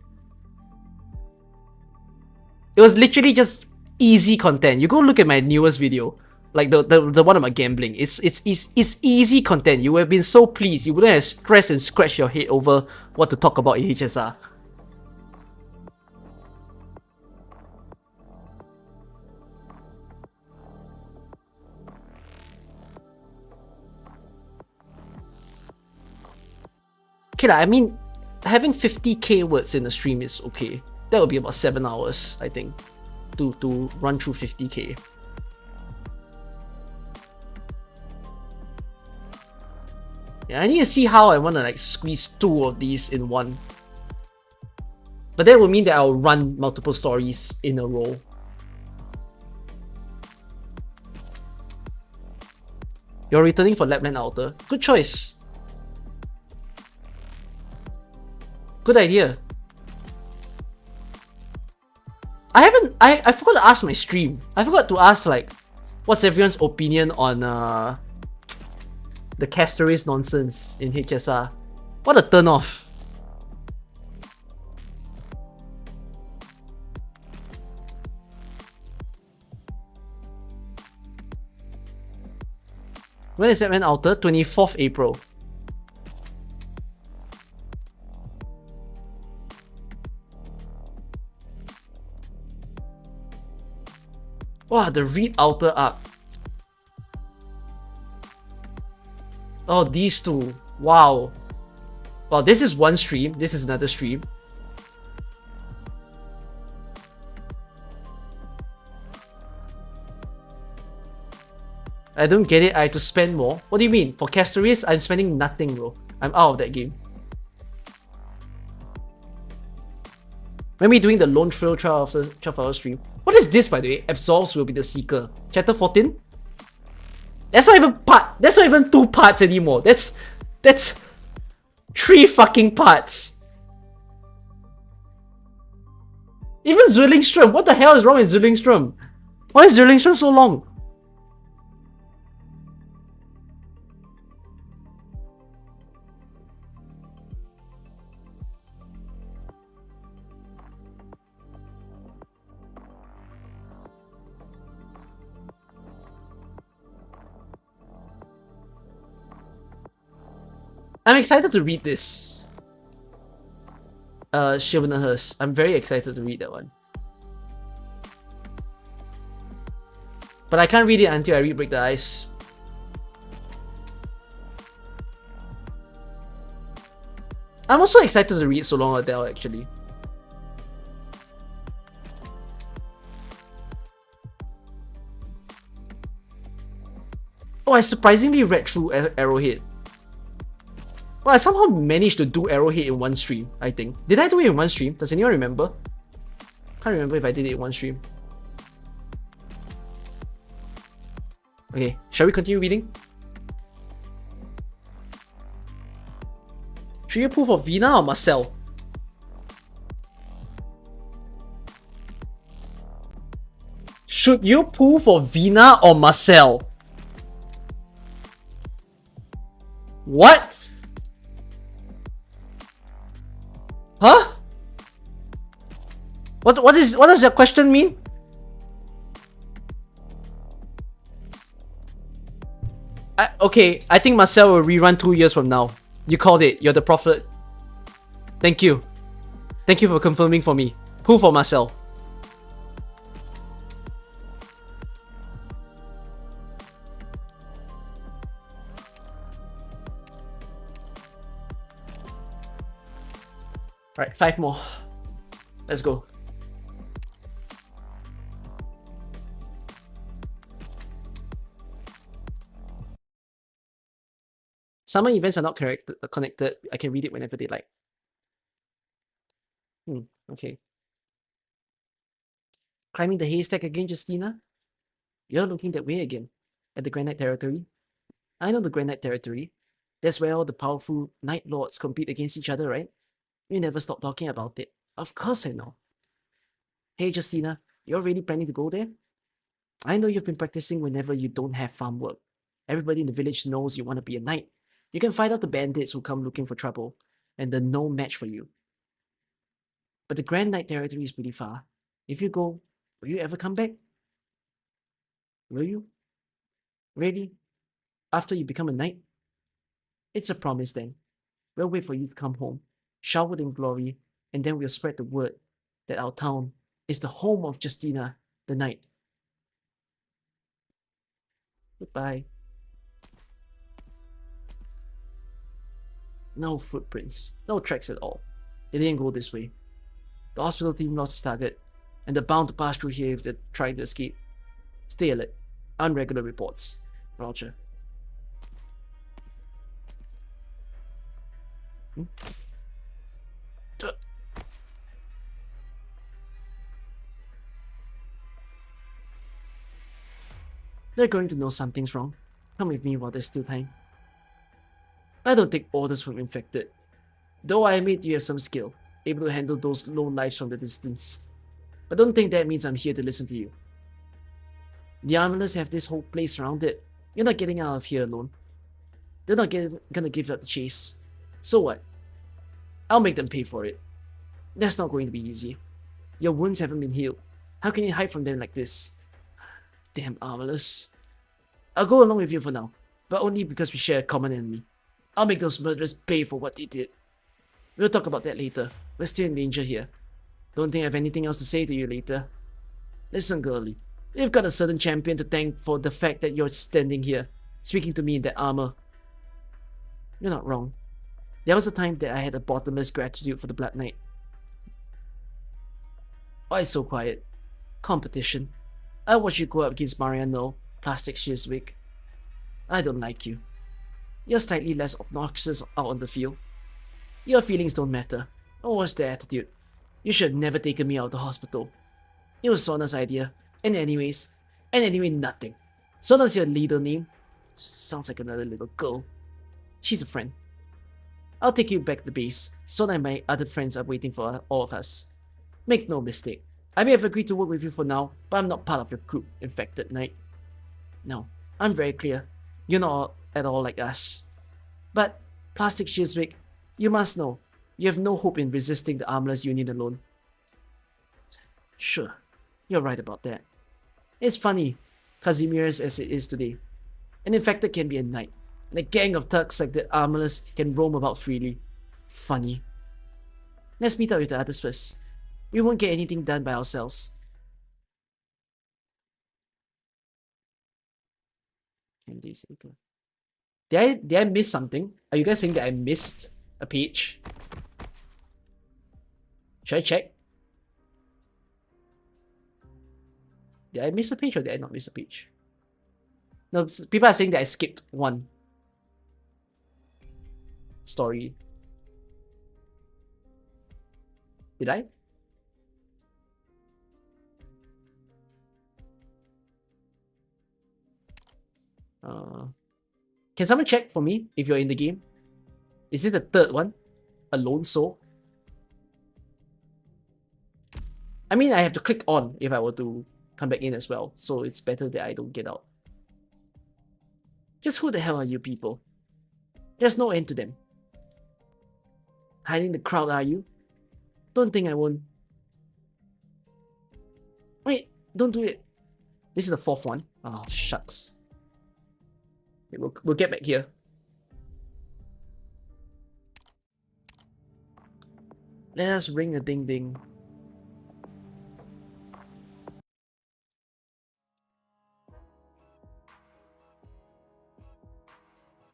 It was literally just easy content. You go look at my newest video, like the one about gambling. It's easy content. You would have been so pleased. You wouldn't have stressed and scratched your head over what to talk about in HSR. Okay, I mean, having 50k words in the stream is okay. That would be about 7 hours, I think, to run through 50k. Yeah, I need to see how I want to like squeeze 2 of these in one. But that would mean that I'll run multiple stories in a row. You're returning for Lapland Outer. Good choice. Good idea. I forgot to ask my stream. I forgot to ask like, what's everyone's opinion on the Castoris nonsense in HSR? What a turn off. When is Lapland Outer? 24th April. Wow, the Reed Outer arc. Oh, these two. Wow. Wow, this is one stream. This is another stream. I don't get it. I have to spend more. What do you mean? For Castoris, I'm spending nothing, bro. I'm out of that game. When we doing the Lone Trail 12-hour stream. What is this, by the way? Absolves will be the Seeker. Chapter 14? That's not even part. That's not even 2 parts anymore. That's 3 fucking parts. Even Zwillingstrom. What the hell is wrong with Zwillingstrom? Why is Zwillingstrom so long? I'm excited to read this. Shivnahurst. I'm very excited to read that one. But I can't read it until I read Break the Ice. I'm also excited to read So Long Adele, actually. Oh, I surprisingly read through Arrowhead. Well, I somehow managed to do Arrowhead in one stream, I think. Did I do it in one stream? Does anyone remember? Can't remember if I did it in one stream. Okay, shall we continue reading? Should you pull for Vina or Marcel? Should you pull for Vina or Marcel? What? Huh? What does your question mean? Okay, I think Marcel will rerun 2 years from now. You called it. You're the prophet. Thank you. Thank you for confirming for me. Pull for Marcel. Alright, 5 more. Let's go. Summer events are not connected. I can read it whenever they like. Okay. Climbing the haystack again, Justina? You're looking that way again. At the Granite Territory? I know the Granite Territory. That's where all the powerful Night Lords compete against each other, right? You never stop talking about it. Of course I know. Hey, Justina, you're really planning to go there? I know you've been practicing whenever you don't have farm work. Everybody in the village knows you want to be a knight. You can fight out the bandits who come looking for trouble, and they're no match for you. But the Grand Knight Territory is pretty far. If you go, will you ever come back? Will you? Really? After you become a knight? It's a promise then. We'll wait for you to come home, showered in glory, and then we'll spread the word that our town is the home of Justina, the knight. Goodbye. No footprints, no tracks at all. They didn't go this way. The hospital team lost its target, and they're bound to pass through here if they're trying to escape. Stay alert. Unregular reports. Roger. They're going to know something's wrong. Come with me while there's still time. I don't take orders from infected. Though I admit you have some skill, able to handle those low lives from the distance. But don't think that means I'm here to listen to you. The Armless have this whole place surrounded. You're not getting out of here alone. They're not gonna give up the chase. So what? I'll make them pay for it. That's not going to be easy. Your wounds haven't been healed. How can you hide from them like this? Damn Armless. I'll go along with you for now, but only because we share a common enemy. I'll make those murderers pay for what they did. We'll talk about that later. We're still in danger here. Don't think I have anything else to say to you later. Listen, girlie. You've got a certain champion to thank for the fact that you're standing here, speaking to me in that armor. You're not wrong. There was a time that I had a bottomless gratitude for the Black Knight. Why so quiet? Competition. I watched you go up against Mariano, Plastic Shearswick. I don't like you. You're slightly less obnoxious out on the field. Your feelings don't matter. Or what's the attitude? You should have never taken me out of the hospital. It was Sona's idea. And anyway, nothing. Sona's your leader name. Sounds like another little girl. She's a friend. I'll take you back to the base. Sona and my other friends are waiting for all of us. Make no mistake. I may have agreed to work with you for now, but I'm not part of your group, Infected Knight. No, I'm very clear. You're not at all like us. But, Plastic Shearswick, you must know, you have no hope in resisting the armless union alone. Sure, you're right about that. It's funny, Casimir's as it is today. An infected can be a knight, and a gang of thugs like the armless can roam about freely. Funny. Let's meet up with the others first. We won't get anything done by ourselves. Did I miss something? Are you guys saying that I missed a page? Should I check? Did I miss a page or did I not miss a page? No, people are saying that I skipped one story. Did I? Can someone check for me if you're in the game? Is it the third one? A lone soul? I mean, I have to click on if I were to come back in as well, so it's better that I don't get out. Just who the hell are you people? There's no end to them. Hiding the crowd, are you? Don't think I won't. Wait, don't do it. This is the fourth one. Oh, shucks. Okay, we'll get back here. Let us ring a ding ding.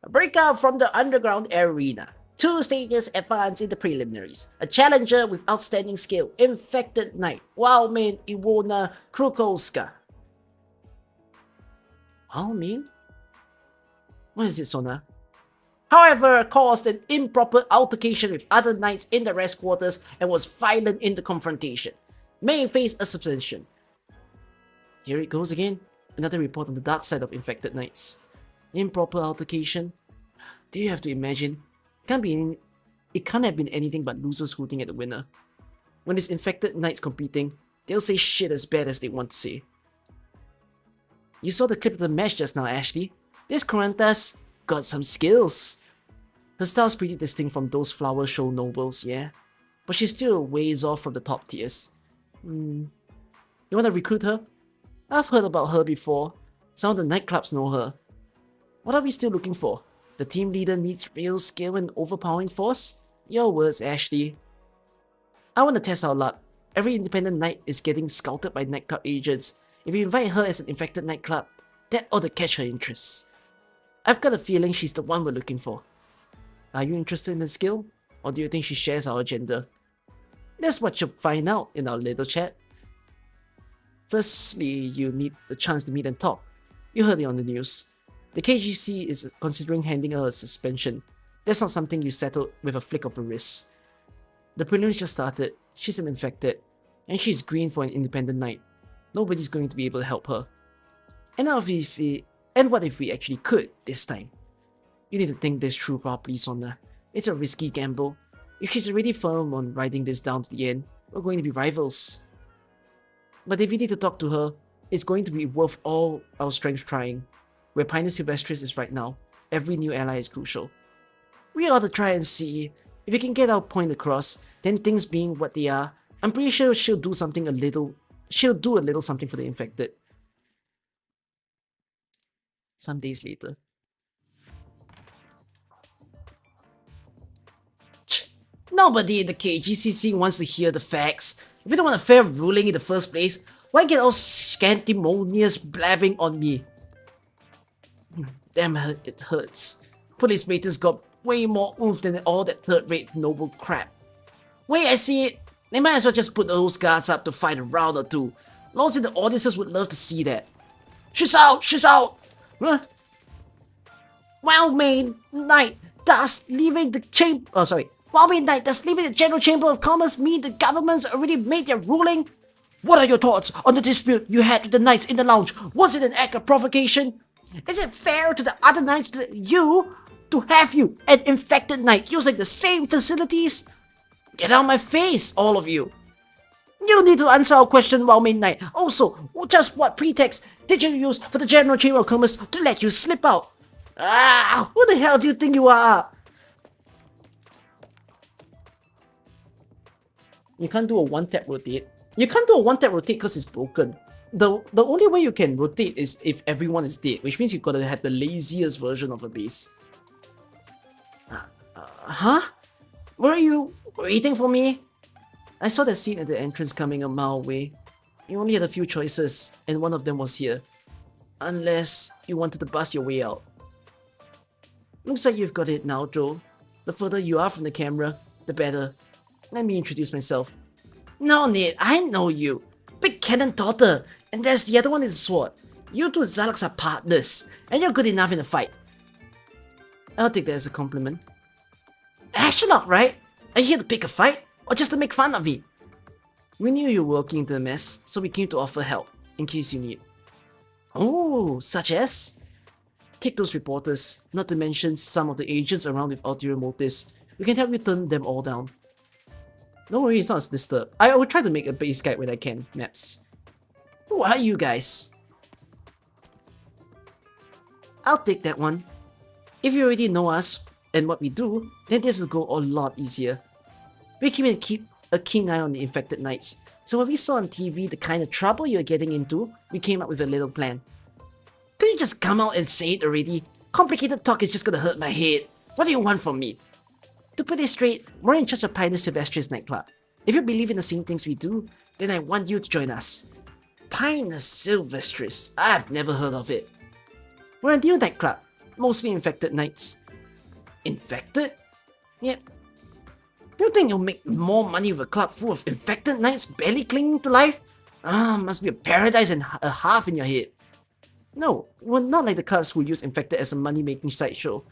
A breakout from the underground arena. 2 stages advance in the preliminaries. A challenger with outstanding skill, Infected Knight, Wildman Iwona Krukowska. Wildman? What is it, Sona? However, caused an improper altercation with other knights in the rest quarters and was violent in the confrontation. May face a suspension. Here it goes again. Another report on the dark side of Infected Knights. Improper altercation? Do you have to imagine? It can't have been anything but losers hooting at the winner. When it's Infected Knights competing, they'll say shit as bad as they want to say. You saw the clip of the match just now, Ashley. This Corantas got some skills. Her style's pretty distinct from those flower show nobles, yeah? But she's still a ways off from the top tiers. You wanna recruit her? I've heard about her before. Some of the nightclubs know her. What are we still looking for? The team leader needs real skill and overpowering force? Your words, Ashley. I want to test our luck. Every independent knight is getting scouted by nightclub agents. If we invite her as an infected nightclub, that ought to catch her interest. I've got a feeling she's the one we're looking for. Are you interested in her skill? Or do you think she shares our agenda? That's what you'll find out in our little chat. Firstly, you need the chance to meet and talk. You heard it on the news. The KGC is considering handing her a suspension. That's not something you settle with a flick of a wrist. The prelims just started, she's an infected, and she's green for an independent knight. Nobody's going to be able to help her. And what if we actually could this time? You need to think this through properly, Sonna. It's a risky gamble. If she's already firm on riding this down to the end, we're going to be rivals. But if we need to talk to her, it's going to be worth all our strength trying. Where Pinus Sylvestris is right now, every new ally is crucial. We ought to try and see. If we can get our point across, then things being what they are, I'm pretty sure she'll do a little something for the infected. Some days later. Nobody in the KGCC wants to hear the facts. If you don't want a fair ruling in the first place, why get all scantimonious blabbing on me? Damn, it hurts. Police ratings got way more oomph than all that third-rate noble crap. Wait, I see it. They might as well just put those guards up to fight a round or two. Lords in the audiences would love to see that. She's out! She's out! Huh? Wildman Knight, does leaving the chamber... Oh, sorry. Wildman Knight, does leaving the General Chamber of Commerce mean the government's already made their ruling? What are your thoughts on the dispute you had with the knights in the lounge? Was it an act of provocation? Is it fair to the other knights to have you, an infected knight, using the same facilities? Get out of my face, all of you. You need to answer our question, Wildman Knight. Also, just what pretext did you use for the General Chamber of Commerce to let you slip out? Who the hell do you think you are? You can't do a one-tap rotate. You can't do a one-tap rotate because it's broken. The only way you can rotate is if everyone is dead, which means you gotta have the laziest version of a base. Huh? Were you waiting for me? I saw that scene at the entrance coming a mile away. You only had a few choices, and one of them was here. Unless you wanted to bust your way out. Looks like you've got it now, Joe. The further you are from the camera, the better. Let me introduce myself. No, Nate, I know you. Big cannon daughter, and there's the other one is sword. You two Zalaks are partners, and you're good enough in a fight. I'll take that as a compliment. Astronaut, right? Are you here to pick a fight, or just to make fun of me? We knew you were working into the mess, so we came to offer help, in case you need. Oh, such as? Take those reporters, not to mention some of the agents around with ulterior motives. We can help you turn them all down. Don't worry, it's not as disturbed. I will try to make a base guide when I can, maps. Who are you guys? I'll take that one. If you already know us and what we do, then this will go a lot easier. We came in to keep a keen eye on the infected knights, so when we saw on TV the kind of trouble you're getting into, we came up with a little plan. Could you just come out and say it already? Complicated talk is just gonna hurt my head. What do you want from me? To put it straight, we're in charge of Pinus Sylvestris nightclub. If you believe in the same things we do, then I want you to join us. Pinus Sylvestris? I've never heard of it. We're a new nightclub, mostly infected knights. Infected? Yep. You think you'll make more money with a club full of infected knights barely clinging to life? Must be a paradise and a half in your head. No, we're not like the clubs who use infected as a money-making sideshow.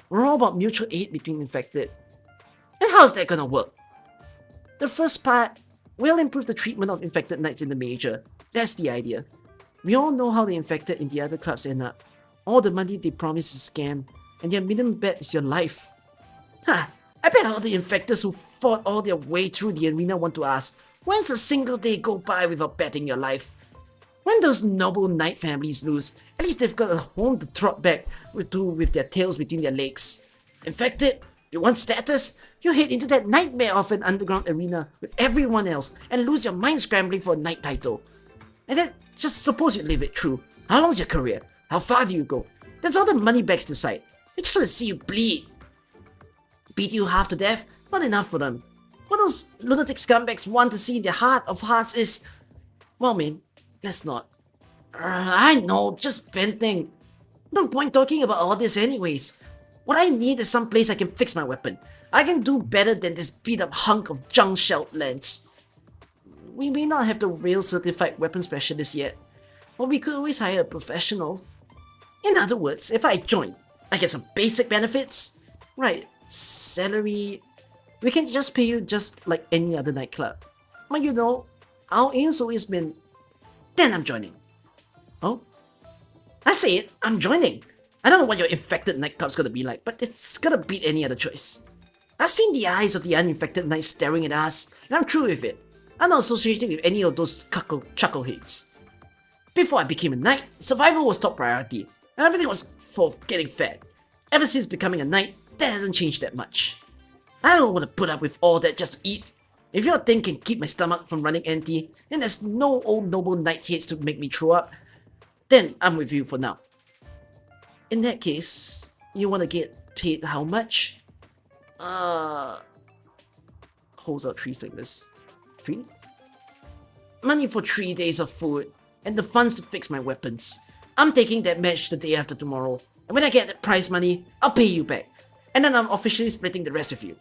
We're all about mutual aid between infected. And how's that gonna work? The first part, we'll improve the treatment of infected knights in the major. That's the idea. We all know how the infected in the other clubs end up. All the money they promise is a scam, and their minimum bet is your life. Ha! I bet all the infectors who fought all their way through the arena want to ask, when's a single day go by without betting your life? When those noble knight families lose, at least they've got a home to trot back to with their tails between their legs. Infected? You want status? You head into that nightmare of an underground arena with everyone else and lose your mind scrambling for a knight title. And then, just suppose you live it through. How long's your career? How far do you go? That's all the money bags decide. They just want to see you bleed. Beat you half to death? Not enough for them. What those lunatic scumbags want to see in their heart of hearts is... Well, man, let's not. I know, just venting. No point talking about all this anyways. What I need is some place I can fix my weapon. I can do better than this beat up hunk of junk shelled lens. We may not have the real certified weapon specialist yet, but we could always hire a professional. In other words, if I join, I get some basic benefits. Right, salary. We can just pay you just like any other nightclub. But you know, our aim's always been... Then I'm joining. Oh? I say it, I'm joining. I don't know what your infected nightclub's gonna be like, but it's gonna beat any other choice. I've seen the eyes of the uninfected knights staring at us, and I'm through with it. I'm not associated with any of those chuckleheads. Before I became a knight, survival was top priority, and everything was for getting fed. Ever since becoming a knight, that hasn't changed that much. I don't want to put up with all that just to eat. If your thing can keep my stomach from running empty, and there's no old noble knight heads to make me throw up, then I'm with you for now. In that case, you want to get paid how much? Holds out 3 fingers. 3? Money for 3 days of food, and the funds to fix my weapons. I'm taking that match the day after tomorrow, and when I get that prize money, I'll pay you back. And then I'm officially splitting the rest with you.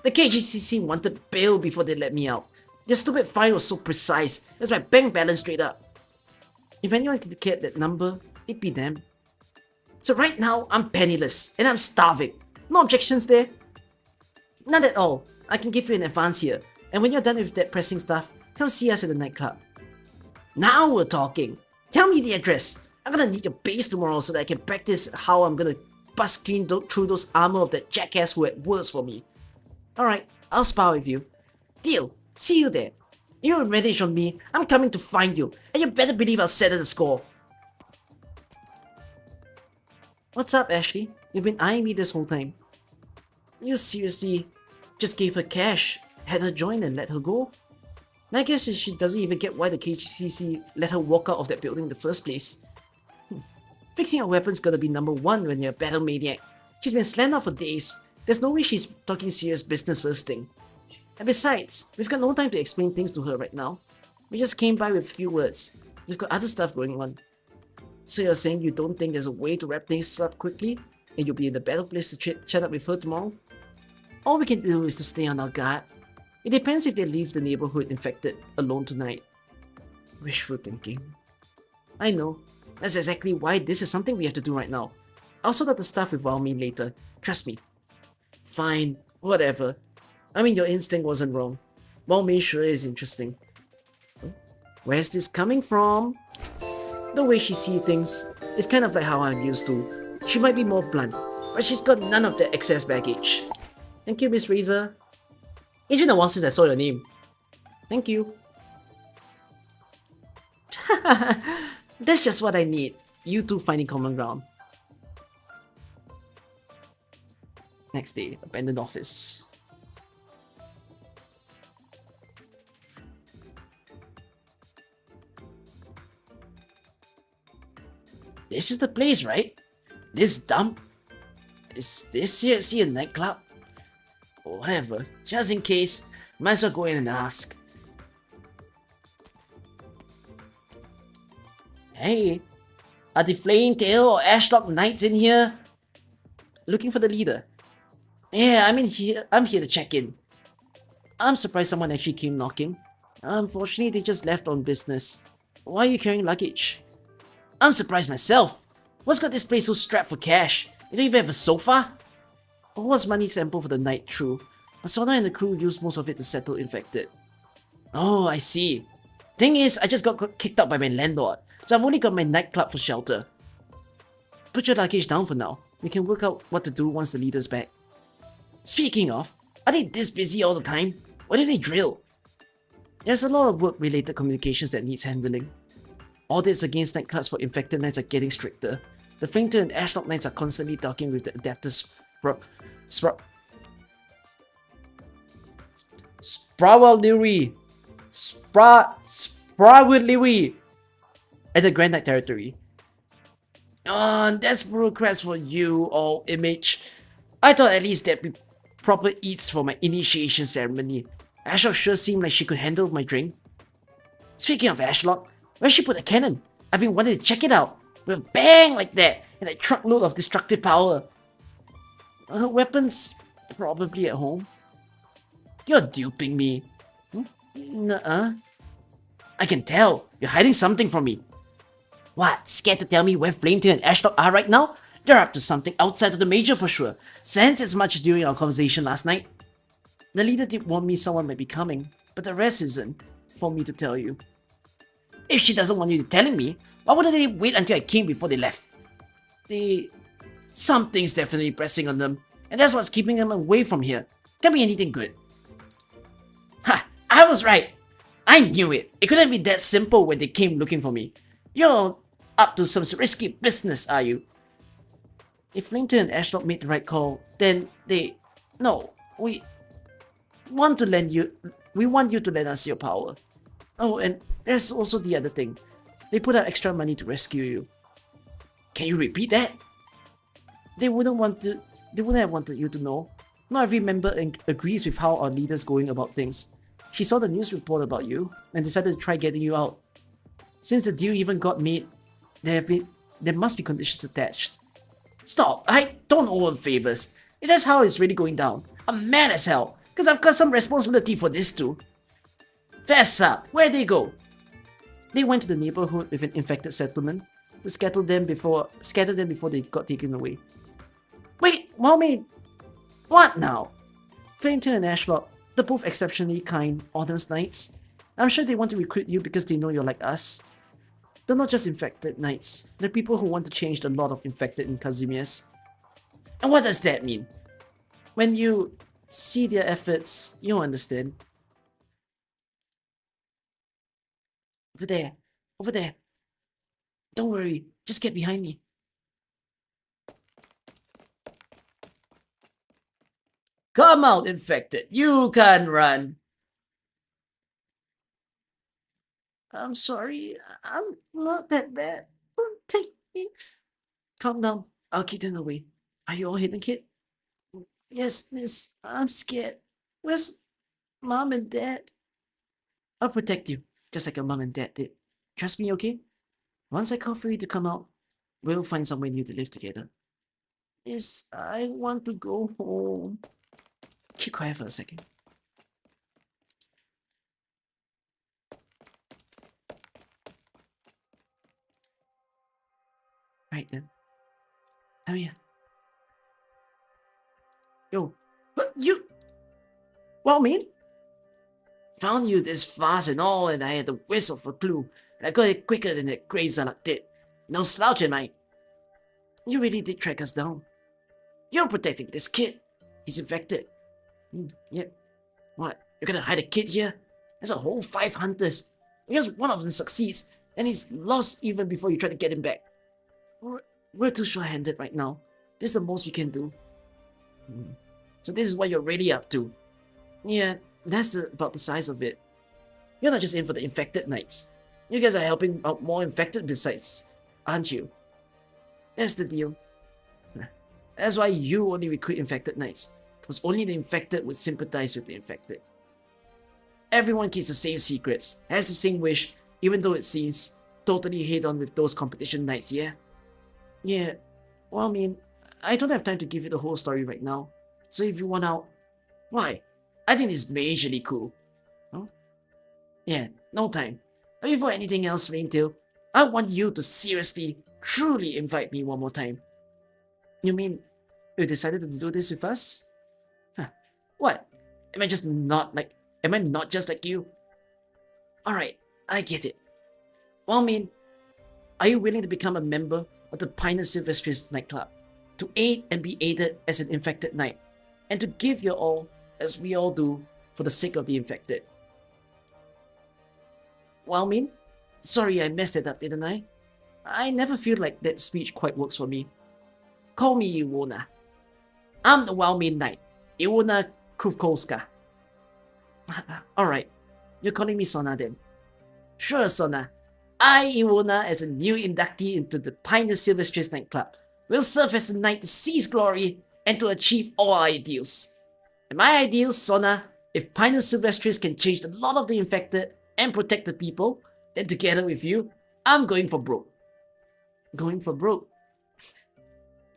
The KGCC wanted bail before they let me out. Their stupid fine was so precise, that's my bank balance straight up. If anyone could get that number, it'd be them. So right now, I'm penniless, and I'm starving. No objections there? None at all. I can give you an advance here, and when you're done with that pressing stuff, come see us at the nightclub. Now we're talking. Tell me the address. I'm gonna need your base tomorrow so that I can practice how I'm gonna bust clean through those armor of that jackass who had words for me. Alright, I'll spar with you. Deal. See you there. You're in Redditch on me, I'm coming to find you, and you better believe I'll settle the score. What's up, Ashley? You've been eyeing me this whole time. You seriously just gave her cash, had her join and let her go? My guess is she doesn't even get why the KGCC let her walk out of that building in the first place. Fixing your weapon's gotta be number 1 when you're a battle maniac. She's been slammed out for days. There's no way she's talking serious business first thing. And besides, we've got no time to explain things to her right now. We just came by with a few words. We've got other stuff going on. So you're saying you don't think there's a way to wrap things up quickly, and you'll be in a better place to chat up with her tomorrow? All we can do is to stay on our guard. It depends if they leave the neighborhood infected alone tonight. Wishful thinking. I know. That's exactly why this is something we have to do right now. I'll sort out the stuff with Valmy later. Trust me. Fine. Whatever. I mean, your instinct wasn't wrong. Valmy sure is interesting. Where's this coming from? The way she sees things is kind of like how I'm used to. She might be more blunt, but she's got none of the excess baggage. Thank you, Miss Razor. It's been a while since I saw your name. Thank you. That's just what I need. You two finding common ground. Next day, abandoned office. This is the place, right? This dump? Is this seriously a nightclub? Whatever, just in case, might as well go in and ask. Hey, are the Flaying Tail or Ashlock Knights in here? Looking for the leader. Yeah, I'm here to check in. I'm surprised someone actually came knocking. Unfortunately, they just left on business. Why are you carrying luggage? I'm surprised myself. What's got this place so strapped for cash? You don't even have a sofa? Or was money sample for the night true? But Sona and the crew used most of it to settle infected. Oh, I see. Thing is, I just got kicked out by my landlord, so I've only got my nightclub for shelter. Put your luggage down for now. We can work out what to do once the leader's back. Speaking of, are they this busy all the time? Why do they drill? There's a lot of work-related communications that needs handling. Audits against nightclubs for infected knights are getting stricter. The Flinter and Ashlock Knights are constantly talking with the adapters Sprawllery at the Grand Knight territory. That's bureaucrats for you, all image. I thought at least there'd be proper eats for my initiation ceremony. Ashlock sure seemed like she could handle my drink. Speaking of Ashlock, where she put the cannon? I've been wanting to check it out. With a bang like that, and a truckload of destructive power. Her weapons probably at home. You're duping me. Nuh-uh. I can tell. You're hiding something from me. What? Scared to tell me where Flametail and Ashlock are right now? They're up to something outside of the major for sure. Sense as much during our conversation last night. The leader did warn me someone might be coming, but the rest isn't for me to tell you. If she doesn't want you telling me, why wouldn't they wait until I came before they left? Something's definitely pressing on them, and that's what's keeping them away from here. Can't be anything good. Ha! I was right! I knew it! It couldn't be that simple when they came looking for me. You're up to some risky business, are you? If Flametail and Ashlock made the right call, then No, we want you to lend us your power. Oh, and there's also the other thing. They put out extra money to rescue you. Can you repeat that? They wouldn't have wanted you to know. Not every member agrees with how our leader's going about things. She saw the news report about you and decided to try getting you out. Since the deal even got made, there must be conditions attached. Stop! I don't owe them favors. That's how it's really going down. I'm mad as hell, because I've got some responsibility for this too. Fess up! Where'd they go? They went to the neighborhood with an infected settlement to scatter them before they got taken away. Wait, Mommy! What now? Flametail and Ashlock, they're both exceptionally kind, honest knights. I'm sure they want to recruit you because they know you're like us. They're not just infected knights, they're people who want to change the lot of infected in Kazimierz. And what does that mean? When you see their efforts, you'll understand. Over there. Don't worry, just get behind me. Come out, infected. You can run. I'm sorry. I'm not that bad. Don't take me. Calm down. I'll keep them away. Are you all hidden, kid? Yes, miss. I'm scared. Where's Mom and Dad. I'll protect you, just like your mom and dad did. Trust me, okay? Once I call for you to come out, we'll find somewhere new to live together. Yes, I want to go home. Keep quiet for a second. Right then. Come here. Yo, but you... Well, man? Found you this fast and all, and I had the whistle for clue. And I got it quicker than that crazy Zanak did. No slouching, mate. You really did track us down. You're protecting this kid. He's infected. Yep. What? You're gonna hide a kid here? There's a whole 5 hunters. Because one of them succeeds, and he's lost even before you try to get him back. We're too short-handed right now. This is the most we can do. So this is what you're really up to. Yeah, that's about the size of it. You're not just in for the infected knights. You guys are helping out more infected besides, aren't you? That's the deal. That's why you only recruit infected knights, because only the infected would sympathize with the infected. Everyone keeps the same secrets, has the same wish, even though it seems totally head-on with those competition knights, yeah? Yeah, well, I mean, I don't have time to give you the whole story right now. So if you want out, why? I think it's majorly cool. Huh? Yeah, no time. But before anything else, Raintail, I want you to seriously, truly invite me one more time. You mean you decided to do this with us? Huh. What? Am I not just like you? Alright, I get it. Well, I mean, are you willing to become a member of the Pinus Sylvestris nightclub? To aid and be aided as an infected knight, and to give your all, as we all do, for the sake of the infected. Well, I mean, sorry I messed it up, didn't I? I never feel like that speech quite works for me. Call me Iwona. I'm the Wildmean Knight, Iwona Kruvkolska. Alright, you're calling me Sona then. Sure, Sona. I, Iwona, as a new inductee into the Pinus Sylvestris nightclub, will serve as a knight to seize glory and to achieve all our ideals. And my ideals, Sona, if Pinus Sylvestris can change a lot of the infected and protect the people, then together with you, I'm going for broke. Going for broke?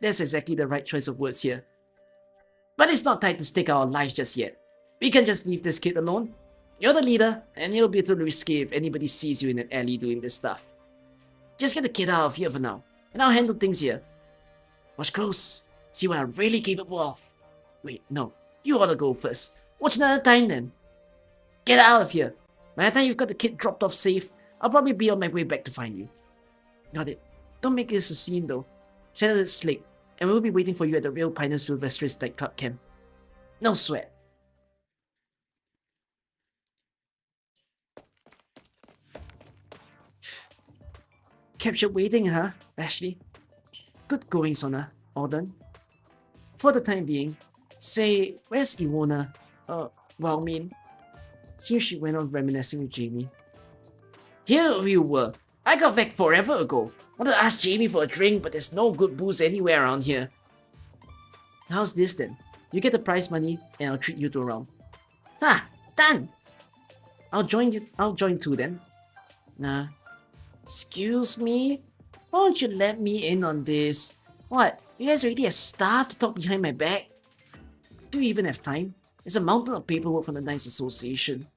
That's exactly the right choice of words here. But it's not time to stake our lives just yet. We can just leave this kid alone. You're the leader, and you'll be a little risky if anybody sees you in an alley doing this stuff. Just get the kid out of here for now, and I'll handle things here. Watch close. See what I'm really capable of. Wait, no. You ought to go first. Watch another time then. Get out of here. By the time you've got the kid dropped off safe, I'll probably be on my way back to find you. Got it. Don't make this a scene though. Settle it slick, and we'll be waiting for you at the real Pinus Sylvestris nightclub camp. No sweat. Kept you waiting, huh, Ashley? Good going, Sona. All done? For the time being, say, where's Iwona? Well, I mean, seems she went on reminiscing with Jamie. Here we were. I got back forever ago. Wanted to ask Jamie for a drink, but there's no good booze anywhere around here. How's this then? You get the prize money, and I'll treat you to a round. Ha! Done! I'll join too then. Nah. Excuse me? Why don't you let me in on this? What? You guys already have staff to talk behind my back? Do you even have time? There's a mountain of paperwork from the Knights Association.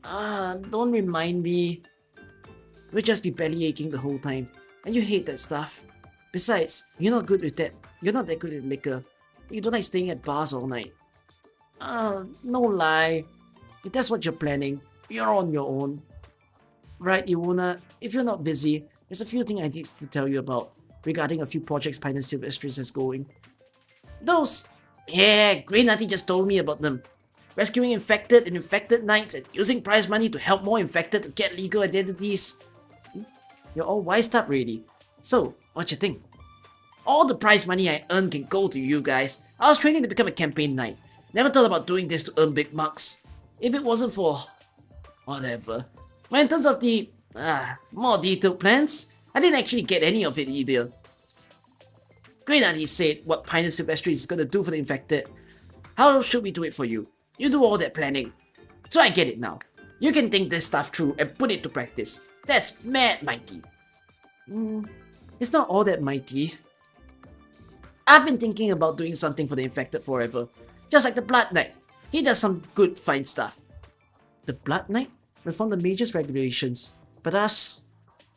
Don't remind me. We'll just be belly aching the whole time. And you hate that stuff. Besides, you're not good with that. You're not that good at liquor. You don't like staying at bars all night. No lie. If that's what you're planning, you're on your own. Right, Iwona, if you're not busy, there's a few things I need to tell you about regarding a few projects Pinus Sylvestris has going. Those? Yeah, Grey Nutty just told me about them. Rescuing infected and infected knights and using prize money to help more infected to get legal identities. You're all wised up already. So, what you think? All the prize money I earn can go to you guys. I was training to become a campaign knight. Never thought about doing this to earn big marks. If it wasn't for... whatever. But in terms of the... more detailed plans, I didn't actually get any of it either. Great Auntie said what Pinus Sylvestris is gonna do for the infected. How should we do it for you? You do all that planning. So I get it now. You can think this stuff through and put it to practice. That's mad mighty. It's not all that mighty. I've been thinking about doing something for the infected forever. Just like the Blood Knight. He does some good fine stuff. The Blood Knight? Reform the mage's regulations. But us,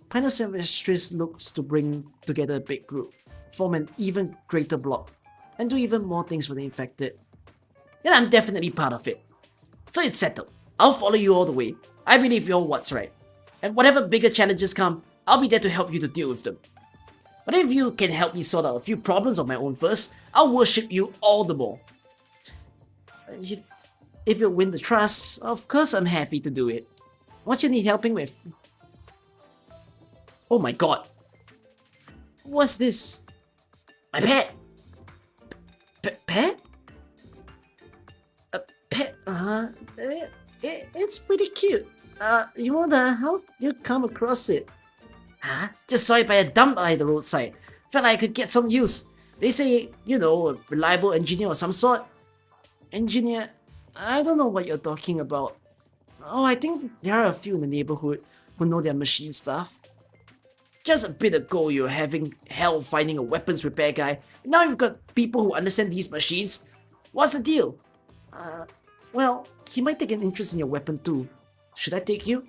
Pinus Sylvestris looks to bring together a big group, form an even greater block, and do even more things for the infected. And I'm definitely part of it. So it's settled. I'll follow you all the way. I believe you're what's right. And whatever bigger challenges come, I'll be there to help you to deal with them. But if you can help me sort out a few problems of my own first, I'll worship you all the more. If you win the trust, of course I'm happy to do it. What you need helping with? Oh my god. What's this? My pet? Pet? A pet? It's pretty cute. You wonder how you come across it? Just saw it by a dump by the roadside. Felt like I could get some use. They say, you know, a reliable engineer or some sort. Engineer? I don't know what you're talking about. Oh, I think there are a few in the neighborhood who know their machine stuff. Just a bit ago, you were having hell finding a weapons repair guy. Now you've got people who understand these machines. What's the deal? Well, he might take an interest in your weapon too. Should I take you?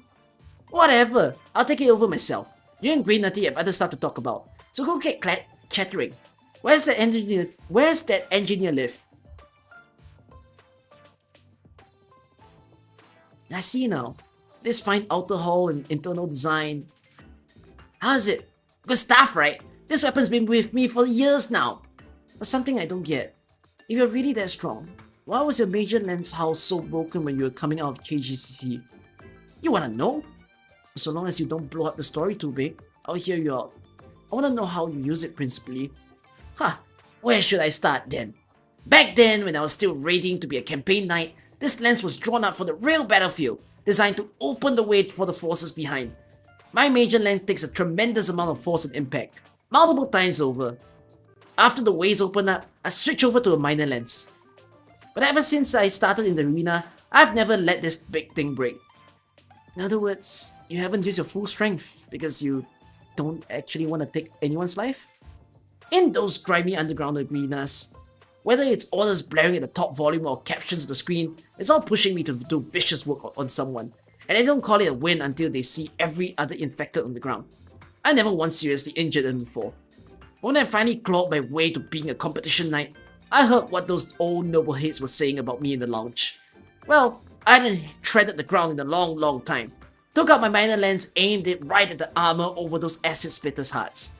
Whatever, I'll take it over myself. You and Green Nutty have other stuff to talk about, so go get chattering. Where's that engineer live? I see now. This fine outer hull and internal design. How's it? Good stuff, right? This weapon's been with me for years now. But something I don't get. If you're really that strong, why was your major lens house so broken when you were coming out of KGCC? You wanna know? So long as you don't blow up the story too big, I'll hear you out. I wanna know how you use it principally. Where should I start then? Back then, when I was still raiding to be a campaign knight, this lens was drawn up for the real battlefield, designed to open the way for the forces behind. My major lens takes a tremendous amount of force and impact, multiple times over. After the ways open up, I switch over to a minor lens. But ever since I started in the arena, I've never let this big thing break. In other words, you haven't used your full strength because you don't actually want to take anyone's life? In those grimy underground arenas, whether it's orders blaring at the top volume or captions on the screen, it's all pushing me to do vicious work on someone. And I don't call it a win until they see every other infected on the ground. I never once seriously injured them before. When I finally clawed my way to being a competition knight, I heard what those old noble heads were saying about me in the lounge. Well, I hadn't treaded the ground in a long time. Took out my minor lens, aimed it right at the armor over those acid splitters' hearts.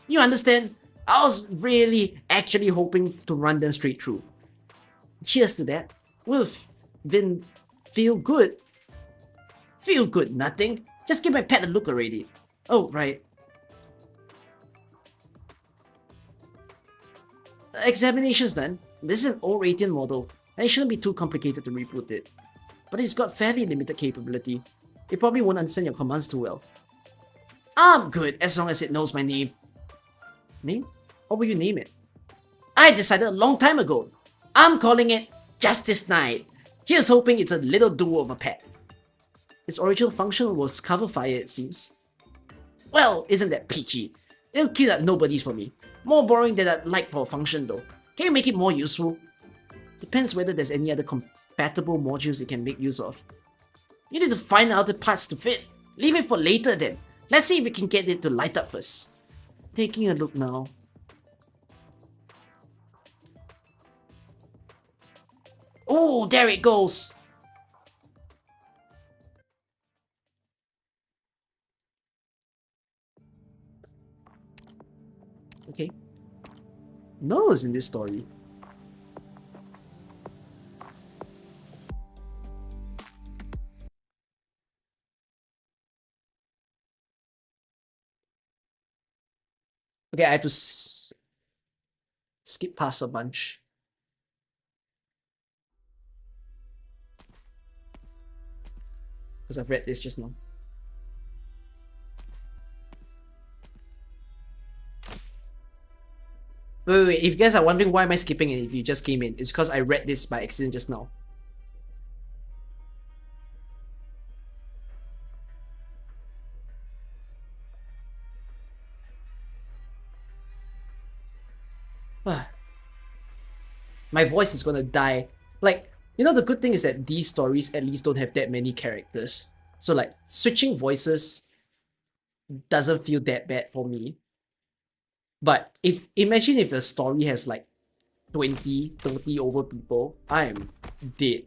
You understand? I was really actually hoping to run them straight through. Cheers to that. Woof. Then feel good. Feel good, nothing. Just give my pet a look already. Oh, right. Examination's done. This is an old Radiant model, and it shouldn't be too complicated to reboot it. But it's got fairly limited capability. It probably won't understand your commands too well. I'm good as long as it knows my name. Name? What will you name it? I decided a long time ago. I'm calling it Justice Knight. Here's hoping it's a little duo of a pet. Its original function was cover fire, it seems. Well, isn't that peachy? It'll kill up nobodies for me. More boring than I'd like for a function though. Can you make it more useful? Depends whether there's any other compatible modules it can make use of. You need to find other parts to fit. Leave it for later then. Let's see if we can get it to light up first. Taking a look now. Oh, there it goes! Okay. No one's in this story. Okay, I have to skip past a bunch. Because I've read this just now. Wait, if you guys are wondering why am I skipping it if you just came in, it's because I read this by accident just now. my voice is gonna die. Like, you know, the good thing is that these stories at least don't have that many characters. So like switching voices doesn't feel that bad for me. But imagine if a story has like 20, 30 over people, I am dead.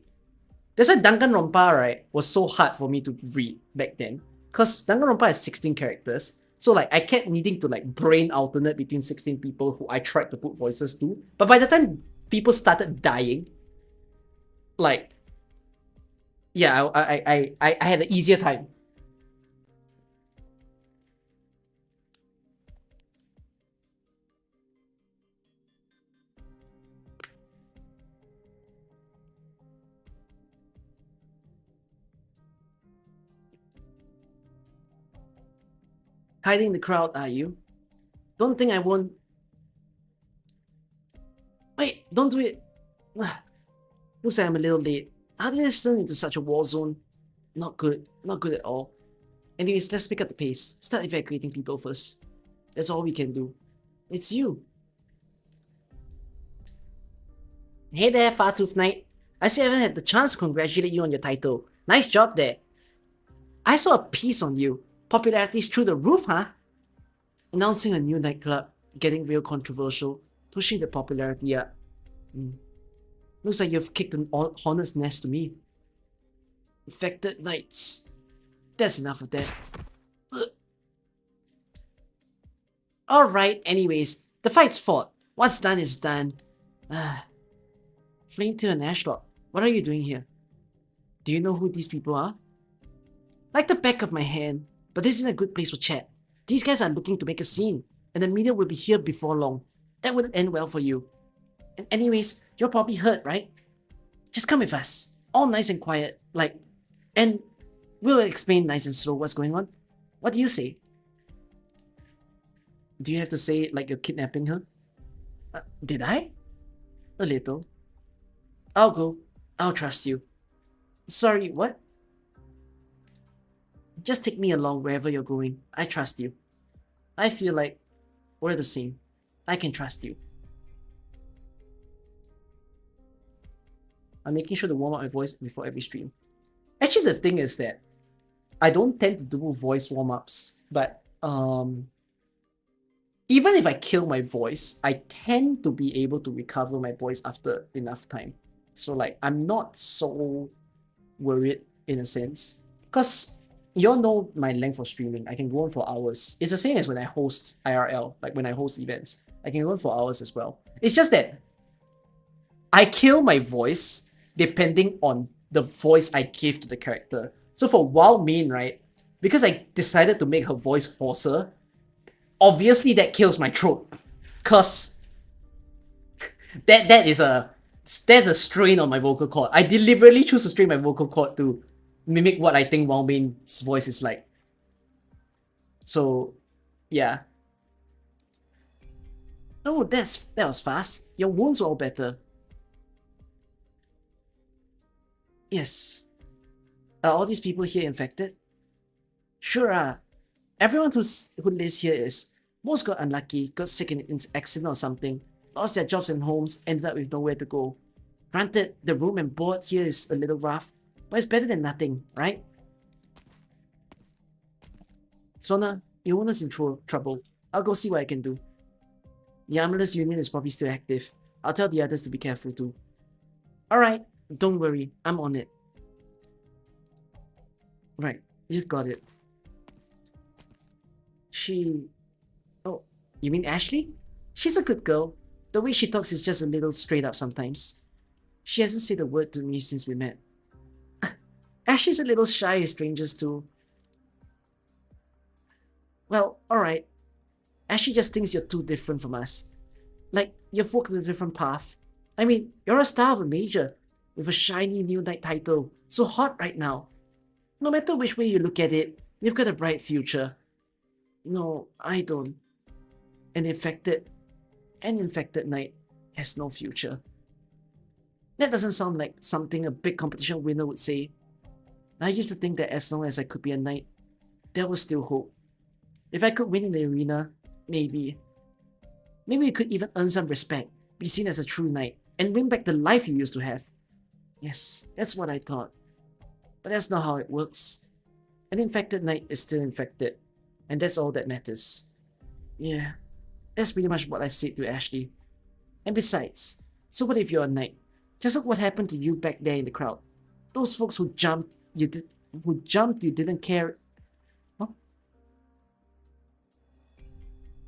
That's why Danganronpa, right, was so hard for me to read back then. Because Danganronpa has 16 characters. So like I kept needing to like brain alternate between 16 people who I tried to put voices to. But by the time people started dying, like, yeah, I had an easier time. Hiding in the crowd, are you? Don't think I won't. Wait, don't do it. Looks like I'm a little late. How did I turn into such a war zone? Not good. Not good at all. Anyways, let's pick up the pace. Start evacuating people first. That's all we can do. It's you. Hey there, Fartooth Knight. I still haven't had the chance to congratulate you on your title. Nice job there. I saw a piece on you. Popularity's through the roof, huh? Announcing a new nightclub, getting real controversial, pushing the popularity up. Looks like you've kicked an hornet's nest to me. Infected knights. That's enough of that. Alright, anyways, the fight's fought. What's done is done. Flametail and Ashlock, what are you doing here? Do you know who these people are? Like the back of my hand, but this isn't a good place for chat. These guys are looking to make a scene, and the media will be here before long. That wouldn't end well for you. And anyways, you're probably hurt, right? Just come with us. All nice and quiet, like, and we'll explain nice and slow what's going on. What do you say? Do you have to say it like you're kidnapping her? Did I? A little. I'll go. I'll trust you. Sorry, what? Just take me along wherever you're going. I trust you. I feel like we're the same. I can trust you. I'm making sure to warm up my voice before every stream. Actually, the thing is that I don't tend to do voice warm-ups, but even if I kill my voice, I tend to be able to recover my voice after enough time. So like, I'm not so worried in a sense. Because you all know my length of streaming. I can go on for hours. It's the same as when I host IRL, like when I host events. I can go on for hours as well. It's just that I kill my voice depending on the voice I give to the character. So for Wild Main, right, because I decided to make her voice hoarser, obviously that kills my throat. Cause that's a strain on my vocal cord. I deliberately choose to strain my vocal cord to mimic what I think Wild Main's voice is like. So yeah. Oh, that was fast. Your wounds were all better. Yes. Are all these people here infected? Sure are. Everyone who lives here is. Most got unlucky, got sick in an accident or something, lost their jobs and homes, ended up with nowhere to go. Granted, the room and board here is a little rough, but it's better than nothing, right? Sona, your owner's in trouble. I'll go see what I can do. The Armorers Union is probably still active. I'll tell the others to be careful too. Alright, don't worry, I'm on it. Right, you've got it. Oh, you mean Ashley? She's a good girl. The way she talks is just a little straight up sometimes. She hasn't said a word to me since we met. Ashley's a little shy with strangers too. Well, alright. Ashley just thinks you're too different from us. Like, you've walked a different path. I mean, you're a star of a major, with a shiny new knight title, so hot right now. No matter which way you look at it, you've got a bright future. No, I don't. An infected knight has no future. That doesn't sound like something a big competition winner would say. I used to think that as long as I could be a knight, there was still hope. If I could win in the arena, maybe. Maybe you could even earn some respect, be seen as a true knight. and bring back the life you used to have. Yes, that's what I thought. But that's not how it works. An infected knight is still infected, and that's all that matters. Yeah, that's pretty much what I said to Ashley. And besides, so what if you're a knight? Just look what happened to you back there in the crowd. Those folks who jumped, you didn't care. Huh?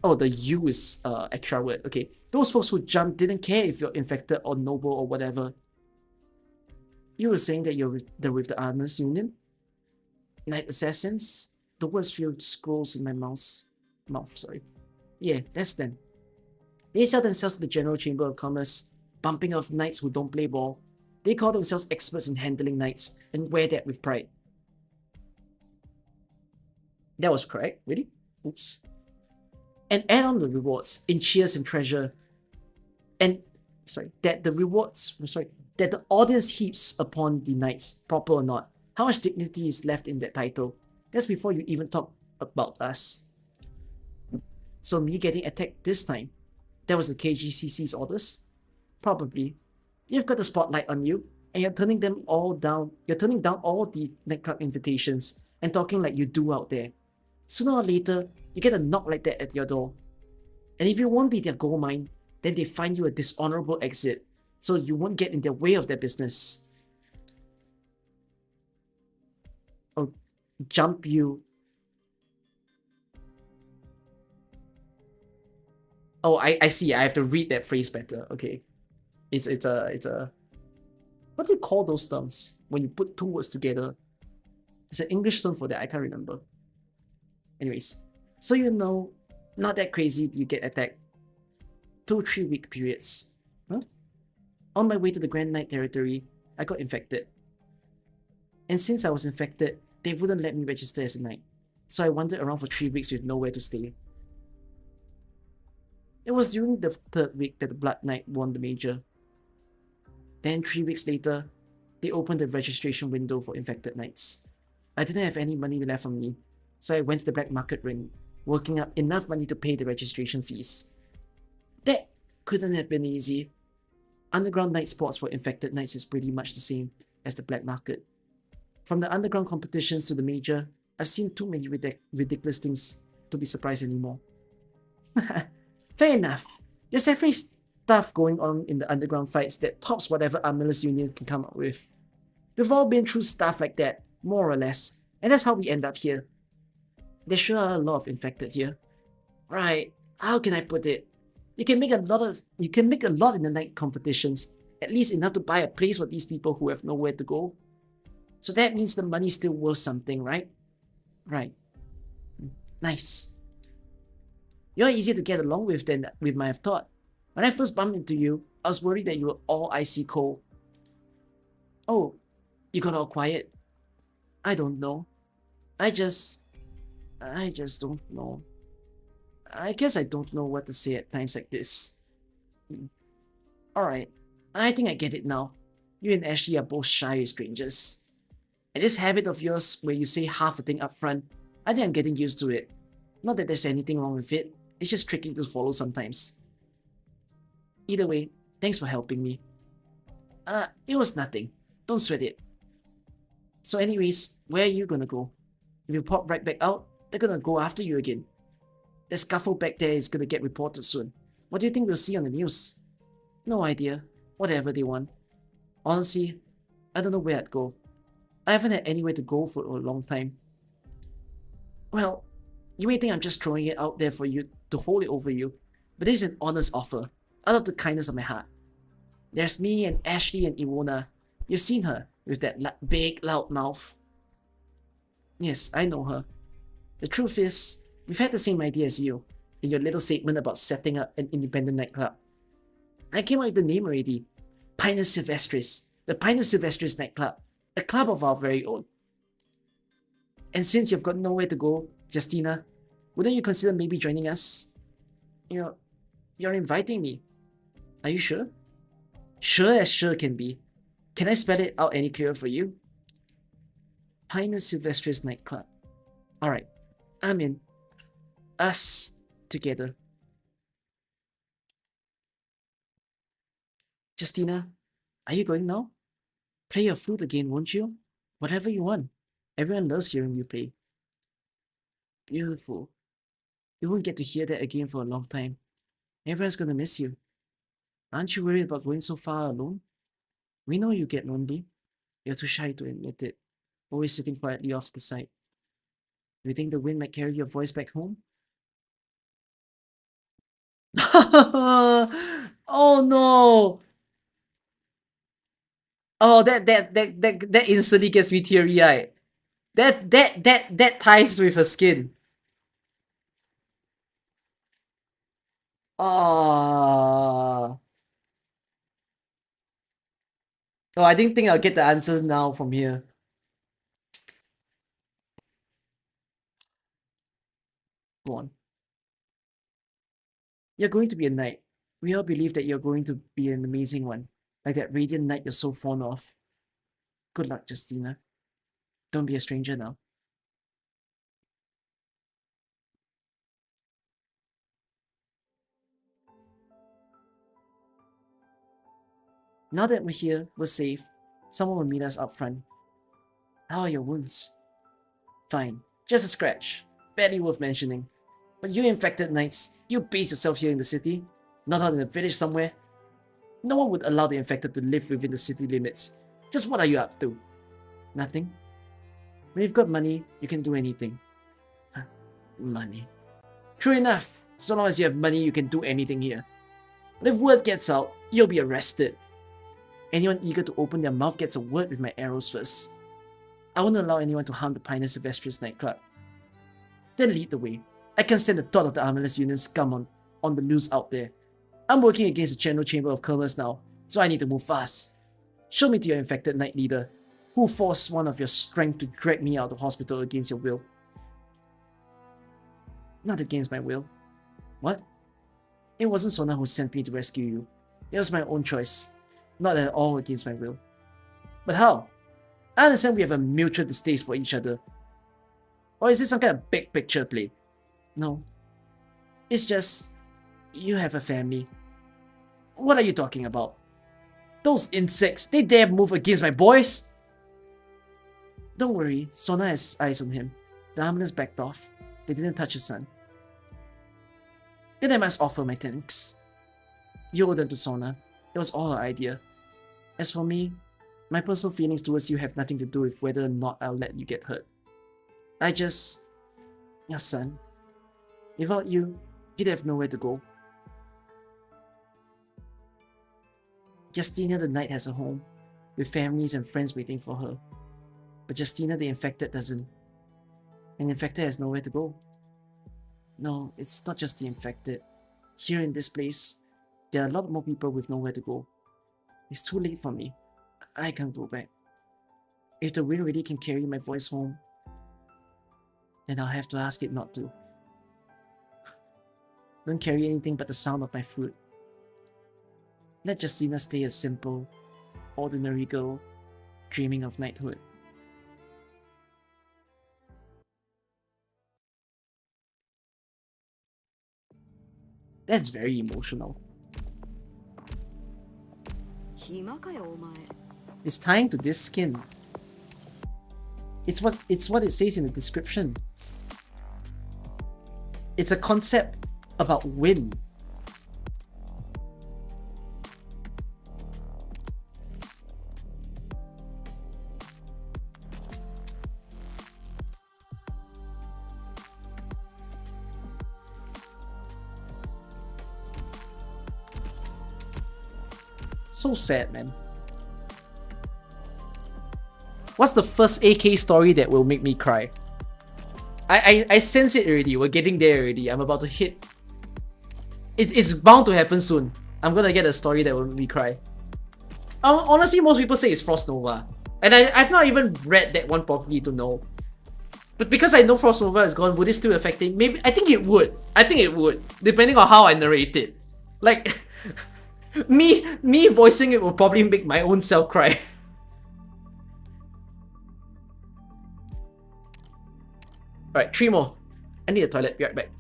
Oh, the you is extra word. Okay, those folks who jumped didn't care if you're infected or noble or whatever. You were saying that you're with the Arners Union? Night Assassins? The words feel scrolls in my mouth. Sorry. Yeah, that's them. They sell themselves to the General Chamber of Commerce, bumping off knights who don't play ball. They call themselves experts in handling knights and wear that with pride. That was correct, really? Oops. And add on the rewards in cheers and treasure. And that the audience heaps upon the knights, proper or not. How much dignity is left in that title? That's before you even talk about us. So me getting attacked this time, that was the KGCC's orders? Probably. You've got the spotlight on you, and you're turning down all the nightclub invitations and talking like you do out there. Sooner or later, you get a knock like that at your door. And if you won't be their gold mine, then they find you a dishonorable exit, so you won't get in their way of their business. Oh, jump you. Oh, I see. I have to read that phrase better. Okay. It's a what do you call those terms when you put two words together? It's an English term for that. I can't remember. Anyways, so not that crazy you get attacked. 2-3 week periods. Huh? On my way to the Grand Knight territory, I got infected. And since I was infected, they wouldn't let me register as a knight. So I wandered around for 3 weeks with nowhere to stay. It was during the 3rd week that the Blood Knight won the major. Then 3 weeks later, they opened the registration window for infected knights. I didn't have any money left on me, so I went to the black market ring, working up enough money to pay the registration fees. That couldn't have been easy. Underground night sports for infected knights is pretty much the same as the black market. From the underground competitions to the major, I've seen too many ridiculous things to be surprised anymore. Fair enough. There's definitely stuff going on in the underground fights that tops whatever Armillers Union can come up with. We've all been through stuff like that, more or less, and that's how we end up here. There sure are a lot of infected here. Right, how can I put it? You can make a lot in the night competitions, at least enough to buy a place for these people who have nowhere to go. So that means the money's still worth something, right? Right. Nice. You're easier to get along with than we might have thought. When I first bumped into you, I was worried that you were all icy cold. Oh, you got all quiet? I don't know. I just don't know. I guess I don't know what to say at times like this. Alright, I think I get it now. You and Ashley are both shy strangers. And this habit of yours where you say half a thing up front, I think I'm getting used to it. Not that there's anything wrong with it, it's just tricky to follow sometimes. Either way, thanks for helping me. It was nothing. Don't sweat it. So anyways, where are you gonna go? If you pop right back out, they're gonna go after you again. The scuffle back there is gonna get reported soon. What do you think we'll see on the news? No idea. Whatever they want. Honestly, I don't know where I'd go. I haven't had anywhere to go for a long time. Well, you may think I'm just throwing it out there for you to hold it over you, but this is an honest offer, out of the kindness of my heart. There's me and Ashley and Iwona. You've seen her, with that big, loud mouth. Yes, I know her. The truth is, we've had the same idea as you, in your little statement about setting up an independent nightclub. I came up with the name already. Pinus Sylvestris. The Pinus Sylvestris nightclub. A club of our very own. And since you've got nowhere to go, Justina, wouldn't you consider maybe joining us? You're inviting me. Are you sure? Sure as sure can be. Can I spell it out any clearer for you? Pinus Sylvestris nightclub. Alright, I'm in. Us together. Justina, are you going now? Play your flute again, won't you? Whatever you want. Everyone loves hearing you play. Beautiful. You won't get to hear that again for a long time. Everyone's gonna miss you. Aren't you worried about going so far alone? We know you get lonely. You're too shy to admit it. Always sitting quietly off to the side. You think the wind might carry your voice back home? Oh no! Oh, that instantly gets me teary-eyed. That ties with her skin. Oh. Oh, I didn't think I'll get the answers now from here. Go on. You're going to be a knight. We all believe that you're going to be an amazing one. Like that radiant knight you're so fond of. Good luck, Justina. Don't be a stranger now. Now that we're here, we're safe. Someone will meet us up front. How are your wounds? Fine. Just a scratch. Barely worth mentioning. But you infected knights, you base yourself here in the city, not out in the village somewhere. No one would allow the infected to live within the city limits. Just what are you up to? Nothing? When you've got money, you can do anything. Money. True enough. So long as you have money, you can do anything here. But if word gets out, you'll be arrested. Anyone eager to open their mouth gets a word with my arrows first. I won't allow anyone to harm the Pinus Sylvestris nightclub. Then lead the way. I can't stand the thought of the armorless union scum on the loose out there. I'm working against the General Chamber of Commerce now, so I need to move fast. Show me to your infected knight leader, who forced one of your strength to drag me out of hospital against your will. Not against my will. What? It wasn't Sona who sent me to rescue you. It was my own choice. Not at all against my will. But how? I understand we have a mutual distaste for each other. Or is it some kind of big picture play? No. It's just, you have a family. What are you talking about? Those insects, they dare move against my boys? Don't worry, Sona has eyes on him. The armless backed off. They didn't touch his son. Then I must offer my thanks. You owe them to Sona. It was all her idea. As for me, my personal feelings towards you have nothing to do with whether or not I'll let you get hurt. Your son. Without you, he'd have nowhere to go. Justina the Knight has a home, with families and friends waiting for her. But Justina the Infected doesn't. An infected has nowhere to go. No, it's not just the infected. Here in this place, there are a lot more people with nowhere to go. It's too late for me. I can't go back. If the wind really can carry my voice home, then I'll have to ask it not to. Don't carry anything but the sound of my flute. Let Justina stay a simple, ordinary girl, dreaming of knighthood. That's very emotional. It's tying to this skin. It's what it says in the description. It's a concept about wind. So sad, man. What's the first AK story that will make me cry? I sense it already. We're getting there already. I'm about to hit. It's bound to happen soon. I'm gonna get a story that will make me cry. Honestly, most people say it's Frost Nova. And I've not even read that one properly to know. But because I know Frost Nova is gone, would it still affect it? Maybe. I think it would. I think it would. Depending on how I narrate it. Like... Me voicing it will probably make my own self cry. Alright, 3 more. I need a toilet. Be right back.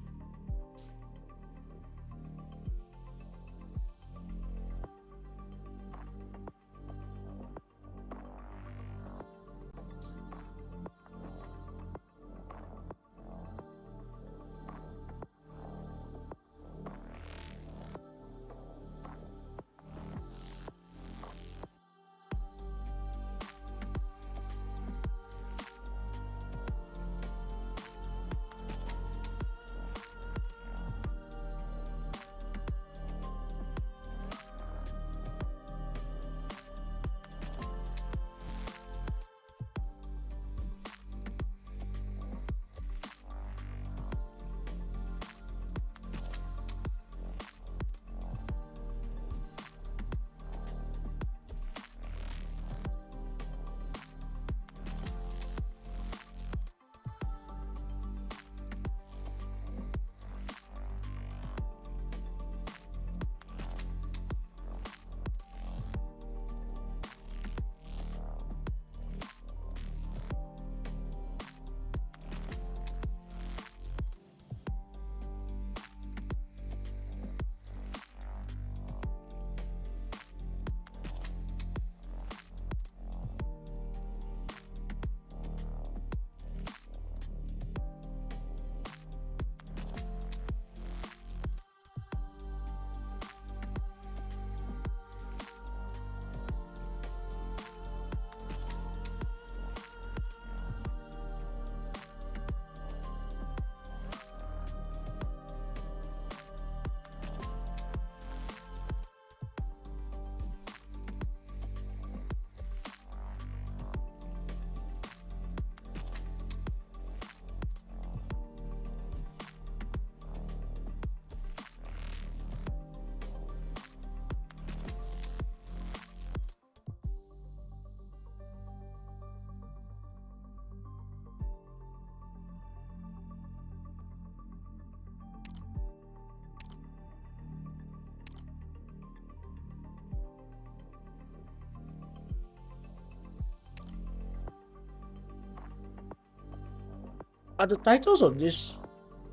Are the titles of this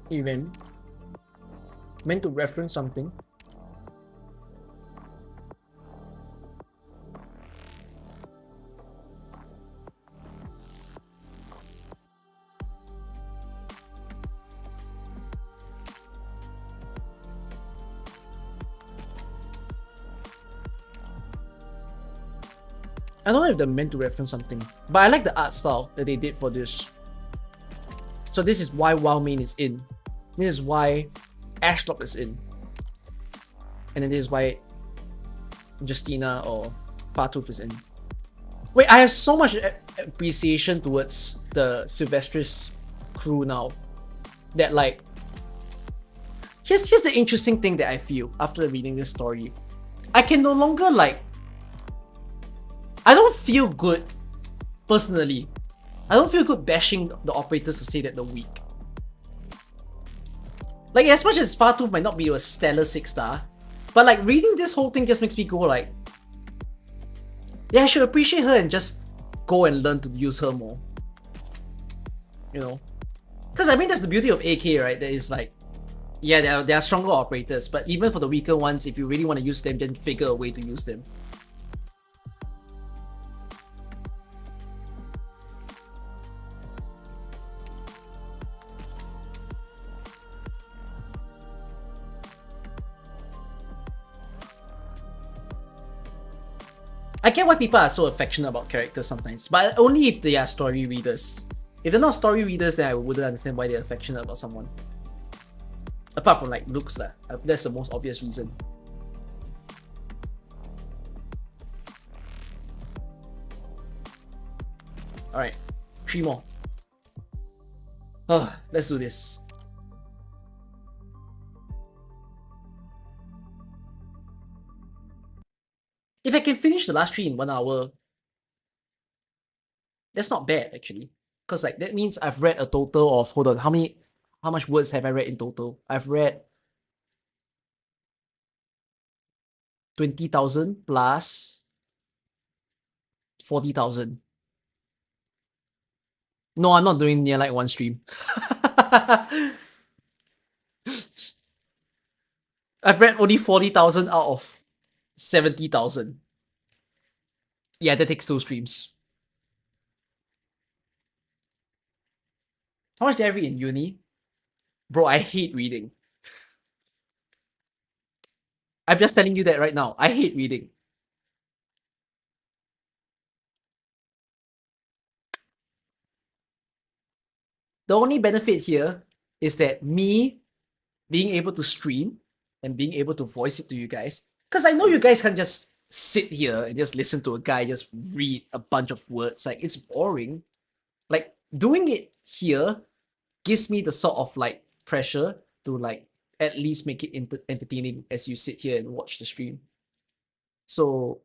event meant to reference something? I don't know if they're meant to reference something, but I like the art style that they did for this. So this is why Wildmane is in. This is why Ashlock is in. And then this is why Justina or Fartooth is in. Wait, I have so much appreciation towards the Sylvestris crew now. That like... Here's the interesting thing that I feel after reading this story. I can no longer like... I don't feel good, personally. I don't feel good bashing the operators to say that they're weak. Like, as much as Fartooth might not be a stellar 6-star, but like, reading this whole thing just makes me go like, yeah, I should appreciate her and just go and learn to use her more. You know? Because I mean, that's the beauty of AK, right? That is like, yeah, there are stronger operators, but even for the weaker ones, if you really want to use them, then figure a way to use them. I get why people are so affectionate about characters sometimes, but only if they are story readers. If they're not story readers, then I wouldn't understand why they're affectionate about someone. Apart from like looks, that's the most obvious reason. Alright, 3 more. Oh, let's do this. If I can finish the last 3 in 1 hour, that's not bad actually. Because like that means I've read a total of, hold on, how much words have I read in total? I've read 20,000 plus 40,000. No, I'm not doing near like 1 stream. I've read only 40,000 out of 70,000. Yeah, that takes 2 streams. How much did I read in uni? Bro, I hate reading. I'm just telling you that right now. I hate reading. The only benefit here is that me being able to stream and being able to voice it to you guys. Because I know you guys can't just sit here and just listen to a guy just read a bunch of words. Like, it's boring. Like, doing it here gives me the sort of like pressure to like at least make it entertaining as you sit here and watch the stream. So,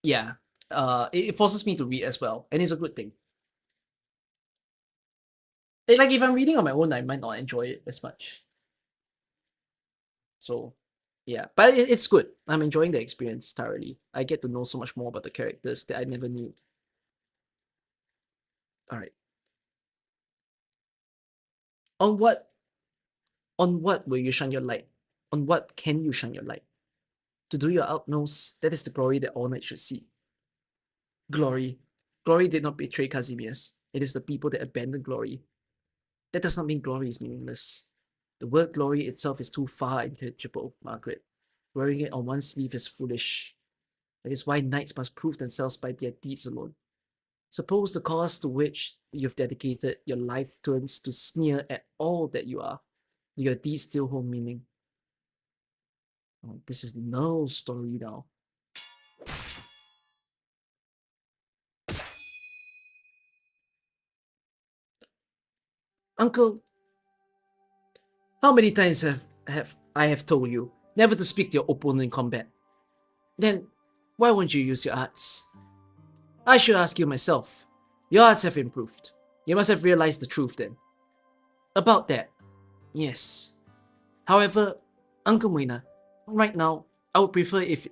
yeah, it forces me to read as well, and it's a good thing. Like, if I'm reading on my own, I might not enjoy it as much. So, yeah, but it's good. I'm enjoying the experience thoroughly. I get to know so much more about the characters that I never knew. All right. On what will you shine your light? On what can you shine your light? To do your utmost, that is the glory that all knights should see. Glory. Glory did not betray Casimirs. It is the people that abandon glory. That does not mean glory is meaningless. The word glory itself is too far intelligible, Margaret. Wearing it on one's sleeve is foolish. That is why knights must prove themselves by their deeds alone. Suppose the cause to which you've dedicated your life turns to sneer at all that you are. Do your deeds still hold meaning? Oh, this is no story now. Uncle, how many times have I told you never to speak to your opponent in combat? Then why won't you use your arts? I should ask you myself. Your arts have improved. You must have realized the truth then. About that, yes. However, Uncle Moina, right now, I would prefer if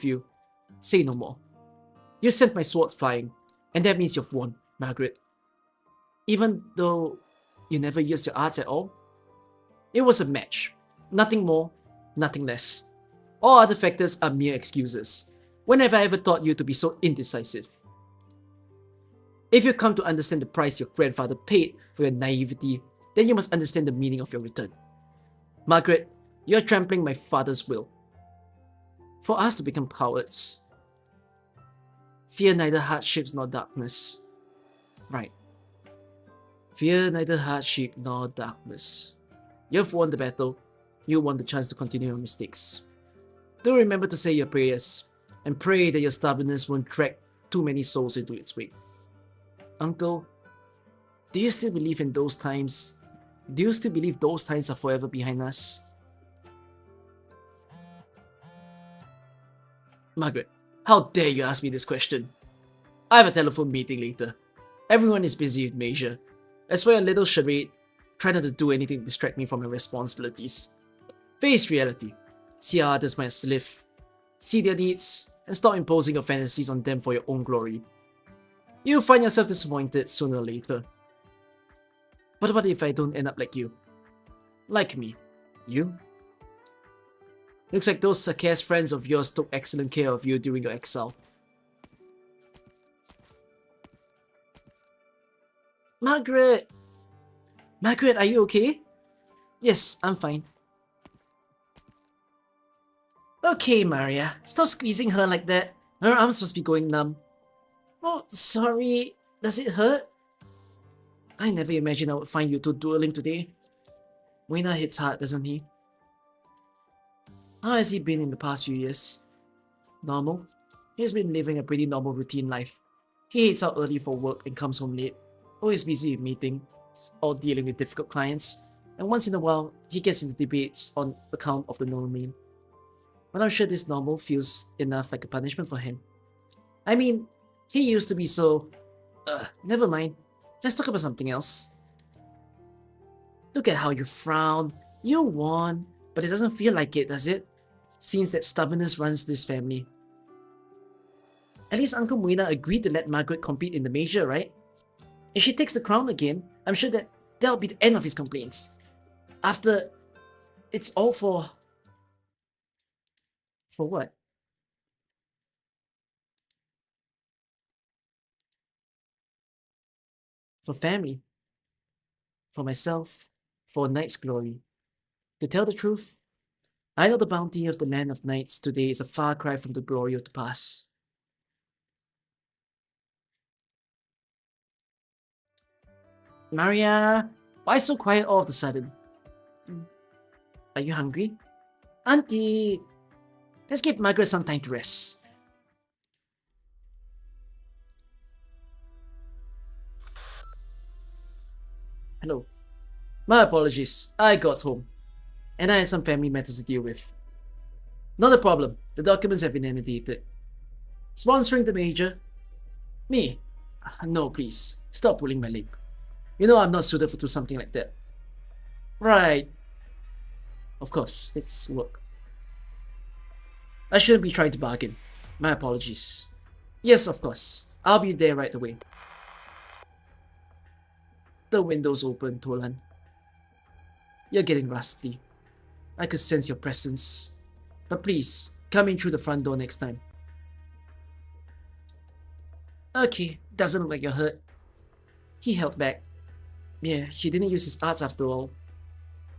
you say no more. You sent my sword flying, and that means you've won, Margaret. even though you never used your arts at all? It was a match. Nothing more, nothing less. All other factors are mere excuses. When have I ever taught you to be so indecisive? If you come to understand the price your grandfather paid for your naivety, then you must understand the meaning of your return. Margaret, you are trampling my father's will. For us to become cowards. Fear neither hardships nor darkness. Right. Fear neither hardship nor darkness. You've won the battle. You won the chance to continue your mistakes. Do remember to say your prayers, and pray that your stubbornness won't drag too many souls into its wake. Uncle, do you still believe in those times? Do you still believe those times are forever behind us? Margaret, how dare you ask me this question? I have a telephone meeting later. Everyone is busy with Major. As for your little charade, try not to do anything to distract me from my responsibilities. Face reality. See how others might live. See their needs, and stop imposing your fantasies on them for your own glory. You'll find yourself disappointed sooner or later. But what if I don't end up like you? Like me. You? Looks like those Sarkaz friends of yours took excellent care of you during your exile. Margaret! Margaret, are you okay? Yes, I'm fine. Okay, Maria, stop squeezing her like that. Her arms must be going numb. Oh, sorry. Does it hurt? I never imagined I would find you two dueling today. Wayna hits hard, doesn't he? How has he been in the past few years? Normal. He's been living a pretty normal routine life. He heads out early for work and comes home late. Always busy with meetings or dealing with difficult clients. And once in a while, he gets into debates on account of the dobermann. But I'm sure this normal feels enough like a punishment for him. I mean, he used to be so... never mind. Let's talk about something else. Look at how you frown. You won, but it doesn't feel like it, does it? Seems that stubbornness runs this family. At least Uncle Muina agreed to let Margaret compete in the major, right? If she takes the crown again, I'm sure that that'll be the end of his complaints. After... it's all for... For what? For family. For myself. For a knight's glory. To tell the truth, I know the bounty of the land of knights today is a far cry from the glory of the past. Maria, why so quiet all of a sudden? Are you hungry? Auntie, let's give Margaret some time to rest. Hello. My apologies, I got home, and I had some family matters to deal with. Not a problem, the documents have been annotated. Sponsoring the major? Me? No, please, stop pulling my leg. You know I'm not suited for something like that. Right. Of course, it's work. I shouldn't be trying to bargain. My apologies. Yes, of course. I'll be there right away. The window's open, Tolan. You're getting rusty. I could sense your presence. But please, come in through the front door next time. Okay, doesn't look like you're hurt. He held back. Yeah, he didn't use his arts after all.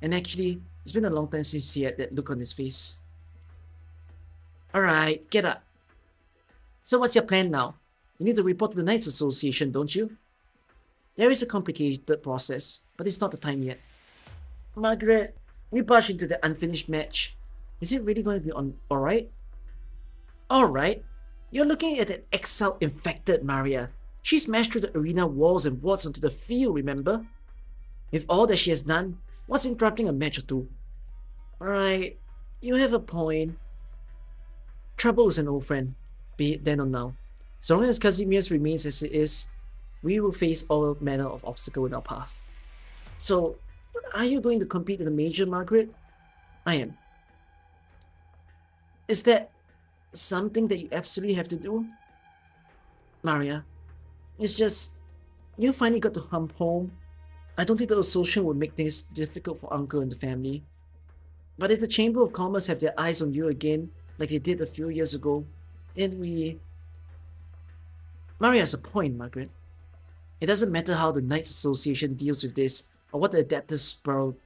And actually, it's been a long time since he had that look on his face. Alright, get up. So what's your plan now? You need to report to the Knights Association, don't you? There is a complicated process, but it's not the time yet. Margaret, we barged into the unfinished match. Is it really going to be alright? Alright? You're looking at an exile-infected Maria. She smashed through the arena walls and wards onto the field, remember? With all that she has done, what's interrupting a match or two? Alright, you have a point. Trouble is an old friend, be it then or now. So long as Casimir's remains as it is, we will face all manner of obstacles in our path. So, are you going to compete in the major, Margaret? I am. Is that something that you absolutely have to do? Maria, it's just... you finally got to hump home. I don't think the association would make things difficult for Uncle and the family. But if the Chamber of Commerce have their eyes on you again, like they did a few years ago, then we... Maria has a point, Margaret. It doesn't matter how the Knights Association deals with this, or what the Adeptus Sprout...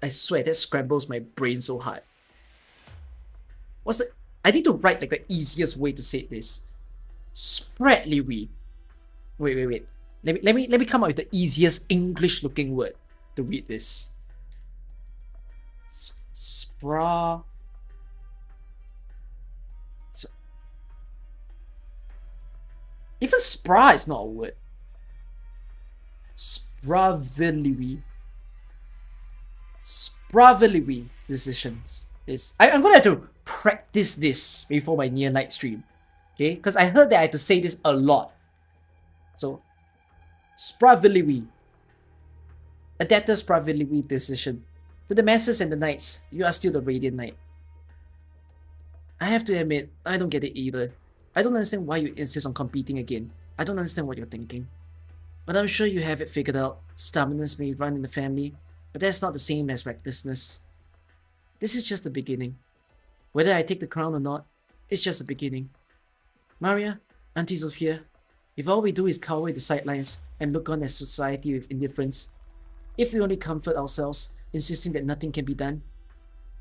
I swear, that scrambles my brain so hard. What's the... I need to write like the easiest way to say this. Spratly. Wait. Let me come up with the easiest English-looking word to read this. Spra... Even spra is not a word. Spravilly decisions. I'm gonna have to practice this before my near night stream. Okay? Because I heard that I had to say this a lot. So, spravilly. Adapter spravilly decision. To the masses and the knights, you are still the Radiant Knight. I have to admit, I don't get it either. I don't understand why you insist on competing again. I don't understand what you're thinking. But I'm sure you have it figured out. Stubbornness may run in the family, but that's not the same as recklessness. This is just the beginning. Whether I take the crown or not, it's just the beginning. Maria, Auntie Sophia, if all we do is cower at the sidelines and look on at society with indifference, if we only comfort ourselves, insisting that nothing can be done,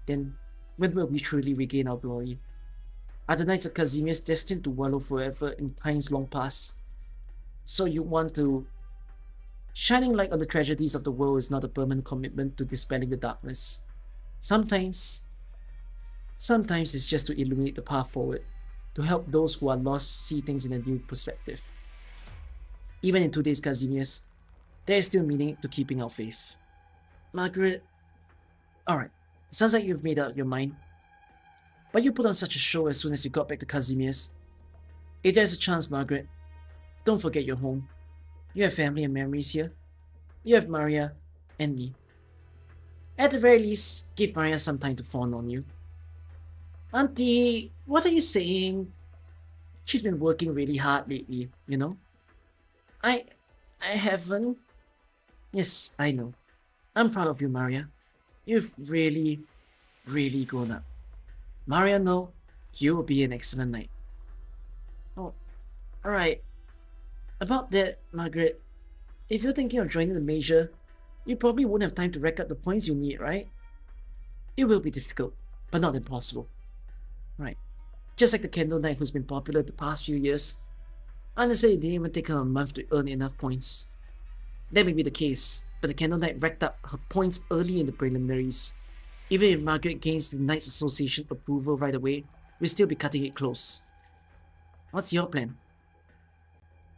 then when will we truly regain our glory? Are the Knights of Casimirs destined to wallow forever in times long past? So you want to... Shining light on the tragedies of the world is not a permanent commitment to dispelling the darkness. Sometimes it's just to illuminate the path forward, to help those who are lost see things in a new perspective. Even in today's Casimirs, there is still meaning to keeping our faith. Margaret... Alright, sounds like you've made up your mind. But you put on such a show as soon as you got back to Casimirs. If there's a chance, Margaret, don't forget your home. You have family and memories here. You have Maria and me. At the very least, give Maria some time to fawn on you. Auntie, what are you saying? She's been working really hard lately, you know? I haven't. Yes, I know. I'm proud of you, Maria. You've really grown up. Maria, no, you will be an excellent knight. Oh, alright. About that, Margaret, if you're thinking of joining the major, you probably won't have time to rack up the points you need, right? It will be difficult, but not impossible. Right. Just like the Candle Knight who's been popular the past few years. Honestly, it didn't even take her a month to earn enough points. That may be the case, but the Candle Knight racked up her points early in the preliminaries. Even if Margaret gains the Knights Association approval right away, we'll still be cutting it close. What's your plan?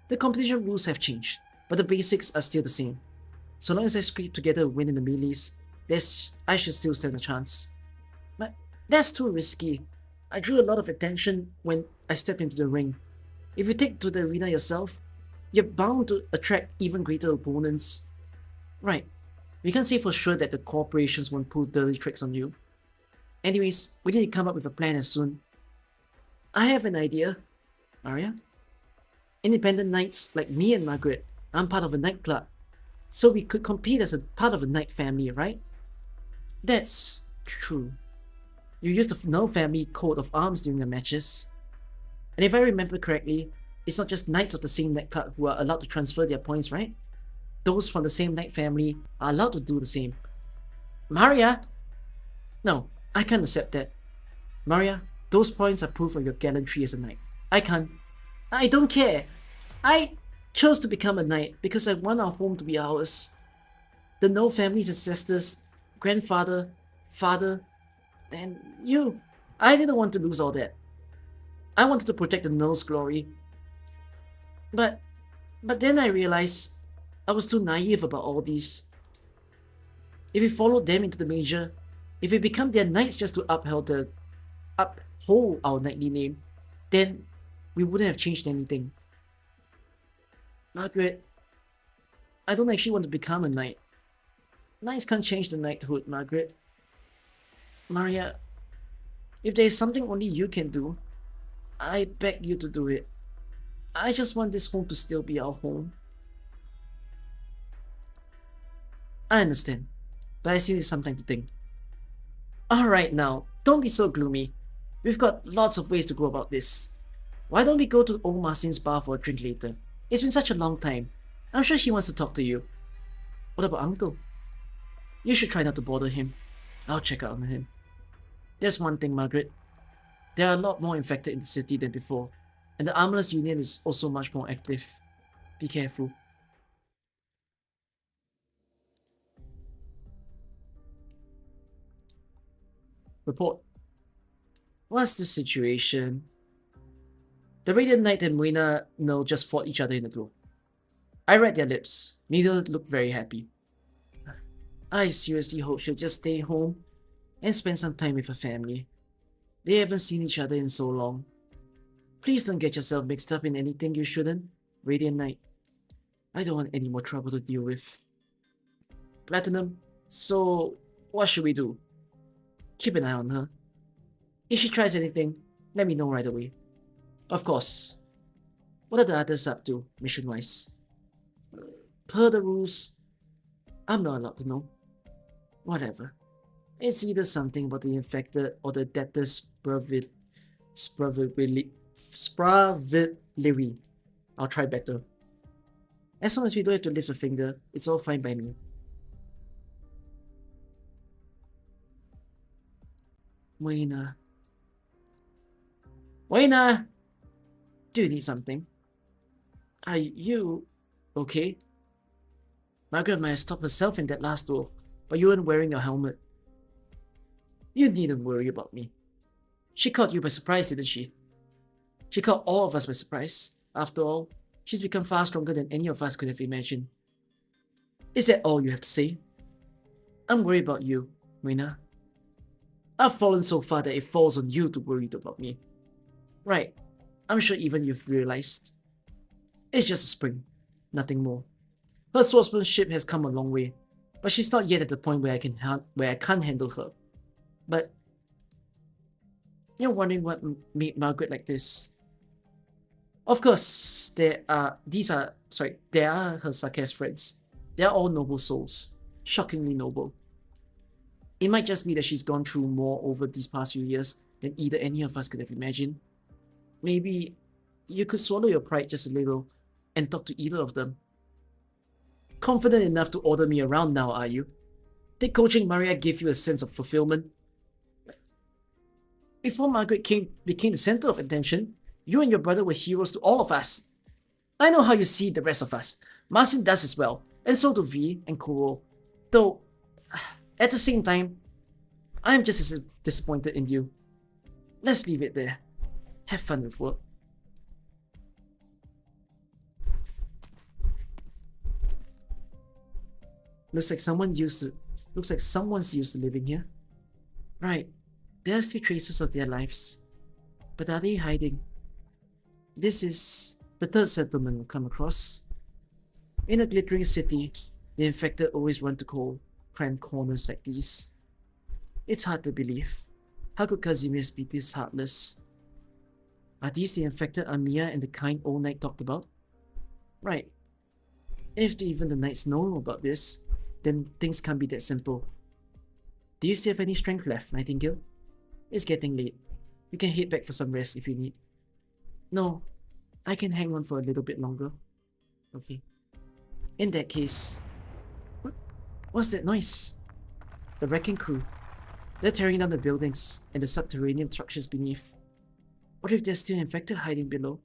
The competition rules have changed, but the basics are still the same. So long as I scrape together a win in the melees, I should still stand a chance. But that's too risky. I drew a lot of attention when I stepped into the ring. If you take to the arena yourself, you're bound to attract even greater opponents. Right. We can't say for sure that the corporations won't pull dirty tricks on you. Anyways, we need to come up with a plan as soon. I have an idea, Maria. Independent knights like me and Margaret, I'm part of a nightclub. So we could compete as a part of a knight family, right? That's true. You use the No Family coat of arms during your matches. And if I remember correctly, it's not just knights of the same nightclub who are allowed to transfer their points, right? Those from the same knight family are allowed to do the same. Maria! No, I can't accept that. Maria, those points are proof of your gallantry as a knight. I can't. I don't care. I chose to become a knight because I want our home to be ours. The No family's ancestors, grandfather, father, and you. I didn't want to lose all that. I wanted to protect the No's glory. But then I realized I was too naive about all these. If we followed them into the major, if we become their knights just to uphold our knightly name, then we wouldn't have changed anything. Margaret, I don't actually want to become a knight. Knights can't change the knighthood, Margaret. Maria, if there is something only you can do, I beg you to do it. I just want this home to still be our home. I understand, but I still need some time to think. Alright now, don't be so gloomy. We've got lots of ways to go about this. Why don't we go to old Marcin's bar for a drink later? It's been such a long time. I'm sure she wants to talk to you. What about Uncle? You should try not to bother him. I'll check out on him. There's one thing, Margaret. There are a lot more infected in the city than before, and the Armorers Union is also much more active. Be careful. Report. What's the situation? The Radiant Knight and Moina No just fought each other in the duel. I read their lips. Neither looked very happy. I seriously hope she'll just stay home and spend some time with her family. They haven't seen each other in so long. Please don't get yourself mixed up in anything you shouldn't, Radiant Knight. I don't want any more trouble to deal with. Platinum, so what should we do? Keep an eye on her. If she tries anything, let me know right away. Of course. What are the others up to, mission-wise? Per the rules, I'm not allowed to know. Whatever. It's either something about the infected or the debtor's spravility. I'll try better. As long as we don't have to lift a finger, it's all fine by me. Moina. Moina! Do you need something? Are you okay? Margaret might have stopped herself in that last duel, but you weren't wearing your helmet. You needn't worry about me. She caught you by surprise, didn't she? She caught all of us by surprise. After all, she's become far stronger than any of us could have imagined. Is that all you have to say? I'm worried about you, Moina. I've fallen so far that it falls on you to worry about me. Right, I'm sure even you've realized. It's just a spring, nothing more. Her swordsmanship has come a long way, but she's not yet at the point where I can't handle her. But you're wondering what made Margaret like this. Of course, there are her sarcastic friends. They are all noble souls, shockingly noble. It might just be that she's gone through more over these past few years than either any of us could have imagined. Maybe you could swallow your pride just a little and talk to either of them. Confident enough to order me around now, are you? Did coaching Maria give you a sense of fulfillment? Before Margaret became the center of attention, you and your brother were heroes to all of us. I know how you see the rest of us. Marcin does as well, and so do V and Kuro. Though, at the same time, I'm just as disappointed in you. Let's leave it there. Have fun with work. Looks like someone's used to living here. Right. There are still traces of their lives. But are they hiding? This is the third settlement we'll come across. In a glittering city, the infected always run to cramped corners like these. It's hard to believe. How could Kazimierz be this heartless? Are these the infected Amiya and the kind old knight talked about? Right. If even the knights know about this, then things can't be that simple. Do you still have any strength left, Nightingale? It's getting late. You can head back for some rest if you need. No, I can hang on for a little bit longer. Okay. In that case... What's that noise? The wrecking crew. They're tearing down the buildings and the subterranean structures beneath. What if there's still infected hiding below?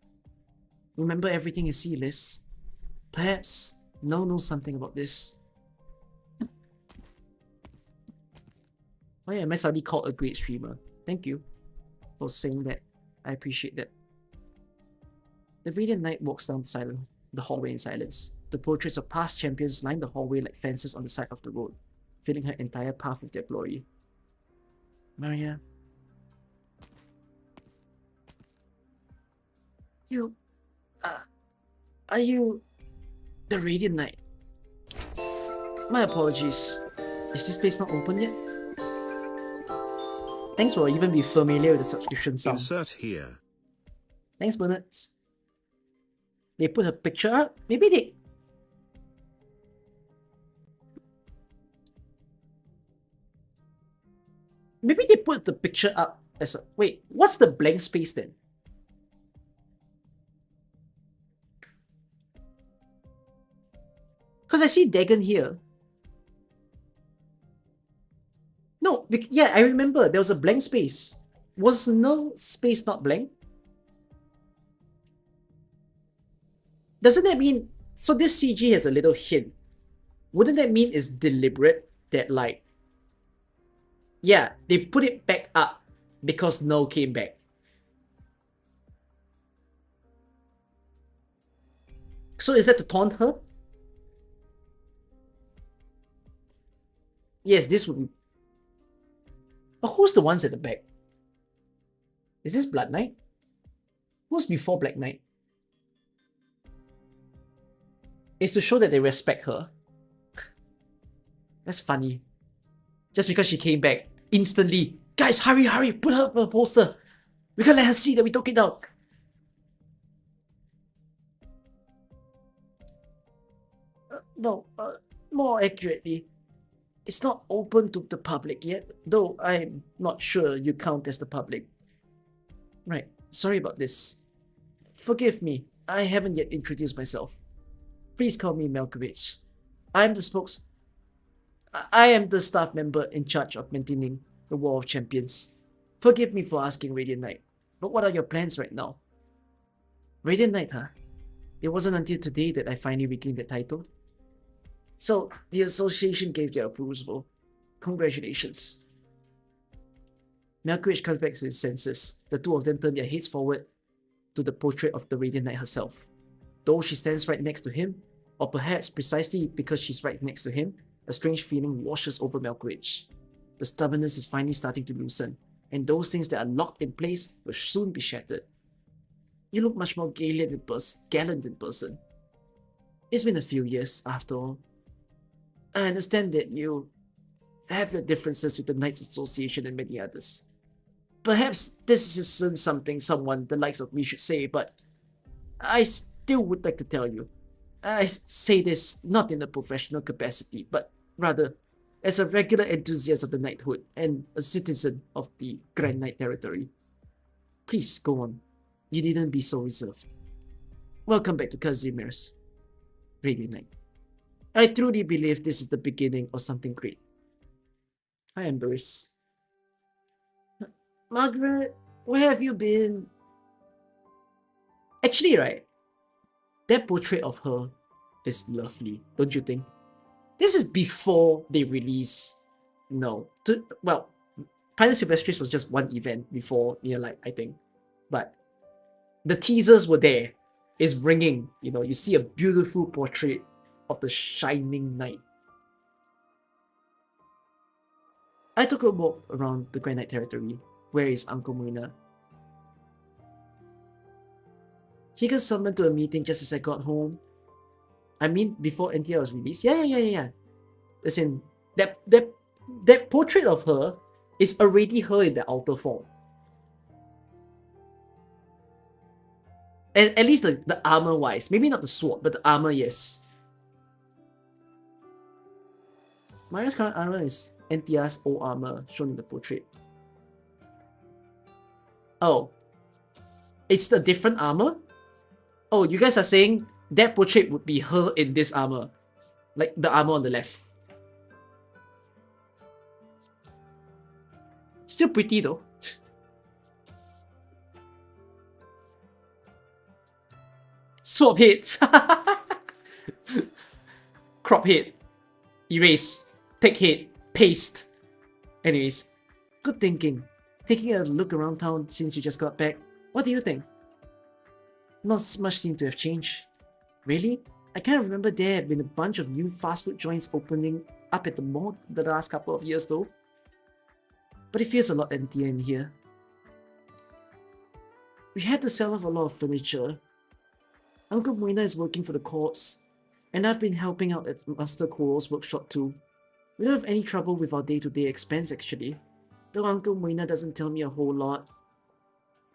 Remember everything you see, Liz? Perhaps Noel knows something about this. Why am I suddenly called a great streamer? Thank you for saying that. I appreciate that. The Radiant Knight walks down the hallway in silence. The portraits of past champions line the hallway like fences on the side of the road, filling her entire path with their glory. Maria. Are you the Radiant Knight? My apologies. Is this place not open yet? Thanks for even being familiar with the subscription sound.
Insert here.
Thanks, Bernard. They put her picture up. Maybe they... Maybe they put the picture up as a... Wait, what's the blank space then? Because I see Dagon here. No, yeah, I remember there was a blank space. Was no space not blank? Doesn't that mean... So this CG has a little hint. Wouldn't that mean it's deliberate that like... Yeah, they put it back up because no came back. So is that to taunt her? Yes, this would be... But who's the ones at the back? Is this Blood Knight? Who's before Black Knight? It's to show that they respect her. That's funny. Just because she came back instantly. Guys, hurry, hurry, put her up a poster. We can't let her see that we took it down. No, more accurately, it's not open to the public yet, though I'm not sure you count as the public. Right, sorry about this. Forgive me, I haven't yet introduced myself. Please call me Malkovich. I am the staff member in charge of maintaining the War of Champions. Forgive me for asking, Radiant Knight, but what are your plans right now? Radiant Knight, huh? It wasn't until today that I finally regained the title. So, the association gave their approval. Congratulations. Malkovich comes back to his senses. The two of them turn their heads forward to the portrait of the Radiant Knight herself. Though she stands right next to him, or perhaps precisely because she's right next to him, a strange feeling washes over Malkovich. The stubbornness is finally starting to loosen, and those things that are locked in place will soon be shattered. You look much more gallant in person. It's been a few years, after all. I understand that you have your differences with the Knights Association and many others. Perhaps this isn't something someone the likes of me should say, but I still would like to tell you. I say this not in a professional capacity, but rather as a regular enthusiast of the knighthood and a citizen of the Grand Knight territory. Please go on. You needn't be so reserved. Welcome back to Kazimier's Radiant Knight. I truly believe this is the beginning of something great. Hi, Embers. Margaret, where have you been? Actually, right, that portrait of her is lovely, don't you think? This is before they release... No. Well, Pinus Sylvestris was just one event before Near Light, I think. But the teasers were there. It's ringing. You know, you see a beautiful portrait of the shining knight. I took a walk around the Grand Knight territory. Where is Uncle Moina? He got summoned to a meeting just as I got home. I mean, before NTR was released. Yeah. As in, that portrait of her is already her in the outer form. At least the armor-wise. Maybe not the sword, but the armor, yes. Maria's current armor is NTR's old armor, shown in the portrait. Oh. It's a different armor? Oh, you guys are saying that portrait would be her in this armor. Like the armor on the left. Still pretty though. Swap heads. Crop head. Erase. Take head. Paste. Anyways, good thinking. Taking a look around town since you just got back. What do you think? Not much seemed to have changed. Really? I can't remember there have been a bunch of new fast food joints opening up at the mall the last couple of years though. But it feels a lot emptier in here. We had to sell off a lot of furniture. Uncle Moina is working for the corps, and I've been helping out at Master Quarrel's workshop too. We don't have any trouble with our day-to-day expense actually, though Uncle Moina doesn't tell me a whole lot.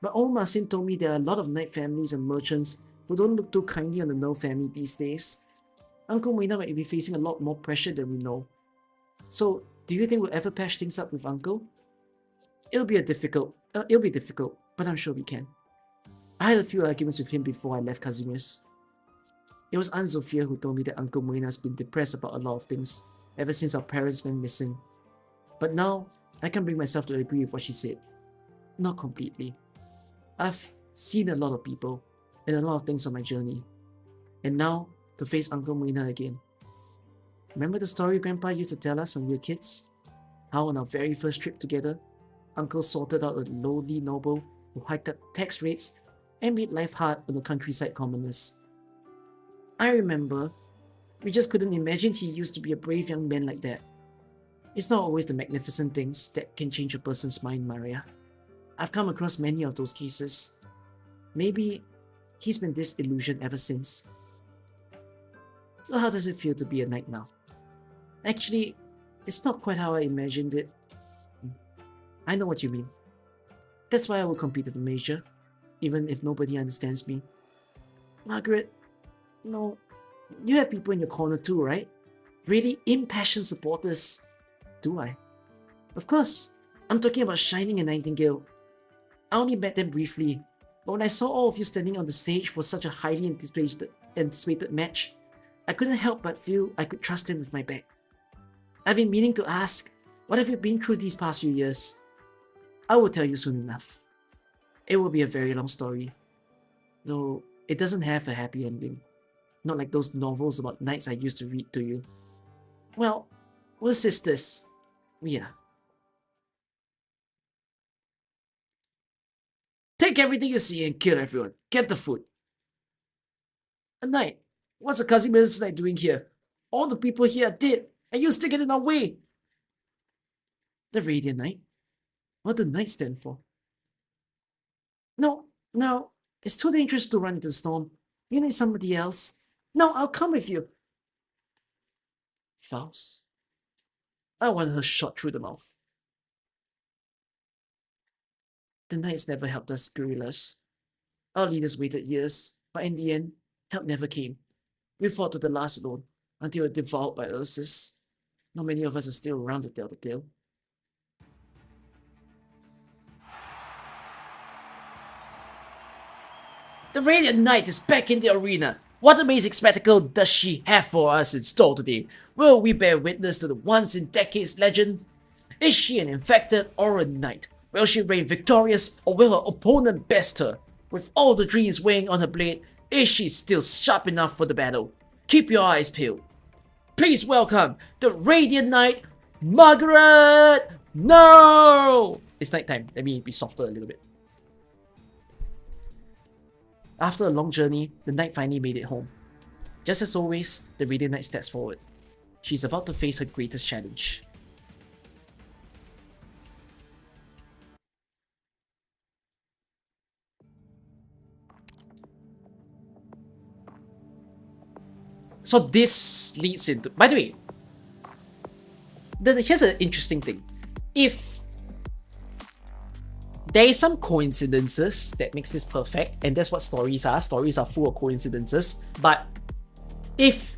But old Marcin told me there are a lot of knight families and merchants who don't look too kindly on the No family these days. Uncle Moina might be facing a lot more pressure than we know. So, do you think we'll ever patch things up with Uncle? It'll be difficult, but I'm sure we can. I had a few arguments with him before I left Casimir's. It was Aunt Zofia who told me that Uncle Moina's been depressed about a lot of things ever since our parents went missing. But now, I can bring myself to agree with what she said. Not completely. I've seen a lot of people and a lot of things on my journey. And now, to face Uncle Moina again. Remember the story Grandpa used to tell us when we were kids? How on our very first trip together, Uncle sorted out a lowly noble who hiked up tax rates and made life hard on the countryside commoners. I remember, we just couldn't imagine he used to be a brave young man like that. It's not always the magnificent things that can change a person's mind, Maria. I've come across many of those cases. Maybe he's been disillusioned ever since. So how does it feel to be a knight now? Actually, it's not quite how I imagined it. I know what you mean. That's why I will compete at the major, even if nobody understands me. Margaret, no, you have people in your corner too, right? Really impassioned supporters. Do I? Of course, I'm talking about Shining and Nightingale. I only met them briefly, but when I saw all of you standing on the stage for such a highly anticipated match, I couldn't help but feel I could trust them with my back. I've been meaning to ask, what have you been through these past few years? I will tell you soon enough. It will be a very long story, though it doesn't have a happy ending. Not like those novels about knights I used to read to you. Well, we're sisters. We are. Take everything you see and kill everyone. Get the food. A knight? What's a Casimir's knight doing here? All the people here are dead, and you still get in our way. The Radiant Knight? What do knights stand for? No, it's too dangerous to run into the storm. You need somebody else. No, I'll come with you. Faust? I want her shot through the mouth. The knights never helped us guerrillas. Our leaders waited years, but in the end, help never came. We fought to the last alone, until we were devoured by Ursus. Not many of us are still around to tell the tale. The Radiant Knight is back in the arena! What amazing spectacle does she have for us in store today? Will we bear witness to the once-in-decades legend? Is she an infected or a knight? Will she reign victorious or will her opponent best her? With all the dreams weighing on her blade, is she still sharp enough for the battle? Keep your eyes peeled. Please welcome the Radiant Knight, Margaret! No! It's nighttime. Let me be softer a little bit. After a long journey, the knight finally made it home. Just as always, the Radiant Knight steps forward. She's about to face her greatest challenge. So this leads into... By the way, here's an interesting thing. If there is some coincidences that makes this perfect, and that's what stories are. Stories are full of coincidences. But if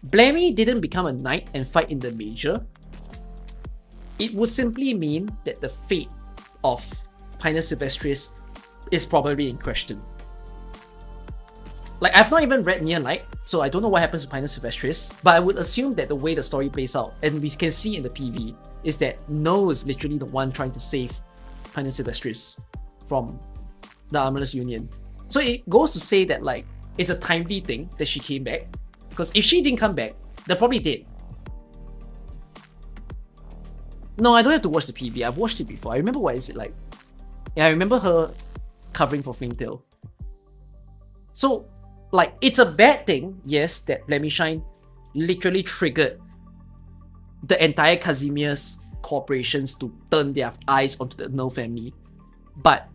Blammy didn't become a knight and fight in the major, it would simply mean that the fate of Pinus Sylvestris is probably in question. Like, I've not even read Near Light, so I don't know what happens to Pinus Sylvestris, but I would assume that the way the story plays out, and we can see in the PV, is that No is literally the one trying to save Pinus Sylvestris from the Armorless Union. So it goes to say that, like, it's a timely thing that she came back, because if she didn't come back, they're probably dead. No, I don't have to watch the PV, I've watched it before. I remember what is it like. Yeah, I remember her covering for Flametail. So, like, it's a bad thing, yes, that Blemishine literally triggered the entire Casimir's corporations to turn their eyes onto the No family. But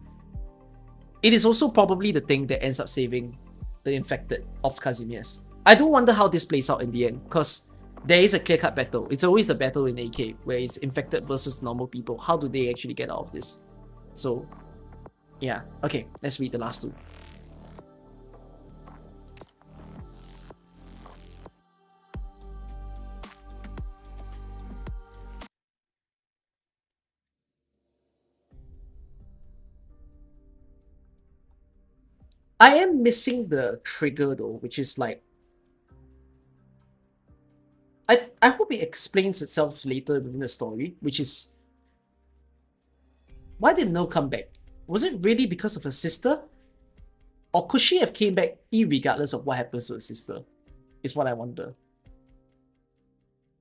it is also probably the thing that ends up saving the infected of Casimir's. I do wonder how this plays out in the end, because there is a clear-cut battle. It's always the battle in AK, where it's infected versus normal people. How do they actually get out of this? So, yeah. Okay, let's read the last two. I am missing the trigger though, which is like I hope it explains itself later within the story, which is why did No come back? Was it really because of her sister? Or could she have came back irregardless of what happens to her sister? Is what I wonder.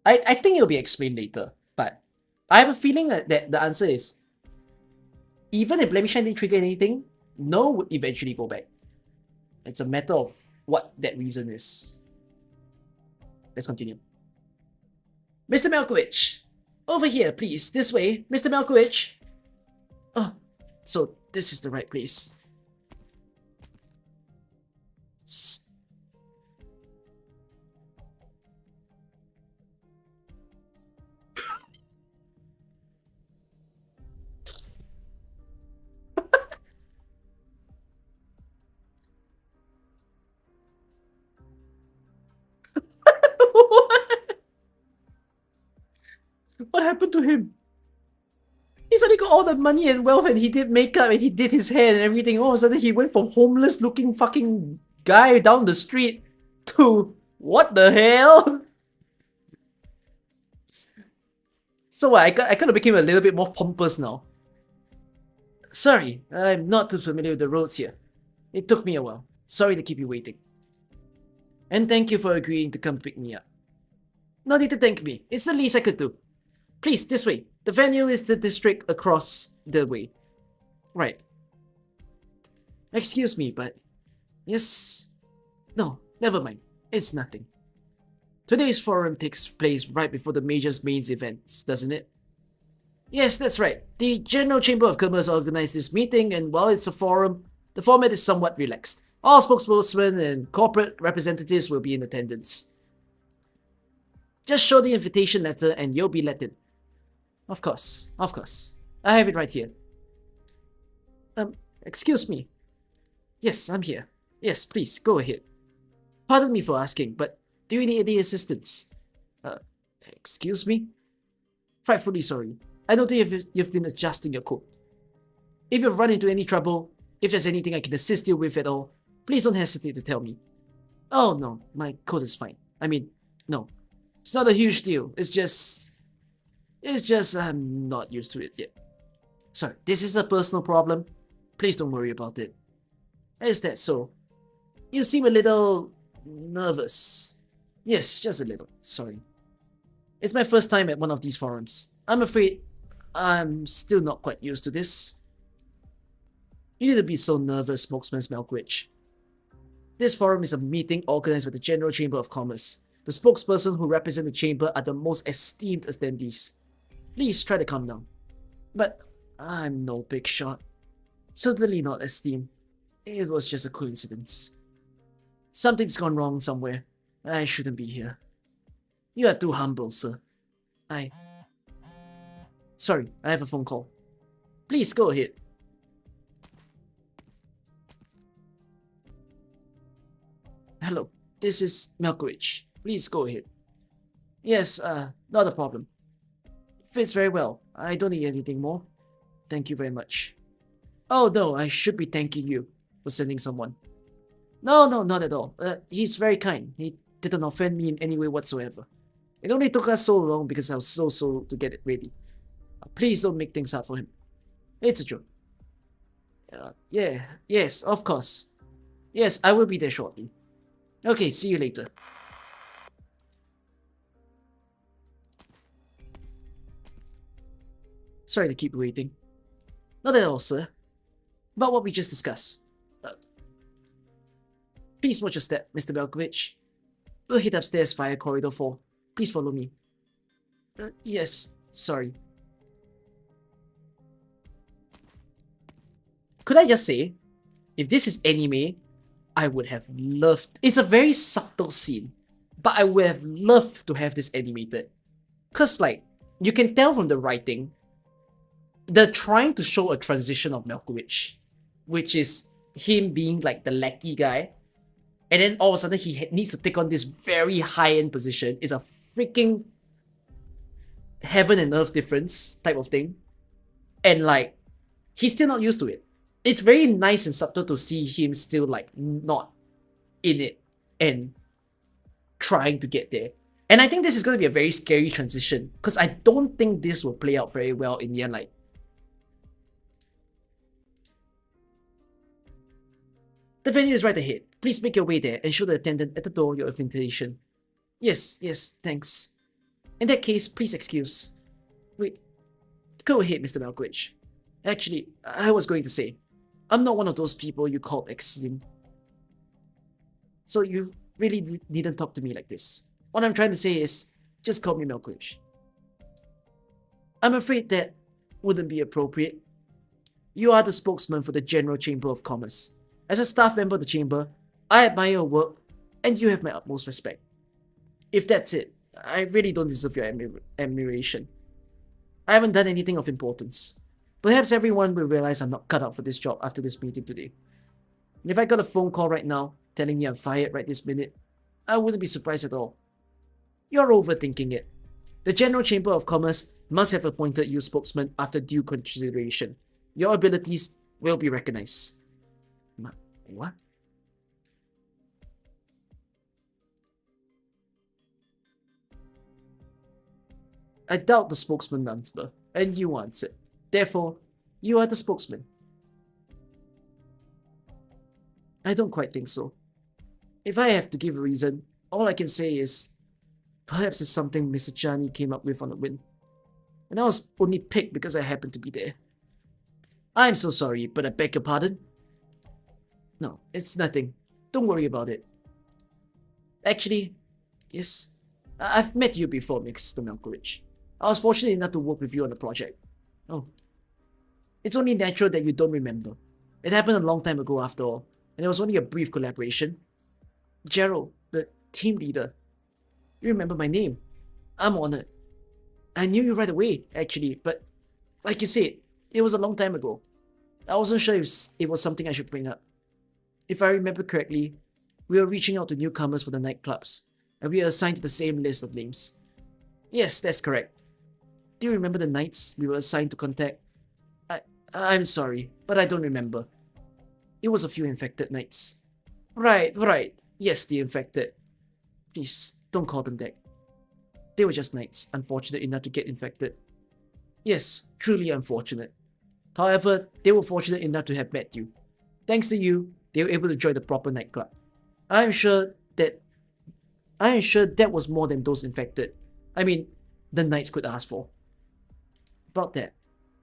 I think it'll be explained later, but I have a feeling that the answer is even if Blemish didn't trigger anything, No would eventually go back. It's a matter of what that reason is. Let's continue. Mr. Malkovich! Over here, please. This way. Mr. Malkovich! Oh, so this is the right place. What happened to him? He suddenly got all the money and wealth and he did makeup and he did his hair and everything. All of a sudden he went from homeless looking fucking guy down the street to what the hell? So I kind of became a little bit more pompous now. Sorry, I'm not too familiar with the roads here. It took me a while. Sorry to keep you waiting. And thank you for agreeing to come pick me up. No need to thank me. It's the least I could do. Please, this way. The venue is the district across the way. Right. Excuse me, but... Yes... No, never mind. It's nothing. Today's forum takes place right before the major's main events, doesn't it? Yes, that's right. The General Chamber of Commerce organized this meeting, and while it's a forum, the format is somewhat relaxed. All spokesperson and corporate representatives will be in attendance. Just show the invitation letter and you'll be let in. Of course, of course. I have it right here. Excuse me. Yes, I'm here. Yes, please, go ahead. Pardon me for asking, but do you need any assistance? Excuse me? Frightfully sorry. I know that you've been adjusting your coat. If you've run into any trouble, if there's anything I can assist you with at all, please don't hesitate to tell me. Oh no, my coat is fine. I mean, no. It's not a huge deal. It's just I'm not used to it yet. Sorry, this is a personal problem. Please don't worry about it. Is that so? You seem a little nervous. Yes, just a little. Sorry. It's my first time at one of these forums. I'm afraid I'm still not quite used to this. You need to be so nervous, Spokesman Smelkwich. This forum is a meeting organized by the General Chamber of Commerce. The spokesperson who represent the chamber are the most esteemed attendees. Please try to calm down. But I'm no big shot. Certainly not esteemed. It was just a coincidence. Something's gone wrong somewhere. I shouldn't be here. You are too humble, sir. Sorry, I have a phone call. Please go ahead. Hello, this is Malkovich. Please go ahead. Yes, not a problem. Fits very well. I don't need anything more. Thank you very much. Oh no, I should be thanking you for sending someone. No, not at all. He's very kind. He didn't offend me in any way whatsoever. It only took us so long because I was so slow to get it ready. Please don't make things hard for him. It's a joke. Yes, of course. Yes, I will be there shortly. Okay, see you later. Sorry to keep you waiting. Not at all, sir. About what we just discussed. Please watch your step, Mr. Belkovich. We'll head upstairs via corridor 4. Please follow me. Yes, sorry. Could I just say, if this is anime, I would have loved... It's a very subtle scene, but I would have loved to have this animated. Cause like, you can tell from the writing, they're trying to show a transition of Malkovich, which is him being like the lackey guy, and then all of a sudden he needs to take on this very high-end position. It's a freaking heaven and earth difference type of thing. And like, he's still not used to it. it's very nice and subtle to see him still like not in it and trying to get there. And I think this is going to be a very scary transition because I don't think this will play out very well in the end. Like, the venue is right ahead. Please make your way there and show the attendant at the door your invitation. Yes, thanks. In that case, please excuse. Wait, go ahead, Mr. Malkovich. Actually, I was going to say, I'm not one of those people you called extreme. So you really needn't talk to me like this. What I'm trying to say is, just call me Malkovich. I'm afraid that wouldn't be appropriate. You are the spokesman for the General Chamber of Commerce. As a staff member of the chamber, I admire your work, and you have my utmost respect. If that's it, I really don't deserve your admiration. I haven't done anything of importance. Perhaps everyone will realize I'm not cut out for this job after this meeting today. And if I got a phone call right now, telling me I'm fired right this minute, I wouldn't be surprised at all. You're overthinking it. The General Chamber of Commerce must have appointed you spokesman after due consideration. Your abilities will be recognized. What? I doubt the spokesman number, and you want it. Therefore, you are the spokesman. I don't quite think so. If I have to give a reason, all I can say is, perhaps it's something Mr. Chani came up with on the whim. And I was only picked because I happened to be there. I'm so sorry, but I beg your pardon? No, it's nothing. Don't worry about it. Actually, yes, I've met you before, Mr. Malkovich. I was fortunate enough to work with you on the project. Oh. It's only natural that you don't remember. It happened a long time ago after all, and it was only a brief collaboration. Gerald, the team leader. You remember my name. I'm honored. I knew you right away, actually, but like you said, it was a long time ago. I wasn't sure if it was something I should bring up. If I remember correctly, we were reaching out to newcomers for the nightclubs, and we were assigned to the same list of names. Yes, that's correct. Do you remember the knights we were assigned to contact? I'm sorry, but I don't remember. It was a few infected knights. Right. Yes, the infected. Please, don't call them that. They were just knights, unfortunate enough to get infected. Yes, truly unfortunate. However, they were fortunate enough to have met you. Thanks to you, they were able to join the proper nightclub. I am sure that was more than those infected. I mean, the knights could ask for. About that,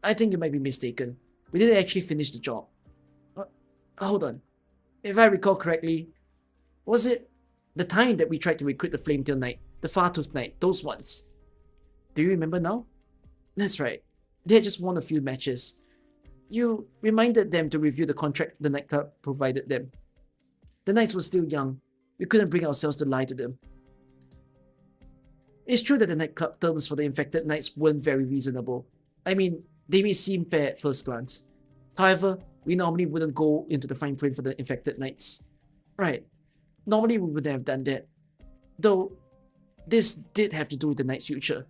I think you might be mistaken. We didn't actually finish the job. Hold on. If I recall correctly, was it the time that we tried to recruit the Flametail Knight, the Far-Tooth Knight, those ones? Do you remember now? That's right. They had just won a few matches. You reminded them to review the contract the nightclub provided them. The knights were still young. We couldn't bring ourselves to lie to them. It's true that the nightclub terms for the infected knights weren't very reasonable. I mean, they may seem fair at first glance. However, we normally wouldn't go into the fine print for the infected knights. Right. Normally we wouldn't have done that. Though, this did have to do with the knight's future.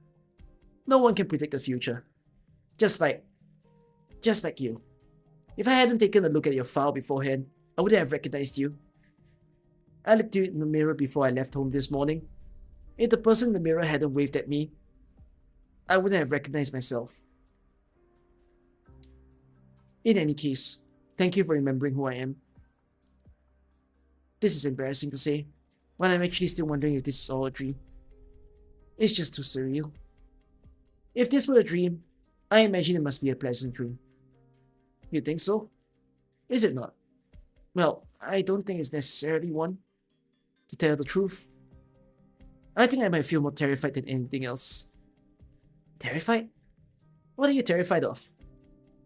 No one can predict the future. Just like you. If I hadn't taken a look at your file beforehand, I wouldn't have recognized you. I looked at you in the mirror before I left home this morning. If the person in the mirror hadn't waved at me, I wouldn't have recognized myself. In any case, thank you for remembering who I am. This is embarrassing to say, but I'm actually still wondering if this is all a dream. It's just too surreal. If this were a dream, I imagine it must be a pleasant dream. You think so? Is it not? Well, I don't think it's necessarily one. To tell the truth, I think I might feel more terrified than anything else. Terrified? What are you terrified of?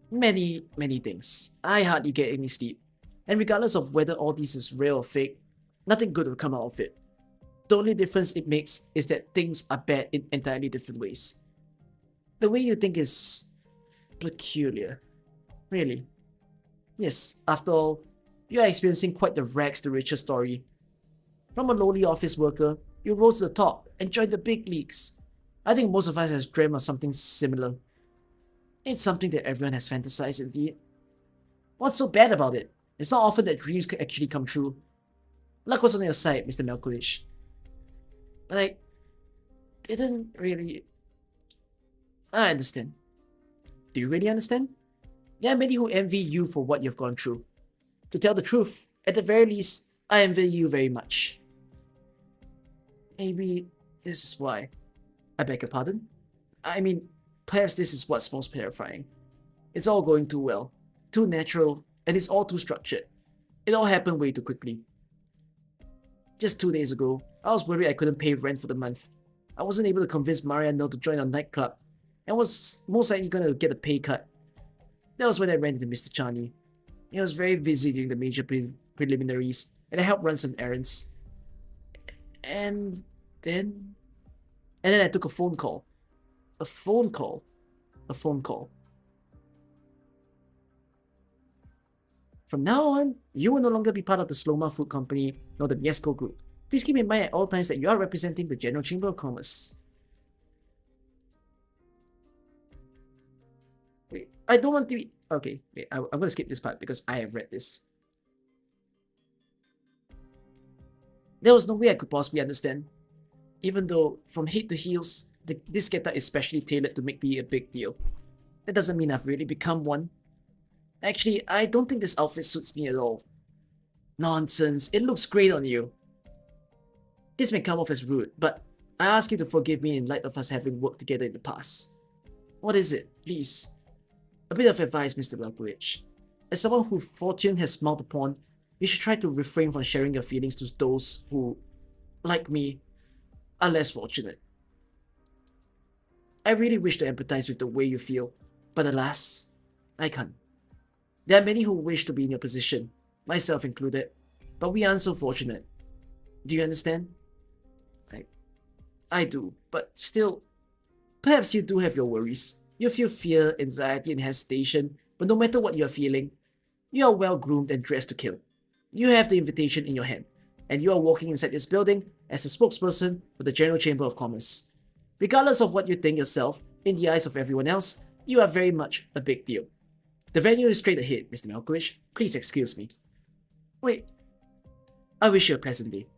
Many things. I hardly get any sleep. And regardless of whether all this is real or fake, nothing good will come out of it. The only difference it makes is that things are bad in entirely different ways. The way you think is peculiar. Really. Yes, after all, you are experiencing quite the rags to riches story. From a lowly office worker, you rose to the top and joined the big leagues. I think most of us have dreamt of something similar. It's something that everyone has fantasized indeed. What's so bad about it? It's not often that dreams can actually come true. Luck was on your side, Mr. Malkovich. But I didn't really... I understand. Do you really understand? There are many who envy you for what you've gone through. To tell the truth, at the very least, I envy you very much. Maybe this is why. I beg your pardon? I mean, perhaps this is what's most terrifying. It's all going too well, too natural, and it's all too structured. It all happened way too quickly. Just 2 days ago, I was worried I couldn't pay rent for the month. I wasn't able to convince Mariano to join our nightclub, and was most likely going to get a pay cut. That was when I ran into Mr. Chani. He was very busy during the major preliminaries, and I helped run some errands. And then I took a phone call. A phone call. A phone call. From now on, you will no longer be part of the Sloma Food Company nor the Miesco Group. Please keep in mind at all times that you are representing the General Chamber of Commerce. Wait, I don't want to be... Okay, wait, I'm going to skip this part because I have read this. There was no way I could possibly understand. Even though, from head to heels, this getup is specially tailored to make me a big deal. That doesn't mean I've really become one. Actually, I don't think this outfit suits me at all. Nonsense, it looks great on you. This may come off as rude, but I ask you to forgive me in light of us having worked together in the past. What is it, please? A bit of advice, Mr. Malkovich. As someone who fortune has smiled upon, you should try to refrain from sharing your feelings to those who, like me, are less fortunate. I really wish to empathize with the way you feel, but alas, I can't. There are many who wish to be in your position, myself included, but we aren't so fortunate. Do you understand? I do, but still, perhaps you do have your worries. You feel fear, anxiety, and hesitation, but no matter what you are feeling, you are well groomed and dressed to kill. You have the invitation in your hand, and you are walking inside this building as a spokesperson for the General Chamber of Commerce. Regardless of what you think yourself, in the eyes of everyone else, you are very much a big deal. The venue is straight ahead, Mr. Malkovich. Please excuse me. Wait. I wish you a pleasant day.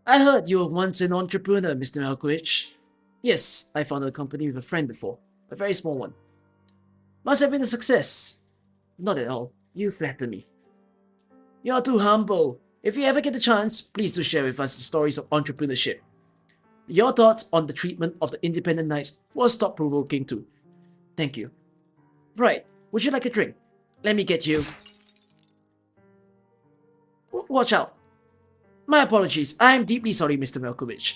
I heard you were once an entrepreneur, Mr. Malkovich. Yes, I founded a company with a friend before. A very small one. Must have been a success. Not at all. You flatter me. You're too humble. If you ever get the chance, please do share with us the stories of entrepreneurship. Your thoughts on the treatment of the independent knights was thought-provoking too. Thank you. Right, would you like a drink? Let me get you... Watch out. My apologies. I am deeply sorry, Mr. Malkovich.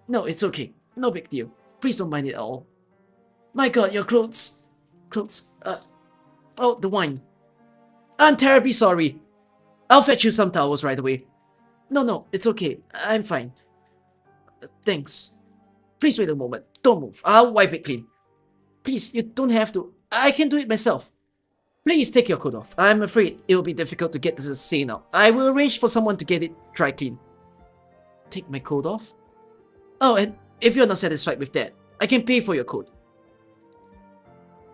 No, it's okay. No big deal. Please don't mind it at all. My god, your clothes... Oh, the wine. I'm terribly sorry. I'll fetch you some towels right away. No, it's okay. I'm fine. Thanks. Please wait a moment. Don't move. I'll wipe it clean. Please, you don't have to. I can do it myself. Please take your coat off. I'm afraid it will be difficult to get the stain out. I will arrange for someone to get it dry clean. Take my coat off? Oh, and if you're not satisfied with that, I can pay for your coat.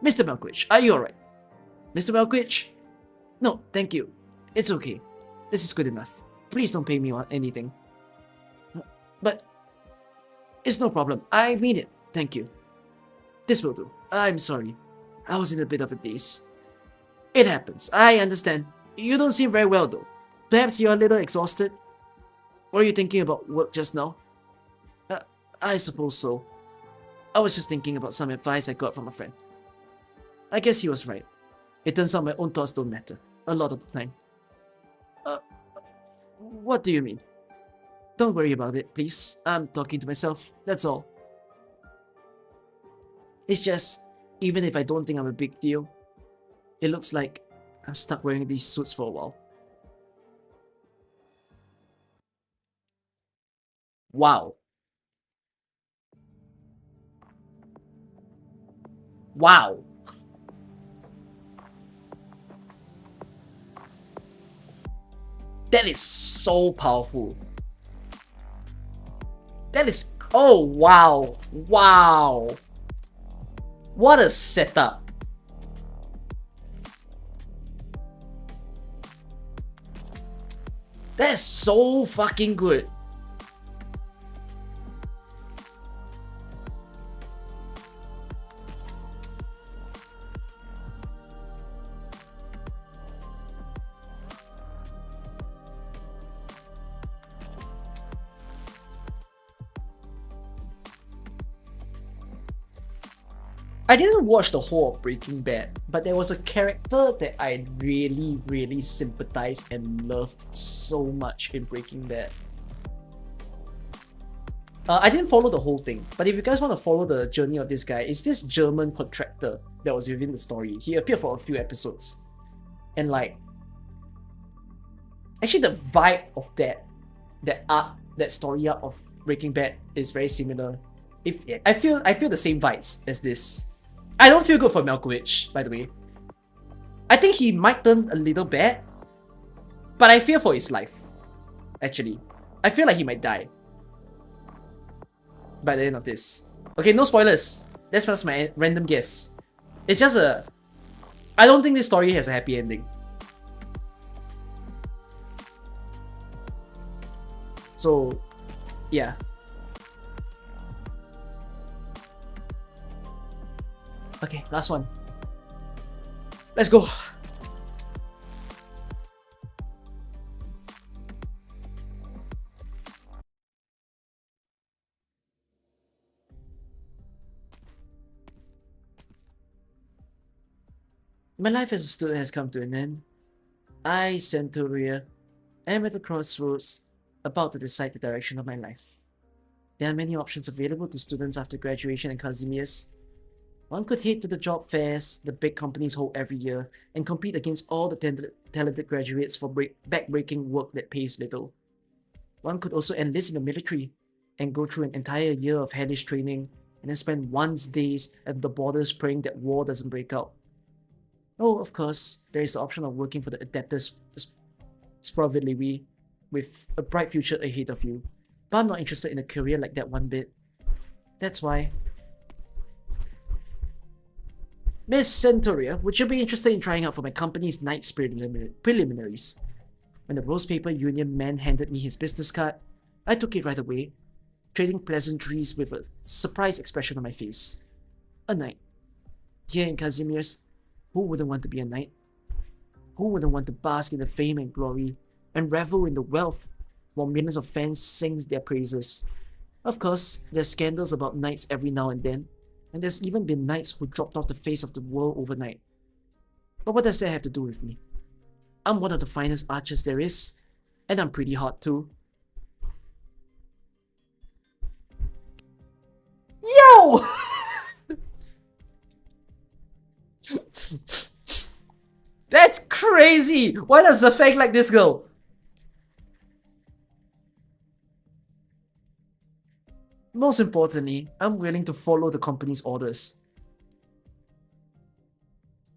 Mr. Malkovich, are you alright? Mr. Malkovich? No, thank you. It's okay. This is good enough. Please don't pay me anything. But it's no problem. I mean it. Thank you. This will do. I'm sorry. I was in a bit of a daze. It happens. I understand. You don't seem very well though. Perhaps you're a little exhausted? Were you thinking about work just now? I suppose so. I was just thinking about some advice I got from a friend. I guess he was right. It turns out my own thoughts don't matter. A lot of the time. What do you mean? Don't worry about it, please. I'm talking to myself, that's all. It's just, even if I don't think I'm a big deal, it looks like I'm stuck wearing these suits for a while. Wow. Wow. That is so powerful. That is Oh, wow. Wow. What a setup. That's so fucking good. I didn't watch the whole of Breaking Bad, but there was a character that I really sympathized and loved so much in Breaking Bad. I didn't follow the whole thing, but if you guys want to follow the journey of this guy, it's this German contractor that was within the story. He appeared for a few episodes. And like, actually the vibe of that story arc of Breaking Bad is very similar. I feel the same vibes as this. I don't feel good for Malkovich, by the way. I think he might turn a little bad, but I fear for his life, actually. I feel like he might die by the end of this. Okay, no spoilers. That's just my random guess. It's just I don't think this story has a happy ending. So, yeah. Okay, last one. Let's go. My life as a student has come to an end. I, Centuria, am at the crossroads, about to decide the direction of my life. There are many options available to students after graduation in Kazimierz. One could head to the job fairs the big companies hold every year and compete against all the talented graduates for backbreaking work that pays little. One could also enlist in the military and go through an entire year of hellish training and then spend one's days at the borders praying that war doesn't break out. Oh, of course, there is the option of working for the Adeptus Spravedliwi with a bright future ahead of you, but I'm not interested in a career like that one bit. That's why. Miss Centuria, would you be interested in trying out for my company's Knights preliminaries? When the Rose Paper Union man handed me his business card, I took it right away, trading pleasantries with a surprised expression on my face. A knight. Here in Kazimierz, who wouldn't want to be a knight? Who wouldn't want to bask in the fame and glory and revel in the wealth while millions of fans sing their praises? Of course, there's scandals about knights every now and then, and there's even been knights who dropped off the face of the world overnight. But what does that have to do with me? I'm one of the finest archers there is, and I'm pretty hot too. Yo! That's crazy! Why does Zafang like this girl? Most importantly, I'm willing to follow the company's orders.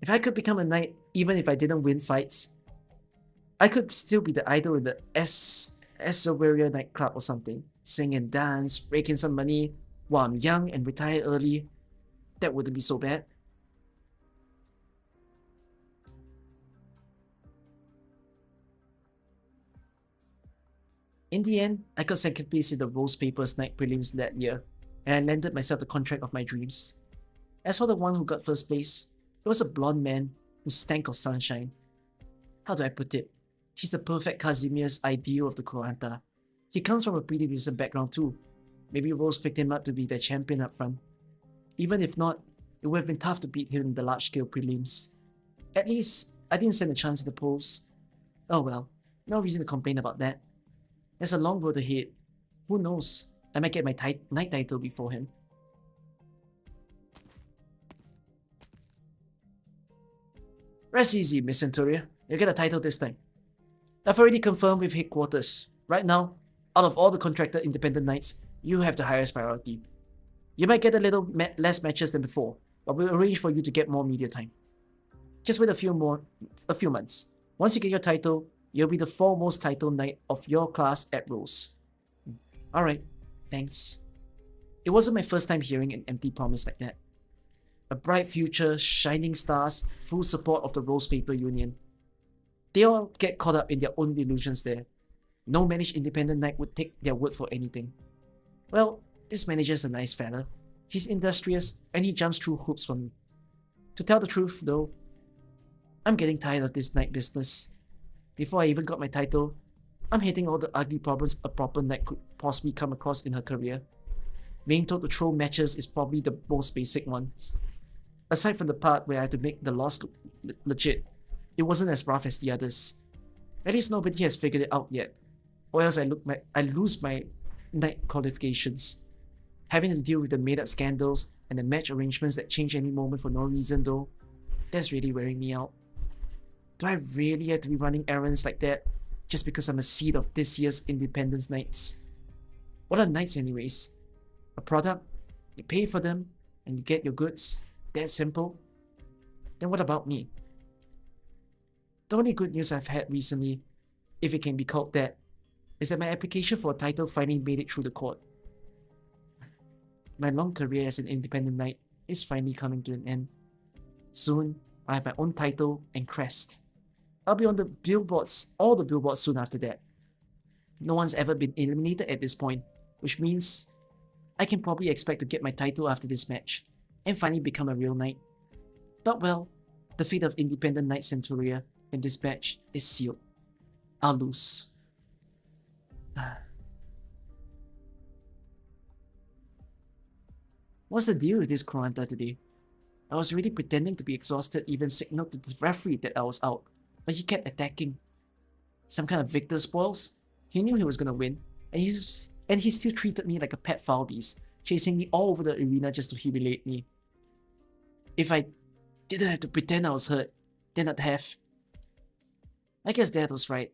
If I could become a knight, even if I didn't win fights, I could still be the idol in the Essoveria nightclub or something. Sing and dance, rake in some money, while I'm young and retire early. That wouldn't be so bad. In the end, I got second place in the Rose Papers night prelims that year, and I landed myself the contract of my dreams. As for the one who got first place, it was a blonde man who stank of sunshine. How do I put it? He's the perfect Kazimierz ideal of the Kuranta. He comes from a pretty decent background too. Maybe Rose picked him up to be their champion up front. Even if not, it would have been tough to beat him in the large-scale prelims. At least, I didn't stand a chance in the polls. Oh well, no reason to complain about that. There's a long road ahead. Who knows? I might get my knight title before him. Rest easy, Miss Centuria. You'll get a title this time. I've already confirmed with headquarters. Right now, out of all the contracted independent knights, you have the highest priority. You might get a little less matches than before, but we'll arrange for you to get more media time. Just wait a few months. Once you get your title, you'll be the foremost title knight of your class at Rose. Alright, thanks. It wasn't my first time hearing an empty promise like that. A bright future, shining stars, full support of the Rose Paper Union. They all get caught up in their own illusions there. No managed independent knight would take their word for anything. Well, this manager's a nice fella. He's industrious, and he jumps through hoops for me. To tell the truth, though, I'm getting tired of this knight business. Before I even got my title, I'm hitting all the ugly problems a proper knight could possibly come across in her career. Being told to throw matches is probably the most basic ones. Aside from the part where I have to make the loss look legit, it wasn't as rough as the others. At least nobody has figured it out yet, or else I lose my knight qualifications. Having to deal with the made-up scandals and the match arrangements that change any moment for no reason though, that's really wearing me out. Do I really have to be running errands like that just because I'm a seed of this year's Independence Knights? What are knights anyways? A product? You pay for them and you get your goods? That simple? Then what about me? The only good news I've had recently, if it can be called that, is that my application for a title finally made it through the court. My long career as an independent knight is finally coming to an end. Soon, I have my own title and crest. I'll be on the billboards, all the billboards soon after that. No one's ever been eliminated at this point, which means I can probably expect to get my title after this match and finally become a real knight. But well, the fate of independent knight Centuria in this match is sealed. I'll lose. What's the deal with this Kuranta today? I was really pretending to be exhausted, even signaled to the referee that I was out, but he kept attacking. Some kind of victor spoils? He knew he was gonna win, and he still treated me like a pet foul beast, chasing me all over the arena just to humiliate me. If I didn't have to pretend I was hurt, then I'd have. I guess Dad was right.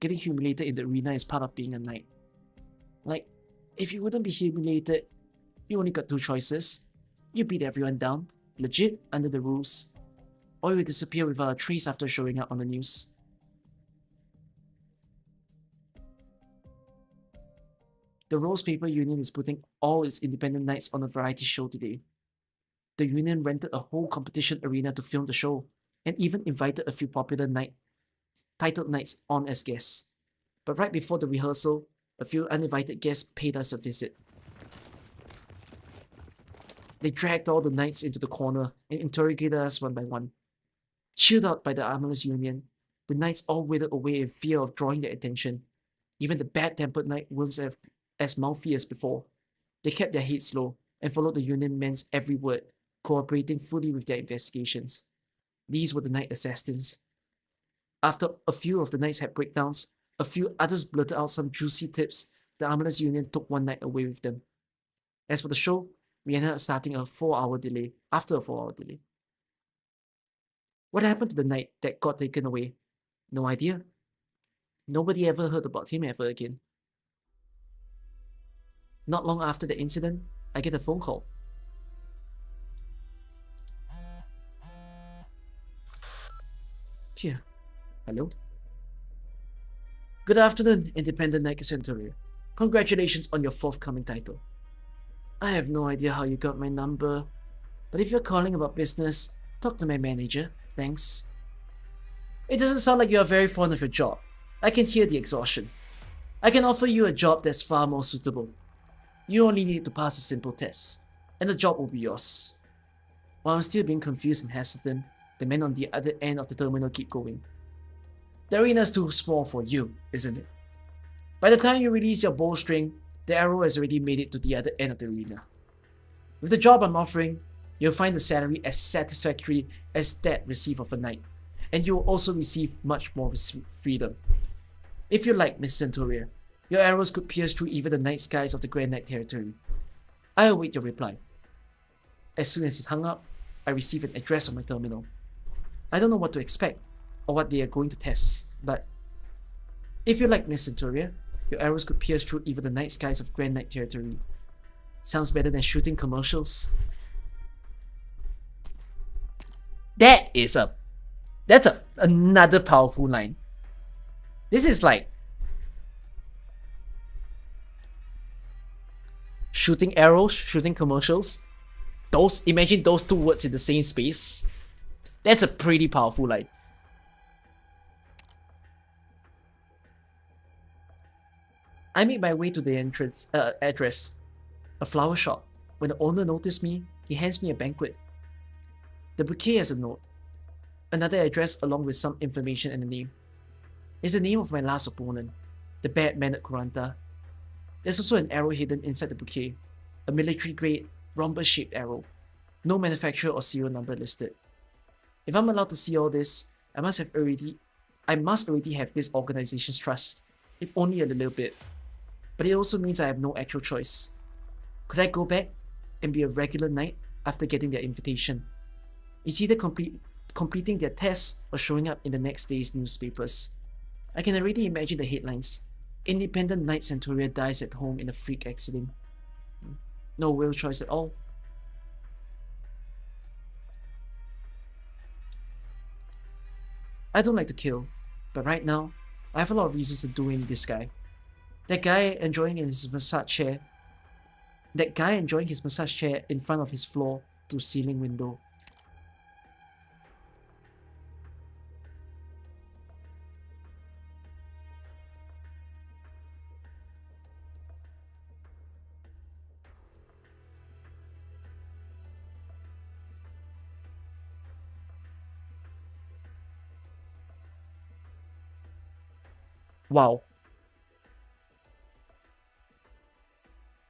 Getting humiliated in the arena is part of being a knight. Like, if you wouldn't be humiliated, you only got two choices. You beat everyone down, legit, under the rules, or you disappear without a trace after showing up on the news. The Rose Paper Union is putting all its independent knights on a variety show today. The union rented a whole competition arena to film the show, and even invited a few popular titled knights on as guests. But right before the rehearsal, a few uninvited guests paid us a visit. They dragged all the knights into the corner and interrogated us one by one. Chilled out by the armorless union, the knights all withered away in fear of drawing their attention. Even the bad-tempered knight wasn't as mouthy as before. They kept their heads low and followed the union men's every word, cooperating fully with their investigations. These were the Knight Assassins. After a few of the knights had breakdowns, a few others blurted out some juicy tips. The armorless union took one knight away with them. As for the show, we ended up starting after a 4-hour delay. What happened to the knight that got taken away? No idea. Nobody ever heard about him ever again. Not long after the incident, I get a phone call. Here. Hello? Good afternoon, Independent Knight Centuria. Congratulations on your forthcoming title. I have no idea how you got my number, but if you're calling about business, talk to my manager, thanks. It doesn't sound like you are very fond of your job. I can hear the exhaustion. I can offer you a job that's far more suitable. You only need to pass a simple test, and the job will be yours. While I'm still being confused and hesitant, the men on the other end of the terminal keep going. The arena's too small for you, isn't it? By the time you release your bowstring, the arrow has already made it to the other end of the arena. With the job I'm offering, you'll find the salary as satisfactory as that received of a knight, and you will also receive much more freedom. If you like, Miss Centuria, your arrows could pierce through even the night skies of the Grand Knight territory. I'll await your reply. As soon as it's hung up, I receive an address on my terminal. I don't know what to expect, or what they are going to test, but if you like, Miss Centuria, your arrows could pierce through even the night skies of Grand Knight territory. Sounds better than shooting commercials. That's another powerful line. This is like shooting arrows, shooting commercials. Imagine those two words in the same space. That's a pretty powerful line. I made my way to the address, a flower shop. When the owner noticed me, he hands me a banquet. The bouquet has a note, another address along with some information and a name. It's the name of my last opponent, the bad-mannered Kuranta. There's also an arrow hidden inside the bouquet, a military-grade, rhombus-shaped arrow. No manufacturer or serial number listed. If I'm allowed to see all this, I must already have this organization's trust, if only a little bit. But it also means I have no actual choice. Could I go back and be a regular knight after getting their invitation? It's either completing their test or showing up in the next day's newspapers. I can already imagine the headlines. Independent Knight Centurion dies at home in a freak accident. No real choice at all. I don't like to kill, but right now, I have a lot of reasons to do in this guy. That guy enjoying his massage chair in front of his floor to ceiling window. Wow.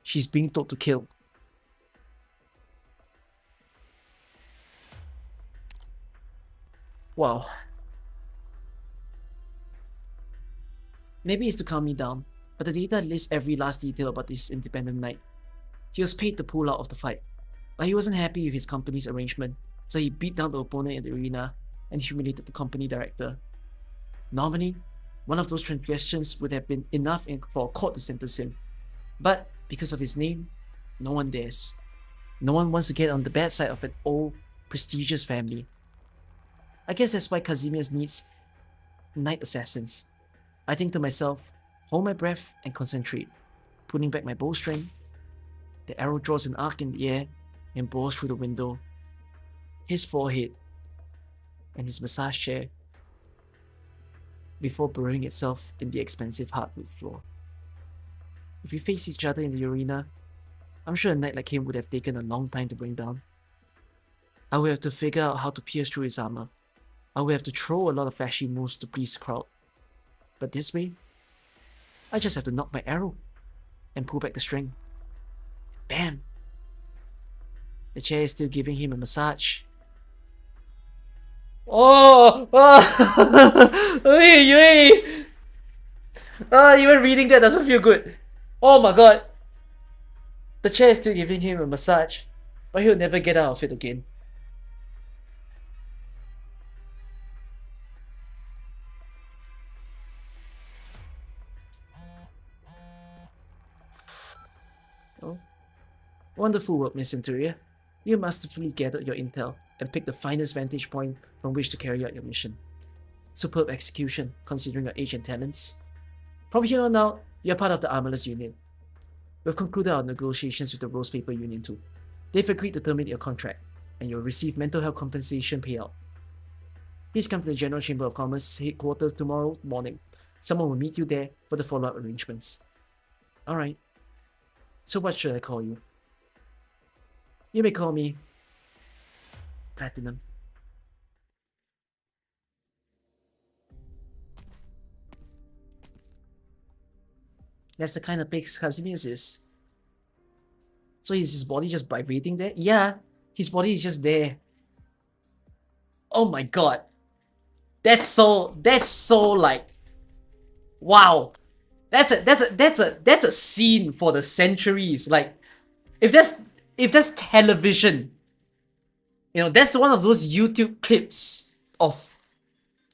She's being told to kill. Wow. Maybe it's to calm me down, but the data lists every last detail about this independent knight. He was paid to pull out of the fight, but he wasn't happy with his company's arrangement, so he beat down the opponent in the arena and humiliated the company director. Normally, one of those transgressions would have been enough for a court to sentence him, but because of his name, no one dares. No one wants to get on the bad side of an old, prestigious family. I guess that's why Casimir needs knight assassins. I think to myself, hold my breath and concentrate, putting back my bowstring. The arrow draws an arc in the air and bores through the window, his forehead, and his massage chair, before burying itself in the expensive hardwood floor. If we face each other in the arena, I'm sure a knight like him would have taken a long time to bring down. I would have to figure out how to pierce through his armor. I would have to throw a lot of flashy moves to please the crowd. But this way, I just have to knock my arrow and pull back the string. Bam! The chair is still giving him a massage. Oh! Even reading that doesn't feel good. Oh my god. The chair is still giving him a massage, but he'll never get out of it again. Oh. Wonderful work, Miss Centuria. You masterfully gathered your intel and picked the finest vantage point from which to carry out your mission. Superb execution, considering your age and talents. From here on out, you're part of the Armorless Union. We've concluded our negotiations with the Rose Paper Union too. They've agreed to terminate your contract, and you'll receive mental health compensation payout. Please come to the General Chamber of Commerce headquarters tomorrow morning. Someone will meet you there for the follow-up arrangements. Alright. So what should I call you? You may call me Platinum. That's the kind of place Casimir is. So is his body just vibrating there? Yeah, his body is just there. Oh my god. That's so like, wow. That's a scene for the centuries. Like, if that's television, you know, that's one of those YouTube clips of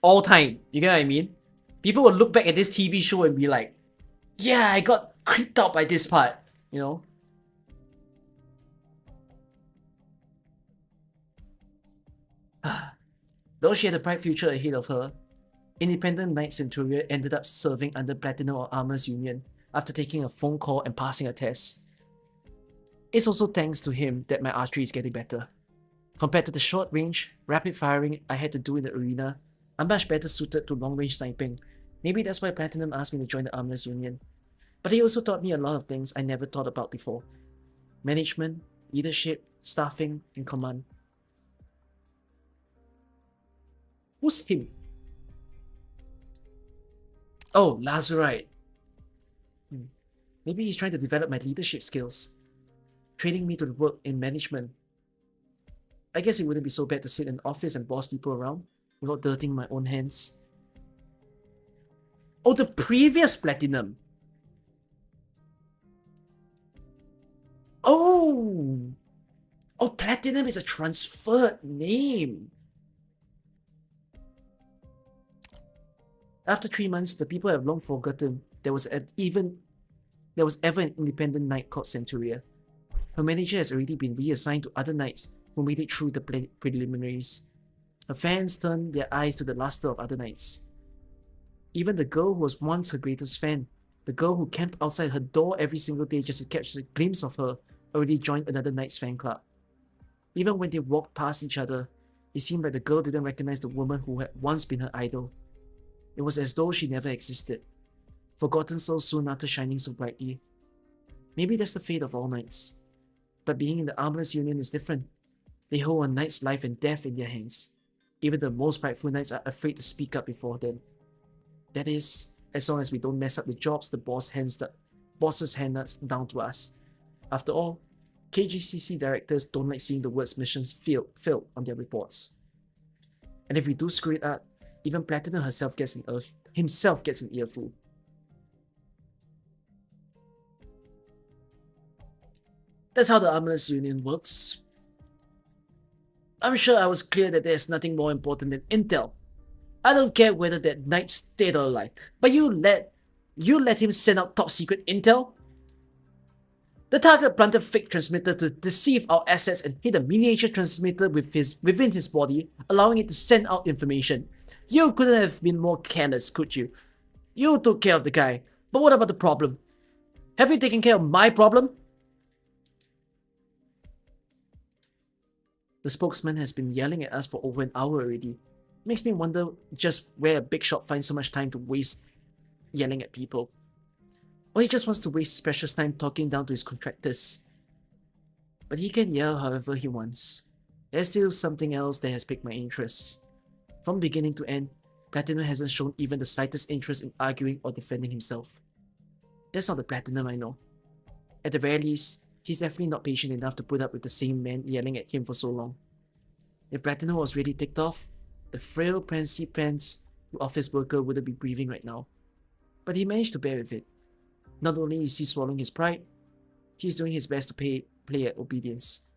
all time. You get what I mean? People will look back at this TV show and be like, yeah, I got creeped out by this part, you know? Though she had a bright future ahead of her, Independent Knight Centurion ended up serving under Platinum or Armor's Union after taking a phone call and passing a test. It's also thanks to him that my archery is getting better. Compared to the short range, rapid firing I had to do in the arena, I'm much better suited to long range sniping. Maybe that's why Platinum asked me to join the Armless Union. But he also taught me a lot of things I never thought about before. Management, leadership, staffing, and command. Who's him? Oh, Lazarite. Maybe he's trying to develop my leadership skills, training me to work in management. I guess it wouldn't be so bad to sit in an office and boss people around without dirtying my own hands. Oh, the previous Platinum. Oh! Oh, Platinum is a transferred name. After 3 months, the people have long forgotten there was ever an independent knight called Centuria. Her manager has already been reassigned to other knights who made it through the preliminaries. Her fans turned their eyes to the luster of other knights. Even the girl who was once her greatest fan, the girl who camped outside her door every single day just to catch a glimpse of her, already joined another knight's fan club. Even when they walked past each other, it seemed like the girl didn't recognize the woman who had once been her idol. It was as though she never existed, forgotten so soon after shining so brightly. Maybe that's the fate of all knights. But being in the Armless Union is different. They hold a knight's life and death in their hands. Even the most prideful knights are afraid to speak up before them. That is, as long as we don't mess up the jobs the bosses hand us down to us. After all, KGCC directors don't like seeing the words missions failed on their reports. And if we do screw it up, even Platinum himself gets an earful. That's how the Armless Union works. I'm sure I was clear that there's nothing more important than intel. I don't care whether that knight's dead or alive, but you let him send out top secret intel? The target planted fake transmitter to deceive our assets and hid a miniature transmitter within his body, allowing it to send out information. You couldn't have been more careless, could you? You took care of the guy, but what about the problem? Have you taken care of my problem? The spokesman has been yelling at us for over an hour already. Makes me wonder just where a big shot finds so much time to waste yelling at people. Or he just wants to waste his precious time talking down to his contractors. But he can yell however he wants. There's still something else that has piqued my interest. From beginning to end, Platinum hasn't shown even the slightest interest in arguing or defending himself. That's not the Platinum I know. At the very least, he's definitely not patient enough to put up with the same man yelling at him for so long. If Platinum was really ticked off, the frail prancy pants office worker wouldn't be breathing right now. But he managed to bear with it. Not only is he swallowing his pride, he's doing his best to play at obedience.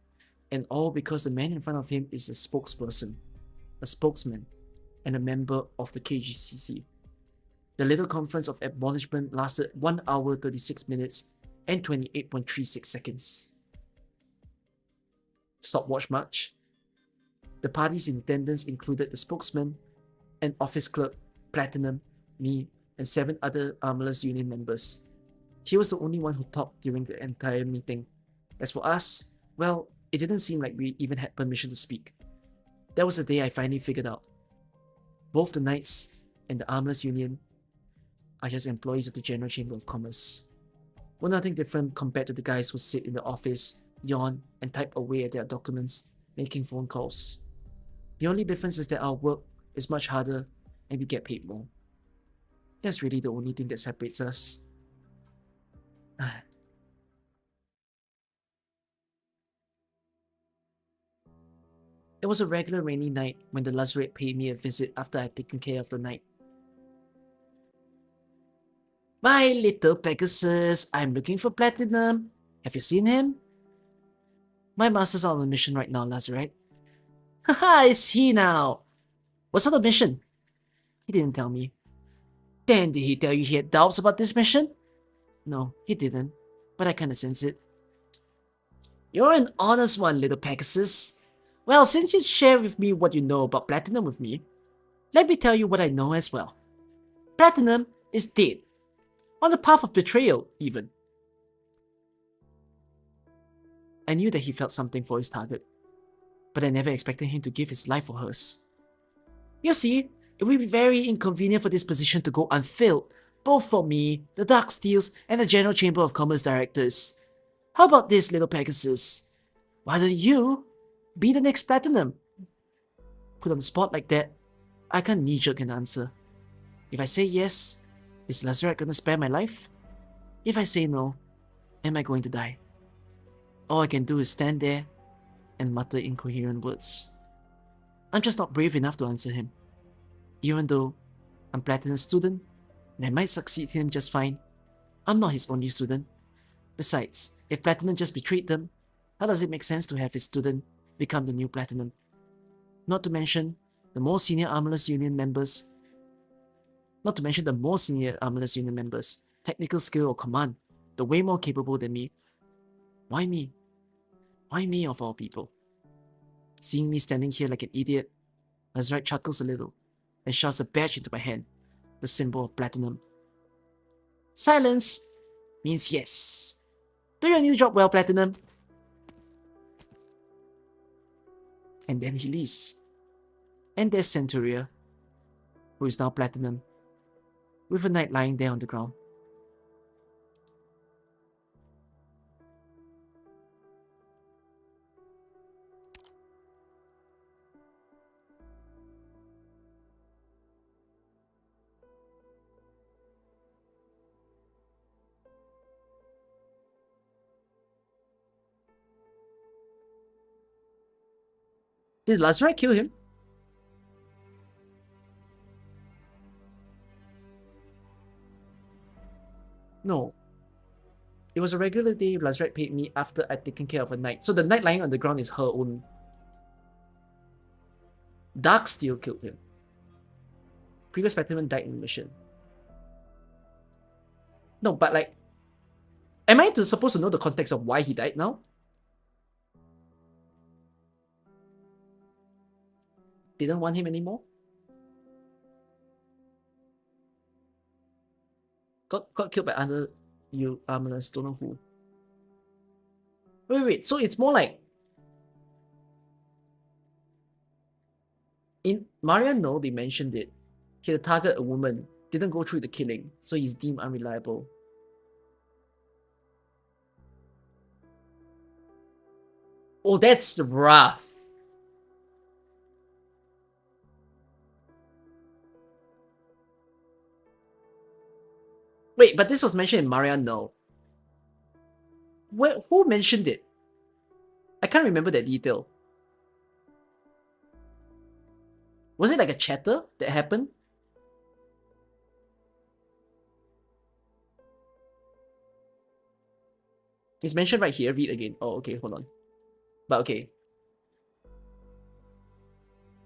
And all because the man in front of him is a spokesperson, a spokesman, and a member of the KGCC. The little conference of admonishment lasted 1 hour 36 minutes and 28.36 seconds. Stopwatch march. The parties in attendance included the spokesman, an office clerk, Platinum, me, and 7 other Armless Union members. He was the only one who talked during the entire meeting. As for us, well, it didn't seem like we even had permission to speak. That was the day I finally figured out. Both the Knights and the Armless Union are just employees of the General Chamber of Commerce. We're nothing different compared to the guys who sit in the office, yawn, and type away at their documents, making phone calls. The only difference is that our work is much harder and we get paid more. That's really the only thing that separates us. It was a regular rainy night when the Lazarate paid me a visit after I had taken care of the night. My little Pegasus, I'm looking for Platinum. Have you seen him? My master's on a mission right now, Lazarate. Haha, it's he now. What sort of mission? He didn't tell me. Then did he tell you he had doubts about this mission? No, he didn't, but I kinda sense it. You're an honest one, little Pegasus. Well, since you share with me what you know about Platinum with me, let me tell you what I know as well. Platinum is dead. On the path of betrayal, even. I knew that he felt something for his target, but I never expected him to give his life for hers. You see, it would be very inconvenient for this position to go unfilled, both for me, the Dark Steels, and the General Chamber of Commerce directors. How about this, little Pegasus? Why don't you be the next Platinum? Put on the spot like that, I can't knee-jerk an answer. If I say yes, is Lazarette gonna spare my life? If I say no, am I going to die? All I can do is stand there and mutter incoherent words. I'm just not brave enough to answer him. Even though I'm Platinum's student, and I might succeed him just fine, I'm not his only student. Besides, if Platinum just betrayed them, how does it make sense to have his student become the new Platinum? Not to mention the more senior Armorless Union members, technical skill or command, they're way more capable than me. Why me? Why me of all people? Seeing me standing here like an idiot, Lazarette chuckles a little and shoves a badge into my hand, the symbol of Platinum. Silence means yes. Do your new job well, Platinum. And then he leaves. And there's Centuria, who is now Platinum, with a knight lying there on the ground. Did Lazarette kill him? No. It was a regular day Lazarette paid me after I'd taken care of a knight. So the knight lying on the ground is her own. Darksteel killed him. Previous Platinum died in the mission. No, but like, am I supposed to know the context of why he died now? Didn't want him anymore? Got killed by other Armorless, don't know who. Wait, so it's more like in Mariano they mentioned it. He had to target a woman, didn't go through the killing, so he's deemed unreliable. Oh, that's rough. Wait, but this was mentioned in Mariano. Who mentioned it? I can't remember that detail. Was it like a chatter that happened? It's mentioned right here. Read again. Oh, okay, hold on. But okay.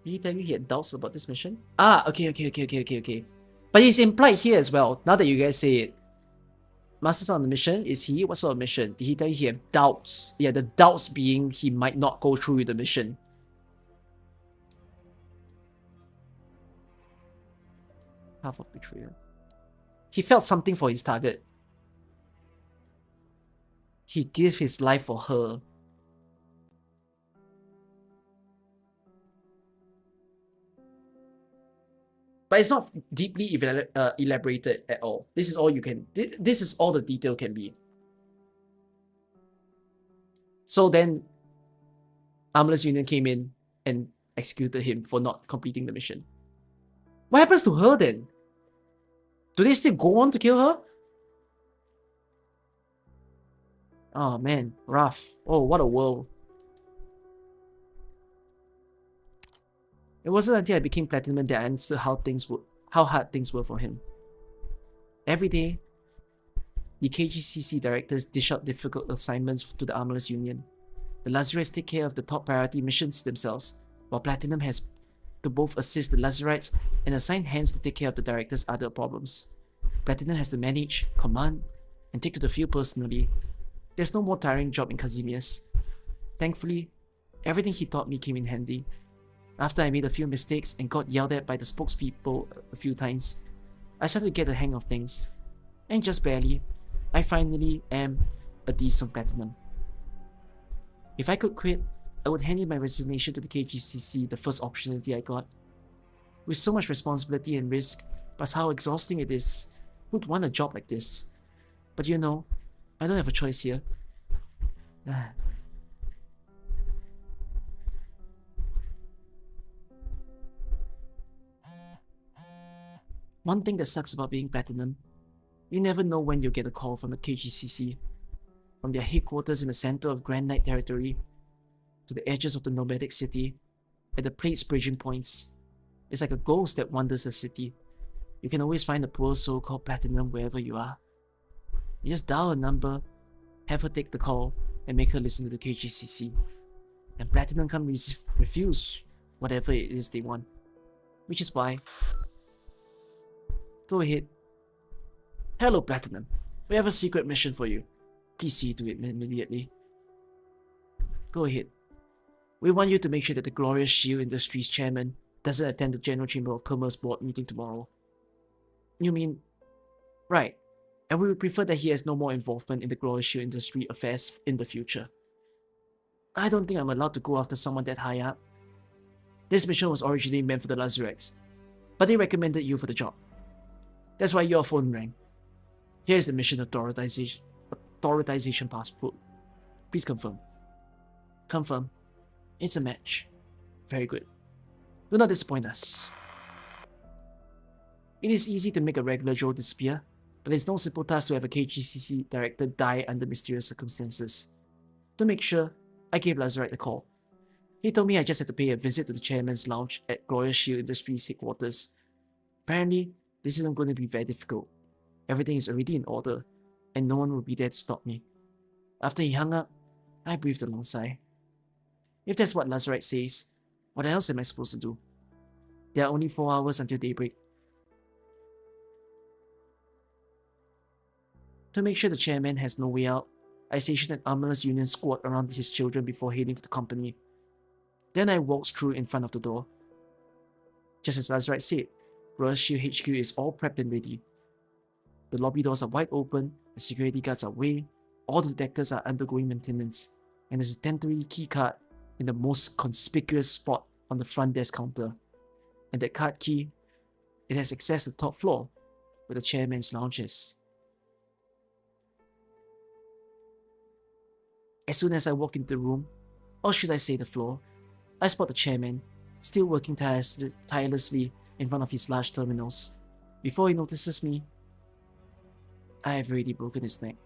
Did he tell you he had doubts about this mission? Ah, okay. But it's implied here as well, now that you guys say it. Masters on the mission, is he? What sort of mission? Did he tell you he had doubts? Yeah, the doubts being he might not go through with the mission. Half of betrayal. He felt something for his target. He gave his life for her. But it's not deeply elaborated at all. This is all you can. This is all the detail can be. So then, Armorless Union came in and executed him for not completing the mission. What happens to her then? Do they still go on to kill her? Oh man, rough. Oh, what a world. It wasn't until I became Platinum that I understood how hard things were for him. Every day, the KGCC directors dish out difficult assignments to the Armorless Union. The Lazarites take care of the top priority missions themselves, while Platinum has to both assist the Lazarites and assign hands to take care of the directors' other problems. Platinum has to manage, command, and take to the field personally. There's no more tiring job in Casimirs. Thankfully, everything he taught me came in handy. After I made a few mistakes and got yelled at by the spokespeople a few times, I started to get the hang of things. And just barely, I finally am a decent Platinum. If I could quit, I would hand in my resignation to the KGCC the first opportunity I got. With so much responsibility and risk, plus how exhausting it is, who'd want a job like this? But you know, I don't have a choice here. One thing that sucks about being Platinum, you never know when you'll get a call from the KGCC. From their headquarters in the center of Grand Knight territory, to the edges of the nomadic city, at the plates bridging points. It's like a ghost that wanders the city. You can always find a poor soul called Platinum wherever you are. You just dial a number, have her take the call, and make her listen to the KGCC. And Platinum can refuse whatever it is they want. Which is why... Go ahead. Hello, Platinum. We have a secret mission for you. Please see to it immediately. Go ahead. We want you to make sure that the Glorious Shield Industries chairman doesn't attend the General Chamber of Commerce board meeting tomorrow. You mean... Right. And we would prefer that he has no more involvement in the Glorious Shield Industry affairs in the future. I don't think I'm allowed to go after someone that high up. This mission was originally meant for the Lazarettes, but they recommended you for the job. That's why your phone rang. Here is the mission authorization passport. Please confirm. Confirm. It's a match. Very good. Do not disappoint us. It is easy to make a regular Joe disappear, but it's no simple task to have a KGCC director die under mysterious circumstances. To make sure, I gave Lazarite a call. He told me I just had to pay a visit to the chairman's lounge at Glorious Shield Industries headquarters. Apparently, this isn't going to be very difficult. Everything is already in order, and no one will be there to stop me. After he hung up, I breathed a long sigh. If that's what Lazarite says, what else am I supposed to do? There are only 4 hours until daybreak. To make sure the chairman has no way out, I stationed an armorless union squad around his children before heading to the company. Then I walked through in front of the door. Just as Lazarite said, Glorious Shield HQ is all prepped and ready. The lobby doors are wide open, the security guards are away, all the detectors are undergoing maintenance, and there's a temporary keycard in the most conspicuous spot on the front desk counter. And that card key, it has access to the top floor, where the chairman's lounge is. As soon as I walk into the room, or should I say the floor, I spot the chairman, still working tirelessly in front of his large terminals. Before he notices me, I have already broken his neck.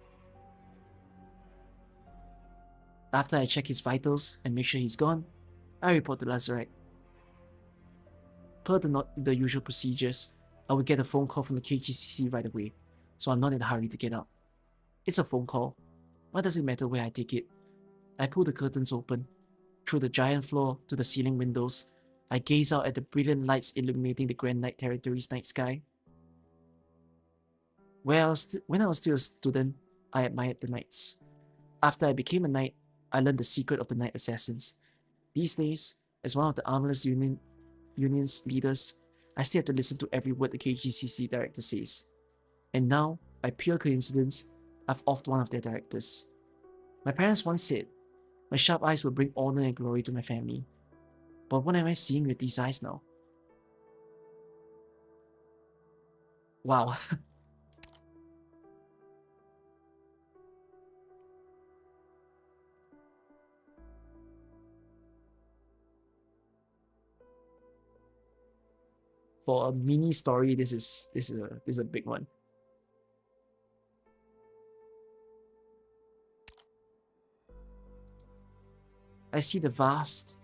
After I check his vitals and make sure he's gone, I report to Lazarite. Per the usual procedures, I will get a phone call from the KGCC right away, so I'm not in a hurry to get up. It's a phone call. Why does it matter where I take it? I pull the curtains open. Through the giant floor to the ceiling windows, I gaze out at the brilliant lights illuminating the Grand Knight territory's night sky. When I was still a student, I admired the knights. After I became a knight, I learned the secret of the Night Assassins. These days, as one of the Armorless Union's leaders, I still have to listen to every word the KGCC director says. And now, by pure coincidence, I've offed one of their directors. My parents once said, my sharp eyes will bring honor and glory to my family. But what am I seeing with these eyes now? Wow. For a mini story, this is a big one. I see the vast,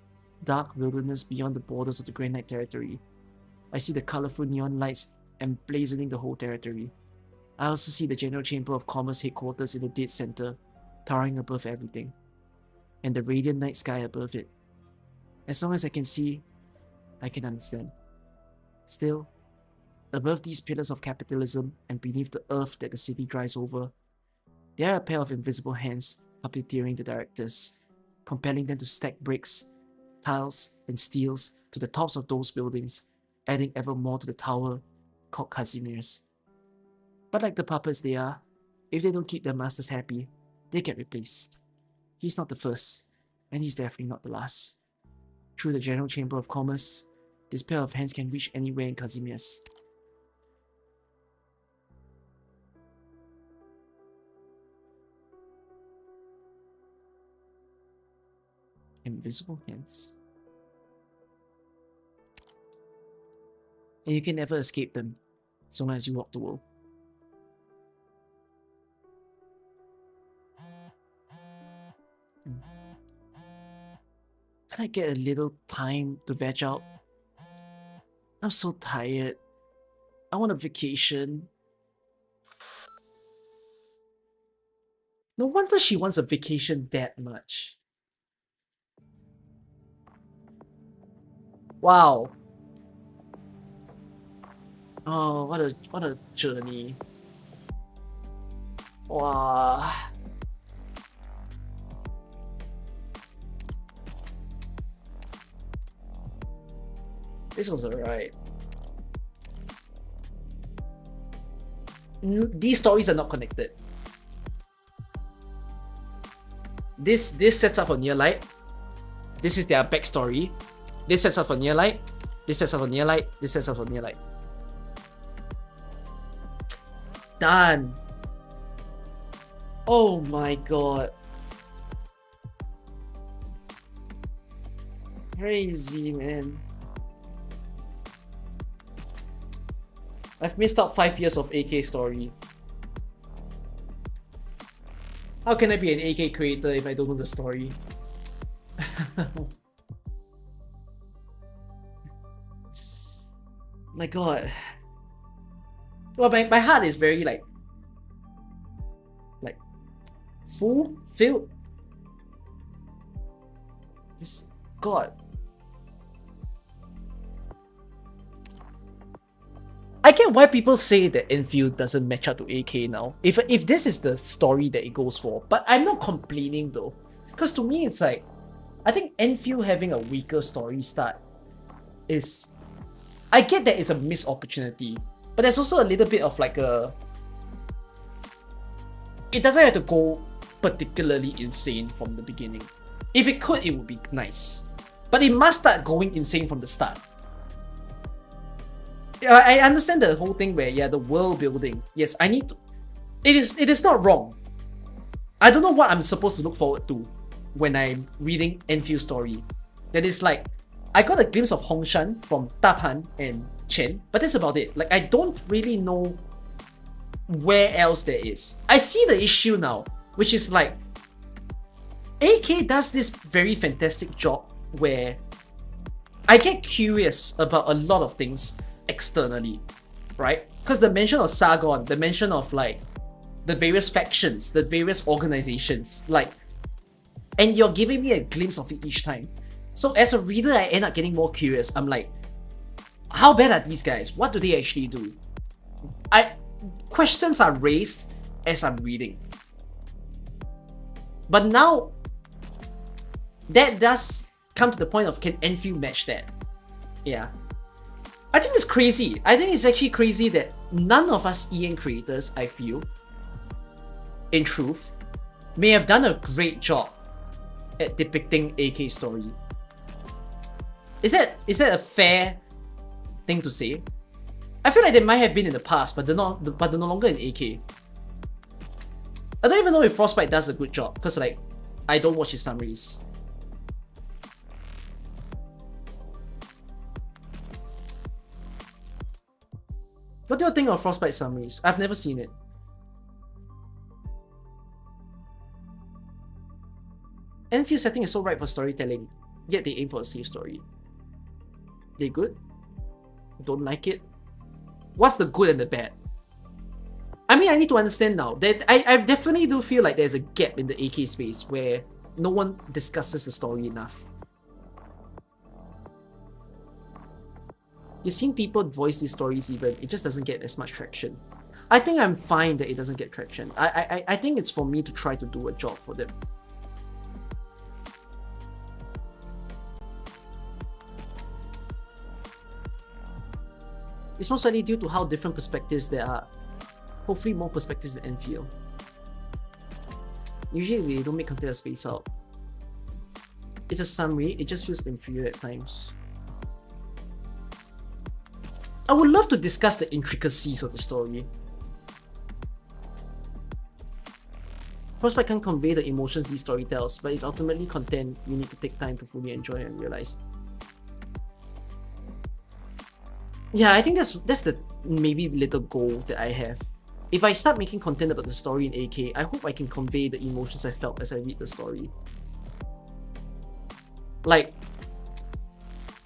dark wilderness beyond the borders of the Grand Knight territory. I see the colorful neon lights emblazoning the whole territory. I also see the General Chamber of Commerce headquarters in the dead center, towering above everything, and the radiant night sky above it. As long as I can see, I can understand. Still, above these pillars of capitalism and beneath the earth that the city drives over, there are a pair of invisible hands puppeteering the directors, compelling them to stack bricks, tiles, and steels to the tops of those buildings, adding ever more to the tower called Casimir's. But like the puppets they are, if they don't keep their masters happy, they get replaced. He's not the first, And he's definitely not the last. Through the General Chamber of Commerce, this pair of hands can reach anywhere in Kazimias. Invisible hands. And you can never escape them, so long as you walk the world. Can I get a little time to veg out? I'm so tired. I want a vacation. No wonder she wants a vacation that much. Wow. Oh, what a journey. Wow. This was alright. These stories are not connected. This sets up for Near Light. This is their backstory. This sets up for Near Light. This sets up for Near Light. This sets up for Near Light. Done. Oh my god. Crazy, man. I've missed out 5 years of AK story. How can I be an AK creator if I don't know the story? My god. Well, my heart is very like filled. This god. I get why people say that Enfield doesn't match up to AK now. If this is the story that it goes for, but I'm not complaining though, because to me it's like, I think Enfield having a weaker story start is, I get that it's a missed opportunity, but there's also a little bit of like a, it doesn't have to go particularly insane from the beginning. If it could, it would be nice, but it must start going insane from the start. I understand the whole thing where, yeah, the world building. Yes, I need to. It is not wrong. I don't know what I'm supposed to look forward to when I'm reading Enfield's story. That is like, I got a glimpse of Hongshan from Tapan and Chen, but that's about it. Like, I don't really know where else there is. I see the issue now, which is like, AK does this very fantastic job where I get curious about a lot of things externally, right? Because the mention of Sargon, the mention of like the various factions, the various organizations, like, and you're giving me a glimpse of it each time. So as a reader, I end up getting more curious. I'm like, how bad are these guys? What do they actually do? Questions are raised as I'm reading. But now, that does come to the point of, can Enfield match that? Yeah. I think it's crazy. I think it's actually crazy that none of us EN creators, I feel, in truth, may have done a great job at depicting AK story. Is that a fair thing to say? I feel like they might have been in the past, but they're no longer in AK. I don't even know if Frostbite does a good job, because like, I don't watch his summaries. What do you think of Frostbite summaries? I've never seen it. Enfield setting is so right for storytelling, yet they aim for a safe story. They good? Don't like it? What's the good and the bad? I mean, I need to understand now that I definitely do feel like there's a gap in the AK space where no one discusses the story enough. You've seen people voice these stories even, it just doesn't get as much traction. I think I'm fine that it doesn't get traction. I think it's for me to try to do a job for them. It's most likely due to how different perspectives there are. Hopefully more perspectives than Enfield. Usually they don't make content space out. it's a summary, it just feels inferior at times. I would love to discuss the intricacies of the story. Frostbite can't convey the emotions these story tells, but it's ultimately content you need to take time to fully enjoy and realize. Yeah, I think that's the maybe little goal that I have. If I start making content about the story in AK, I hope I can convey the emotions I felt as I read the story. Like,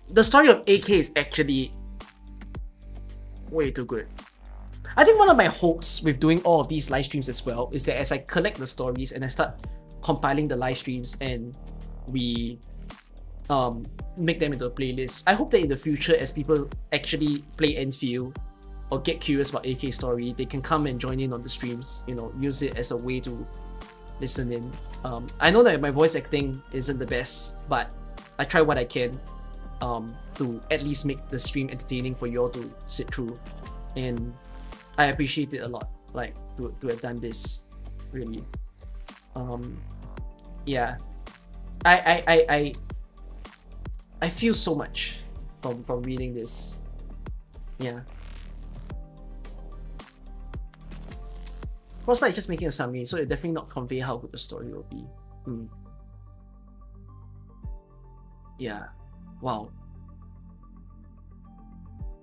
the story of AK is actually way too good. I think one of my hopes with doing all of these live streams as well is that as I collect the stories and I start compiling the live streams and we make them into a playlist, I hope that in the future, as people actually play Enfield or get curious about AK story, they can come and join in on the streams, you know, use it as a way to listen in. I know that my voice acting isn't the best, but I try what I can to at least make the stream entertaining for you all to sit through, and I appreciate it a lot, like to have done this, really. Yeah, I feel so much from reading this. Yeah. Frostbite is just making a summary, so it definitely not convey how good the story will be. Yeah. Wow.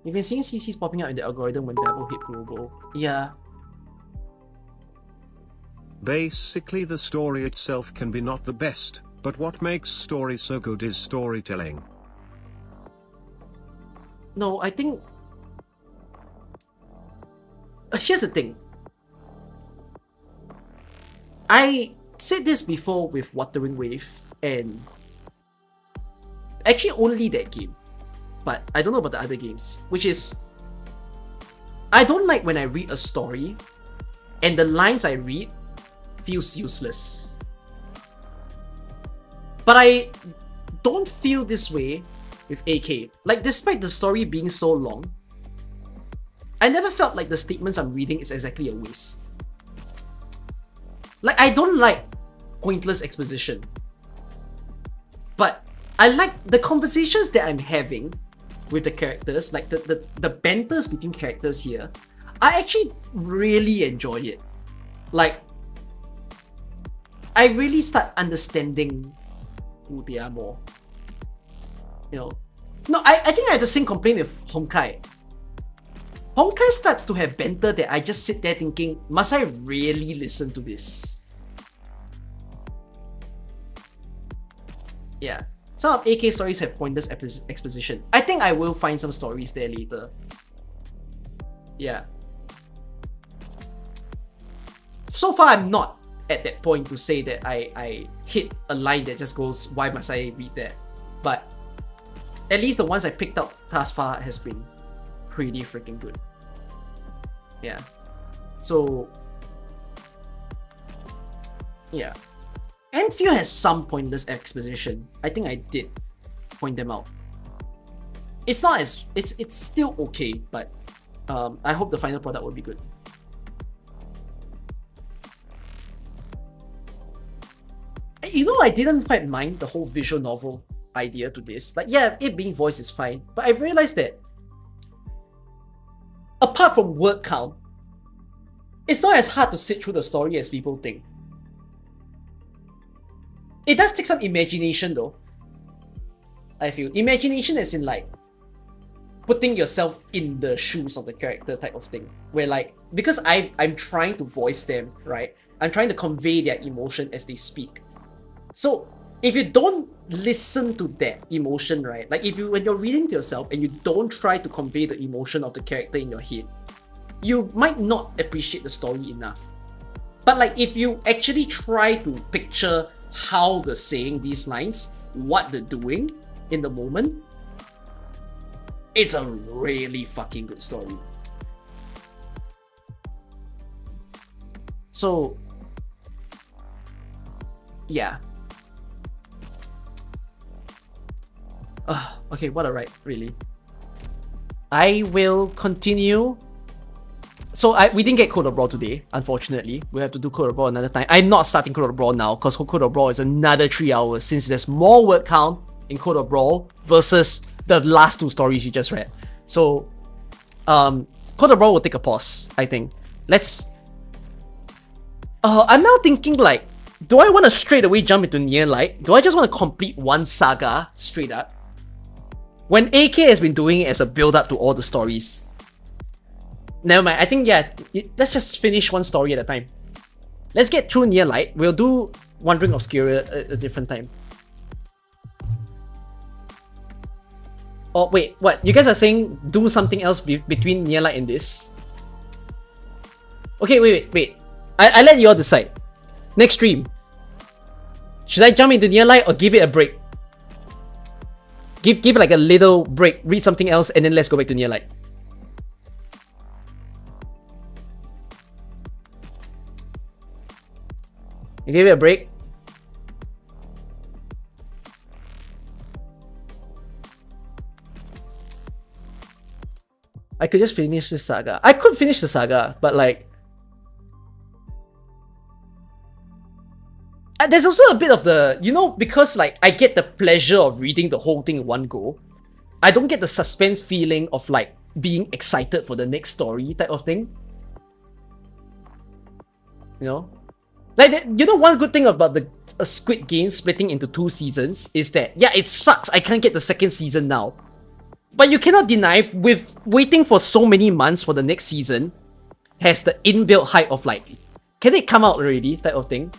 You've been seeing CCs popping out in the algorithm when Babel hit global. Yeah.
Basically, the story itself can be not the best, but what makes story so good is storytelling.
No, I think... Here's the thing. I said this before with Wuthering Wave, and actually only that game, but I don't know about the other games, which is, I don't like when I read a story and the lines I read feels useless. But I don't feel this way with AK. Like, despite the story being so long, I never felt like the statements I'm reading is exactly a waste. Like, I don't like pointless exposition, but I like the conversations that I'm having with the characters, like the banters between characters here. I actually really enjoy it. Like, I really start understanding who they are more. You know? No, I think I have the same complaint with Honkai. Honkai starts to have banter that I just sit there thinking, must I really listen to this? Yeah. Some of AK stories have pointless exposition. I think I will find some stories there later. Yeah. So far, I'm not at that point to say that I hit a line that just goes, why must I read that? But at least the ones I picked up thus far has been pretty freaking good. Yeah. So, yeah. Enfield has some pointless exposition. I think I did point them out. It's not as... It's still okay, but I hope the final product will be good. You know, I didn't quite mind the whole visual novel idea to this. Like, yeah, it being voiced is fine, but I've realized that apart from word count, it's not as hard to sit through the story as people think. It does take some imagination though. I feel. Imagination as in like putting yourself in the shoes of the character type of thing. Where like, because I'm trying to voice them, right? I'm trying to convey their emotion as they speak. So if you don't listen to that emotion, right? Like when you're reading to yourself and you don't try to convey the emotion of the character in your head, you might not appreciate the story enough. But like if you actually try to picture how they're saying these lines, what they're doing in the moment, it's a really fucking good story. So, yeah. Okay, what a ride, really. I will continue So we didn't get Code of Brawl today, unfortunately. We have to do Code of Brawl another time. I'm not starting Code of Brawl now because Code of Brawl is another 3 hours since there's more word count in Code of Brawl versus the last 2 stories you just read. So Code of Brawl will take a pause, I think. Let's... I'm now thinking like, do I want to straight away jump into Near Light? Do I just want to complete one saga straight up? When AK has been doing it as a build-up to all the stories. Never mind, I think, yeah, let's just finish one story at a time. Let's get through Near Light. We'll do Wandering Obscura at a different time. Oh, wait, what? You guys are saying do something else between Near Light and this? Okay, wait. I let you all decide. Next stream. Should I jump into Near Light or give it a break? Give it like a little break, read something else, and then let's go back to Near Light. You give it a break. I could just finish this saga. I could finish the saga, but like... there's also a bit of the... You know, because like I get the pleasure of reading the whole thing in one go, I don't get the suspense feeling of like being excited for the next story type of thing. You know? Like, you know, one good thing about the Squid Game splitting into 2 seasons is that, yeah, it sucks. I can't get the 2nd season now. But you cannot deny, with waiting for so many months for the next season, has the inbuilt hype of like, can it come out already type of thing.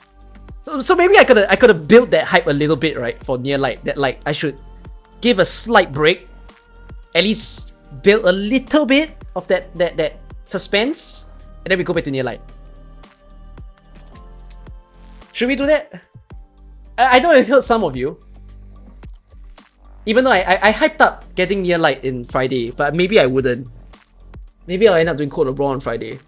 So maybe I could have built that hype a little bit, right, for Near Light. That like I should give a slight break, at least build a little bit of that suspense, and then we go back to Near Light. Should we do that? I know it hurt some of you. Even though I hyped up getting Near Light in Friday, but maybe I wouldn't. Maybe I'll end up doing Code of Brawl on Friday.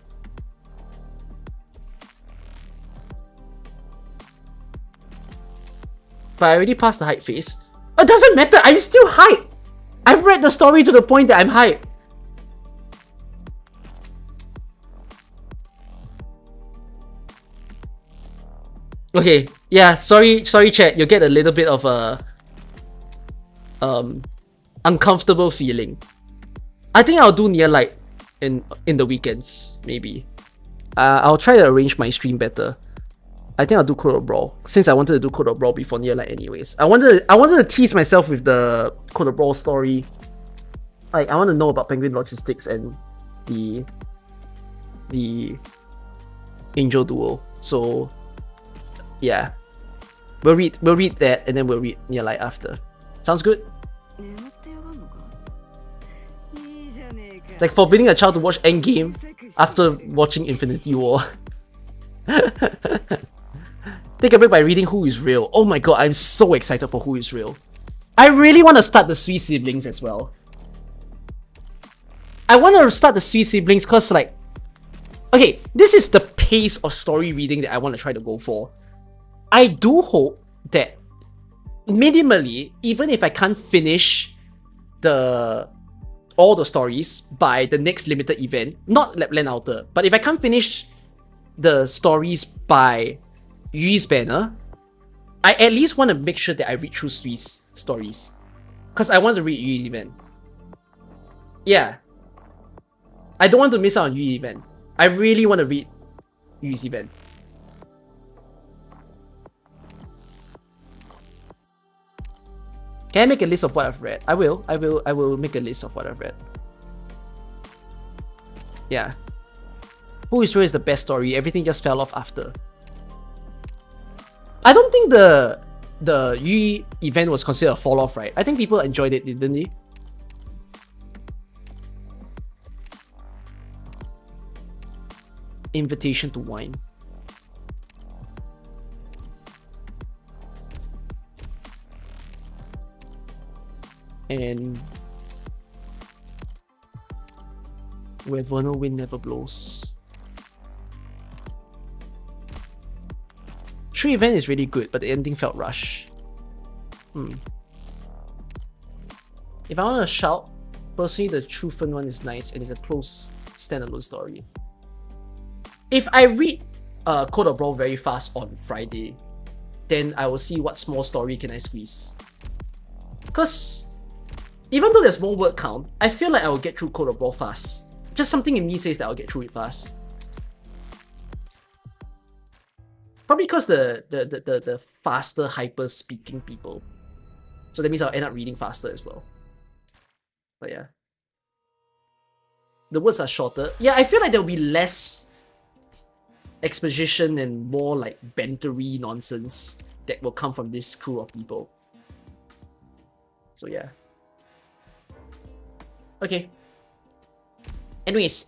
But I already passed the hype phase. It doesn't matter, I'm still hyped! I've read the story to the point that I'm hyped. Okay, yeah, sorry chat, you'll get a little bit of a uncomfortable feeling. I think I'll do Near Light in the weekends, maybe. I'll try to arrange my stream better. I think I'll do Code of Brawl, since I wanted to do Code of Brawl before Near Light anyways. I wanted to tease myself with the Code of Brawl story. Like, I want to know about Penguin Logistics and the Angel Duel. So yeah, we'll read that, and then we'll read Near Light after. Sounds good? It's like forbidding a child to watch Endgame after watching Infinity War. Take a break by reading Who Is Real. Oh my god, I'm so excited for Who Is Real. I really want to start the Sweet Siblings as well. I want to start the Sweet Siblings because, like, okay, this is the pace of story reading that I want to try to go for. I do hope that minimally, even if I can't finish all the stories by the next limited event, not Lapland Outer, but if I can't finish the stories by Yui's Banner, I at least want to make sure that I read through Sui's stories. Because I want to read Yui's event. Yeah. I don't want to miss out on Yui's event. I really want to read Yui's event. Can I make a list of what I've read? I will make a list of what I've read. Yeah. Who Is Real is the best story. Everything just fell off after. I don't think the Yui event was considered a fall off, right? I think people enjoyed it, didn't they? Invitation to Wine. And Where Vernal Wind Never Blows. True Event is really good, but the ending felt rushed. If I want to shout, personally the True Fun one is nice and it's a close standalone story. If I read Code of Brawl very fast on Friday, then I will see what small story can I squeeze. Because even though there's more word count, I feel like I will get through Code of Brawl fast. Just something in me says that I'll get through it fast. Probably because the faster hyper speaking people. So that means I'll end up reading faster as well. But yeah. The words are shorter. Yeah, I feel like there'll be less exposition and more like bantery nonsense that will come from this crew of people. So yeah. Okay. Anyways,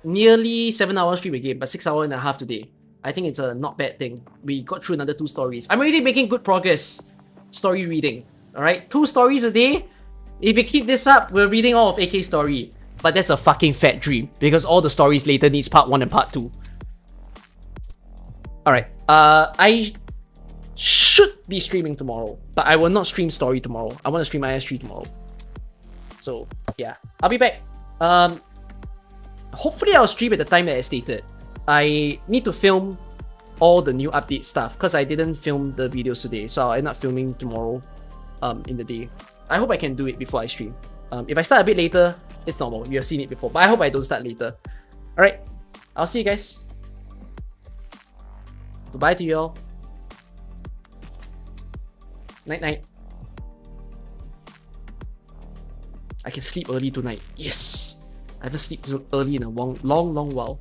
nearly 7 hour stream again, but 6 hours and a half today. I think it's a not bad thing. We got through another 2 stories. I'm already making good progress. Story reading. Alright? 2 stories a day. If we keep this up, we're reading all of AK's story. But that's a fucking fat dream. Because all the stories later needs part 1 and part 2. Alright. I should be streaming tomorrow. But I will not stream story tomorrow. I want to stream IS3 tomorrow. So, yeah. I'll be back. Hopefully I'll stream at the time that I stated. I need to film all the new update stuff because I didn't film the videos today, so I'll end up filming tomorrow in the day. I hope I can do it before I stream. If I start a bit later, it's normal. You have seen it before, but I hope I don't start later. Alright, I'll see you guys. Goodbye to you all. Night night. I can sleep early tonight. Yes! I haven't slept early in a long while.